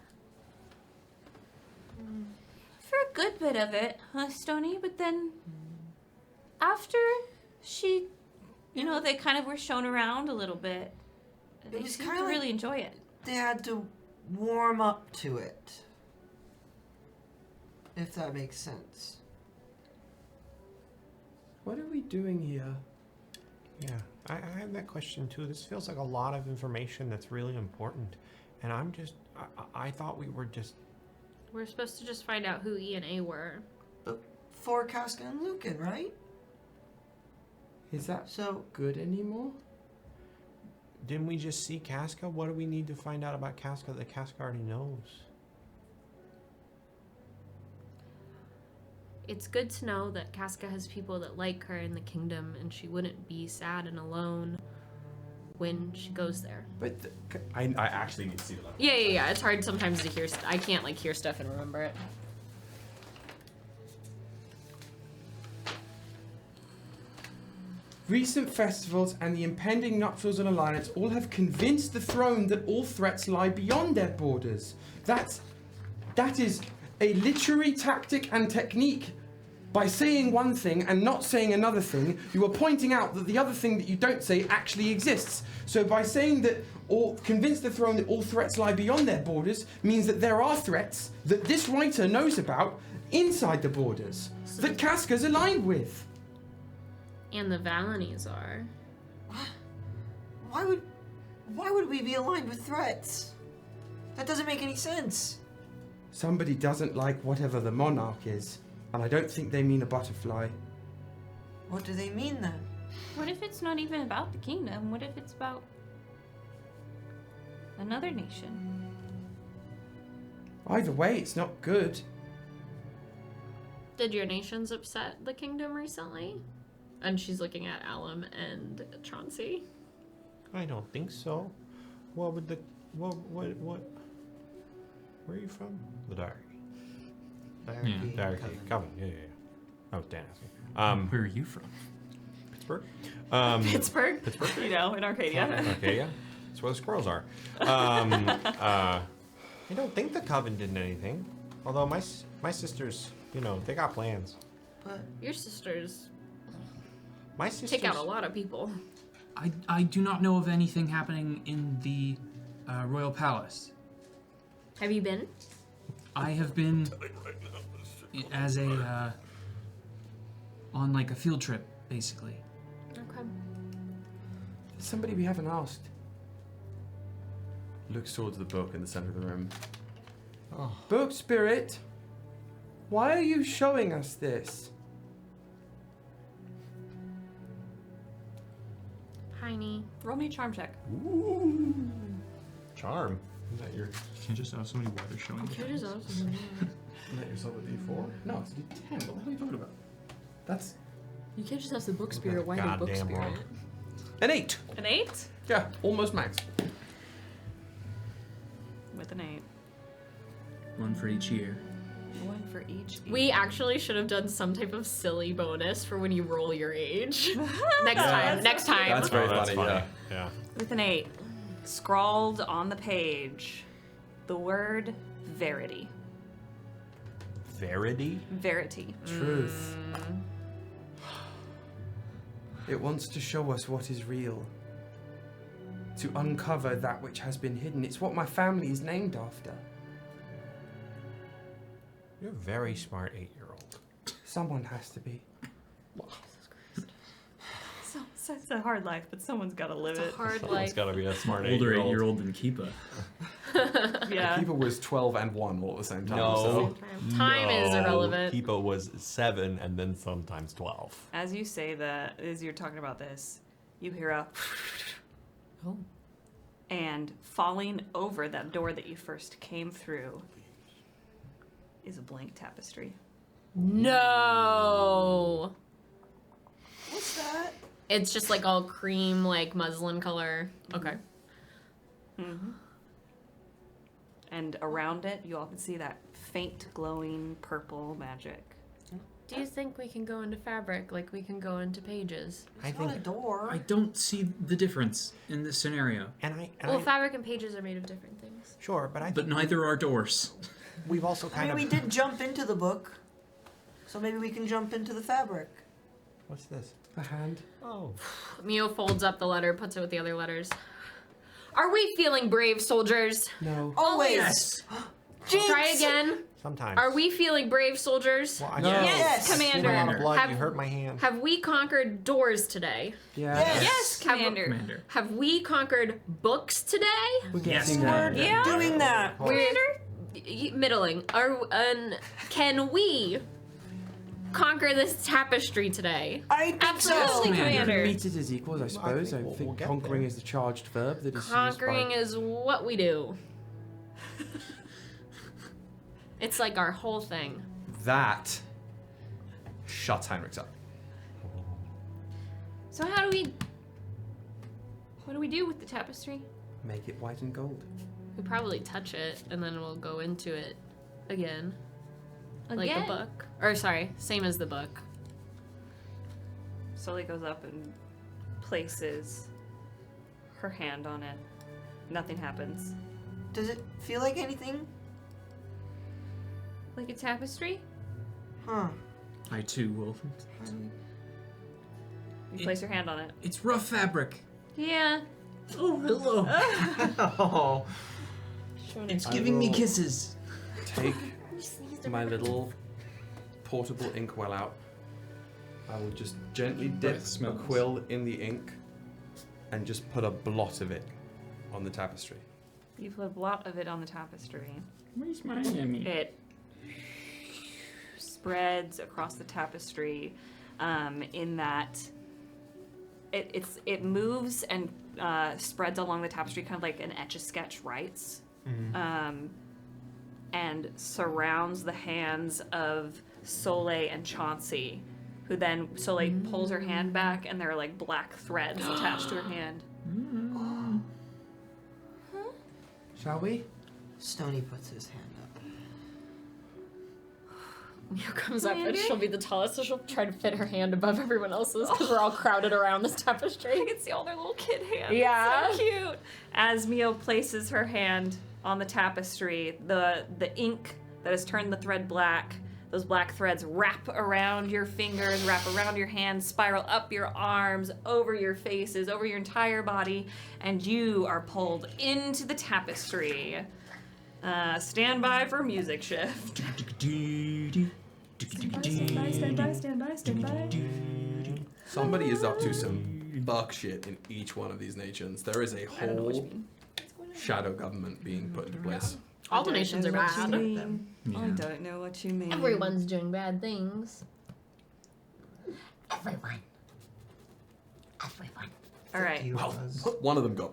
For a good bit of it, huh, Stoney? But then after she, you know, they kind of were shown around a little bit. They was seemed kinda to like- really enjoy it. They had to warm up to it. If that makes sense. What are we doing here? Yeah, I have that question too. This feels like a lot of information that's really important. And I thought we were just... We're supposed to just find out who E and A were. For Casca and Lucan, right? Is that so good anymore? Didn't we just see Casca? What do we need to find out about Casca that Casca already knows? It's good to know that Casca has people that like her in the kingdom, and she wouldn't be sad and alone when she goes there. But I actually need to see that. Yeah. It's hard sometimes to hear. I can't like hear stuff and remember it. Recent festivals and the impending nuptials and alliance all have convinced the throne that all threats lie beyond their borders. That is a literary tactic and technique. By saying one thing and not saying another thing, you are pointing out that the other thing that you don't say actually exists. So by saying that or convince the throne that all threats lie beyond their borders means that there are threats that this writer knows about inside the borders that Casca's aligned with. And the Valanies are. Why would we be aligned with threats? That doesn't make any sense. Somebody doesn't like whatever the monarch is, and I don't think they mean a butterfly. What do they mean then? What if it's not even about the kingdom? What if it's about another nation? Either way, it's not good. Did your nations upset the kingdom recently? And she's looking at Alum and Chauncey. I don't think so. What would the what? Where are you from? The Diary. Diary. Coven. Yeah. Oh, Dan asked me. Where are you from? Pittsburgh. Pittsburgh. You know, in Arcadia. Arcadia. That's where the squirrels are. I don't think the Coven did anything. Although my sisters, you know, they got plans. But your sisters My sisters take out a lot of people. I do not know of anything happening in the royal palace. Have you been? I have been as a on like a field trip, basically. Okay. Somebody we haven't asked. Looks towards the book in the center of the room. Oh. Book Spirit, why are you showing us this? Heiny. Roll me a charm check. Ooh. Charm. Is that your? Can you just ask somebody why they're showing you? Isn't that yourself a D4? No, it's a D10. What the hell are you talking about? That's. You can't just ask the book spirit why the book Goddamn spirit. wrong. An 8. An 8? Yeah, almost max. With an 8. One for each year. One for each. We actually should have done some type of silly bonus for when you roll your age. Next time. That's very That's funny. Yeah. With an 8. Scrawled on the page. The word verity. Verity? Verity. Truth. It wants to show us what is real. To uncover that which has been hidden. It's what my family is named after. You're a very smart 8-year-old. Someone has to be. So it's a hard life, but someone's got to live it. Hard Someone's life. got to be a smart Older 8-year-old. 8-year-old than Keepa. Yeah. Keeper was 12 and 1 all at the same time. No. Time is irrelevant. Keepa was 7 and then sometimes 12. As you say that, as you're talking about this, you hear a. Oh. And falling over that door that you first came through is a blank tapestry. No. What's that? It's just like all cream, like muslin color. Okay. Mm-hmm. And around it, you all can see that faint, glowing purple magic. Do you think we can go into fabric like we can go into pages? It's not a door. I don't see the difference in this scenario. Well, fabric and pages are made of different things. Sure, but But neither are doors. We've also I mean, we did jump into the book, so maybe we can jump into the fabric. What's this? A hand. Oh. Mio folds up the letter, puts it with the other letters. Are we feeling brave, soldiers? No. Always. Yes. Jinx! Try again. Sometimes. Are we feeling brave, soldiers? Well, I No. Yes, There's a lot Commander. of blood. Have- You hurt my hand. Have we conquered doors today? Yeah. Yes, Have- Commander. Commander. Have we conquered books today? We're Yes, getting there. Commander. Yeah. Doing that. We're middling. Can we conquer this tapestry today? I think so. Absolutely, Commander. Commander. Meet it as equals, I suppose. I we'll think get conquering there. is the charged verb that is Conquering used is what we do. It's like our whole thing. So that shuts Heinrix up. So what do we do with the tapestry? by make it white and gold. We probably touch it and then we'll go into it again. Like Again? the book. Or sorry, same as the book. Sully goes up and places her hand on it. Nothing happens. Does it feel like anything? Like a tapestry? Huh. I too will. You place your hand on it. It's rough fabric. Yeah. Oh, hello. Oh. It's giving me kisses. Take my little portable inkwell out. I will just gently dip Breath a smells. quill in the ink and just put a blot of it on the tapestry. You put a blot of it on the tapestry. Where's my enemy? It spreads across the tapestry in that it moves and spreads along the tapestry, kind of like an Etch-a-Sketch writes, and surrounds the hands of Soleil and Chauncey, who then Soleil pulls her hand back, and there are like black threads attached to her hand. Shall we? Stoney puts his hand up. Mio comes up and she'll be the tallest, so she'll try to fit her hand above everyone else's because we're all crowded around this tapestry. I can see all their little kid hands. Yeah. It's so cute. As Mio places her hand on the tapestry, the ink that has turned the thread black, those black threads wrap around your fingers, wrap around your hands, spiral up your arms, over your faces, over your entire body, and you are pulled into the tapestry. Stand by for music shift. Stand by. Somebody is up to some buck shit in each one of these nations. There is a whole shadow government being put into place. All the nations are bad. I don't know what you mean. Everyone's doing bad things. Everyone. All right. Well, one of them got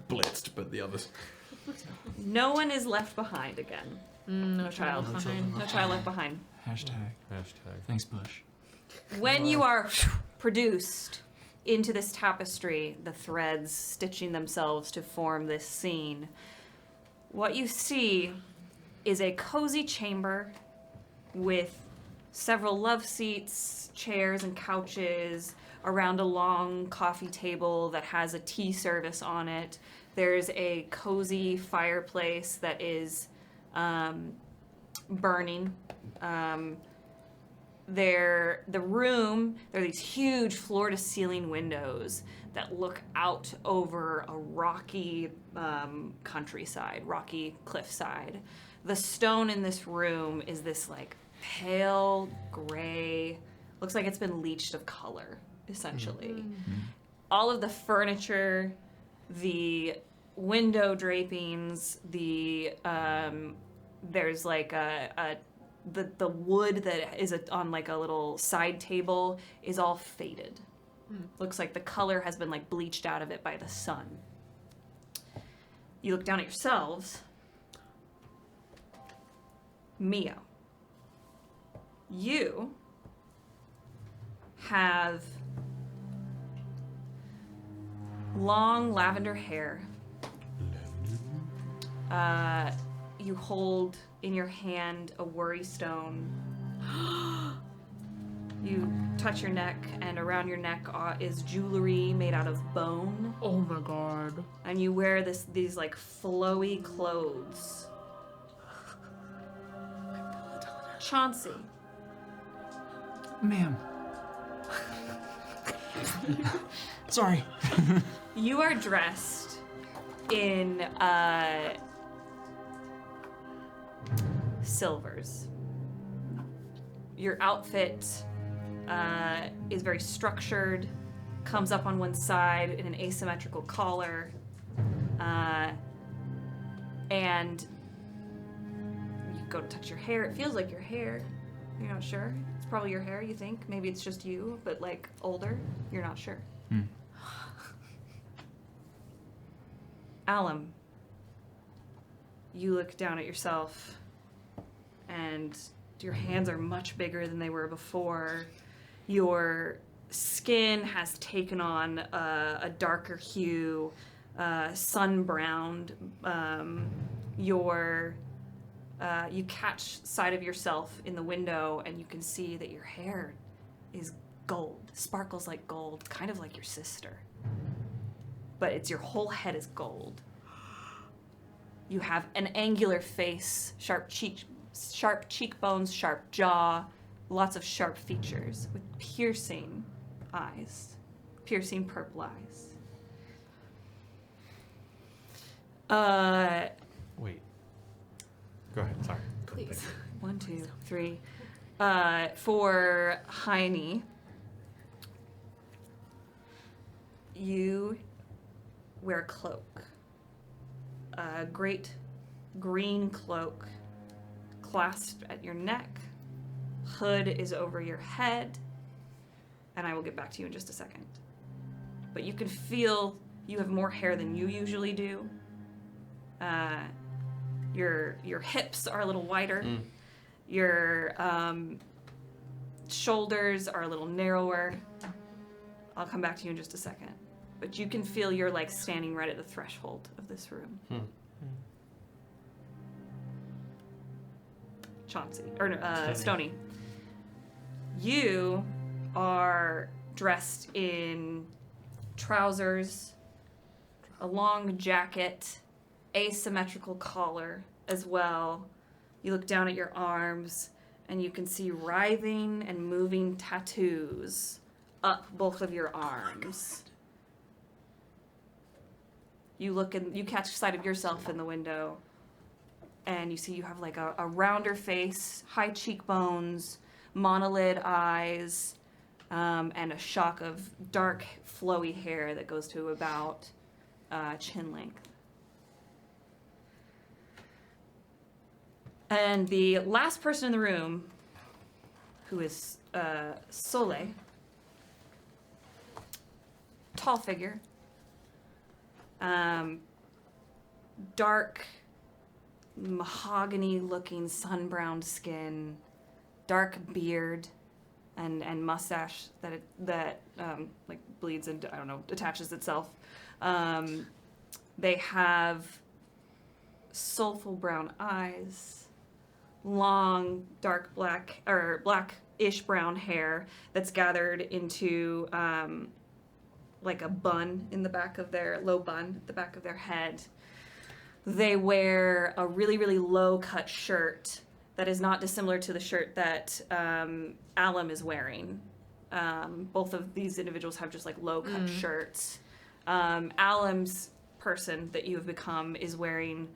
blitzed, but the others. No one is left behind again. No child. No child left behind. Hashtag. Thanks, Bush. When you are produced into this tapestry, the threads stitching themselves to form this scene, what you see is a cozy chamber with several love seats, chairs, and couches around a long coffee table that has a tea service on it. There's a cozy fireplace that is burning. There are these huge floor-to-ceiling windows that look out over a rocky countryside, rocky cliffside. The stone in this room is this like pale gray, looks like it's been bleached of color, essentially. All of the furniture, the window drapings, there's like the wood that is on like a little side table is all faded. Looks like the color has been like bleached out of it by the sun. You look down at yourselves. Mio, you have long lavender hair. You hold in your hand a worry stone. You touch your neck, and around your neck is jewelry made out of bone. Oh my god. And you wear these like flowy clothes. Chauncey. Ma'am. Sorry. You are dressed in silvers. Your outfit is very structured, comes up on one side in an asymmetrical collar, and you go to touch your hair. It feels like your hair. You're not sure. It's probably your hair, you think. Maybe it's just you, but like older. You're not sure. Alum, you look down at yourself, and your hands are much bigger than they were before. Your skin has taken on a darker hue, sun-browned. You catch sight of yourself in the window, and you can see that your hair is gold, sparkles like gold, kind of like your sister. But it's your whole head is gold. You have an angular face, sharp cheekbones, sharp jaw, lots of sharp features with piercing eyes, piercing purple eyes. Wait. Go ahead. Sorry. Please. 1, 2, 3. For Heine, you wear a cloak. A great green cloak clasped at your neck. Hood is over your head. And I will get back to you in just a second. but you can feel you have more hair than you usually do. Your hips are a little wider. Your shoulders are a little narrower. I'll come back to you in just a second. But you can feel you're like standing right at the threshold of this room. Chauncey, or Stoney. You are dressed in trousers, a long jacket, asymmetrical collar as well. You look down at your arms and you can see writhing and moving tattoos up both of your arms. You look and you catch sight of yourself in the window and you see you have like a rounder face, high cheekbones, monolid eyes, and a shock of dark, flowy hair that goes to about chin length. And the last person in the room, who is Soleil, tall figure, dark, mahogany-looking, sun-browned skin, dark beard, and mustache that like bleeds and I don't know, attaches itself. They have soulful brown eyes, long dark black or blackish brown hair that's gathered into like a bun in the back of their low bun at the back of their head. They wear a really, really low cut shirt that is not dissimilar to the shirt that Alum is wearing. Both of these individuals have just like low cut shirts. Alum's person that you have become is wearing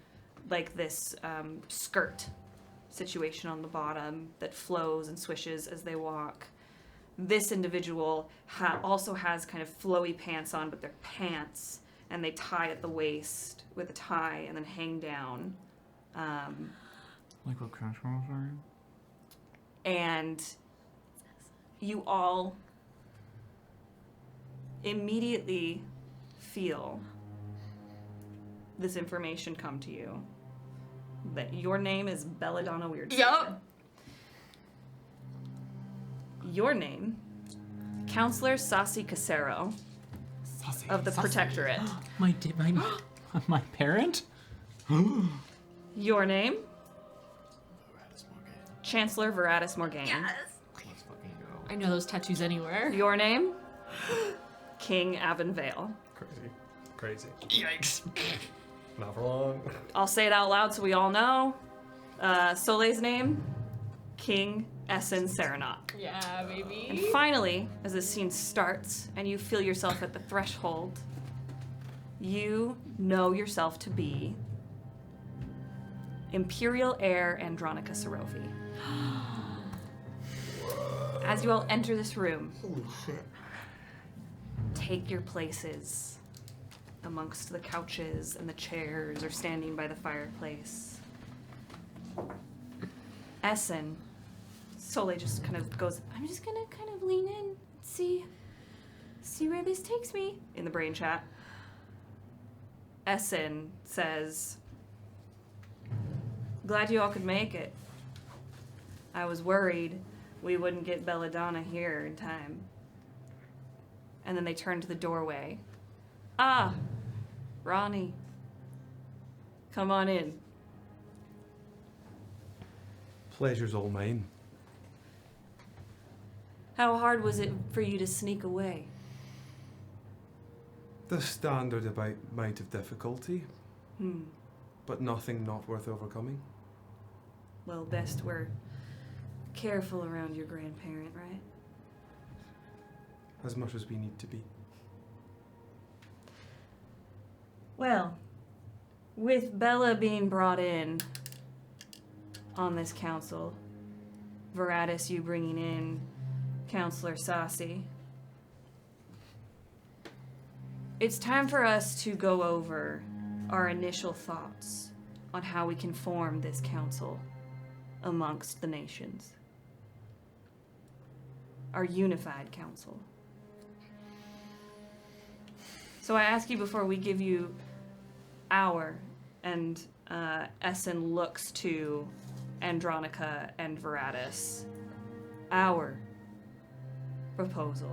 like this skirt situation on the bottom that flows and swishes as they walk. This individual also has kind of flowy pants on, but they're pants and they tie at the waist with a tie and then hang down. Like what Casero was wearing? And you all immediately feel this information come to you. That your name is Belladonna Weirdstone. Yup. Your name, Counselor Sassy Casero of the Protectorate. My parent? Your name, Chancellor Veritus Morgaine. Yes. Let's fucking go. I know those tattoos anywhere. Your name, King Avonvale. Crazy. Yikes. Not for long. I'll say it out loud so we all know. Soleil's name, King Essen Serenok. Yeah, baby. And finally, as this scene starts and you feel yourself at the threshold, you know yourself to be Imperial Heir Andronica Sarovei. As you all enter this room, take your places amongst the couches and the chairs or standing by the fireplace. Essen, Soleil just kind of goes, I'm just gonna kind of lean in, see where this takes me, in the brain chat. Essen says, glad you all could make it. I was worried we wouldn't get Belladonna here in time. And then they turn to the doorway. Ah, Ronnie, come on in. Pleasure's all mine. How hard was it for you to sneak away? The standard amount of difficulty, but nothing not worth overcoming. Well, best we're careful around your grandparent, right? As much as we need to be. Well, with Bella being brought in on this council, Veritus, you bringing in Counselor Sassy, it's time for us to go over our initial thoughts on how we can form this council amongst the nations. Our unified council. So I ask you before we give you our, and Essen looks to Andronica and Veritus. Our proposal.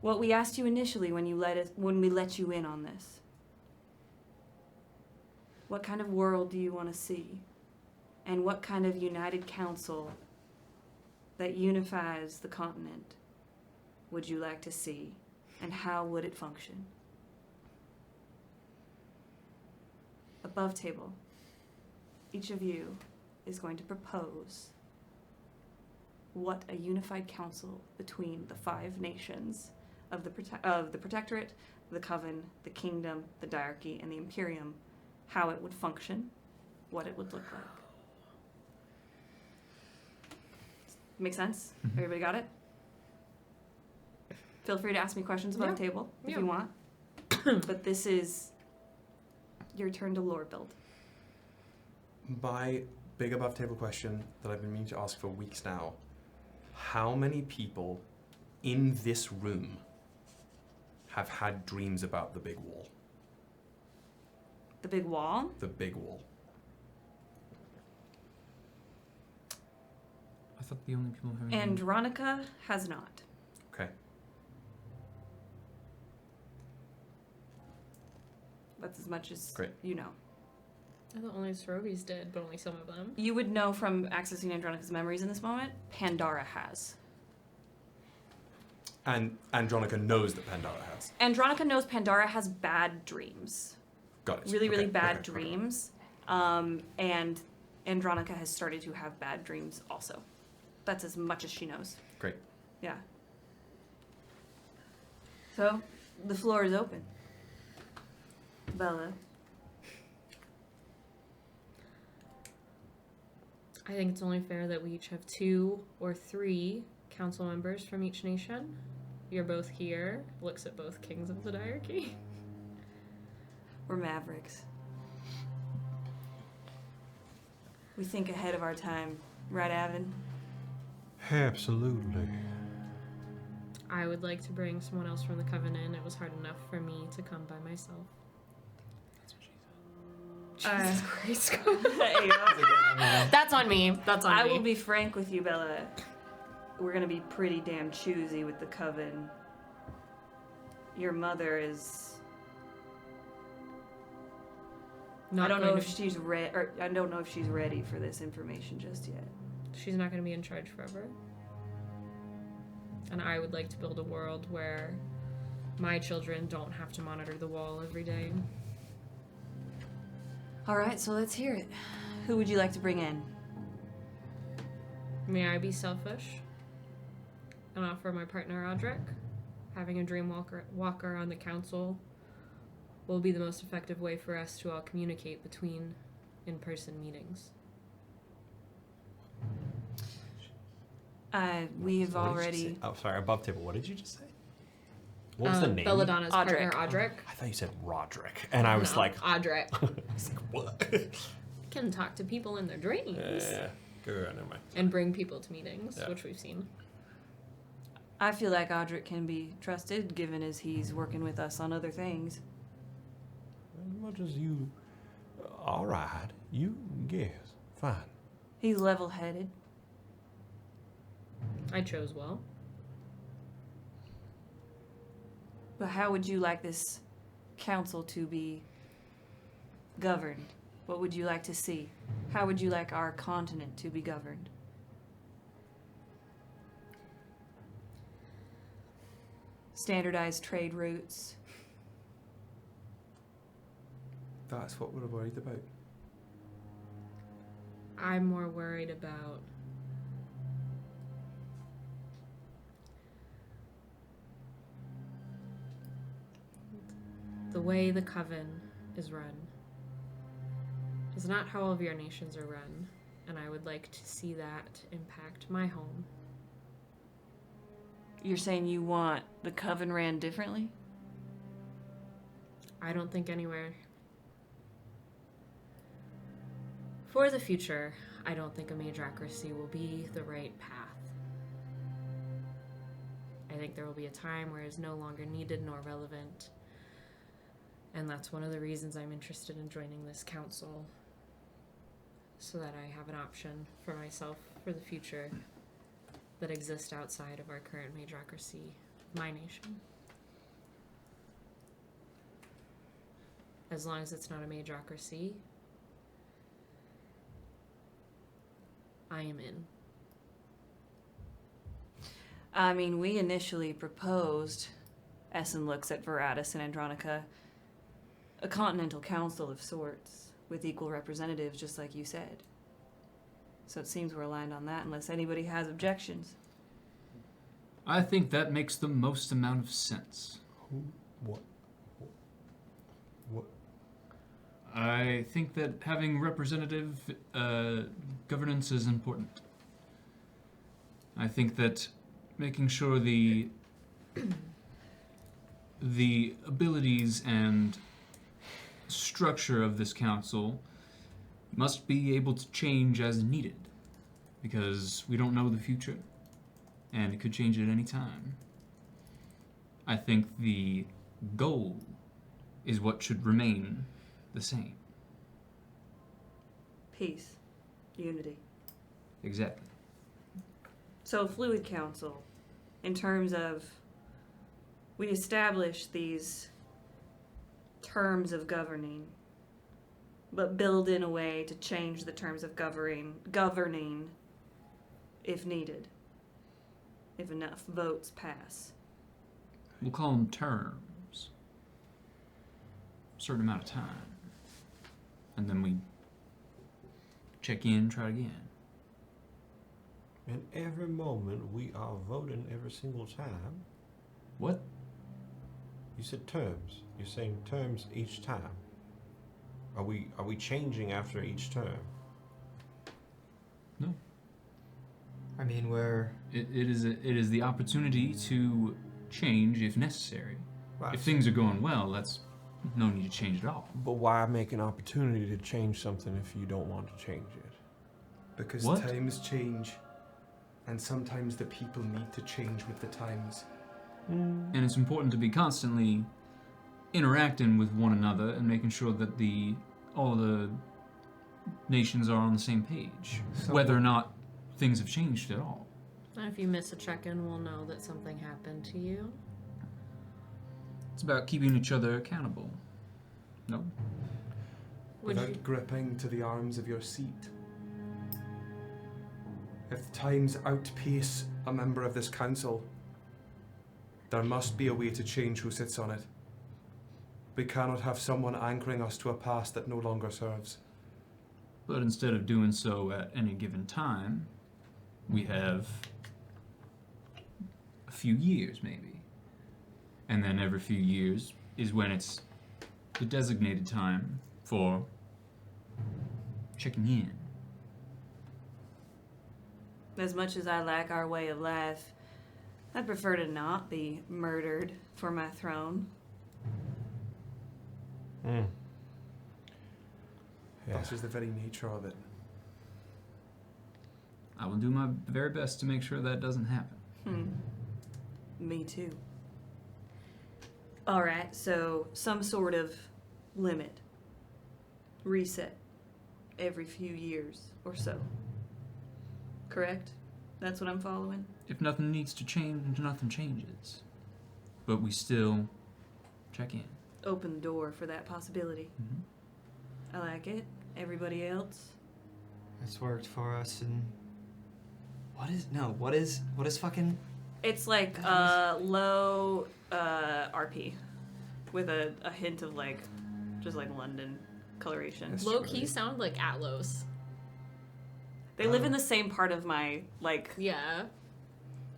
What we asked you initially when we let you in on this. What kind of world do you want to see? And what kind of united council that unifies the continent would you like to see? And how would it function? Above table, each of you is going to propose what a unified council between the 5 nations of the Protectorate, the Coven, the Kingdom, the Diarchy, and the Imperium, how it would function, what it would look like. Make sense? Everybody got it? Feel free to ask me questions about the table if you want. But this is your turn to lore build. My big above table question that I've been meaning to ask for weeks now. How many people in this room have had dreams about the big wall? The big wall? The big wall. I thought the only people having. Andronica has not. Okay. That's as much as Great. you know. I thought only Saroveis did, but only some of them. You would know from accessing Andronica's memories in this moment, Pandora has. And Andronica knows that Pandora has. Andronica knows Pandora has bad dreams. Got it. Really, really Okay, bad okay, okay. dreams. And Andronica has started to have bad dreams also. That's as much as she knows. Great. Yeah. So, the floor is open. Bella. I think it's only fair that we each have 2 or 3 council members from each nation. You're both here. Looks at both kings of the diarchy. We're mavericks. We think ahead of our time. Right, Avin? Absolutely. I would like to bring someone else from the Covenant. It was hard enough for me to come by myself. Jesus Christ. That's on me. That's on me. I will be frank with you, Bella. We're gonna be pretty damn choosy with the Coven. Your mother is... I don't know if she's ready for this information just yet. She's not going to be in charge forever. And I would like to build a world where my children don't have to monitor the wall every day. All right, so let's hear it. Who would you like to bring in? May I be selfish and offer my partner Audric? Having a dream walker on the council will be the most effective way for us to all communicate between in-person meetings. We have What did you already... say? Oh, sorry, above table. What did you just say? What was the name? Belladonna's partner, Audric. I thought you said Roderick, and I was like, Audric. what? Can talk to people in their dreams. Yeah, good, never mind. And bring people to meetings, Yeah. which we've seen. I feel like Audric can be trusted, given as he's working with us on other things. As much as you, all right, you guess, fine. He's level-headed. I chose well. But how would you like this council to be governed? What would you like to see? How would you like our continent to be governed? Standardized trade routes. That's what we're worried about. I'm more worried about the way the Coven is run. Is not how all of your nations are run, and I would like to see that impact my home. You're saying you want the Coven ran differently? I don't think anywhere. For the future, I don't think a mageocracy will be the right path. I think there will be a time where it's no longer needed nor relevant. And that's one of the reasons I'm interested in joining this council, so that I have an option for myself for the future that exists outside of our current majocracy, my nation. As long as it's not a majocracy, I am in. I mean, we initially proposed, Essen looks at Veritus and Andronica, a continental council of sorts, with equal representatives, just like you said. So it seems we're aligned on that, unless anybody has objections. I think that makes the most amount of sense. What? I think that having representative governance is important. I think that making sure the abilities and structure of this council must be able to change as needed, because we don't know the future, and it could change at any time. I think the goal is what should remain the same. Peace. Unity. Exactly. So, Fluid Council, in terms of, we establish these terms of governing, but build in a way to change the terms of governing if needed, if enough votes pass. We'll call them terms. A certain amount of time. And then we check in, try again. And every moment we are voting every single time. What? You said terms. You're saying terms each time. Are we changing after each term? No. I mean, It is the opportunity to change if necessary. Right. If things are going well, that's no need to change at all. But why make an opportunity to change something if you don't want to change it? Because What? times change, and sometimes the people need to change with the times. And it's important to be constantly interacting with one another and making sure that all the nations are on the same page, whether or not things have changed at all. And if you miss a check-in, we'll know that something happened to you. It's about keeping each other accountable. No? Without gripping to the arms of your seat. If the times outpace a member of this council, there must be a way to change who sits on it. We cannot have someone anchoring us to a past that no longer serves. But instead of doing so at any given time, we have a few years, maybe. And then every few years is when it's the designated time for checking in. As much as I like our way of life, I'd prefer to not be murdered for my throne. Yeah. That is the very nature of it. I will do my very best to make sure that doesn't happen. Me too. Alright, so some sort of limit. Reset. Every few years or so. Correct? That's what I'm following? If nothing needs to change, nothing changes. But we still check in. Open the door for that possibility. I like it. Everybody else? it's worked for us. And what is fucking? It's like low RP with a hint of like just like London coloration. That's Low key sound like Atlos. They live in the same part of my like Yeah.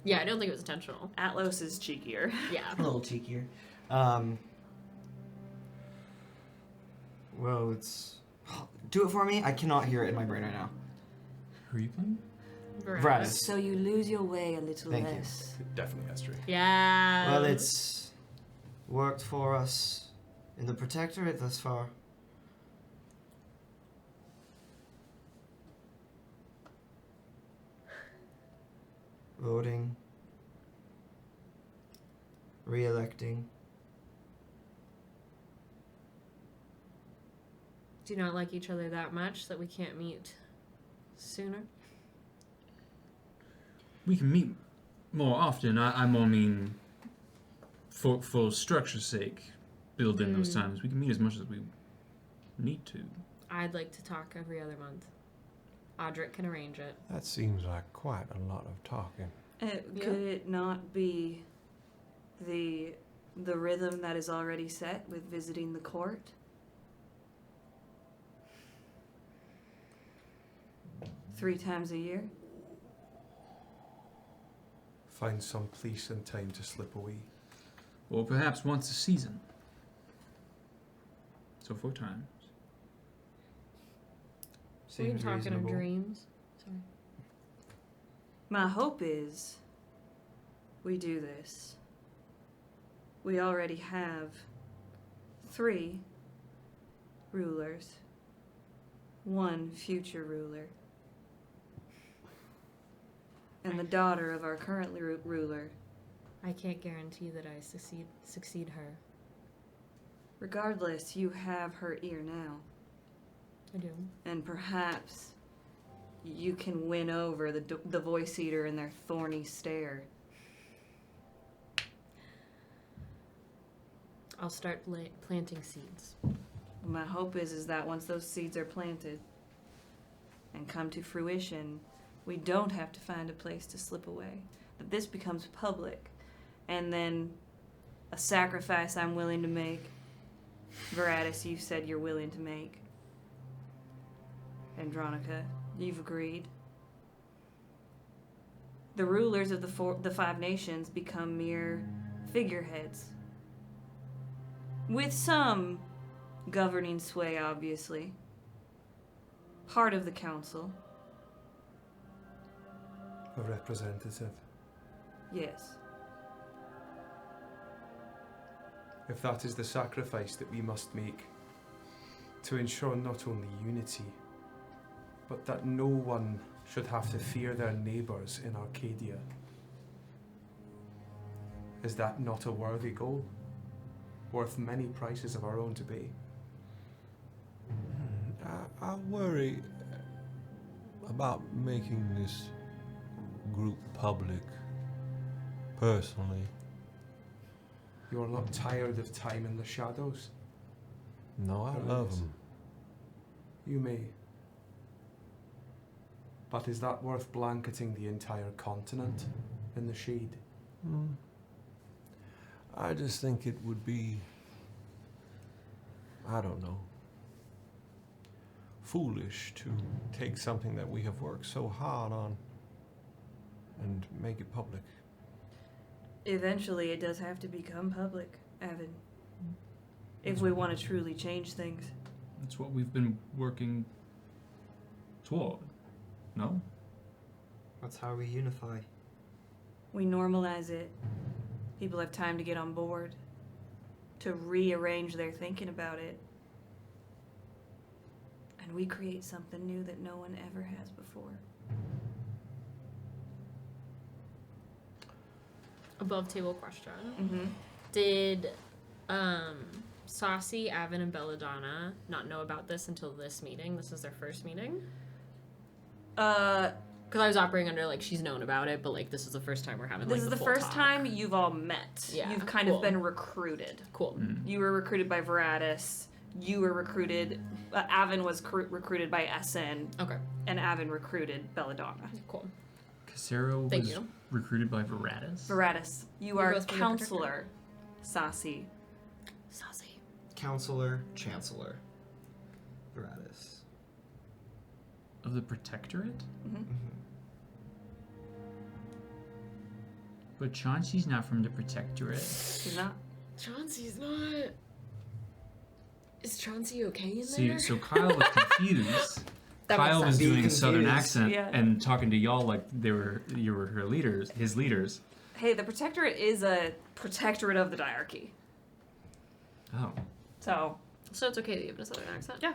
Yeah, I don't think it was intentional. Atlos is cheekier. Yeah. A little cheekier. Well, it's. Do it for me. I cannot hear it in my brain right now. Who are you playing? Veritus. So you lose your way a little Thank you. less. Definitely has to. Yeah. Well, it's worked for us in the Protectorate thus far. Voting. Re-electing. Do you not like each other that much that we can't meet sooner? We can meet more often. I more mean for structure's sake, build in those times. We can meet as much as we need to. I'd like to talk every other month. Audric can arrange it. That seems like quite a lot of talking. Could it not be the rhythm that is already set with visiting the court? Three times a year? Find some place and time to slip away. Or perhaps once a season. So 4 times. We can Seems talk in our reasonable. dreams. Sorry. My hope is we do this. We already have 3 rulers, 1 future ruler, and the daughter of our current ruler. I can't guarantee that I succeed her. Regardless, you have her ear now. I do. And perhaps you can win over the voice eater and their thorny stare. I'll start planting seeds. My hope is that once those seeds are planted and come to fruition, we don't have to find a place to slip away. That this becomes public. And then a sacrifice I'm willing to make. Veritus, you said you're willing to make. Andronica, you've agreed. The rulers of the 5 nations become mere figureheads. With some governing sway, obviously. Part of the council. A representative. Yes. If that is the sacrifice that we must make to ensure not only unity, but that no one should have to fear their neighbours in Arcadia. Is that not a worthy goal? Worth many prices of our own to pay? I worry about making this group public, personally. You are not tired of time in the shadows? No, I love them. You may. But is that worth blanketing the entire continent in the shade? I just think it would be, I don't know, foolish to take something that we have worked so hard on and make it public. Eventually, it does have to become public, Evan. If we want to truly change things. That's what we've been working toward. No? That's how we unify. We normalize it. People have time to get on board, to rearrange their thinking about it. And we create something new that no one ever has before. Above table question. Mm-hmm. Did Saucy, Avon, and Belladonna not know about this until this meeting? This is their first meeting? Because I was operating under, like, she's known about it, but, like, this is the first time we're having, like, This is the full first talk. time you've all met. Yeah, You've kind cool. of been recruited. Cool. You were recruited by Veritus. You were recruited. Avon was recruited by SN. Okay. And Avon recruited Belladonna. Cool. Casero Thank was you. recruited by Veritus. Veritus, you We're are both from the counselor. Saucy. Saucy. Counselor, Chancellor. Veritus. Of the Protectorate? Mm-hmm. But Chauncey's not from the Protectorate. She's not. Chauncey's not. Is Chauncey okay in See, there? so Kyle was confused. That Kyle makes was sense. doing a southern Confused. accent Yeah. and talking to y'all like you were her leaders, his leaders. Hey, the Protectorate is a protectorate of the diarchy. Oh. So it's okay that you have a southern accent? Yeah.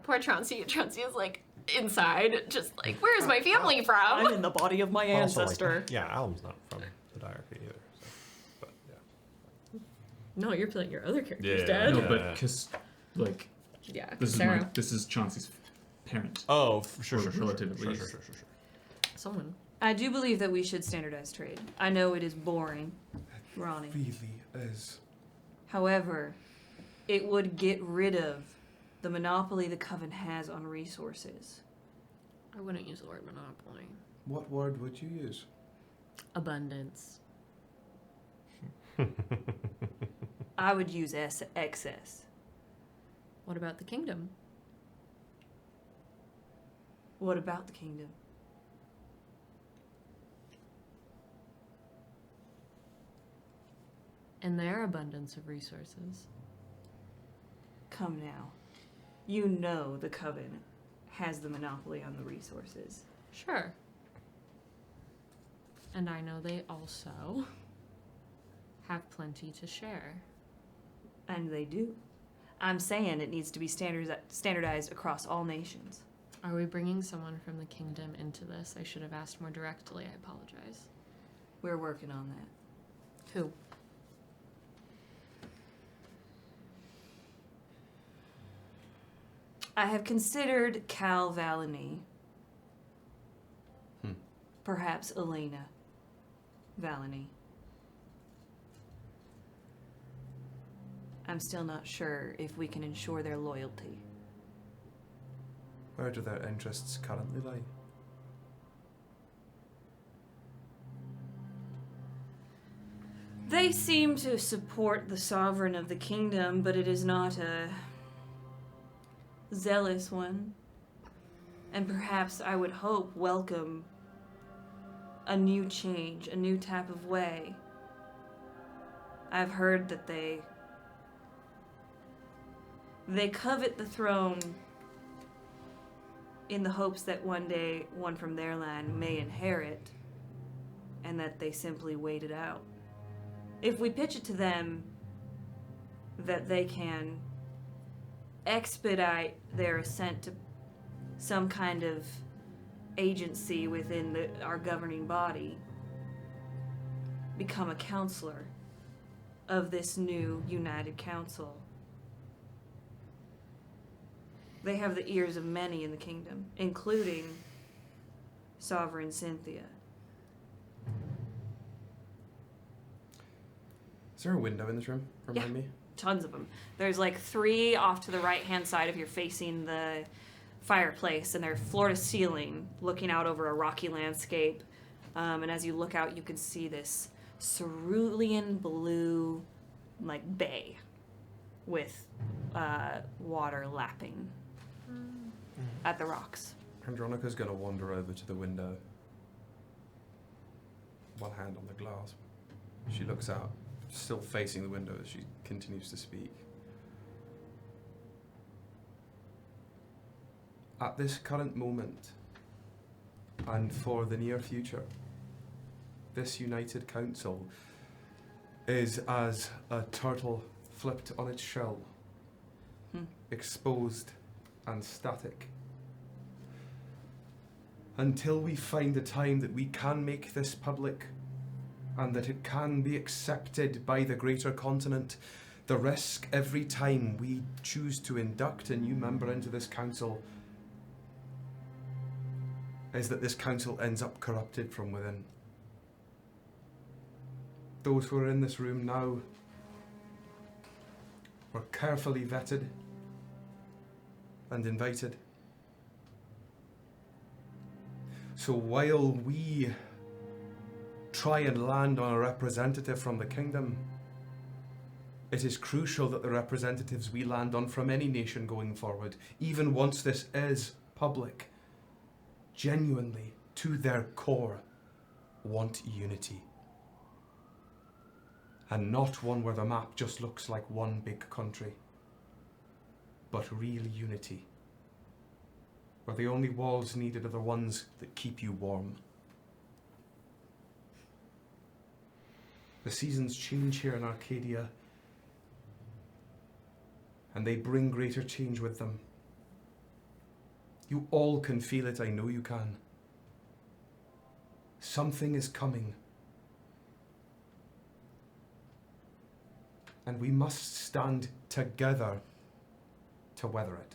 Poor Chauncey. Chauncey is, like, inside, just like, where's my family from? I'm in the body of my Also, like, ancestor. yeah, Alum's not from the diarchy either. So. No, you're playing your other character's Yeah. dad. No, but because like Yeah, this is Chauncey's parent. Oh, sure, Or sure, sure, relative at sure, least. sure, sure, sure. Someone. I do believe that we should standardize trade. I know it is boring, Ronnie. Really is. However, it would get rid of the monopoly the Coven has on resources. I wouldn't use the word monopoly. What word would you use? Abundance. I would use excess. What about the kingdom? What about the kingdom? And their abundance of resources. Come now. You know the Coven has the monopoly on the resources. Sure. And I know they also have plenty to share. And they do. I'm saying it needs to be standardized across all nations. Are we bringing someone from the kingdom into this? I should have asked more directly. I apologize. We're working on that. Who? I have considered Cal Valanie. Perhaps Elena Valanie. I'm still not sure if we can ensure their loyalty. Where do their interests currently lie? They seem to support the sovereign of the kingdom, but it is not a zealous one. And perhaps I would hope welcome a new change, a new type of way. I've heard that they covet the throne in the hopes that one day one from their land may inherit, and that they simply wait it out. If we pitch it to them that they can expedite their ascent to some kind of agency within our governing body, become a counselor of this new united council, they have the ears of many in the kingdom, including Sovereign Cynthia. Is there a window in this room? Remind me. Tons of them. There's like 3 off to the right-hand side if you're facing the fireplace, and they're floor to ceiling, looking out over a rocky landscape. And as you look out, you can see this cerulean blue, like, bay with water lapping at the rocks. Andronica's gonna wander over to the window. One hand on the glass. She looks out, still facing the window as she continues to speak. At this current moment, and for the near future, this united council is as a turtle flipped on its shell, exposed and static. Until we find a time that we can make this public and that it can be accepted by the greater continent, the risk every time we choose to induct a new member into this council is that this council ends up corrupted from within. Those who are in this room now were carefully vetted and invited. So while we try and land on a representative from the kingdom, it is crucial that the representatives we land on from any nation going forward, even once this is public, genuinely, to their core, want unity. And not one where the map just looks like one big country, but real unity, where the only walls needed are the ones that keep you warm. The seasons change here in Arcadia, and they bring greater change with them. You all can feel it, I know you can. Something is coming. And we must stand together to weather it.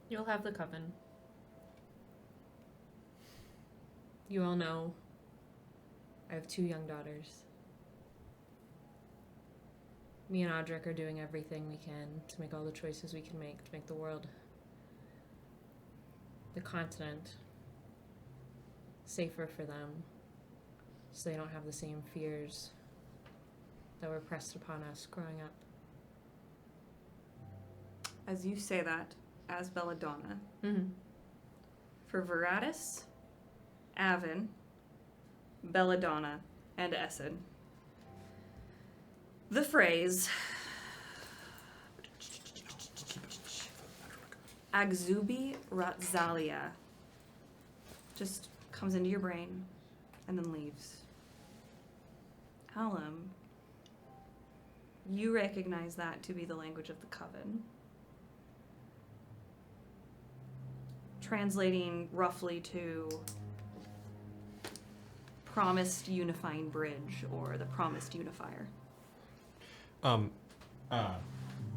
You'll have the coven. You all know I have 2 young daughters. Me and Audric are doing everything we can to make all the choices we can make to make the world, the continent, safer for them, so they don't have the same fears that were pressed upon us growing up. As you say that, as Belladonna, Mm-hmm. for Veritus, Avon, Belladonna, and Essen, the phrase Agzubi Ratzalia just comes into your brain and then leaves. Alum, you recognize that to be the language of the coven. Translating roughly to promised unifying bridge or the promised unifier.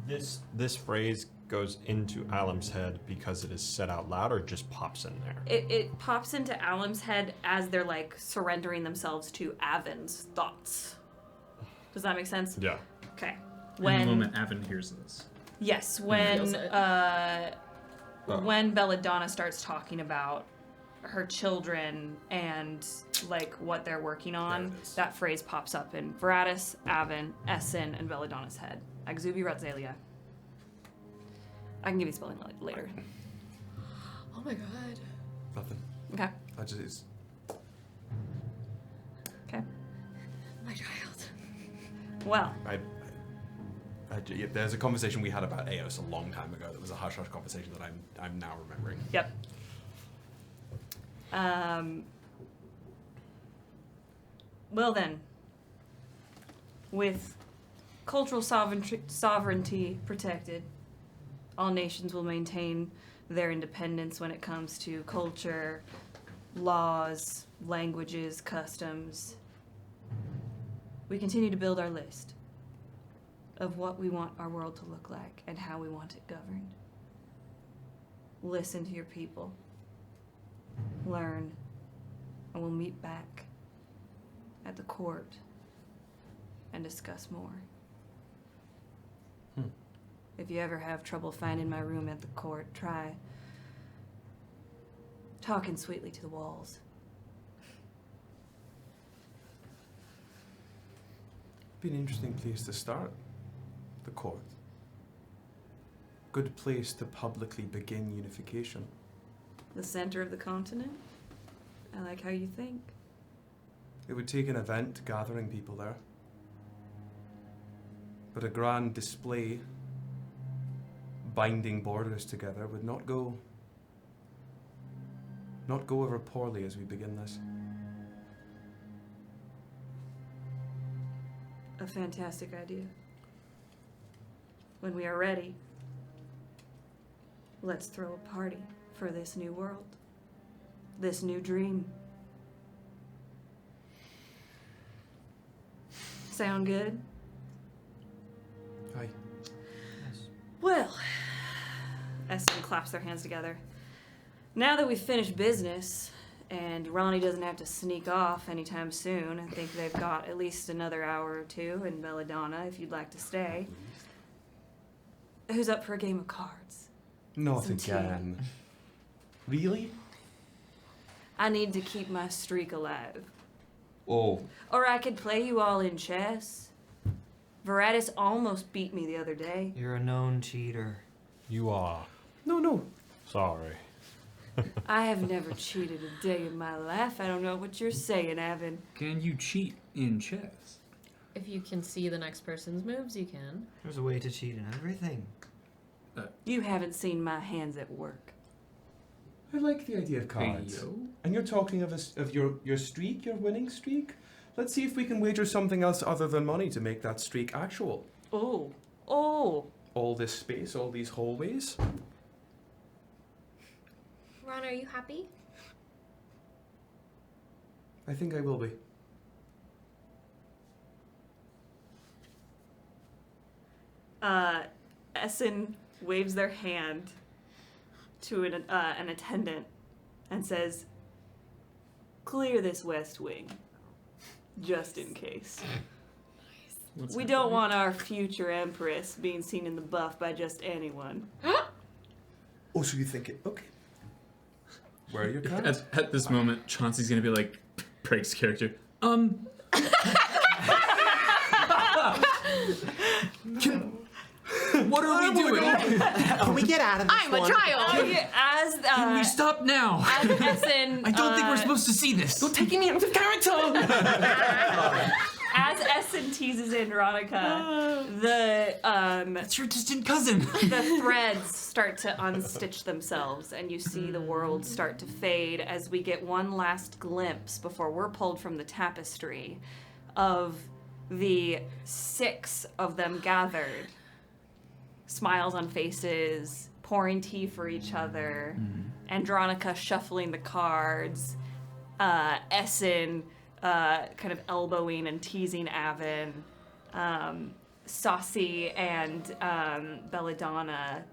This phrase goes into Alum's head because it is said out loud, or just pops in there? It pops into Alum's head as they're like surrendering themselves to Avon's thoughts. Does that make sense? Yeah. Okay. In the moment Avon hears this. Yes, Feels when Belladonna starts talking about her children and like what they're working on, that phrase pops up in Veritus, Avon, Essen, and Belladonna's head. Agzubi Ratzalia. I can give you spelling later. Oh my god. Nothing. Okay. I just. Okay. My child. Well. Yeah, there's a conversation we had about Eos a long time ago that was a hush-hush conversation that I'm now remembering. Yep. Well then, with cultural sovereignty protected, all nations will maintain their independence when it comes to culture, laws, languages, customs. We continue to build our list of what we want our world to look like and how we want it governed. Listen to your people. Learn, and we'll meet back at the court and discuss more. If you ever have trouble finding my room at the court, try talking sweetly to the walls. Be an interesting place to start. The court. Good place to publicly begin unification. The center of the continent? I like how you think. It would take an event gathering people there. But a grand display binding borders together would not go over poorly as we begin this. A fantastic idea. When we are ready, let's throw a party for this new world, this new dream. Sound good? Aye. Well, Essen claps their hands together. Now that we've finished business, and Ronnie doesn't have to sneak off anytime soon, I think they've got at least another hour or two in Belladonna if you'd like to stay. Who's up for a game of cards? Not Some tea. again. Really? I need to keep my streak alive. Oh. Or I could play you all in chess. Veritus almost beat me the other day. You're a known cheater. You are. No. Sorry. I have never cheated a day in my life. I don't know what you're saying, Avon. Can you cheat in chess? If you can see the next person's moves, you can. There's a way to cheat in everything. You haven't seen my hands at work. I like the idea of cards. And you're talking of your streak, your winning streak? Let's see if we can wager something else other than money to make that streak actual. Oh. All this space, all these hallways. Ron, are you happy? I think I will be. Essen waves their hand to an attendant and says, "Clear this west wing, just in case. We don't want our future empress being seen in the buff by just anyone." Oh, so you think it? Okay. Where are your cards? At this moment, Chauncey's gonna be like, Craig's character. What are we doing? Can we get out of this I'm a child. Can we stop now? As Essen, I don't think we're supposed to see this. You're taking me out of character! As Essen teases in Veronica, That's your distant cousin. the threads start to unstitch themselves, and you see the world start to fade as we get one last glimpse before we're pulled from the tapestry of the 6 of them gathered. Smiles on faces, pouring tea for each other, Andronica shuffling the cards, Essen kind of elbowing and teasing Avon, Saucy and Belladonna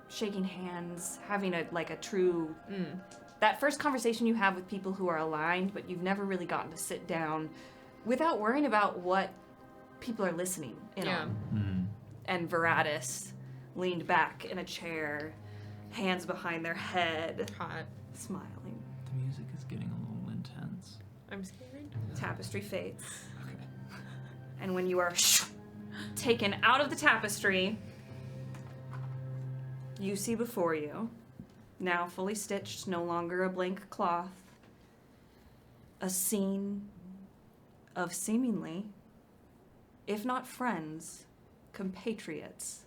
shaking hands, having a true... That first conversation you have with people who are aligned, but you've never really gotten to sit down without worrying about what people are listening in on. And Veritus leaned back in a chair, hands behind their head, Hot. smiling. The music is getting a little intense. I'm scared. Tapestry fades. And when you are taken out of the tapestry, you see before you, now fully stitched, no longer a blank cloth, a scene of seemingly, if not friends, compatriots,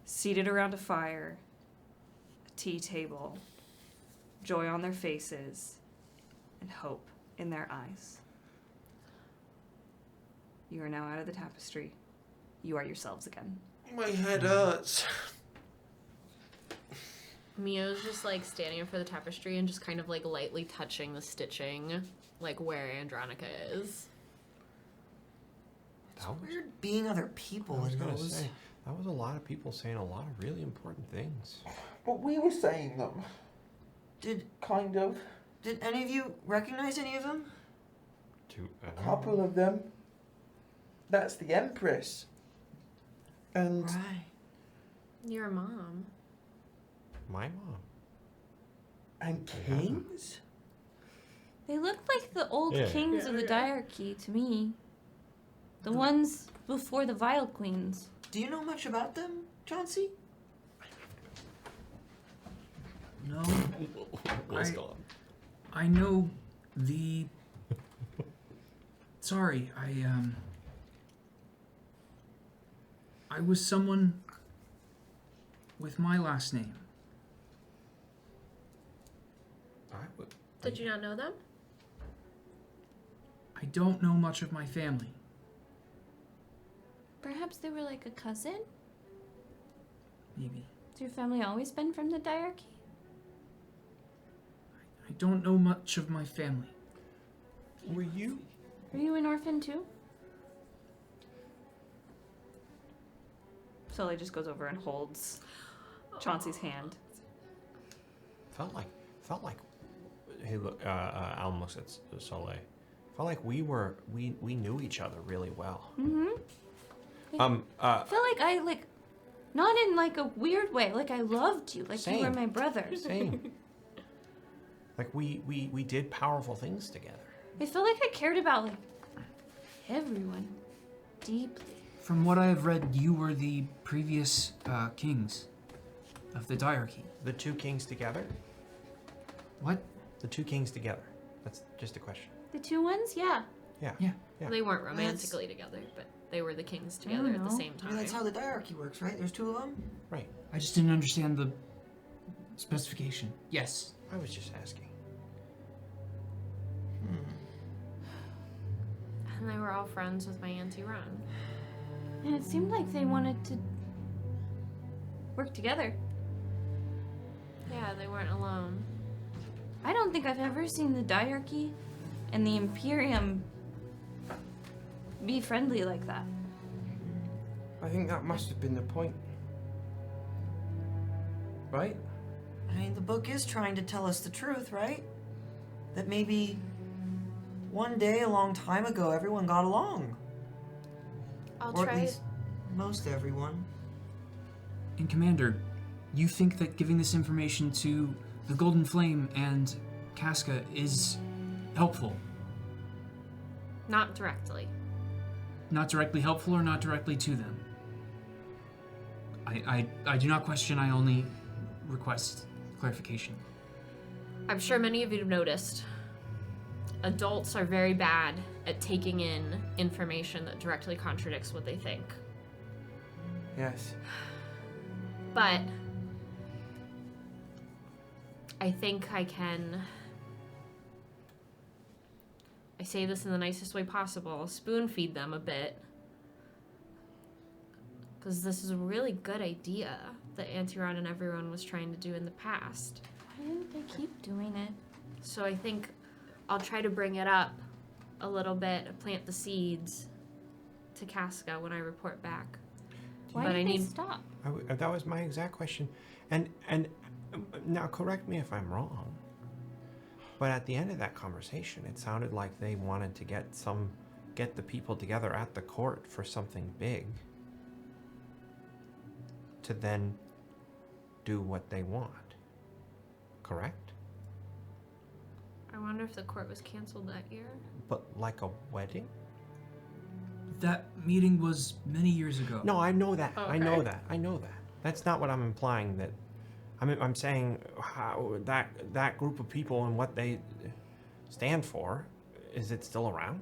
seated around a fire, a tea table, joy on their faces, and hope in their eyes. You are now out of the tapestry. You are yourselves again. My head hurts. Mio's just like standing in front of the tapestry and just kind of like lightly touching the stitching, like where Andronica is. It's weird being other people. I was in gonna those. say, that was a lot of people saying a lot of really important things. But we were saying them. Did Kind of. any of you recognize any of them? A couple of them. That's the Empress. And Right. Your mom. My mom. and Kings? They look like the old Yeah. kings of the diarchy to me. The ones before the Vile Queens. Do you know much about them, Chauncey? No. Will's I- gone. I know the. Sorry, I was someone with my last name. Did you not know them? I don't know much of my family. Perhaps they were like a cousin? Maybe. Has your family always been from the diarchy? I don't know much of my family. Were you? Are you an orphan too? Sully just goes over and holds Chauncey's hand. Felt like. Hey, look. Alum looks at Soleil. Felt like we knew each other really well. Mm-hmm. I feel like I not in like a weird way. Like I loved you. Like you were Same. my brother. Same. Like we did powerful things together. I felt like I cared about like everyone deeply. From what I have read, you were the previous kings of the diarchy. The two kings together? What? The two kings together. That's just a question. The two ones, yeah. Yeah. Yeah. Yeah. They weren't romantically together, but they were the kings together at the know. same I time. mean, that's how the diarchy works, right? There's two of them. Right. I just didn't understand the specification. Yes. I was just asking. And they were all friends with my Auntie Ron. And it seemed like they wanted to work together. Yeah, they weren't alone. I don't think I've ever seen the Diarchy and the Imperium be friendly like that. I think that must have been the point. Right? I mean, the book is trying to tell us the truth, right? That maybe one day a long time ago everyone got along. I'll Or try. at least most everyone. And Commander, you think that giving this information to the Golden Flame and Casca is helpful? Not directly. Not directly helpful or not directly to them? I do not question, I only request clarification. I'm sure many of you have noticed. Adults are very bad at taking in information that directly contradicts what they think. Yes. But I think I can. I say this in the nicest way possible. Spoon feed them a bit. Because this is a really good idea that Antiron and everyone was trying to do in the past. Why didn't they keep doing it? So I think I'll try to bring it up a little bit, plant the seeds to Casca when I report back. Why But did I they need stop? That was my exact question. And now correct me if I'm wrong, but at the end of that conversation, it sounded like they wanted to get the people together at the court for something big to then do what they want. Correct? I wonder if the court was canceled that year. But like a wedding? That meeting was many years ago. No, I know that. Okay. I know that. I know that. That's not what I'm implying. That I'm saying how that group of people and what they stand for, is it still around?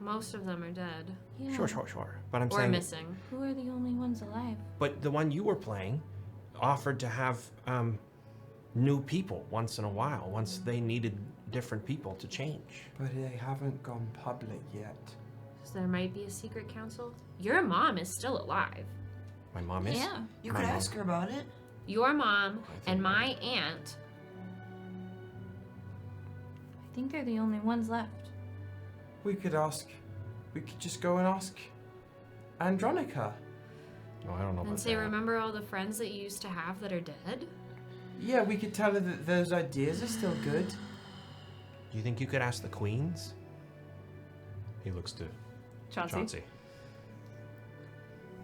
Most of them are dead. Yeah. Sure. But I'm Or saying missing. Who are the only ones alive? But the one you were playing offered to have new people once in a while, once they needed different people to change. But they haven't gone public yet. So there might be a secret council. Your mom is still alive. My mom is? Yeah. You My could mom. ask her about it. Your mom think and my aunt. I think they're the only ones left. We could just go and ask Andronica. No, I don't know And about say, that. remember all the friends that you used to have that are dead? Yeah, we could tell her that those ideas are still good. Do you think you could ask the queens? He looks to Chauncey.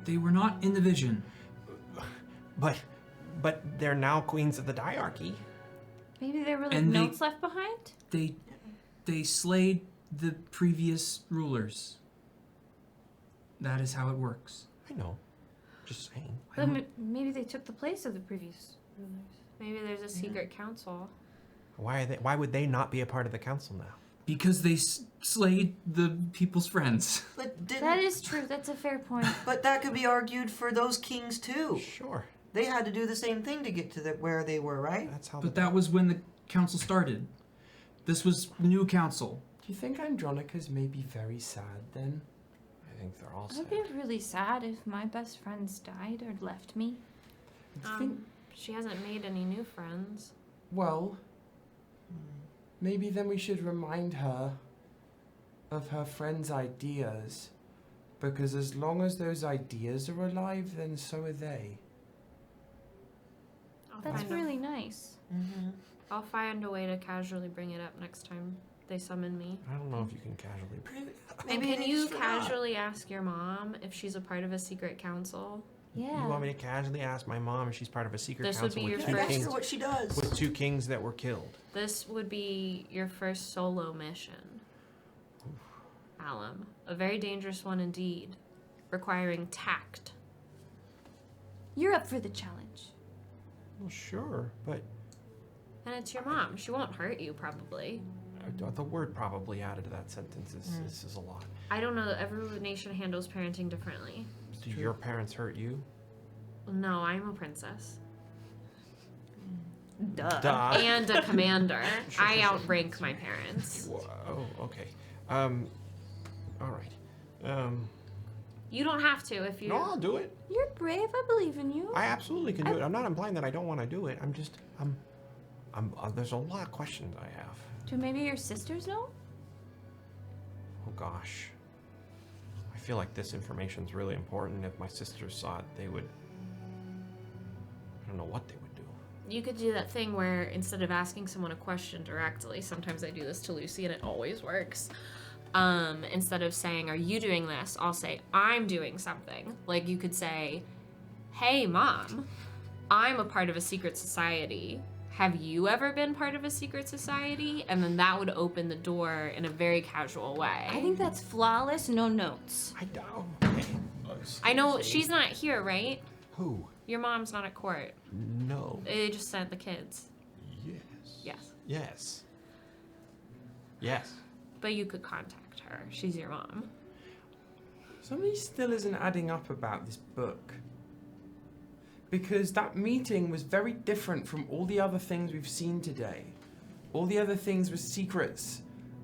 They were not in the vision. But they're now queens of the diarchy. Maybe there were like And they- notes left behind? They slayed the previous rulers. That is how it works. I know. Just saying. I don't- But maybe they took the place of the previous rulers. Maybe there's a secret council. Why would they not be a part of the council now? Because they slayed the people's friends. But That is true. That's a fair point. But that could be argued for those kings too. Sure. They had to do the same thing to get to where they were, right? That's how But that was when the council started. This was new council. Do you think Andronica's maybe very sad then? I think they're all I'd sad. be really sad if my best friends died or left me. She hasn't made any new friends. Well, maybe then we should remind her of her friends' ideas. Because as long as those ideas are alive, then so are they. That's really nice. Mm-hmm. I'll find a way to casually bring it up next time they summon me. I don't know if you can casually. And Maybe can they you just forgot. casually ask your mom if she's a part of a secret council? Yeah. You want me to casually ask my mom if she's part of a secret This would council be your with You two could ask kings? her what she does. With two kings that were killed. This would be your first solo mission. Alum. A very dangerous one indeed, requiring tact. You're up for the challenge. Well, sure, but And it's your mom. She won't hurt you, probably. the word probably added to that sentence is a lot. I don't know. Every nation handles parenting differently. Do your parents hurt you? No, I'm a princess. Duh. Duh. And a commander. I outrank my parents. Oh, okay. All right. You don't have to if you. No, I'll do it. You're brave. I believe in you. I absolutely can do it. I'm not implying that I don't want to do it. There's a lot of questions I have. Do maybe your sisters know? Oh gosh. I feel like this information's really important. If my sisters saw it, they would. I don't know what they would do. You could do that thing where instead of asking someone a question directly, sometimes I do this to Lucy and it always works. Instead of saying, "Are you doing this?" I'll say, "I'm doing something." Like you could say, "Hey, Mom, I'm a part of a secret society. Have you ever been part of a secret society?" And then that would open the door in a very casual way. I think that's flawless. No notes. I doubt. I know she's not here, right? Who? Your mom's not at court. No. They just sent the kids. Yes. Yes. Yes. Yes. But you could contact her. She's your mom. Something still isn't adding up about this book. Because that meeting was very different from all the other things we've seen today. All the other things were secrets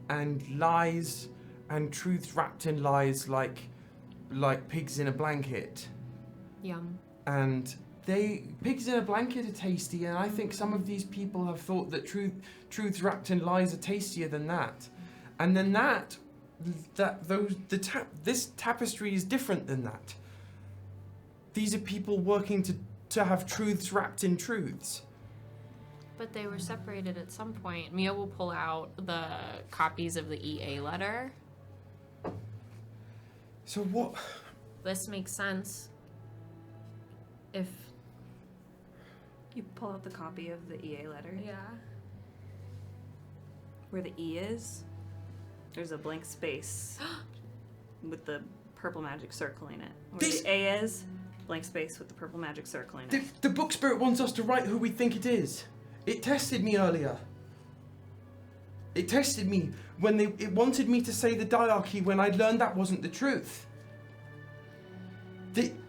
and lies and truths wrapped in lies like pigs in a blanket. Yum. And pigs in a blanket are tasty, and I think some of these people have thought that truths wrapped in lies are tastier than that. And then this tapestry is different than that. These are people working to have truths wrapped in truths. But they were separated at some point. Mio will pull out the copies of the EA letter. So what? This makes sense. If You pull out the copy of the EA letter. yeah. Where the E is, there's a blank space with the purple magic circle in it. Where the A is, blank space with the purple magic circle in it. The book spirit wants us to write who we think it is. It tested me earlier. It tested me when it wanted me to say the diarchy when I learned that wasn't the truth.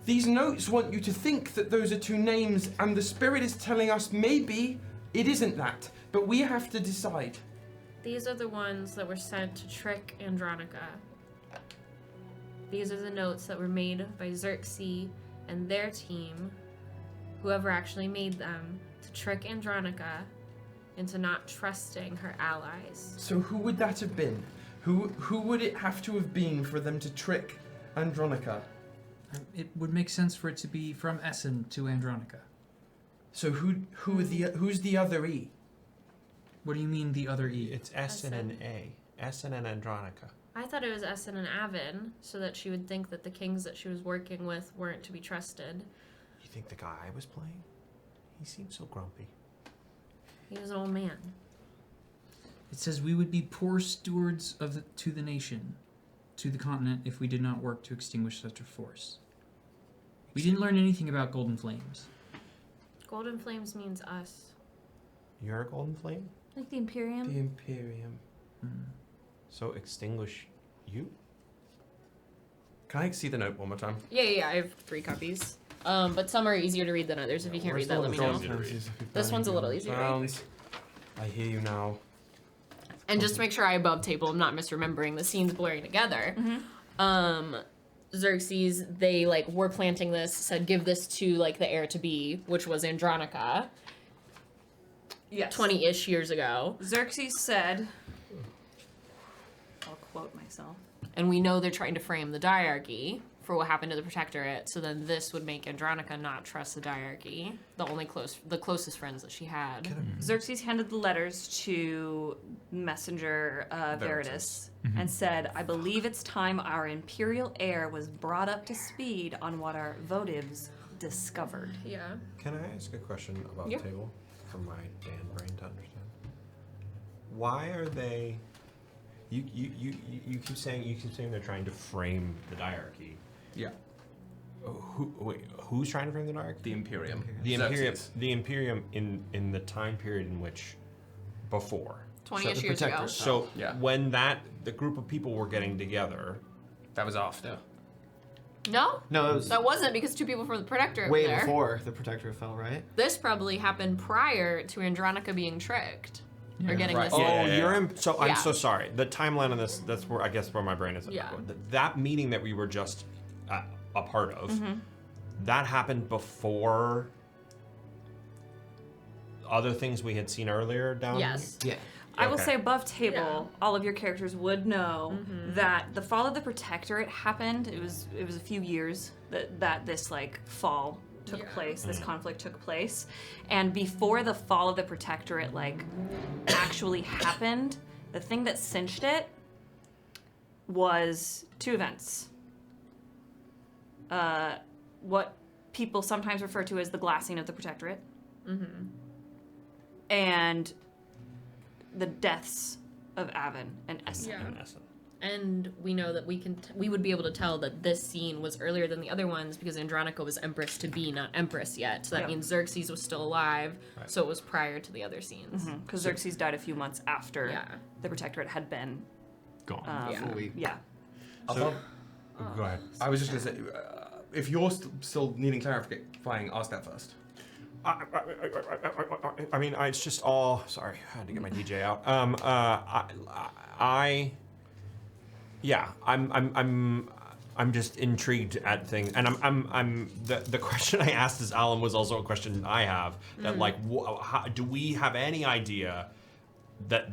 These notes want you to think that those are two names, and the spirit is telling us maybe it isn't that, but we have to decide. These are the ones that were sent to trick Andronica. These are the notes that were made by Xerxes and their team, whoever actually made them, to trick Andronica into not trusting her allies. So who would that have been? Who would it have to have been for them to trick Andronica? It would make sense for it to be from Essen to Andronica. So who's the other E? What do you mean the other E? It's Essen and A. Essen and Andronica. I thought it was Essen and Avin, so that she would think that the kings that she was working with weren't to be trusted. You think the guy I was playing? He seems so grumpy. He was an old man. It says we would be poor stewards to the nation, to the continent, if we did not work to extinguish such a force. We didn't learn anything about Golden Flames. Golden Flames means us. You're a golden flame? Like the Imperium? The Imperium. So extinguish you? Can I see the note one more time? Yeah, I have 3 copies. But some are easier to read than others. If you can't read that, let me know. This one's a little easier to read. I hear you now. And just to make sure I above table, I'm not misremembering, the scenes blurring together. Xerxes, they were planting this, said give this to the heir to be, which was Andronica. Yes. 20-ish years ago. Xerxes said, I'll quote myself. And we know they're trying to frame the diarchy for what happened to the Protectorate, so then this would make Andronica not trust the diarchy, the closest friends that she had. Xerxes handed the letters to Messenger Veritus and said, I believe it's time our imperial heir was brought up to speed on what our votives discovered. Yeah. Can I ask a question about Yeah. the table for my Dan brain to understand? Why are they? You keep saying they're trying to frame the diarchy. Yeah. Who's trying to frame the diarchy? The Imperium. The Imperium. Xerxes. The Imperium in the time period in which before. 20-ish years ago. So Yeah. when the group of people were getting together, That was after. No? No, it was That wasn't, because 2 people from the Protectorate way were there. before the Protectorate fell, right? This probably happened prior to Andronica being tricked. Or getting Right. this. Oh, I'm Yeah. so sorry. The timeline on this, that's where I guess where my brain is at. Yeah. That meeting that we were just a part of. That happened before other things we had seen earlier down. Yes. Yeah. I will Okay. say above table, all of your characters would know that the fall of the Protectorate happened. It was a few years that this like fall took place, this conflict took place. And before the fall of the Protectorate like actually happened, the thing that cinched it was two events. What people sometimes refer to as the glassing of the Protectorate. And the deaths of Avon and Essen. Yeah. And we know that we would be able to tell that this scene was earlier than the other ones because Andronica was Empress to be, not Empress yet. So that means Xerxes was still alive. Right. So it was prior to the other scenes. Because Xerxes died a few months after the Protectorate had been Gone. Fully. Yeah. So, go ahead. I was just going to say, if you're still needing clarifying, ask that first. I mean, it's just all. Sorry, I had to get my DJ out. I'm just intrigued at things, and I'm the question I asked as Alum was also a question I have. That like, do we have any idea that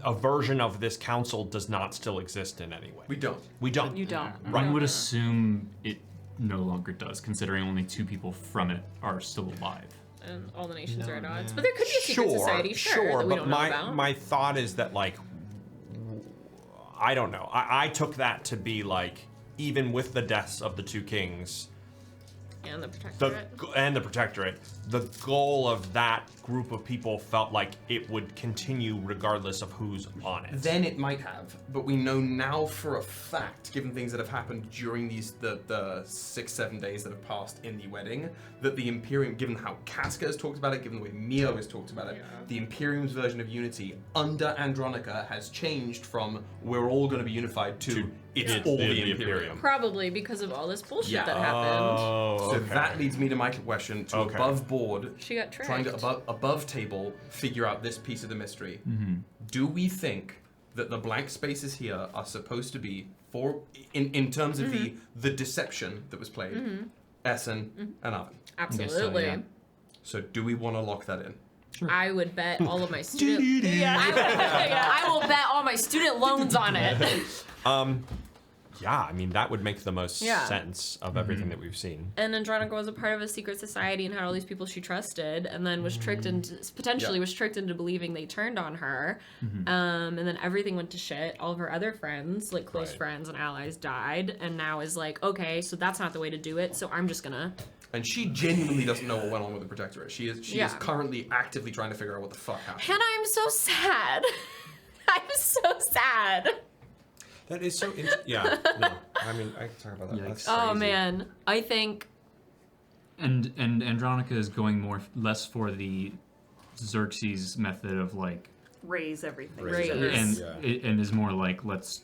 a version of this council does not still exist in any way? We don't. We don't. You don't. I would assume it no longer does, considering only 2 people from it are still alive. And all the nations are at odds. But there could be a secret society, sure, that we but don't know about. my thought is that like, I don't know. I took that to be like, even with the deaths of the 2 kings, And the Protectorate. the goal of that group of people felt like it would continue regardless of who's on it. Then it might have, but we know now for a fact, given things that have happened during the 6-7 days that have passed in the wedding, that the Imperium, given how Casca has talked about it, given the way Mio has talked about it, the Imperium's version of unity under Andronica has changed from we're all going to be unified to it's all the Imperium. Probably because of all this bullshit Yeah. that happened. Oh, So okay. that leads me to my question, to Okay. above board, She got tricked. trying to above table figure out this piece of the mystery. Do we think that the blank spaces here are supposed to be for in terms of the deception that was played, Essen and Avon? Absolutely. So do we want to lock that in? I would bet all of my student. I will bet all my student loans on it. Yeah, I mean, that would make the most Yeah. sense of everything that we've seen. And Andronica was a part of a secret society and had all these people she trusted, and then was tricked into was tricked into believing they turned on her. And then everything went to shit. All of her other friends, like close friends and allies, died, and now is like, okay, so that's not the way to do it. So I'm just gonna. And she genuinely doesn't know what went on with the Protectorate. She is Yeah. currently actively trying to figure out what the fuck happened. Hannah, I'm so sad. I'm so sad. That is so yeah, no. I mean, I can talk about that. That's Oh crazy. man, I think. And Andronica is going less for the Xerxes method of like, Raise everything. and is more like let's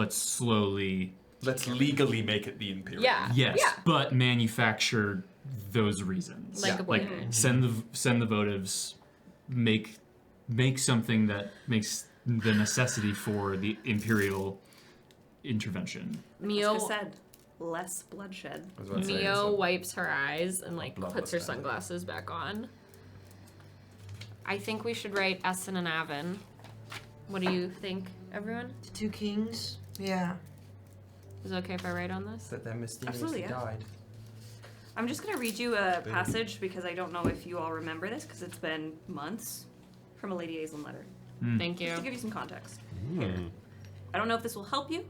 slowly. Let's legally make it the Imperium. Yeah. Yes, Yeah. but manufacture those reasons. Like a boyfriend. Send the votives, make something that makes the necessity for the imperial intervention. Mio said, less bloodshed. Mio wipes her eyes and like Bloodless puts her family. sunglasses back on. I think we should write Essen and Avon. What do you think, everyone? The 2 kings? Yeah. Is it okay if I write on this? That they mysteriously Absolutely, yeah. died. I'm just going to read you a passage because I don't know if you all remember this because it's been months from a Lady Aislin letter. Thank you. Just to give you some context. Here. I don't know if this will help you.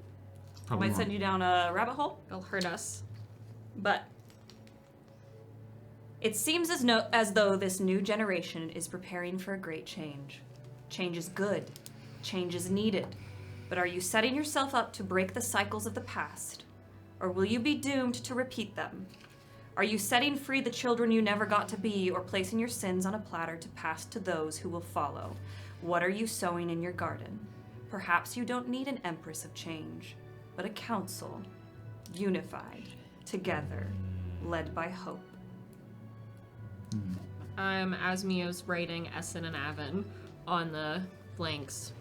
Probably Might not. send you down a rabbit hole. It'll hurt us. But it seems as though this new generation is preparing for a great change. Change is good. Change is needed. But are you setting yourself up to break the cycles of the past? Or will you be doomed to repeat them? Are you setting free the children you never got to be, or placing your sins on a platter to pass to those who will follow? What are you sowing in your garden? Perhaps you don't need an empress of change, but a council, unified, together, led by hope. As Mio's writing Essen and Avon on the blanks.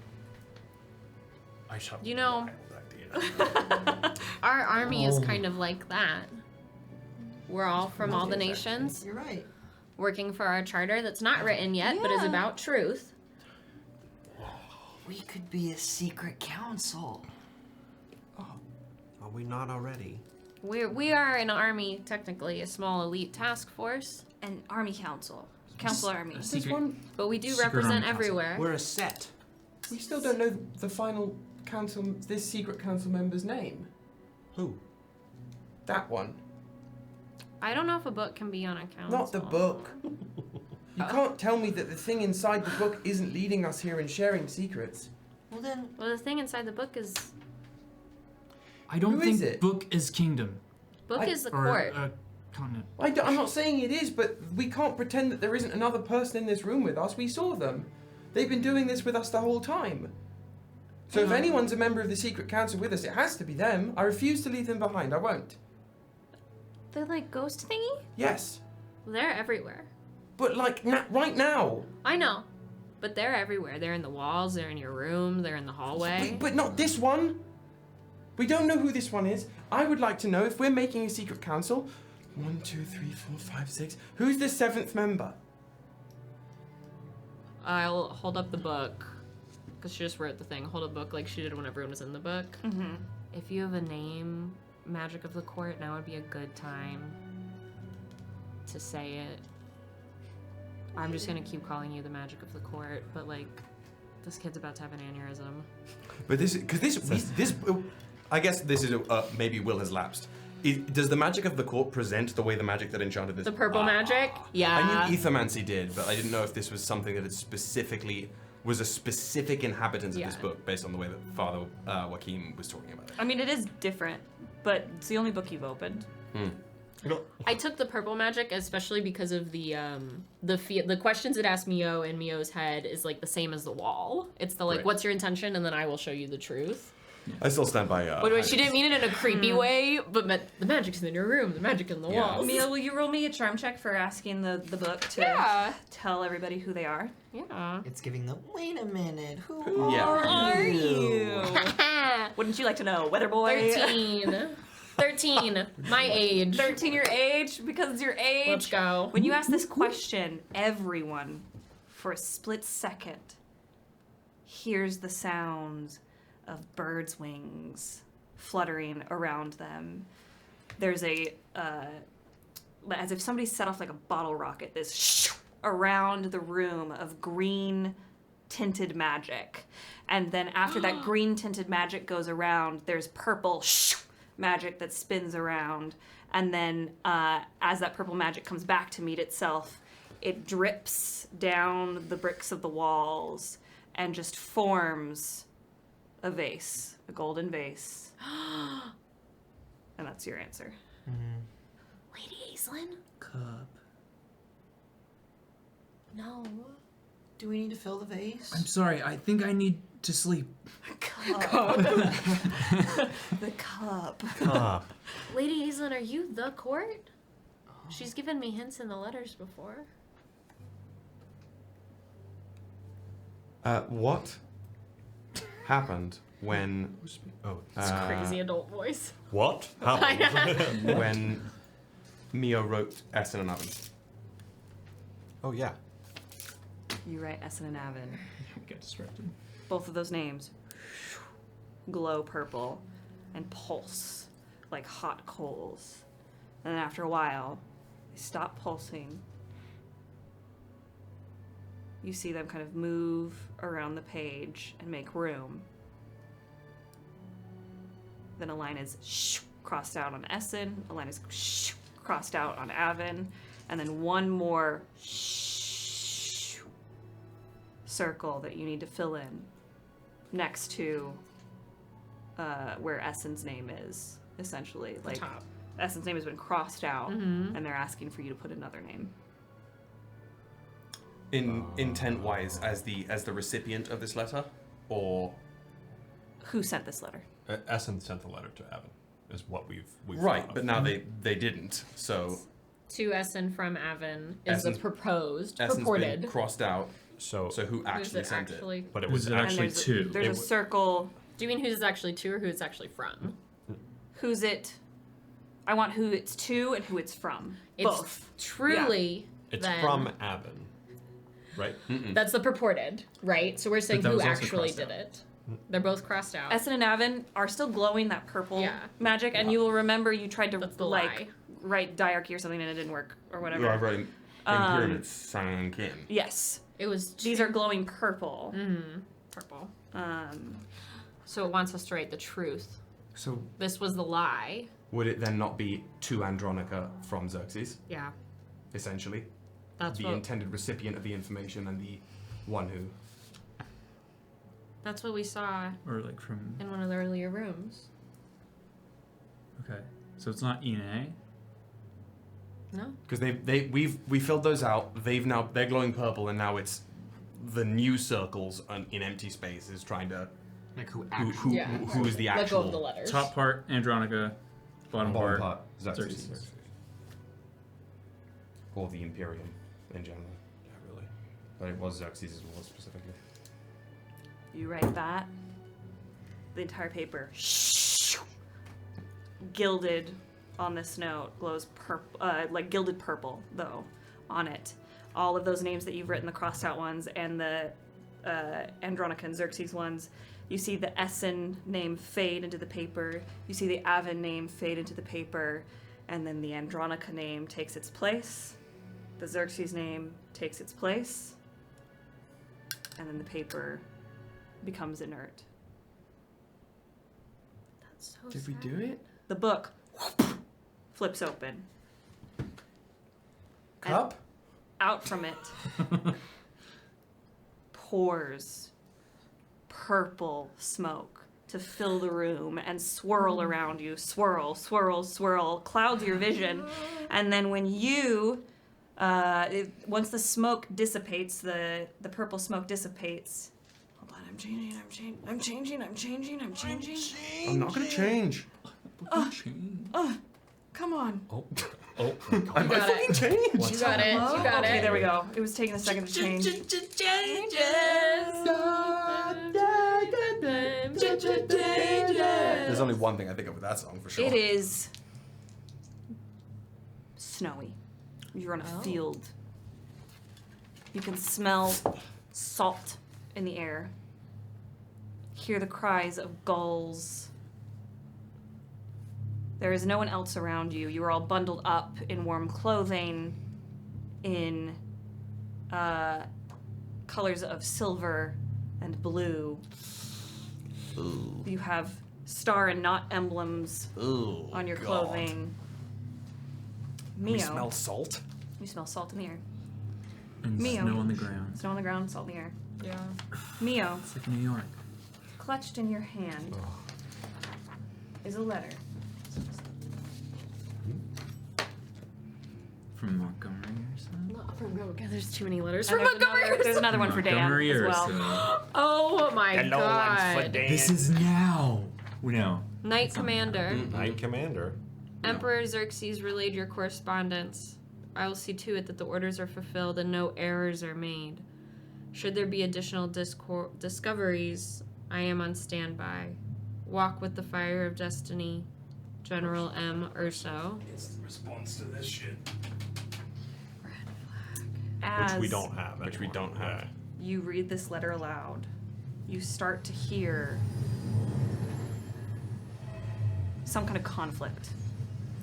I shall You know, wild idea. Our army is kind of like that. We're all from all the nations. You're right. Working for our charter that's not written yet, but is about truth. We could be a secret council. Are we not already? We are an army, technically, a small elite task force. An army council. Council army. But we do secret represent army council. everywhere. We're a set. We still don't know the final council, this secret council member's name. Who? That one. I don't know if a book can be on a council. Not the book. You can't tell me that the thing inside the book isn't leading us here and sharing secrets. Well then. Well, the thing inside the book is... I don't Who is think it? book is kingdom. Book is the Or court. continent. I'm not saying it is, but we can't pretend that there isn't another person in this room with us. We saw them. They've been doing this with us the whole time. So if anyone's a member of the secret council with us, it has to be them. I refuse to leave them behind. I won't. They're like ghost thingy? Yes. They're everywhere. But like right now. I know. But they're everywhere. They're in the walls, they're in your room, they're in the hallway. But not this one. We don't know who this one is. I would like to know if we're making a secret council. 1, 2, 3, 4, 5, 6. Who's the 7th member? I'll hold up the book. Because she just wrote the thing. Hold up the book like she did when everyone was in the book. Mm-hmm. If you have a name, Magic of the Court, now would be a good time to say it. I'm just gonna keep calling you the Magic of the Court, but like, this kid's about to have an aneurysm. But this, I guess this is maybe Will has lapsed. Does the magic of the court present the way the magic that enchanted this? The purple magic? Yeah. I knew Ethermancy did, but I didn't know if this was something that was a specific inhabitant of this book based on the way that Father Joaquin was talking about it. I mean, it is different, but it's the only book you've opened. I took the purple magic especially because of the questions it asked Mio in Mio's head is like the same as the wall. It's the like, Right. what's your intention, and then I will show you the truth. I still stand by. But she didn't mean it in a creepy way, but meant the magic's in your room, the magic in the walls. Mia, will you roll me a charm check for asking the book to tell everybody who they are? Yeah. It's giving them. Wait a minute. Who Yeah. are you? Wouldn't you like to know, Weather Boy? 13. My age. 13 your age? Because it's your age. Let's go. When you ask this question, everyone, for a split second, hears the sounds of birds' wings fluttering around them. There's as if somebody set off like a bottle rocket, this around the room of green tinted magic. And then after that green tinted magic goes around, there's purple magic that spins around. And then as that purple magic comes back to meet itself, it drips down the bricks of the walls and just forms a vase, a golden vase. And that's your answer. Lady Aislin? Cup. No. Do we need to fill the vase? I'm sorry, I think I need to sleep. Cup. The cup. Cup. Lady Aislin, are you the court? She's given me hints in the letters before. What happened when? It's crazy adult voice. What happened? When Mio wrote Essen and Oven. Oh yeah. You write Essen and Avon. Get distracted. Both of those names glow purple and pulse like hot coals. And then after a while, they stop pulsing. You see them kind of move around the page and make room. Then a line is crossed out on Essen, a line is crossed out on Avon, and then one more circle that you need to fill in next to where Essen's name is, essentially. Like, top. Essen's name has been crossed out, Mhm. and they're asking for you to put another name. In intent-wise, as the recipient of this letter, or Who sent this letter? Essen sent the letter to Evan, is what we've right, thought of. but now they didn't. So To Essen from Avon is Essen's- the proposed, Essen's purported. been crossed out. So who actually it sent actually? it? But it Who's was it actually actually And there's a circle Do you mean who it's actually to or who it's actually from? Who's it? I want who it's to and who it's from. It's Both. truly. It's then, from Avon, right? That's the purported, right? So we're saying that who was also actually crossed did out. it. They're both crossed out. Essen and Avon are still glowing that purple Yeah. magic, and you will remember you tried to That's the like lie. write diarchy or something and it didn't work or whatever. I wrote in pyramids sank in. Yes, It was these are glowing purple. purple. Um, So it wants us to write the truth. So This was the lie. would it then not be to Andronica from Xerxes, Yeah. essentially? That's The what intended recipient of the information and the one who... that's what we saw Or like from. in one of the earlier rooms. Okay. So it's not Ine. No? Because we filled those out. They're glowing purple, and now it's the new circles in empty space is trying to Like who who is the Let go actual of the letters. Top part, Andronica. Bottom part, Xerxes. Xerxes. Or the Imperium in general. Yeah, really. But it was Xerxes as well specifically. you write that. The entire paper, gilded on this note, glows purple, like gilded purple though, on it. All of those names that you've written, the crossed out ones, and the Andronica and Xerxes ones. You see the Essen name fade into the paper. You see the Avon name fade into the paper. And then the Andronica name takes its place. The Xerxes name takes its place. And then the paper becomes inert. That's so Did we do it? The book flips open. Cup? Out from it pours purple smoke to fill the room and swirl around you. Swirl, swirl, swirl. Clouds your vision. And then when you, once the smoke dissipates, the purple smoke dissipates. Hold on, I'm changing. I'm not gonna change. Come on. I might fucking change. You got it. You got Okay, it. there we go. It was taking a second to change. There's only one thing I think of with that song for sure. It is snowy. You're on a field. You can smell salt in the air. Hear the cries of gulls. There is no one else around you. You are all bundled up in warm clothing, in colors of silver and blue. Ooh. You have star and knot emblems Ooh, on your God. clothing. Mio. We smell salt. You smell salt in the air. And Mio. snow on the ground. Snow on the ground, salt in the air. Yeah. Mio, It's like New York. clutched in your hand is a letter. From Montgomery or something? Not from Montgomery. There's too many letters And from Montgomery. there's another one for Dan Montgomery as or well. so. Oh my Hello, I'm for god. Dan. This is now. We know. Knight Commander. Knight Commander. Emperor Xerxes relayed your correspondence. I will see to it that the orders are fulfilled and no errors are made. Should there be additional discoveries, I am on standby. Walk with the fire of destiny. General M. Urso. It's the response to this shit. As Which we don't have. Which we anymore. don't have. Yeah. you read this letter aloud, you start to hear some kind of conflict.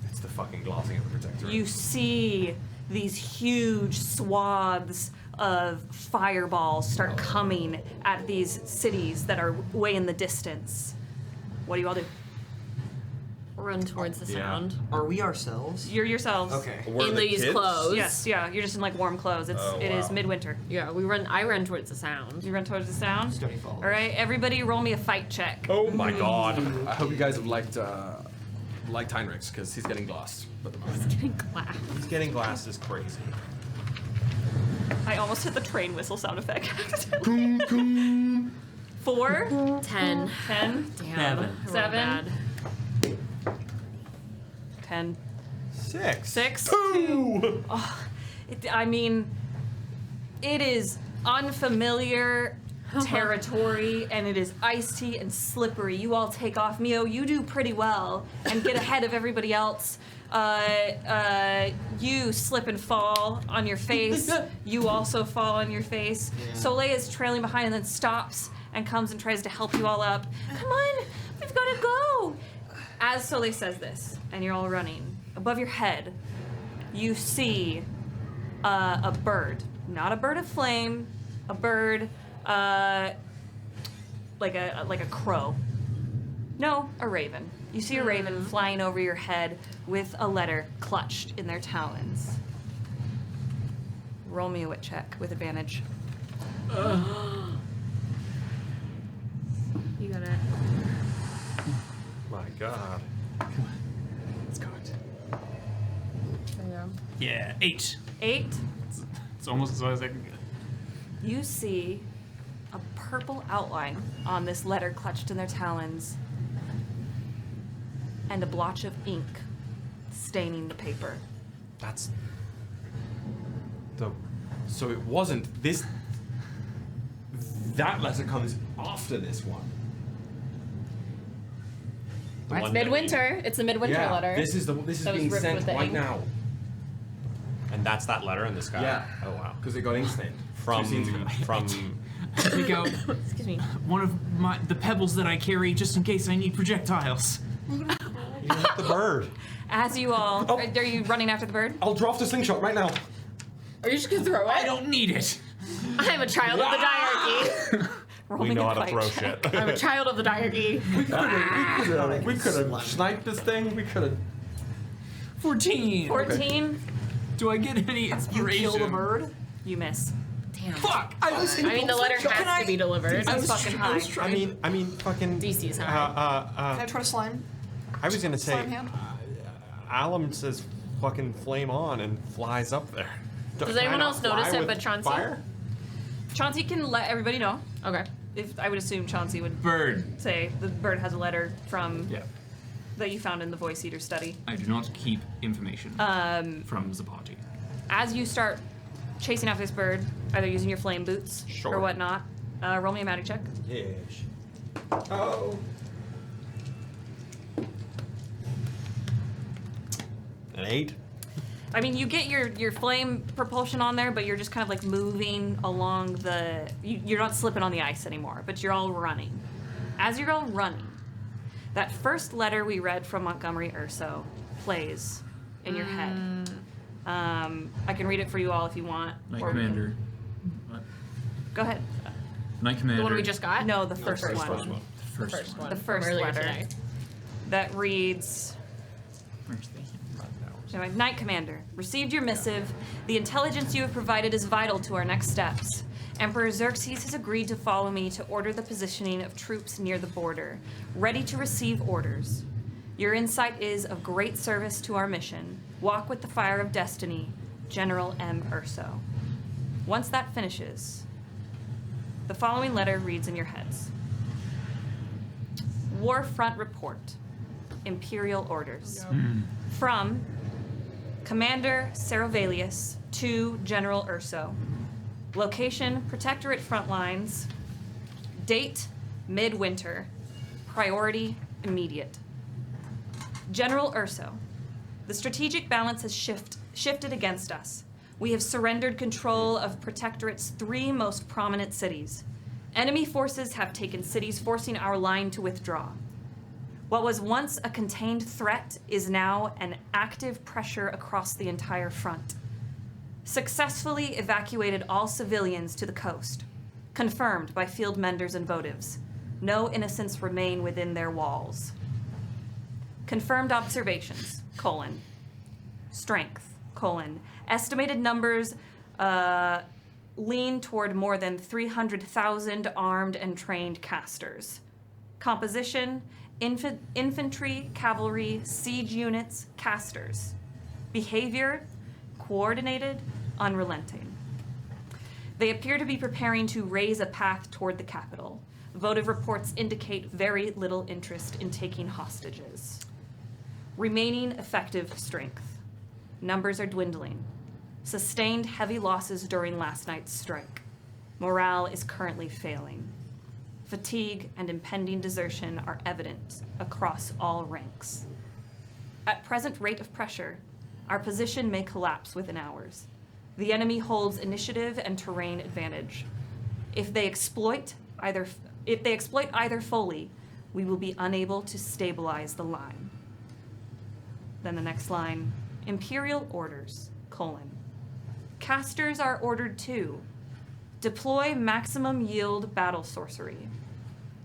It's the fucking glassing of the protector. You see these huge swaths of fireballs start coming at these cities that are way in the distance. What do you all do? Run towards the sound. Are we ourselves? You're yourselves. Okay. In these clothes. Yes, yeah, you're just in like warm clothes. It is midwinter. Yeah, we run. I run towards the sound. You run towards the sound. Stoney follows. All right, everybody, roll me a fight check. Oh my God. I hope you guys have liked Heinrix because he's getting glossed at the moment. Getting clapped. He's getting glasses crazy. I almost hit the train whistle sound effect. 4, 10. 10, Damn. I rolled 7. bad. 10, 6. 6. 2. I mean, it is unfamiliar territory, and it is icy and slippery. You all take off. Mio, you do pretty well and get ahead of everybody else. You slip and fall on your face. You also fall on your face. Yeah. Soleil is trailing behind and then stops and comes and tries to help you all up. Come on, we've got to go. As Soleil says this, and you're all running, above your head, you see a bird. Not a bird of flame, a bird like a crow. No, a raven. You see a raven flying over your head with a letter clutched in their talons. Roll me a wit check with advantage. You got it. My God. Let's go. There you go. Yeah, 8. 8. It's almost as low as I can get. You see a purple outline on this letter clutched in their talons and a blotch of ink staining the paper. That's the. So it wasn't this. That letter comes after this one. The It's one that we- midwinter. It's the midwinter Yeah, letter. this is That was being ripped sent with the right ink. now. And that's that letter in the sky. Yeah. Oh wow. Because it got ink stained. From 2 scenes ago. Take out Excuse me. one of the pebbles that I carry just in case I need projectiles. You hit the bird. As you all, Oh. are you running after the bird? I'll draft a slingshot right now. Are you just gonna throw it? I don't need it. I'm a child of the diarchy. Roll We me know a how to fight throw check. shit. I'm a child of the diarchy. We could have sniped this thing. We could have. 14. 14. Do I get any inspiration? You kill the bird? You miss. Damn. Fuck! I mean, the letter has to be delivered. DC's fucking high. I mean, fucking. DC's high. Can I try to slime? I was gonna say, Slime hand? Alum says fucking flame on and flies up there. Does Can I anyone not else notice fly it with but Chauncey? Fire? Chauncey can let everybody know. Okay. If I would assume Chauncey would Bird. say the bird has a letter from Yeah. that you found in the voice eater study. I do not keep information from Zapati. As you start chasing after this bird, either using your flame boots Sure. or whatnot, roll me a magic check. Yes. Oh. An 8. I mean, you get your flame propulsion on there, but you're just kind of like moving along the. You're not slipping on the ice anymore, but you're all running. As you're all running, that first letter we read from Montgomery Urso plays in your head. I can read it for you all if you want. Knight or we can- Commander. What? Go ahead. Knight Commander. The one we just got? No, the first one. The first The first one. The first from earlier letter. today. That reads. Where's the- Anyway, Knight Commander, received your missive. The intelligence you have provided is vital to our next steps. Emperor Xerxes has agreed to follow me to order the positioning of troops near the border, ready to receive orders. Your insight is of great service to our mission. Walk with the fire of destiny, General M. Urso. Once that finishes, the following letter reads in your heads. Warfront Report, Imperial Orders. From Commander Sarovei to General Urso. Location, Protectorate front lines. Date, midwinter. Priority, immediate. General Urso, the strategic balance has shifted against us. We have surrendered control of Protectorate's 3 most prominent cities. Enemy forces have taken cities, forcing our line to withdraw. What was once a contained threat is now an active pressure across the entire front. Successfully evacuated all civilians to the coast. Confirmed by field menders and votives. No innocents remain within their walls. Confirmed observations, strength, estimated numbers lean toward more than 300,000 armed and trained casters. Composition, infantry, cavalry, siege units, casters. Behavior, coordinated, unrelenting. They appear to be preparing to raise a path toward the capital. Votive reports indicate very little interest in taking hostages. Remaining effective strength. Numbers are dwindling. Sustained heavy losses during last night's strike. Morale is currently failing. Fatigue and impending desertion are evident across all ranks. At present rate of pressure, our position may collapse within hours. The enemy holds initiative and terrain advantage. If they exploit either fully, we will be unable to stabilize the line. Then the next line, Imperial orders, : Casters are ordered to deploy maximum yield battle sorcery.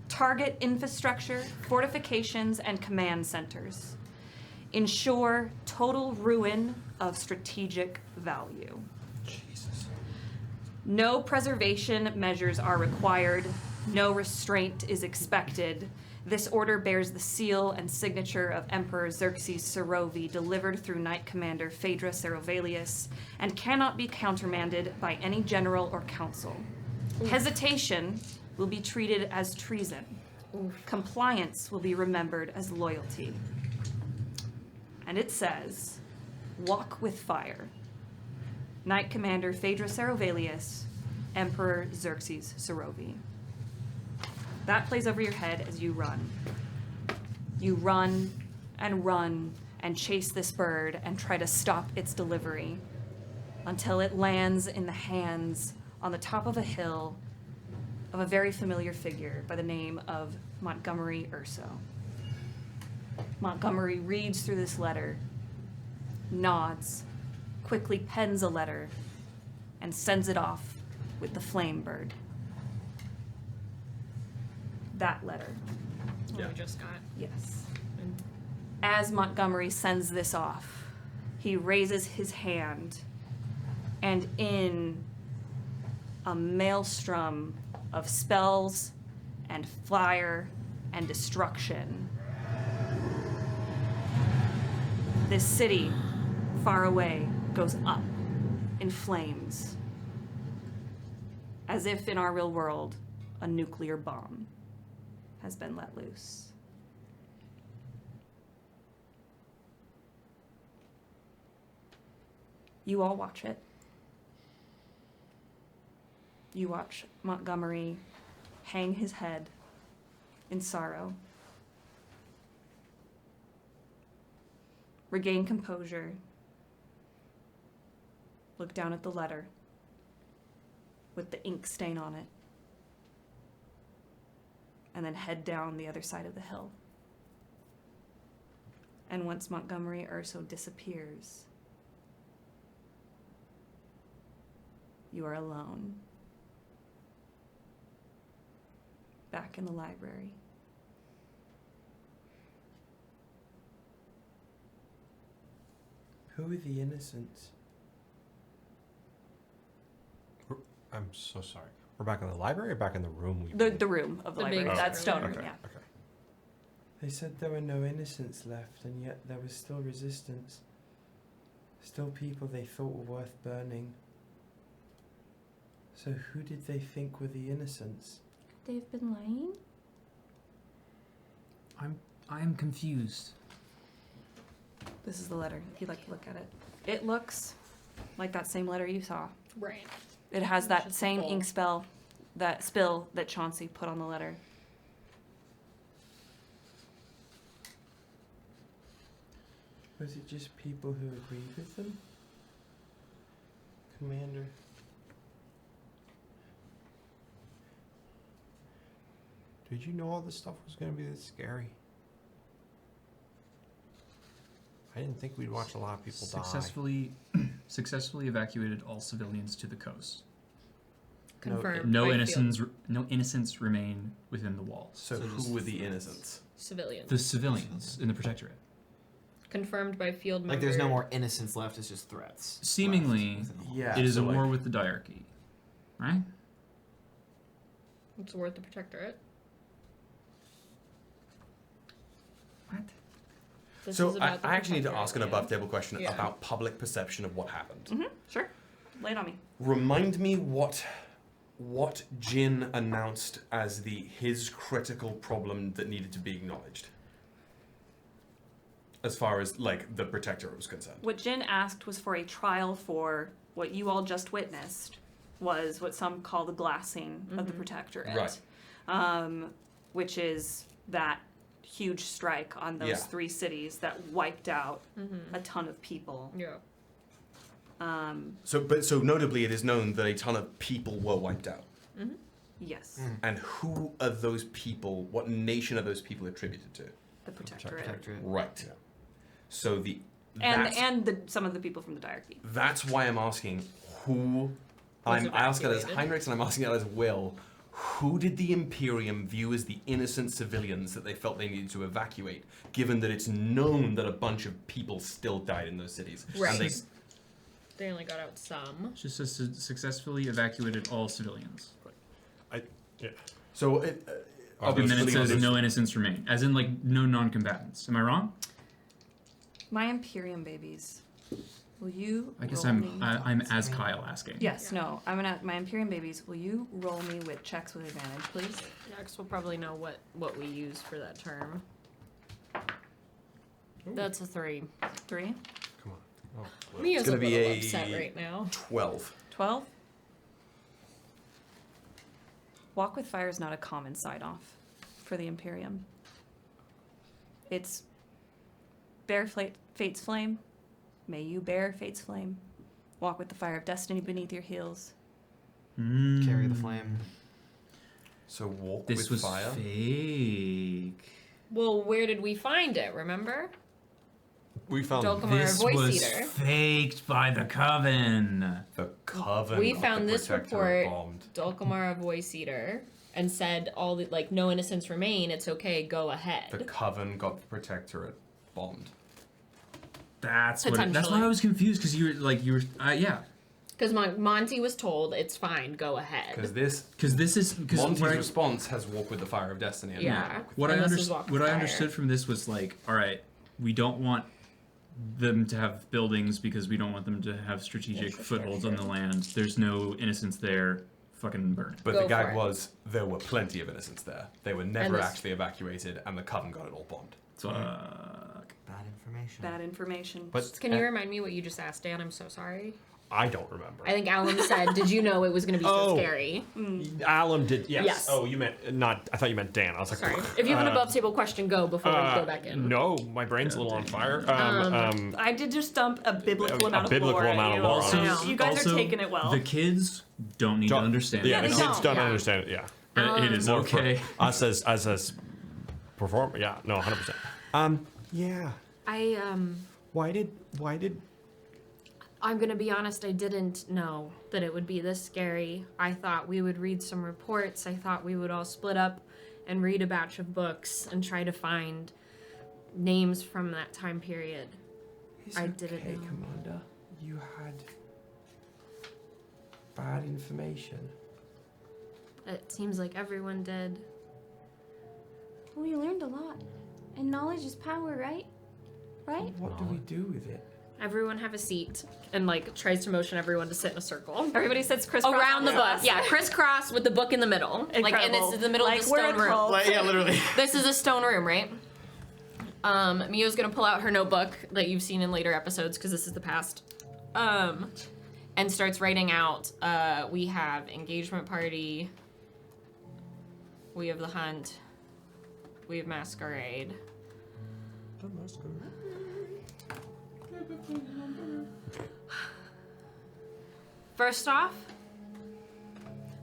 Target infrastructure, fortifications, and command centers. Ensure total ruin of strategic value. Jesus. No preservation measures are required. No restraint is expected. This order bears the seal and signature of Emperor Xerxes Sarovei, delivered through Knight Commander Phaedra Serovelius, and cannot be countermanded by any general or council. Hesitation will be treated as treason. Compliance will be remembered as loyalty. And it says, walk with fire. Knight Commander Phaedra Serovelius, Emperor Xerxes Sarovei. That plays over your head as you run. You run and chase this bird and try to stop its delivery until it lands in the hands on the top of a hill of a very familiar figure by the name of Montgomery Urso. Montgomery reads through this letter, nods, quickly pens a letter, and sends it off with the flame bird. That letter. What we just got. Yes. As Montgomery sends this off, he raises his hand, and in a maelstrom of spells and fire and destruction, this city far away goes up in flames, as if in our real world a nuclear bomb has been let loose. You all watch it. You watch Montgomery hang his head in sorrow, regain composure, look down at the letter with the ink stain on it, and then head down the other side of the hill. And once Montgomery Urso disappears, you are alone, back in the library. Who are the innocents? I'm so sorry. We're back in the library or back in the room? The room of the library. big That's room. Stoney, Okay. yeah. Okay. They said there were no innocents left, and yet there was still resistance. Still people they thought were worth burning. So who did they think were the innocents? They've been lying? I am confused. This is the letter, if you'd like to look at it. It looks like that same letter you saw. Right. It has that Just same full. ink spill that Chauncey put on the letter. Was it just people who agreed with them? Commander. Did you know all this stuff was going to be this scary? I didn't think we'd watch a lot of people Successfully evacuated all civilians to the coast. Confirmed. No by innocents. field. No innocents remain within the walls. So who were the innocents? Civilians. The civilians in the protectorate. Confirmed by field member. Like there's no more innocents left, it's just threats. Seemingly, Yeah. it is so a war like- with the diarchy, right? It's worth the protectorate. What? This is So I about the actually need to protectorate, ask an yeah. above table question Yeah. about public perception of what happened. Mm-hmm. Sure. Lay it on me. Remind me what Jin announced as his critical problem that needed to be acknowledged. As far as like the protectorate was concerned. What Jin asked was for a trial for what you all just witnessed was what some call the glassing of the Protectorate, which is that huge strike on those 3 cities that wiped out a ton of people. Yeah. So notably, it is known that a ton of people were wiped out. Yes. And who are those people? What nation are those people attributed to? The Protectorate. Right. So some of the people from the Diarchy. That's why I'm asking who. I ask it as Heinrix, and I'm asking it as Will. Who did the Imperium view as the innocent civilians that they felt they needed to evacuate, given that it's known that a bunch of people still died in those cities? Right. And They only got out some. Just successfully evacuated all civilians. So and then it says no innocents remain, as in like no non-combatants. Am I wrong? My Imperium babies. Will you? I guess roll I'm me- as Kyle asking. Yes. No. I'm gonna. My Imperium babies. Will you roll me with checks with advantage, please? Next, we'll probably know what we use for that term. That's a 3. 3. Come on. Oh, Mio's it's gonna a be little a upset right now. 12. 12. Walk with fire is not a common side-off for the Imperium. It's bear fate's flame. May you bear fate's flame. Walk with the fire of destiny beneath your heels. Carry the flame. So walk This with was fire. fake. Well, where did we find it? Remember? We found Dolkamar This Voice was Eater. faked by the Coven. The Coven. We got found the this Protectorate report, bombed. Dolkamar Voice Eater, and said all the no innocents remain. It's okay. Go ahead. The Coven got the Protectorate bombed. That's why I was confused because you were yeah. Because Monty was told it's fine. Go ahead. Monty's response has walk with the fire of destiny. And Yeah. What And I this is walk with I fire. understood from this was like, all right, we don't want them to have buildings because we don't want them to have strategic footholds on the land. There's no innocents there. Fucking burn. But Go the gag for it. was there were plenty of innocents there. They were And never this- actually evacuated, and the Coven got it all bombed. Fuck. Bad information. Bad information. But Can you remind me what you just asked, Dan? I'm so sorry. I don't remember. I think Alum said, "Did you know it was going to be so Oh. scary?" Alum did. Yes. Yes. Oh, you meant not. I thought you meant Dan. I was like, Sorry. If you have an above table question, go before we go back in. No, my brain's a little on fire. I did just dump a biblical amount of biblical lore. amount at of you. lore on Also, it. you guys Also, are taking it well. The kids don't need to understand. Yeah, it. the kids don't understand it. Yeah. It is More for okay. us as performer. Yeah. No, 100%. Yeah. Why did I'm gonna be honest, I didn't know that it would be this scary. I thought we would read some reports. I thought we would all split up and read a batch of books and try to find names from that time period. I didn't know. Commander. You had bad information. It seems like everyone did. Well, we learned a lot. And knowledge is power, right? Right? What do we do with it? Everyone have a seat and tries to motion everyone to sit in a circle. Everybody sits crisscross around the on book. Yeah, crisscross with the book in the middle. And Incredible. this is the middle Like of the we're stone a room. cult. Yeah, literally. This is a stone room, right? Mio's gonna pull out her notebook that you've seen in later episodes because this is the past. And starts writing out. We have engagement party. We have the hunt. We have masquerade. First off,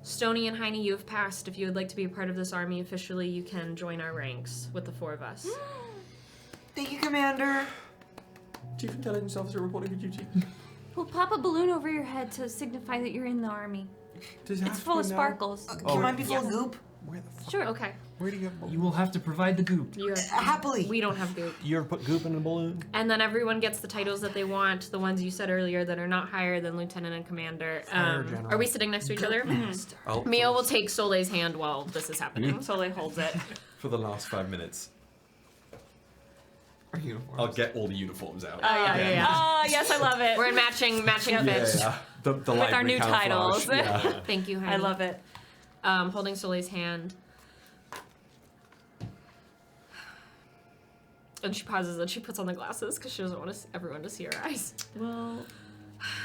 Stoney and Heine, you have passed. If you would like to be a part of this army officially, you can join our ranks with the 4 of us. Thank you, Commander. Chief Intelligence Officer reporting for duty. We'll pop a balloon over your head to signify that you're in the army. Does it It's have full to of be now? sparkles. Can mine be full of goop? Where the fuck? Sure. Okay. Where do you have? You will have to provide the goop. You have, Happily. we don't have goop. you ever put goop in a balloon? And then everyone gets the titles that they want, the ones you said earlier that are not higher than lieutenant and commander. General. Are we sitting next to each other? Mio will take Soleil's hand while this is happening. Soleil holds it. For the last 5 minutes, Our uniforms. I'll get all the uniforms out. Oh, yeah. Oh, yes, I love it. We're in matching fits. Yeah. The With our library new camouflage. titles. Yeah. Thank you, Heine. I love it. Holding Soleil's hand. And she pauses and she puts on the glasses because she doesn't want everyone to see her eyes. Well,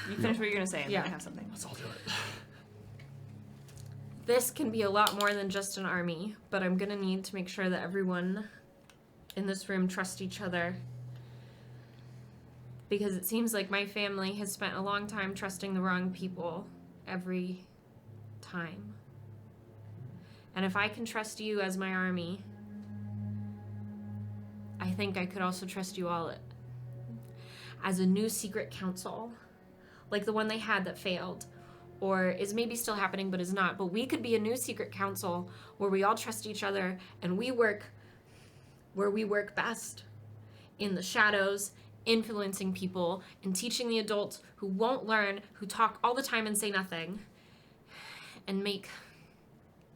you finish what you're going to say and Yeah. then I have something. Let's all do it. This can be a lot more than just an army, but I'm gonna need to make sure that everyone in this room trusts each other. Because it seems like my family has spent a long time trusting the wrong people every time. And if I can trust you as my army, I think I could also trust you all as a new secret council, like the one they had that failed, or is maybe still happening but is not. But we could be a new secret council where we all trust each other and we work where we work best, in the shadows, influencing people and teaching the adults who won't learn, who talk all the time and say nothing, and make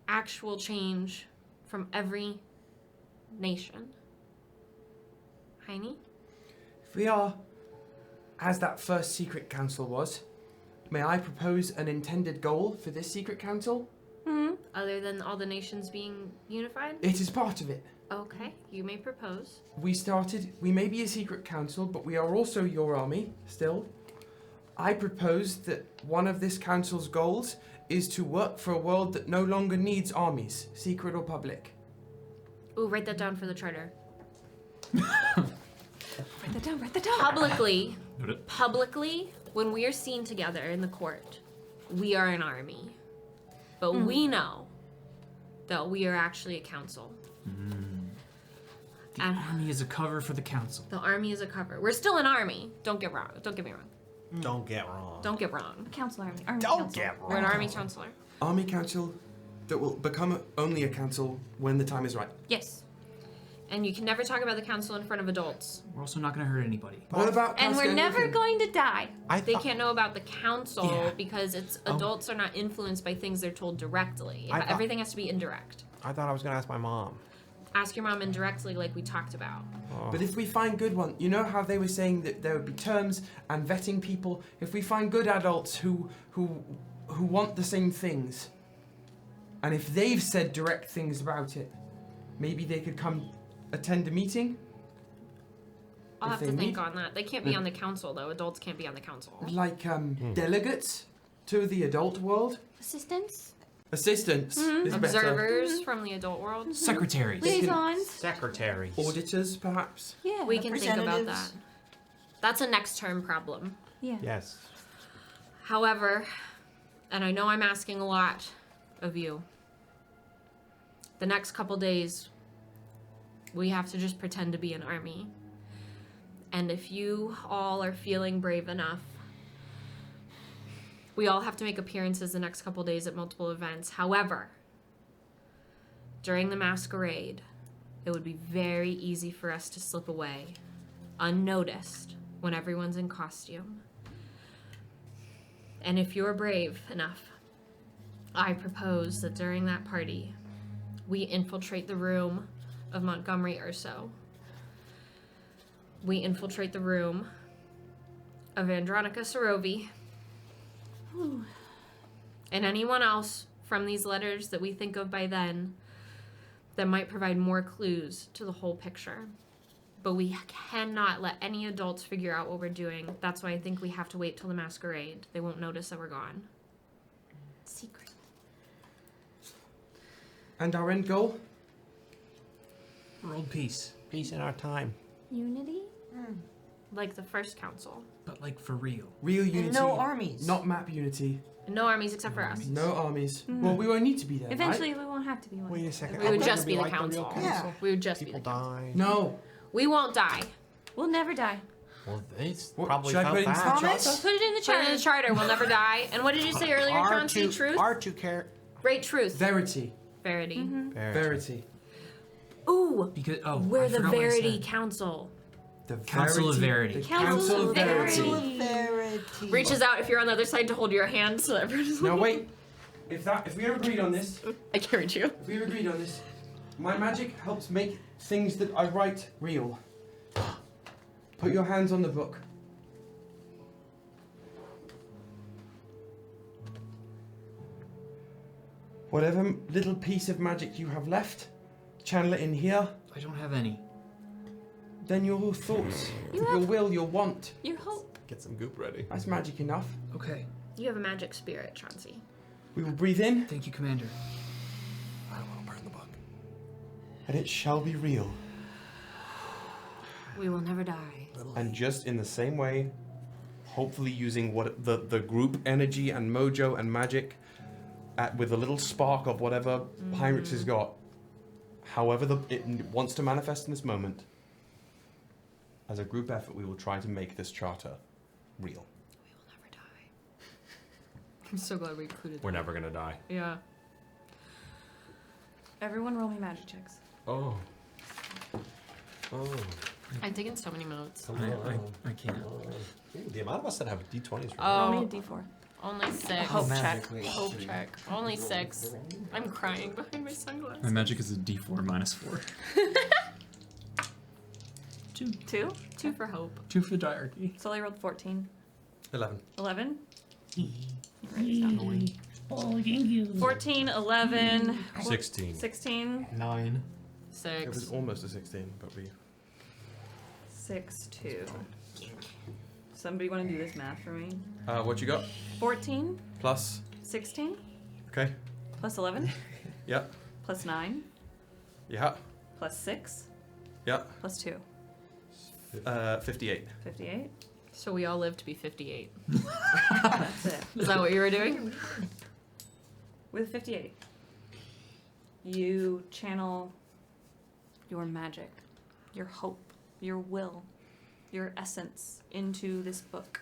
actual change from every nation. Heine? If we are, as that first secret council was, may I propose an intended goal for this secret council? Other than all the nations being unified? It is part of it. Okay, you may propose. We may be a secret council, but we are also your army, still. I propose that one of this council's goals is to work for a world that no longer needs armies, secret or public. Ooh, write that down for the charter. Write that down, write that down. Publicly, when we are seen together in the court, we are an army. But we know that we are actually a council. The army is a cover for the council. The army is a cover. We're still an army. Don't get wrong. Don't get me wrong. Don't get wrong. Don't get wrong. Council army. Army Don't council. get wrong. We're an army counselor. Army council that will become only a council when the time is right. Yes. And you can never talk about the council in front of adults. We're also not going to hurt anybody. What about And we're never going to die. They can't know about the council Yeah. because it's adults are not influenced by things they're told directly. Everything has to be indirect. I thought I was going to ask my mom. Ask your mom indirectly like we talked about. But if we find good ones, you know how they were saying that there would be terms and vetting people. If we find good adults who want the same things, and if they've said direct things about it, maybe they could come attend a meeting. I'll If have to they think need- on that. They can't be on the council though. Adults can't be on the council. Like delegates to the adult world. Assistants? Assistants is better. Observers from the adult world. Secretaries. Liaisons? Secretaries. Auditors, perhaps. Yeah. We can think about that. Representatives. That's a next term problem. Yeah. Yes. However, and I know I'm asking a lot of you, the next couple days, we have to just pretend to be an army. And if you all are feeling brave enough, we all have to make appearances the next couple days at multiple events. However, during the masquerade, it would be very easy for us to slip away, unnoticed, when everyone's in costume. And if you're brave enough, I propose that during that party, we infiltrate the room of Montgomery Urso. We infiltrate the room of Andronica Sarovei. And anyone else from these letters that we think of by then that might provide more clues to the whole picture. But we cannot let any adults figure out what we're doing. That's why I think we have to wait till the masquerade. They won't notice that we're gone. Secret. And our end goal? World peace. Peace in our time. Unity? Like the first council. But like for real. Real unity. And no armies. Not map unity. No armies except for us. No armies. Well, we won't need to be there. Eventually, we won't have to be one. Wait a second. We would Are just gonna be the like real council. Yeah. We would just People be the council. die. No. We won't die. We'll never die. Well, it's What, probably should I felt put it into that. the Promise? charter? Put it in the Put it charter. in the charter. We'll never die. And what did you say earlier, Chauncey? Truth? Great truth. Verity. Verity. Verity. Ooh, Because we're I the forgot what I Verity said. Council. The Council of Verity. The Council of Verity. Verity. Reaches out if you're on the other side to hold your hand so everyone's Now wait. If we have agreed on this, I can't reach you. if we've agreed on this, my magic helps make things that I write real. Put your hands on the book. Whatever little piece of magic you have left, channel it in here. I don't have any. Then your thoughts, your will, your want. Your hope. Get some goop ready. That's magic enough. Okay. You have a magic spirit, Chauncey. We will breathe in. Thank you, Commander. I will burn the book. And it shall be real. We will never die. And just in the same way, hopefully using what the group energy and mojo and magic with a little spark of whatever Heinrix has got, however it wants to manifest in this moment, as a group effort, we will try to make this charter real. We will never die. I'm so glad we included We're that. never gonna die. Yeah. Everyone roll me magic checks. Oh. Oh. I've taken so many notes. I can't. Ooh, the amount of us that have D20s. Oh. Roll me a d4. Only 6. Hope check. Hope check. Only 6. I'm crying behind my sunglasses. My magic is a D4 minus 4. 2. 2? 2 for hope. 2 for diarchy. So I rolled 14. 11. 11? Oh, thank you. 14, 11. 16. 16. 9. 6. It was almost a 16, but we... 6, 2. Somebody want to do this math for me? What you got? 14, Plus? 16, Okay. plus 11, Yeah. plus 9, Yeah. plus 6, Yeah. plus 2. 58. 58. So we all live to be 58. That's it. Is that what you were doing? With 58, you channel your magic, your hope, your will, your essence into this book.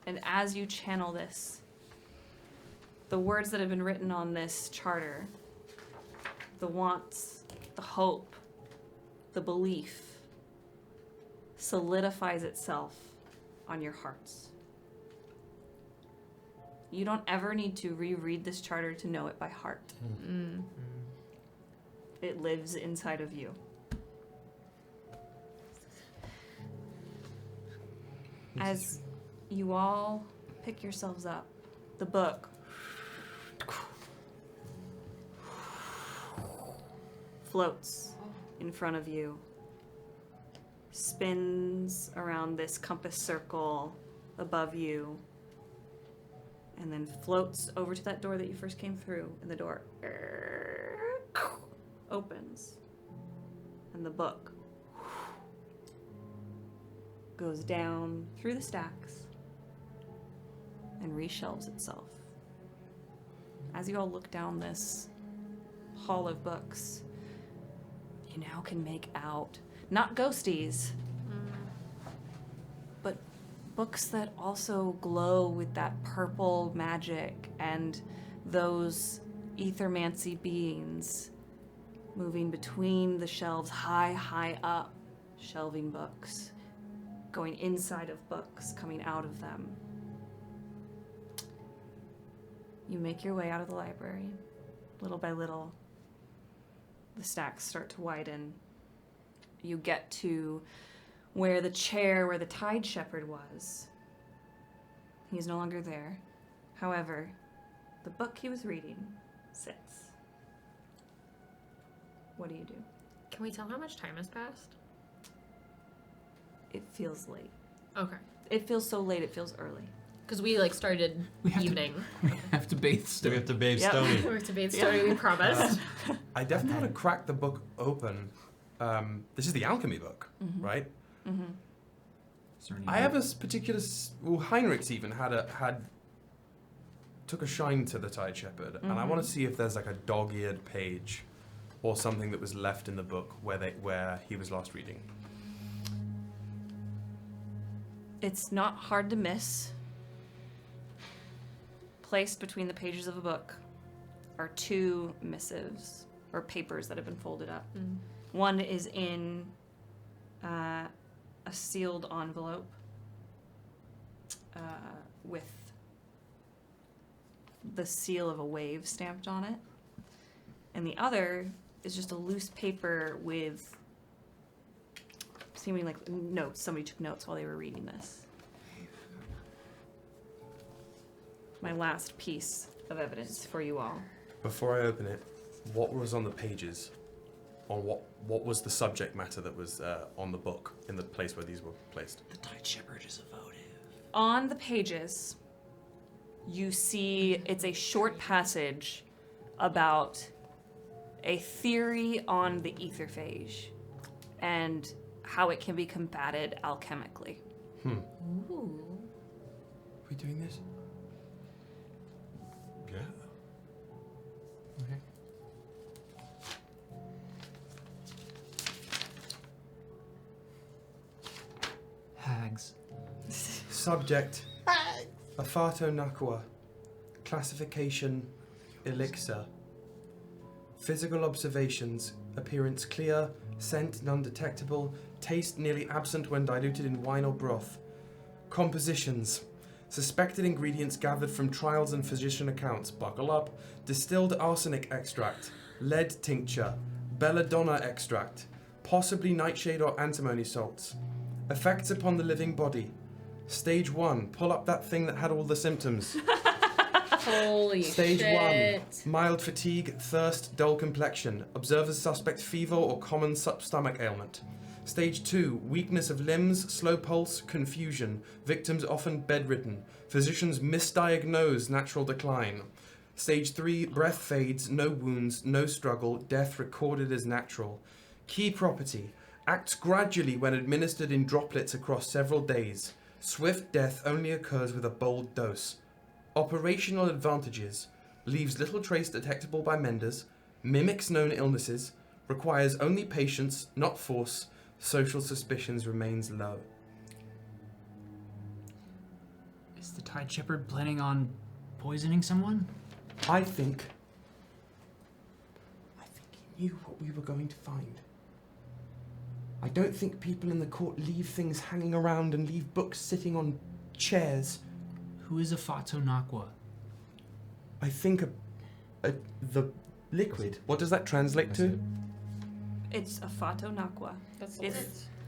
And as you channel this, the words that have been written on this charter, the wants, the hope, the belief, solidifies itself on your hearts. You don't ever need to reread this charter to know it by heart. It lives inside of you. As you all pick yourselves up, the book floats in front of you, spins around this compass circle above you, and then floats over to that door that you first came through, and the door opens, and the book goes down through the stacks and reshelves itself. As you all look down this hall of books, you now can make out not ghosties, but books that also glow with that purple magic and those ethermancy beings moving between the shelves, high up, shelving books, going inside of books, coming out of them. You make your way out of the library. Little by little, the stacks start to widen. You get to where the chair where the Tide Shepherd was. He's no longer there. However, the book he was reading sits. What do you do? Can we tell how much time has passed? It feels late. Okay. It feels so late, it feels early. Because we started evening. We have to bathe Stoney. We have to bathe Yep. Stoney. We have to bathe Stoney, we promised. I definitely want to crack the book open. This is the alchemy book, right? Is there any I have a particular. Well, Heinrix even took a shine to the Tide Shepherd, and I want to see if there's like a dog-eared page or something that was left in the book where he was last reading. It's not hard to miss. Placed between the pages of a book are 2 missives, or papers that have been folded up. One is in a sealed envelope with the seal of a wave stamped on it. And the other is just a loose paper with seeming like notes. Somebody took notes while they were reading this. My last piece of evidence for you all. Before I open it, what was on the pages? On what was the subject matter that was on the book in the place where these were placed? The Tide Shepherd is a votive. On the pages you see it's a short passage about a theory on the etherphage and how it can be combated alchemically. Ooh. Are we doing this? Yeah. Okay. Hags. Subject. Afato Nakua. Classification. Elixir. Physical observations. Appearance clear. Scent non-detectable. Taste nearly absent when diluted in wine or broth. Compositions. Suspected ingredients gathered from trials and physician accounts. Buckle up. Distilled arsenic extract. Lead tincture. Belladonna extract. Possibly nightshade or antimony salts. Effects upon the living body. Stage 1. Pull up that thing that had all the symptoms. Holy Stage shit. 1. Mild fatigue, thirst, dull complexion. Observers suspect fever or common stomach ailment. Stage 2. Weakness of limbs, slow pulse, confusion. Victims often bedridden. Physicians misdiagnose natural decline. Stage 3. Breath fades, no wounds, no struggle. Death recorded as natural. Key property. Acts gradually when administered in droplets across several days. Swift death only occurs with a bold dose. Operational advantages. Leaves little trace detectable by menders. Mimics known illnesses. Requires only patience, not force. Social suspicions remains low. Is the Tide Shepherd planning on poisoning someone? I think he knew what we were going to find. I don't think people in the court leave things hanging around and leave books sitting on chairs. Who is Afato Nakua? I think the liquid. What does that translate to? It's Afato Nakua. That's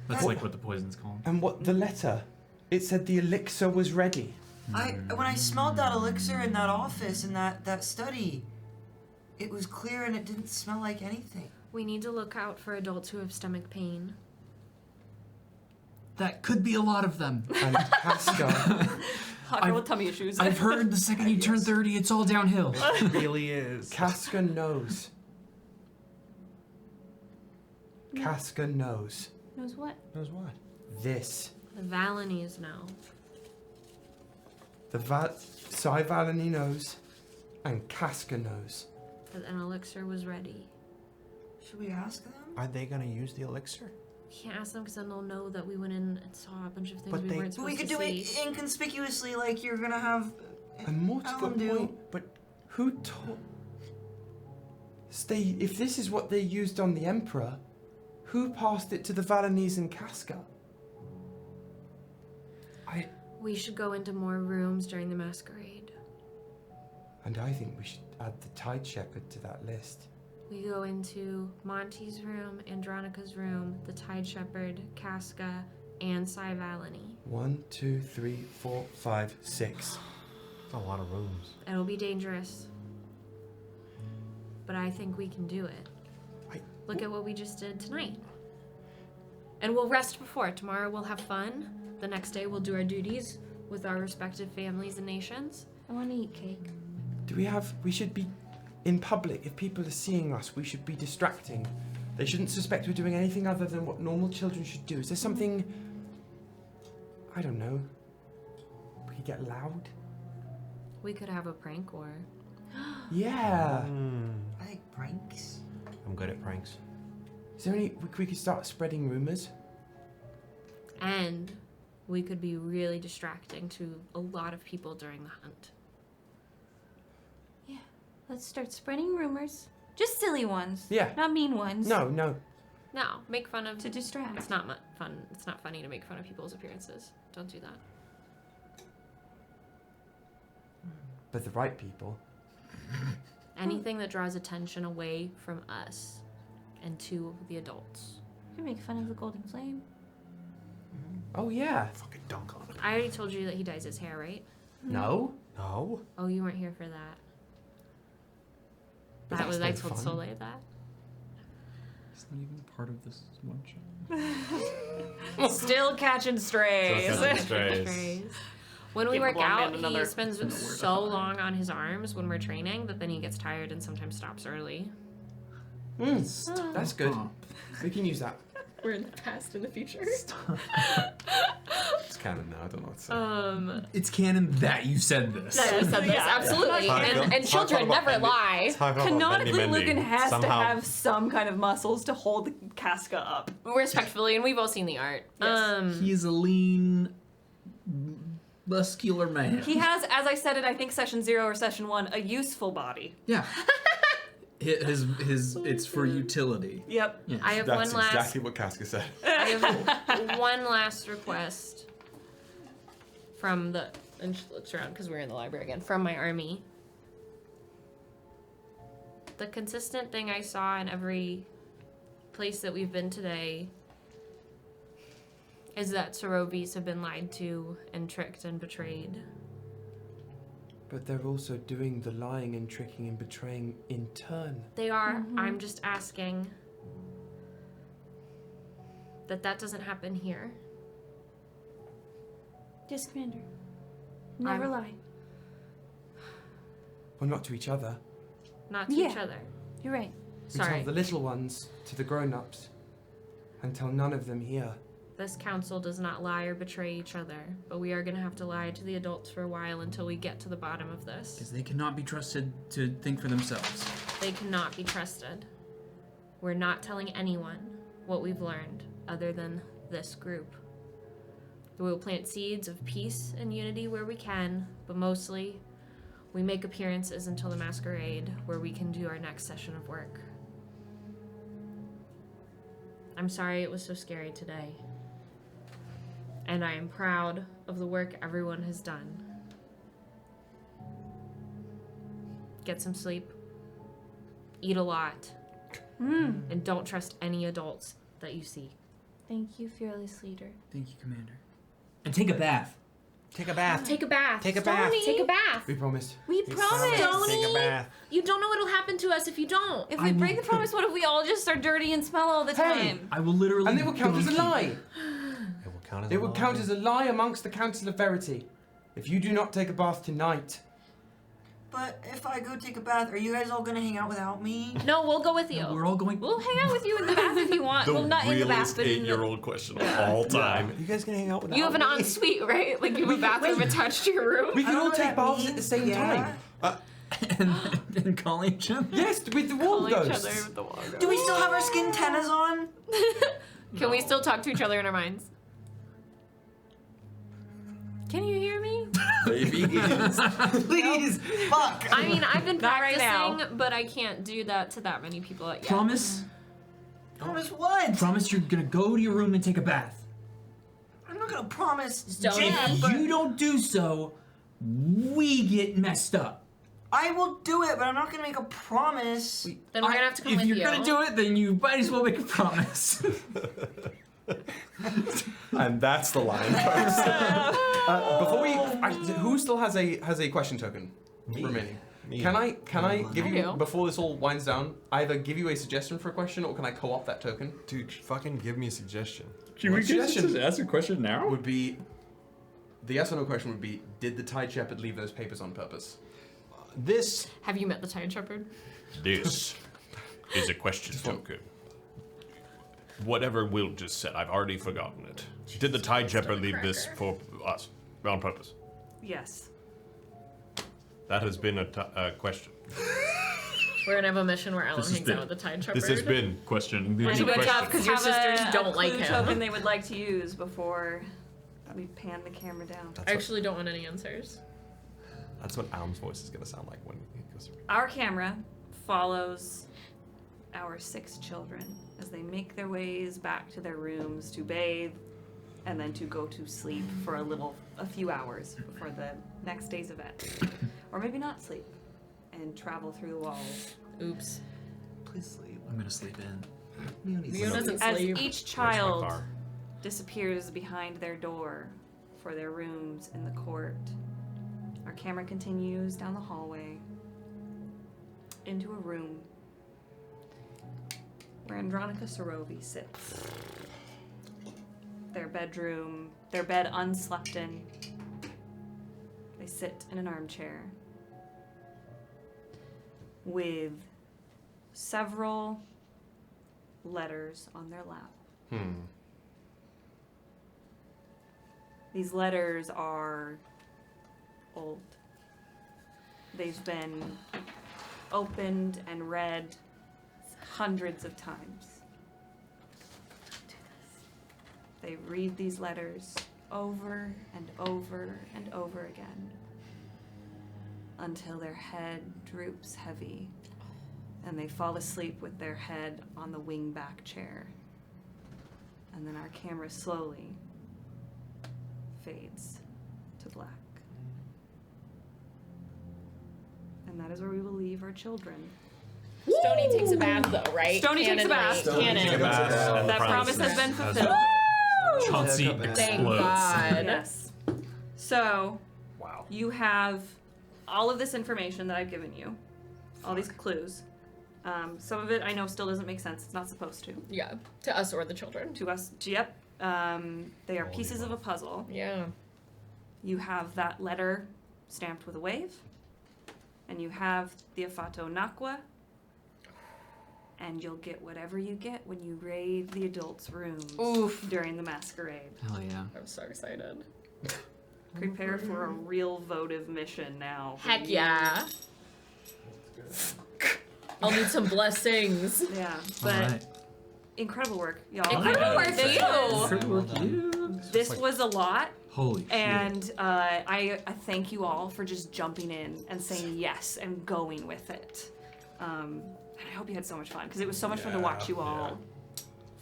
That's like what the poison's called. And what the letter? It said the elixir was ready. When I smelled that elixir in that office in that study, it was clear and it didn't smell like anything. We need to look out for adults who have stomach pain. That could be a lot of them. And Casca. Hawker with tummy issues. I've heard the second you turn 30, it's all downhill. It really is. Casca knows. Casca knows. Knows what? Knows what? This. The Valanies know. Valanie knows. And Casca knows. That an elixir was ready. Should we ask them? Are they gonna use the elixir? We can't ask them because then they'll know that we went in and saw a bunch of things But we they- weren't But we supposed could to do see. it inconspicuously, like you're gonna have. And more to Alum the do. point, but who taught... Stay, if this is what they used on the Emperor, who passed it to the Valanies and Casca? We should go into more rooms during the masquerade. And I think we should add the Tide Shepherd to that list. We go into Monty's room, Andronica's room, the Tide Shepherd, Casca, and Cy Valanie. 1, 2, 3, 4, 5, 6. That's a lot of rooms. It'll be dangerous. But I think we can do it. Look at what we just did tonight. And we'll rest before. Tomorrow we'll have fun. The next day we'll do our duties with our respective families and nations. I want to eat cake. We should be in public. If people are seeing us, we should be distracting. They shouldn't suspect we're doing anything other than what normal children should do. Is there something, I don't know, we could get loud? We could have a prank or... Yeah. I like pranks. I'm good at pranks. Is there any, we could start spreading rumors? And we could be really distracting to a lot of people during the hunt. Yeah. Let's start spreading rumors. Just silly ones. Yeah. Not mean ones. No. No, make fun of... To distract. It's not fun. It's not funny to make fun of people's appearances. Don't do that. But the right people. Anything that draws attention away from us and to the adults. You can make fun of the golden flame. Oh yeah. Fucking dunk on him. I already told you that he dyes his hair, right? No. No. Oh, you weren't here for that. But That was I that's no told fun. Soleil that. It's not even part of this one show. Still catching strays. Still catching strays. Strays. When we work capable of out, being he another- spends so long on his arms when we're training that then he gets tired and sometimes stops early. That's good. We can use that. We're in the past and the future. It's canon now. I don't know what to say. It's canon that you said this. That you said this, Yeah. absolutely. And children never lie. Canonically, Lucan has to Somehow. have some kind of muscles to hold the Casca up. Respectfully, and we've all seen the art. Yes. He is a lean, muscular man. He has, as I said in I think session 0 or session 1, a useful body. Yeah. His it's for utility. Yep. Yeah. I have That's one last. exactly what Casca said. I have one last request from the. And she looks around because we're in the library again. From my army. The consistent thing I saw in every place that we've been today is that Saroveis have been lied to and tricked and betrayed. But they're also doing the lying and tricking and betraying in turn. They are. I'm just asking that doesn't happen here. Yes, Commander. Never lie. Well, not to each other. Not to each other. You're right. We Sorry. tell the little ones to the grown-ups and tell none of them here. This council does not lie or betray each other, but we are going to have to lie to the adults for a while until we get to the bottom of this. Because they cannot be trusted to think for themselves. They cannot be trusted. We're not telling anyone what we've learned other than this group. We will plant seeds of peace and unity where we can, but mostly we make appearances until the masquerade where we can do our next session of work. I'm sorry it was so scary today. And I am proud of the work everyone has done. Get some sleep. Eat a lot. And don't trust any adults that you see. Thank you, fearless leader. Thank you, Commander. And take a bath. Take a bath. Take a bath. Take a bath. Take a bath. We promised. We promised. Stoney, Take a bath. you don't know what'll happen to us if you don't. If we break the promise, what if we all just are dirty and smell all the time? I will literally. And it will count as a lie. It will count as It a will lie. count as a lie amongst the Council of Verity. If you do not take a bath tonight. But if I go take a bath, are you guys all gonna hang out without me? No, we'll go with you. We're all going. We'll hang out with you in the bath if you want. The Well, not in the bath, realest but in the... 8-year-old question of all time. You guys gonna hang out without You have an me? ensuite, right? Like you have a bathroom attached to your room. We can I all don't know take what that baths at the means, same yeah. time. and calling each other. Yes, with the wall Calling each ghosts. other with the wall Do we still have our skin antennas on? Can we still talk to each other in our minds? Can you hear me? Please, fuck. I mean, I've been Not right practicing, now. but I can't do that to that many people yet. Promise. Promise what? Promise you're gonna go to your room and take a bath. I'm not gonna promise. Stoney. Jen, If but you don't do so, we get messed up. I will do it, but I'm not gonna make a promise. Then we're gonna have to come if with you're you. gonna do it, then you might as well make a promise. And that's the line. Before we, who still has a question token remaining? Me. Can I give I you do. before this all winds down? Either give you a suggestion for a question, or can I co-opt that token? Dude, fucking give me a suggestion. What suggestion ask a question now? would be the yes or no question would be: did the Tide Shepherd leave those papers on purpose? This Have you met the Tide Shepherd? is a question token. Whatever Will just said, I've already forgotten it. Did the Tide Shepherd leave this for us on purpose? Yes. That has been a question. We're gonna have a mission where Alum This has hangs been- out with the Tide Shepherd. This has been Questioning the And Do good we job, 'cause your have sisters a don't like clue him. token they would like to use before we pan the camera down. I actually don't want any answers. That's what Alum's voice is gonna sound like when he goes through. Our camera follows our 6 children as they make their ways back to their rooms to bathe and then to go to sleep for a few hours before the next day's event. Or maybe not sleep and travel through the walls. Oops. Please sleep. I'm gonna sleep in. Mio doesn't As sleep. each child disappears behind their door for their rooms in the court, our camera continues down the hallway into a room where Andronica Sarovei sits. Their bed unslept in, They sit in an armchair with several letters on their lap. These letters are old. They've been opened and read hundreds of times. They read these letters over and over and over again until their head droops heavy and they fall asleep with their head on the wing-back chair. And then our camera slowly fades to black. And that is where we will leave our children. Stoney takes a bath though, right? Stoney takes a bath. Canon. That promise has been fulfilled. Chauncey Thank explodes. God. Yes. So, Wow. you have all of this information that I've given you, all these clues. Some of it I know still doesn't make sense. It's not supposed to. Yeah, to us or the children. To us, yep. They are pieces of a puzzle. Yeah. You have that letter stamped with a wave, and you have the Afato Nakwa, and you'll get whatever you get when you raid the adults' rooms during the masquerade. Hell yeah. I'm so excited. Prepare for a real votive mission now. Heck yeah. I'll need some blessings. Yeah, but incredible work, y'all. Incredible work for you. Incredible work you. This was a lot. Holy shit. And I thank you all for just jumping in and saying yes and going with it. And I hope you had so much fun because it was so much fun to watch you all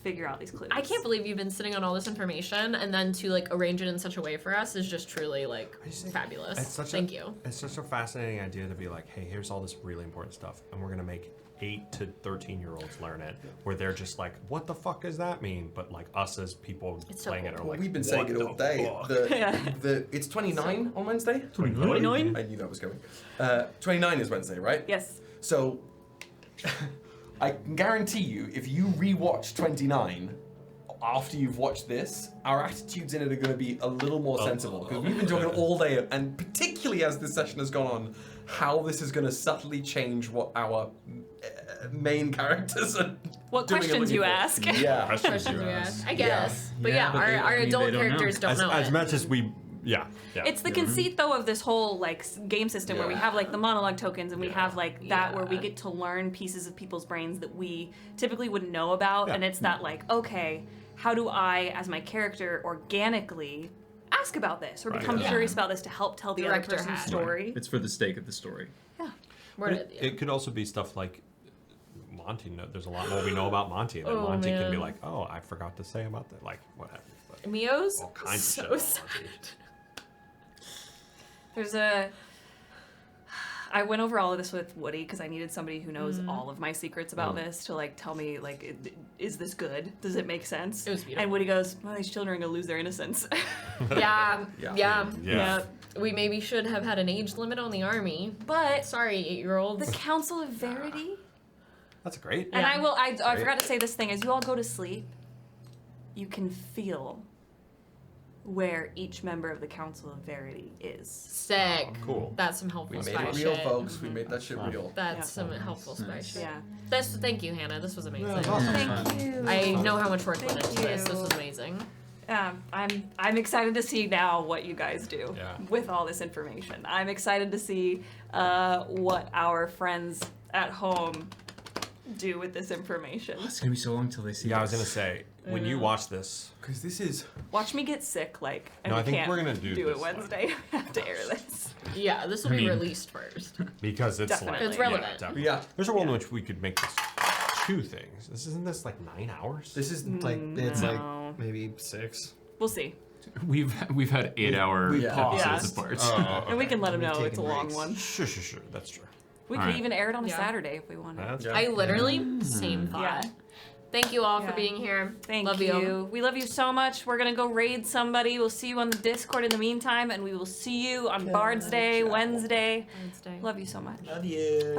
figure out these clues. I can't believe you've been sitting on all this information and then to like arrange it in such a way for us is just truly like fabulous. Thank you. It's such a fascinating idea to be like, hey, here's all this really important stuff, and we're gonna make 8 to 13-year-olds learn it, where they're just like, what the fuck does that mean? But like us as people playing it are like, we've been saying it all day. It's 29 on Wednesday. 29? I knew that was coming. 29 is Wednesday, right? Yes. So I can guarantee you, if you rewatch 29 after you've watched this, our attitudes in it are going to be a little more sensible, because we've been talking all day, and particularly as this session has gone on, how this is going to subtly change what our main characters are What doing. questions you ask. Yeah. Questions you ask. I guess. Yeah. But yeah, but they- our I mean, adult they don't know. characters don't know as it. much as we, It's the conceit though of this whole like game system where we have like the monologue tokens and we have like that where we get to learn pieces of people's brains that we typically wouldn't know about, and it's that like, okay, how do I as my character organically ask about this or become curious about this to help tell the Director other person's hat. story? It's for the sake of the story. It could also be stuff like Monty. There's a lot more we know about Monty, and then Monty can be man. like, oh, I forgot to say about that, like whatever. But Mio's all kinds so of shit. sad. There's I went over all of this with Woody because I needed somebody who knows all of my secrets about this to like tell me like, is this good? Does it make sense? It was beautiful. And Woody goes, well, these children are gonna lose their innocence. Yeah. We maybe should have had an age limit on the army, but sorry, 8-year-olds. The Council of Verity. That's great. And I forgot to say this thing: as you all go to sleep, you can feel where each member of the Council of Verity is. Sick. Cool. That's some helpful We made spy it real, shit. folks. We made that shit real. That's some helpful spy shit. Yeah. Thank you, Hannah. This was amazing. Thank you. I know how much work went Thank into this. you. This was amazing. I'm excited to see now what you guys do with all this information. I'm excited to see what our friends at home do with this information. It's gonna be so long till they see. Yeah, I was gonna say when you watch this, because this is. Watch me get sick, like, and No, we I think can't we're gonna do it this, Wednesday. We have to air this. Yeah, this will be released first. because it's Definitely. It's relevant. definitely. Yeah. There's a world in which we could make this 2 things. Isn't this like 9 hours? This is like it's No. like maybe 6. We'll see. We've had 8-hour we episodes paused. of Bards. And we can let them know We've it's a taken long breaks. one. Sure. That's true. We All could right. even air it on a Yeah. Saturday if we wanted. That's Yeah. I literally, same thought. Yeah. Thank you all for Yeah. being here. Thank Love you. We love you so much. We're gonna go raid somebody. We'll see you on the Discord in the meantime, and we will see you on Bards Day, Wednesday. Wednesday. Love you so much. Love you.